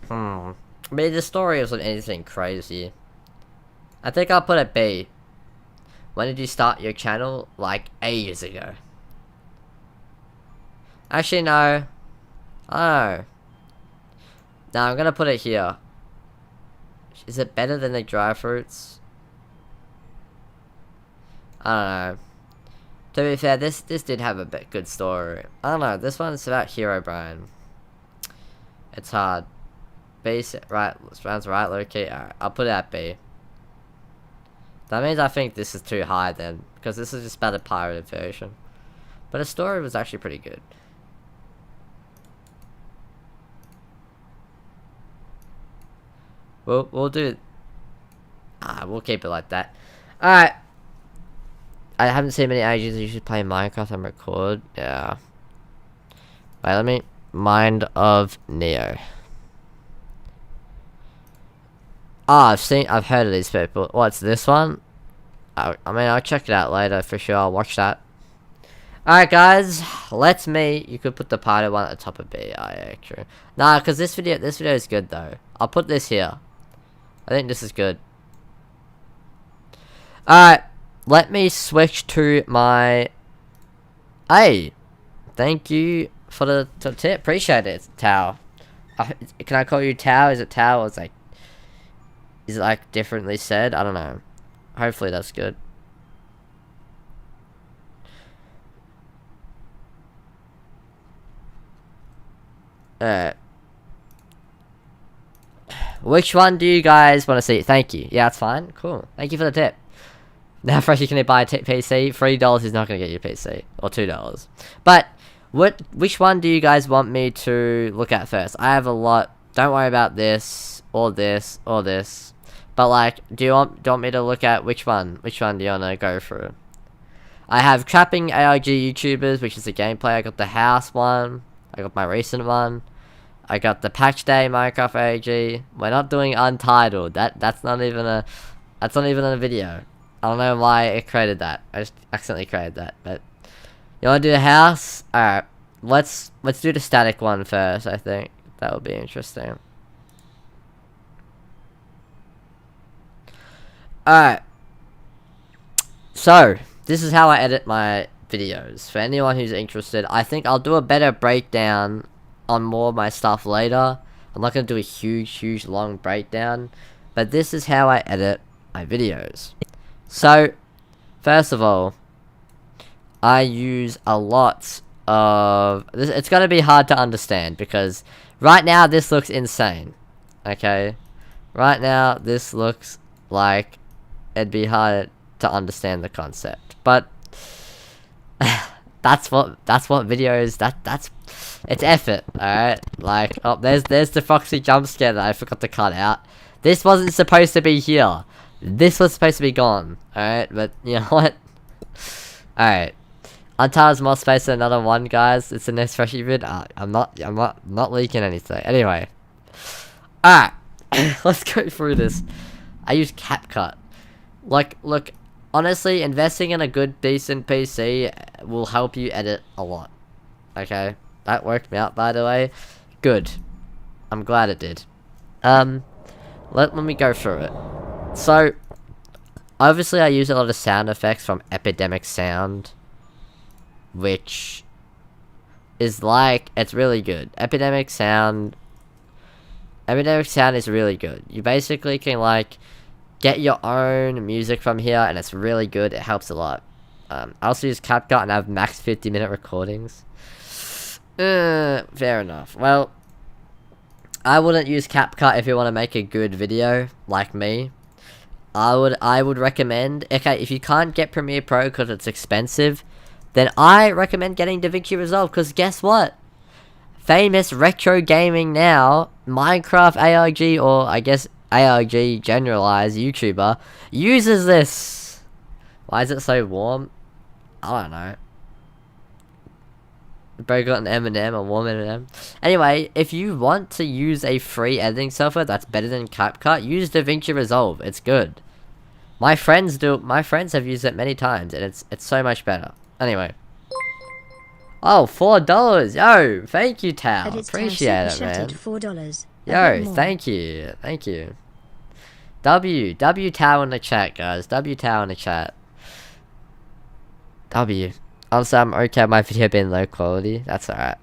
I mean, the story wasn't anything crazy. I think I'll put a B. When did you start your channel? Like, ages ago. Actually, no. Oh. No, I'm gonna put it here. Is it better than the dry fruits? I don't know. To be fair, this did have a bit good story. I don't know, this one's about Hero Brian. It's hard. B, right, sounds right, Loki. Alright, I'll put it at B. That means I think this is too high then, because this is just about a pirated version. But the story was actually pretty good. We'll do... we'll keep it like that. Alright. I haven't seen many ages. You should play Minecraft and record. Yeah. Wait, let me... Mind of Neo. I've heard of these people. What's this one? I mean, I'll check it out later for sure. I'll watch that. Alright, guys. Let's meet. You could put the party one at the top of B. Actually. Nah, because this video is good though. I'll put this here. I think this is good. Alright. Let me switch to my... Hey. Thank you for the tip. Appreciate it, Tao. Can I call you Tao? Is it Tao or is it like differently said? I don't know. Hopefully that's good. Which one do you guys want to see? Thank you. Yeah, that's fine. Cool. Thank you for the tip. Now, Freshie, can you buy a PC? $3 is not going to get you a PC. Or $2. But, which one do you guys want me to look at first? I have a lot. Don't worry about this, or this, or this. But, like, do you want me to look at which one? Which one do you want to go through? I have Trapping ARG YouTubers, which is a gameplay. I got the house one. I got my recent one. I got the Patch Day Minecraft ARG. We're not doing Untitled. That's not even a video. I don't know why it created that. I just accidentally created that. But you want to do the house? Alright. Let's do the static one first, I think. That would be interesting. Alright. So, this is how I edit my videos. For anyone who's interested, I think I'll do a better breakdown on more of my stuff later. I'm not going to do a huge long breakdown. But this is how I edit my videos. So, first of all, I use a lot of... It's going to be hard to understand because right now this looks insane. Okay? Right now this looks like it'd be hard to understand the concept. But that's what videos... That's... It's effort, alright? Like, oh, there's the Foxy jump scare that I forgot to cut out. This wasn't supposed to be here. This was supposed to be gone, alright? But, you know what? Alright. Untiled's more space than another one, guys. It's the next freshie vid. I'm not leaking anything. Anyway. Alright. Let's go through this. I use CapCut. Like, look, honestly, investing in a good, decent PC will help you edit a lot. Okay? That worked out, by the way. Good. I'm glad it did. Let me go through it. So, obviously I use a lot of sound effects from Epidemic Sound, which is like, it's really good. Epidemic Sound is really good. You basically can like get your own music from here, and it's really good. It helps a lot. I also use CapCut and I have max 50-minute recordings. Fair enough. Well, I wouldn't use CapCut if you want to make a good video, like me. I would recommend, okay, if you can't get Premiere Pro because it's expensive, then I recommend getting DaVinci Resolve, because guess what? Famous retro gaming now, Minecraft ARG, or I guess ARG generalized YouTuber, uses this. Why is it so warm? I don't know. Bro got an M&M, a warm M&M. Anyway, if you want to use a free editing software that's better than CapCut, use DaVinci Resolve. It's good. My friends have used it many times, and it's so much better. Anyway. Oh, $4. Yo, thank you, Tal. Appreciate it, man. $4. Yo, thank you. Thank you. W Tal in the chat, guys. W Tal in the chat. W. Also, I'm okay with my video being low quality. That's alright.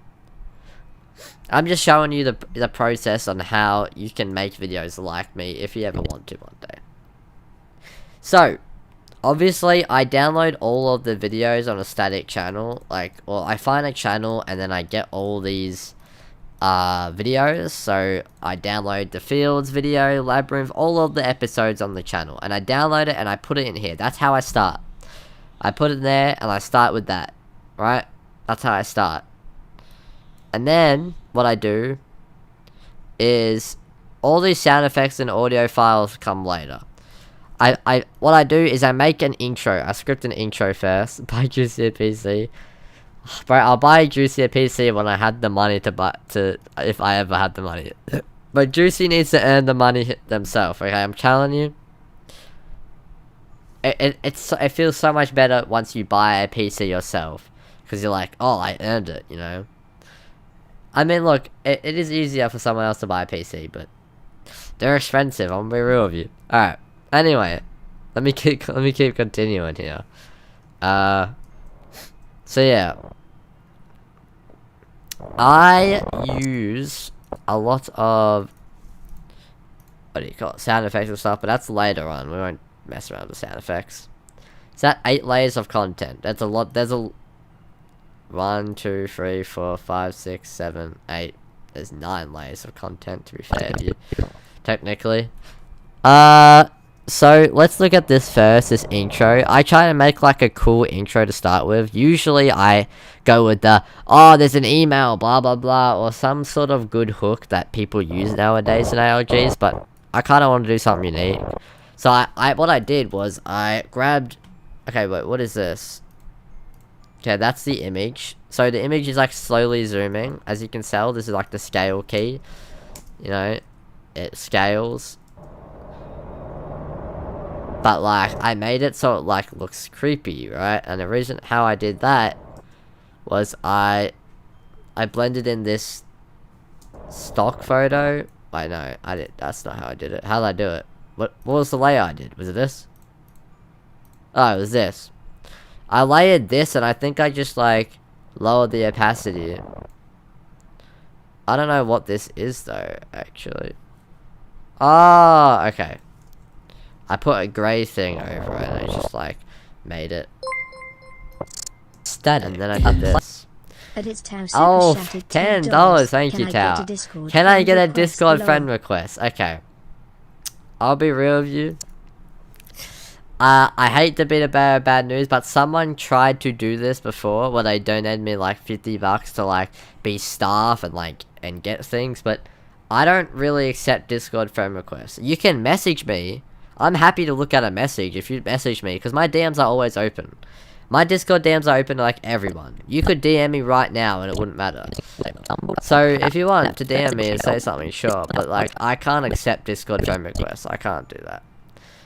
I'm just showing you the process on how you can make videos like me if you ever want to one day. So, obviously, I download all of the videos on a static channel. Like, well, I find a channel and then I get all these videos. So, I download the Fields video, Labyrinth, all of the episodes on the channel. And I download it and I put it in here. That's how I start. I put it there and I start with that. Right? That's how I start. And then, what I do is all these sound effects and audio files come later. What I do is I make an intro. I script an intro first. Buy Juicier PC. Bro, I'll buy Juicier PC when I had the money if I ever had the money. But Juicy needs to earn the money themselves, okay? I'm telling you. It feels so much better once you buy a PC yourself. Because you're like, oh, I earned it, you know? I mean, look, it is easier for someone else to buy a PC, but they're expensive, I'm gonna be real with you. Alright. Anyway, let me keep continuing here. So yeah, I use a lot of sound effects and stuff, but that's later on. We won't mess around with sound effects. Is that 8 layers of content? That's a lot. There's a 1, 2, 3, 4, 5, 6, 7, 8. There's 9 layers of content, to be fair to you, technically. So, let's look at this first, this intro. I try to make, like, a cool intro to start with. Usually, I go with the, oh, there's an email, blah, blah, blah, or some sort of good hook that people use nowadays in ALGs, but I kind of want to do something unique. So, what I did was, I grabbed, okay, wait, what is this? Okay, that's the image. So, the image is, like, slowly zooming. As you can tell, this is, like, the scale key. You know, it scales. But, like, I made it so it, like, looks creepy, right? And the reason how I did that was I blended in this stock photo. Wait, no, that's not how I did it. How did I do it? What was the layer I did? Was it this? Oh, it was this. I layered this, and I think I just, like, lowered the opacity. I don't know what this is, though, actually. Oh, okay. I put a grey thing over it, and I just like made it static. And then I did this. Oh, $10. Thank you, Tao. Can I get a Discord friend request? Okay. I'll be real with you. I hate to be the bearer of bad news, but someone tried to do this before, where they donated me like $50 to like be staff and like and get things, but I don't really accept Discord friend requests. You can message me. I'm happy to look at a message if you message me, because my DMs are always open. My Discord DMs are open to like everyone. You could DM me right now and it wouldn't matter. So if you want to DM me and say something, sure, but like I can't accept Discord friend requests. I can't do that.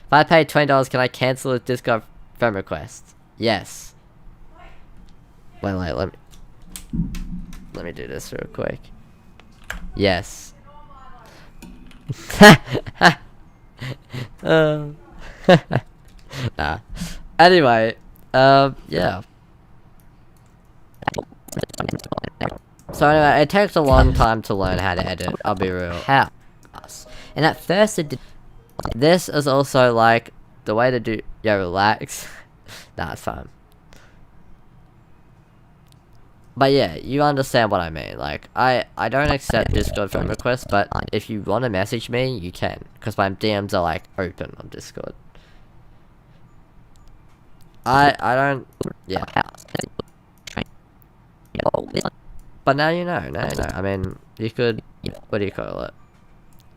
If I pay $20, can I cancel a Discord friend request? Yes. Wait, let me do this real quick. Yes. Nah. Anyway, yeah. So anyway, it takes a long time to learn how to edit, I'll be real. How? And at first it did. This is also like the way to do. Yeah, relax. Nah, it's fine. But yeah, you understand what I mean. Like, I don't accept Discord friend requests, but if you want to message me, you can, because my DMs are like open on Discord. I don't. Yeah. But now you know. Now you know. I mean, you could. What do you call it?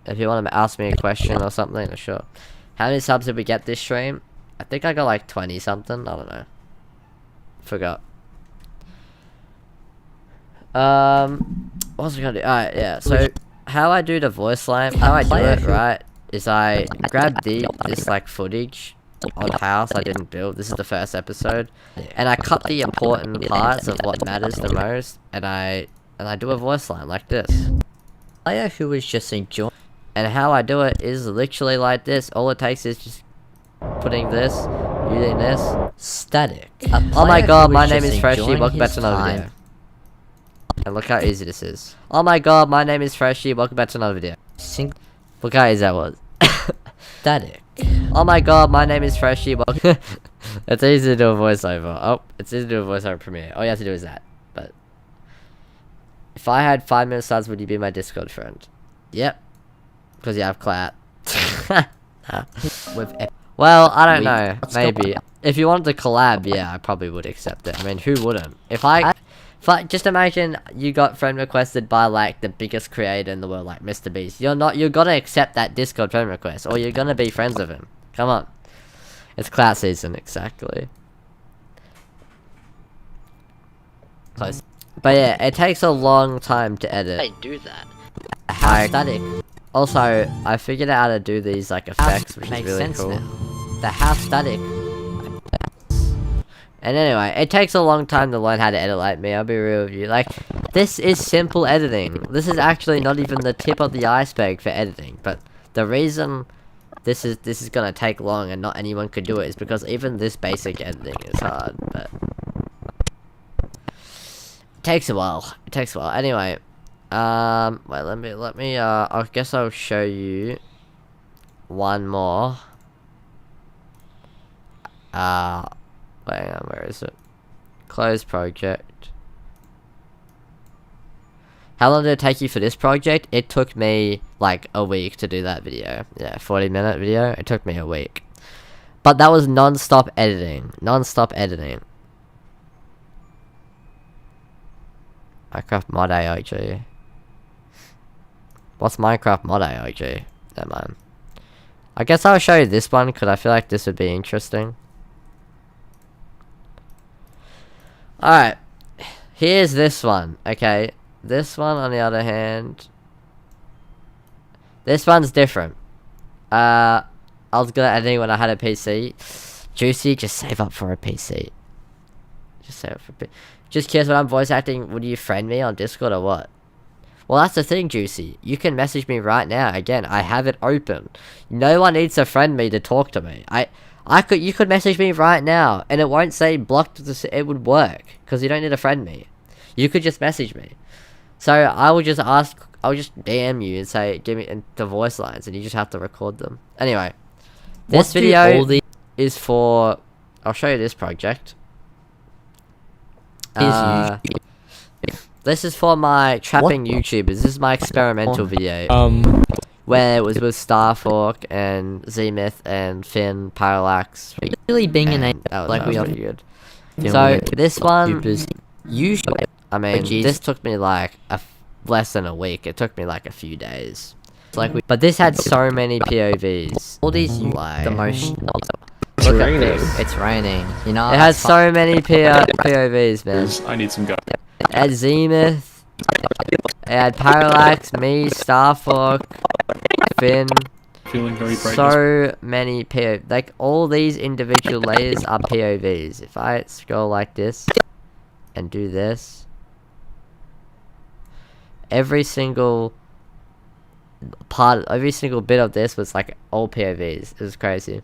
If you want to ask me a question or something, sure. How many subs did we get this stream? I think I got like 20 something. I don't know. Forgot. What was I gonna do? Alright, yeah. So how I do the voice line, how I do it, right, is I grab this like footage on house I didn't build. This is the first episode, and I cut the important parts of what matters the most, and I do a voice line like this. Player who is just enjoying. And how I do it is literally like this. All it takes is just putting this, using this, static. Oh my god, my name is Freshie, welcome back to another video. And look how easy this is. Oh my god, my name is Freshie, welcome back to another video. Look how easy that was. Static. Oh my god, my name is Freshie, welcome. It's easy to do a voiceover. Oh, it's easy to do a voiceover Premiere. All you have to do is that. But if I had 5 minute subs, would you be my Discord friend? Yep. Because you have clout. Well, I don't know. Maybe. If you wanted to collab, yeah, I probably would accept it. I mean, who wouldn't? If I just imagine you got friend requested by like the biggest creator in the world, like Mr. Beast. You're gonna accept that Discord friend request, or you're gonna be friends with him. Come on. It's clout season, exactly. Close. But yeah, it takes a long time to edit. I do that. How static. Also, I figured out how to do these like effects, which is really cool. The half static. And anyway, it takes a long time to learn how to edit like me, I'll be real with you. Like, this is simple editing. This is actually not even the tip of the iceberg for editing. But the reason this is gonna take long and not anyone could do it is because even this basic editing is hard, but it takes a while. It takes a while. Anyway. Wait, let me, I guess I'll show you one more. Wait, hang on, where is it? Close project. How long did it take you for this project? It took me, like, a week to do that video. Yeah, 40-minute video. It took me a week. But that was non-stop editing. Non-stop editing. Minecraft mod AIG. What's Minecraft mod AIG? Never mind. I guess I'll show you this one because I feel like this would be interesting. Alright. Here's this one. Okay. This one, on the other hand. This one's different. I was good at editing when I had a PC. Juicy, just save up for a PC. Just save up for a PC. Just curious, when I'm voice acting, would you friend me on Discord or what? Well, that's the thing, Juicy. You can message me right now. Again, I have it open. No one needs to friend me to talk to me. You could message me right now, and it won't say blocked. It would work because you don't need to friend me. You could just message me. So I will just DM you and say, give me the voice lines, and you just have to record them. Anyway, This video is for... I'll show you this project. This is for my trapping YouTubers. This is my experimental video. Where it was with Starfork and Z-Myth and Finn, Parallax. Really being an that was pretty good. So this one, usually, I mean, this took me like less than a week. It took me like a few days. But this had so many POVs. All these like the most. It's raining. It's raining. You know. It has so many POVs, man. I need some guys. It had Z-Myth. It had Parallax, me, Starfork, Finn. Feeling very bright. So many like all these individual layers are POVs. If I scroll like this and do this, every single bit of this was like all POVs. It was crazy.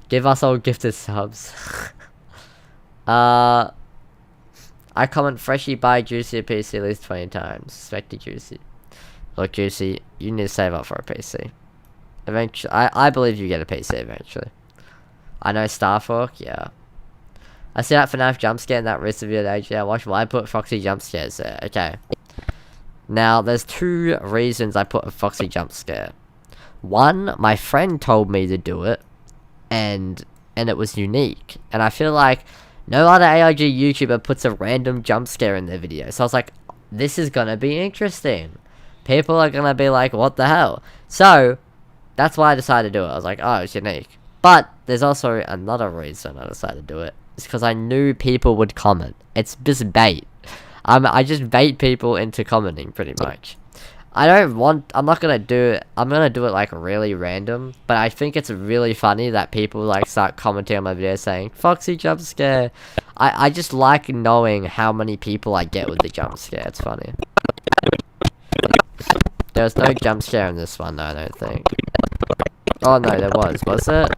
Give us all gifted subs. I comment freshly buy Juicy a PC at least 20 times. Suspected Juicy. Look, Juicy, you need to save up for a PC. Eventually, I believe you get a PC eventually. I know Starfork, yeah. I see that FNAF jump scare in that wrist of your age. Yeah, watch why I put Foxy jump scares there. Okay. Now, there's two reasons I put a Foxy jump scare. One, my friend told me to do it, and it was unique. And I feel like no other AIG YouTuber puts a random jump scare in their video. So I was like, this is gonna be interesting. People are gonna be like, what the hell? So, that's why I decided to do it. I was like, oh, it's unique. But, there's also another reason I decided to do it. It's because I knew people would comment. It's just bait. I just bait people into commenting, pretty much. I'm gonna do it like really random, but I think it's really funny that people like start commenting on my video saying, Foxy jump scare. I just like knowing how many people I get with the jump scare. It's funny. There was no jump scare in this one though, I don't think. Oh no, there was it?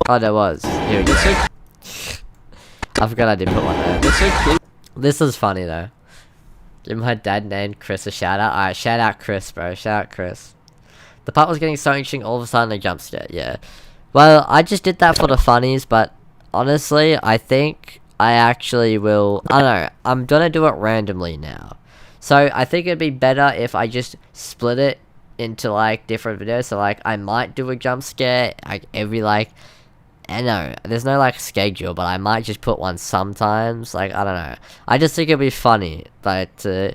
Oh, there was. Here we go. I forgot I did put one there. This is funny though. Give my dad named Chris a shout out. Alright, shout out Chris, bro. Shout out Chris. The part was getting so interesting, all of a sudden a jump scare, yeah. Well, I just did that for the funnies, but honestly, I think I actually will. I don't know. I'm gonna do it randomly now. So, I think it'd be better if I just split it into like different videos. So, like, I might do a jump scare like every like. I know, there's no like schedule, but I might just put one sometimes. Like, I don't know. I just think it'd be funny, like to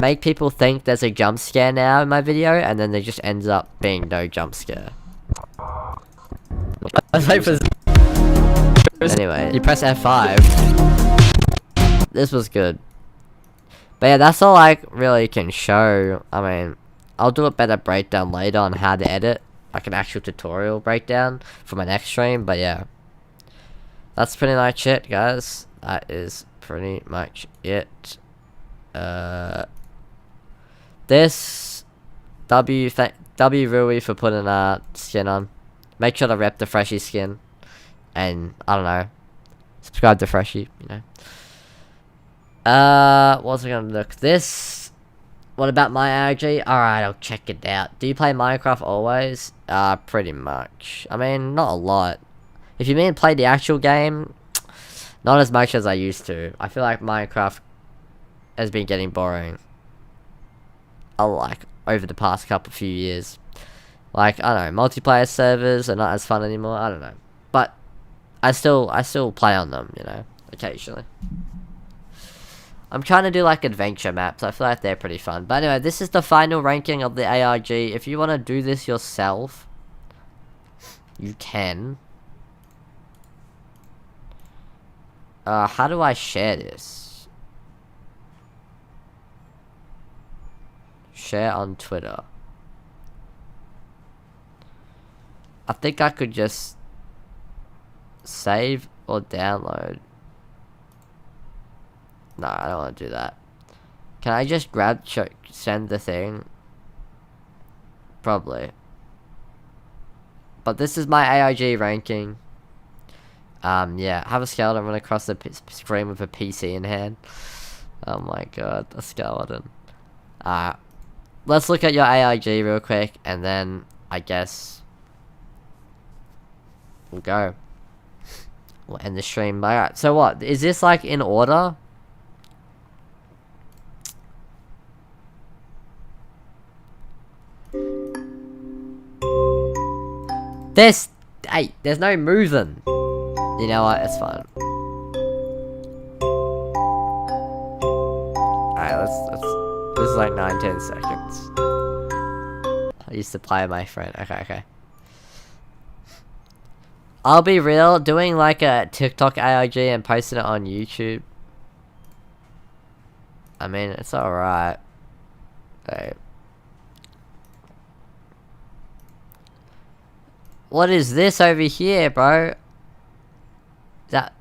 make people think there's a jump scare now in my video, and then there just ends up being no jump scare. Anyway, you press F5. This was good. But yeah, that's all I really can show. I mean, I'll do a better breakdown later on how to edit. Like an actual tutorial breakdown for my next stream, but yeah. That's pretty much it, guys. That is pretty much it. This W Rui for putting skin on. Make sure to rep the Freshie skin. And I don't know. Subscribe to Freshie, you know. What was I gonna look? This. What about my ARG? Alright, I'll check it out. Do you play Minecraft always? Pretty much. I mean, not a lot. If you mean play the actual game, not as much as I used to. I feel like Minecraft has been getting boring. Like, over the past few years. Like, I don't know, multiplayer servers are not as fun anymore. I don't know. But, I still play on them, you know, occasionally. I'm trying to do like adventure maps. I feel like they're pretty fun. But anyway, this is the final ranking of the ARG. If you want to do this yourself, you can. How do I share this? Share on Twitter. I think I could just save or download. No, I don't want to do that. Can I just send the thing? Probably. But this is my AIG ranking. Yeah, have a skeleton run across the screen with a PC in hand. Oh my god, a skeleton. Let's look at your AIG real quick, and then I guess we'll go. We'll end the stream. Alright, so what? Is this like in order? Hey, there's no moving. You know what? It's fine. Alright, let's. This is like 9-10 seconds. I used to play with my friend. Okay. I'll be real, doing like a TikTok ARG and posting it on YouTube. I mean, it's alright. Hey. What is this over here, bro?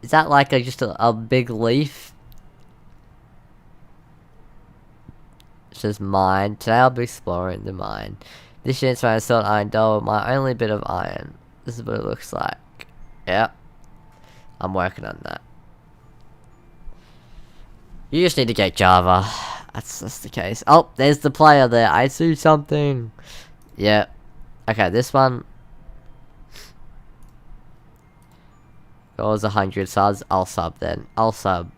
Is that like just a big leaf? It says mine. Today I'll be exploring the mine. This shit's my assault iron doll, my only bit of iron. This is what it looks like. Yep. I'm working on that. You just need to get Java. That's the case. Oh, there's the player there. I see something. Yeah. Okay, this one. Goes 100 subs. I'll sub then. I'll sub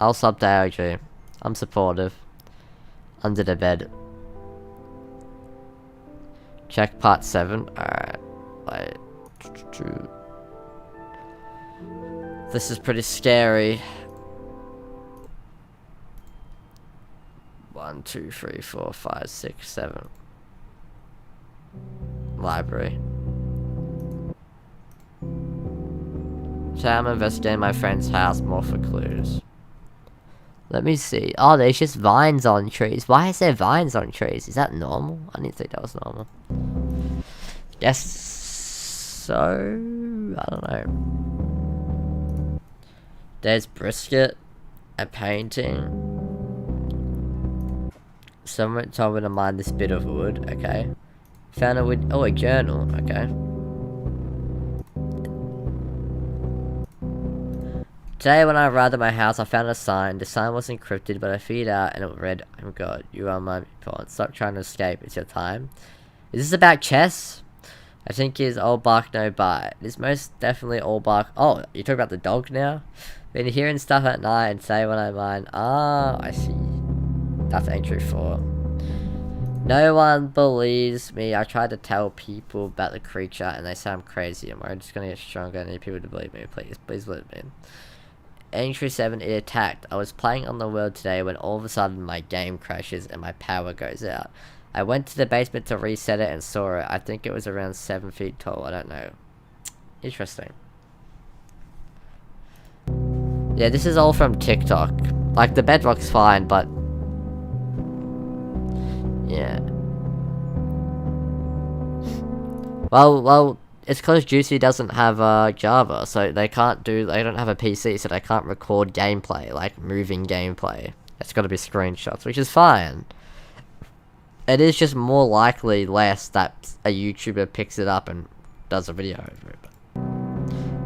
to AOG. I'm supportive. Under the bed. Check part 7. Alright. Wait. This is pretty scary. 1, 2, 3, 4, 5, 6, 7. Library. So I'm investigating my friend's house more for clues. Let me see. Oh, there's just vines on trees. Why is there vines on trees? Is that normal? I didn't think that was normal. Guess so. I don't know. There's brisket. A painting. Someone told me to mine this bit of wood. Okay. Found a wood. Oh, a journal. Okay. Today when I arrived at my house, I found a sign. The sign was encrypted, but I figured out and it read, "Oh God, you are my pawn. Stop trying to escape. It's your time." Is this about chess? I think it's all bark, no bite. It's most definitely all bark. Oh, you talk about the dog now? Been hearing stuff at night and say when I mine. Ah, I see. That's entry 4. No one believes me. I tried to tell people about the creature and they say I'm crazy. Am I just gonna get stronger? I need people to believe me. Please believe me. Entry 7, it attacked. I was playing on the world today when all of a sudden my game crashes and my power goes out. I went to the basement to reset it and saw it. I think it was around 7 feet tall. I don't know. Interesting. Yeah, this is all from TikTok. Like, the bedrock's fine, but... yeah. Well, it's because Juicy doesn't have Java, so they don't have a PC, so they can't record gameplay, like moving gameplay. It's gotta be screenshots, which is fine. It is just more likely less that a YouTuber picks it up and does a video over it.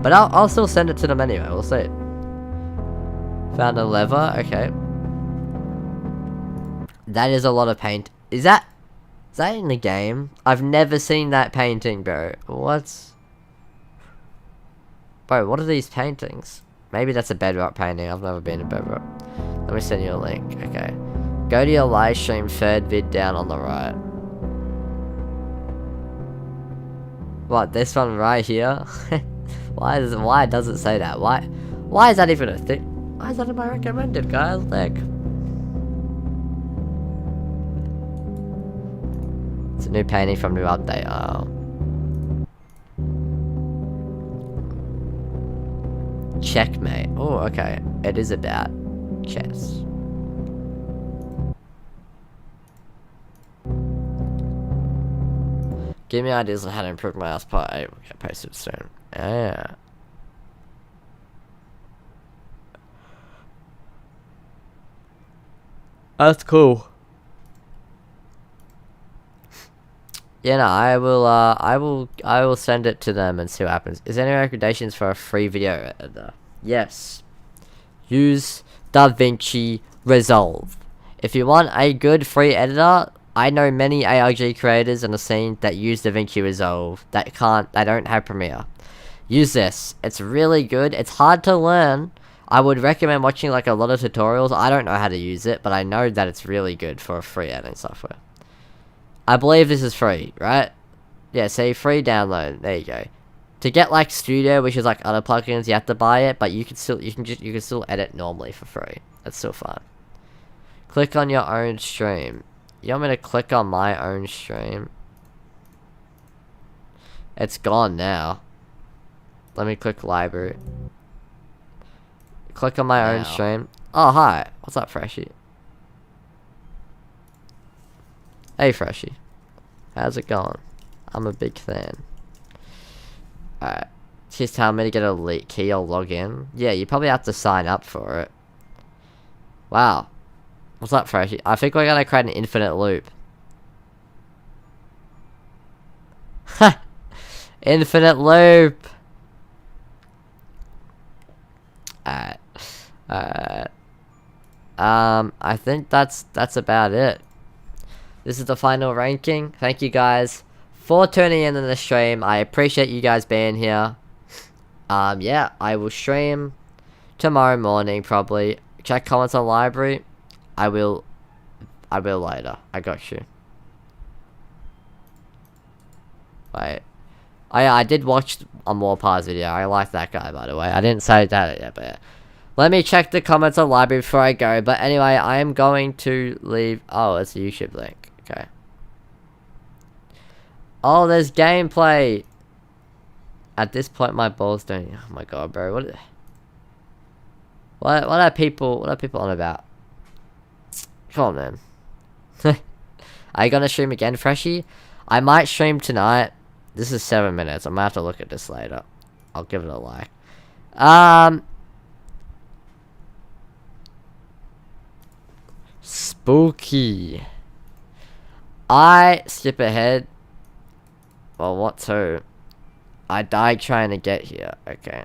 But I'll still send it to them anyway, we'll see. Found a lever, okay. That is a lot of paint. Is that in the game? I've never seen that painting, bro. Bro, what are these paintings? Maybe that's a bedrock painting. I've never been to bedrock. Let me send you a link. Okay. Go to your live stream, third vid down on the right. What, this one right here? Why does it say that? Why is that even a thing? Why is that in my recommended, guys? Like, it's a new painting from new update. Oh. Checkmate. Oh, okay. It is about chess. Give me ideas on how to improve my house part 8. We'll get posted soon. Yeah. That's cool. Yeah, no, I will send it to them and see what happens. Is there any recommendations for a free video editor? Yes. Use DaVinci Resolve. If you want a good free editor, I know many ARG creators in the scene that use DaVinci Resolve that don't have Premiere. use this. It's really good. It's hard to learn. I would recommend watching like a lot of tutorials. I don't know how to use it, but I know that it's really good for free editing software. I believe this is free, right? Yeah, see, free download. There you go. To get like Studio, which is like other plugins, you have to buy it, but you can still edit normally for free. That's still fun. Click on your own stream. You want me to click on my own stream? It's gone now. Let me click library. Click on my own stream. Oh, hi. What's up, Freshie? Hey, Freshie. How's it going? I'm a big fan. Alright. She's telling me to get a key or log in. Yeah, you probably have to sign up for it. Wow. What's up, Freshie? I think we're gonna create an infinite loop. Ha! Infinite loop! Alright. Alright. I think that's about it. This is the final ranking. Thank you guys for tuning in the stream. I appreciate you guys being here. Yeah, I will stream tomorrow morning probably. Check comments on library. I will later. I got you. Wait. I did watch a Warpars video. I like that guy, by the way. I didn't say that yet, but yeah. Let me check the comments on library before I go. But anyway, I am going to leave. Oh, it's a YouTube link. Okay. Oh, there's gameplay. At this point, my balls don't. Oh my god, bro. What are people on about? Come on, man. Are you gonna stream again, Freshie? I might stream tonight. This is 7 minutes. I might have to look at this later. I'll give it a like. Spooky. I skip ahead. Well, what to? I died trying to get here. Okay.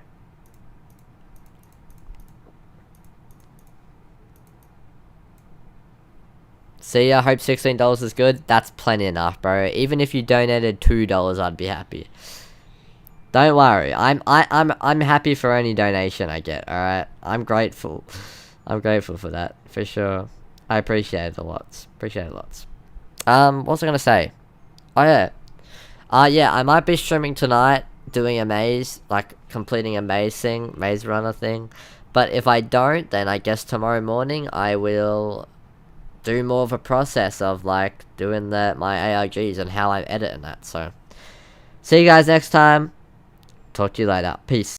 See ya, hope $16 is good. That's plenty enough, bro. Even if you donated $2, I'd be happy. Don't worry. I'm happy for any donation I get, alright? I'm grateful. I'm grateful for that, for sure. I appreciate it a lot. Appreciate it lots. What was I gonna say? Oh yeah. Yeah, I might be streaming tonight, doing a maze, like completing a maze runner thing. But if I don't, then I guess tomorrow morning I will do more of a process of like doing my args and how I edit and that. So see you guys next time. Talk to you later. Peace.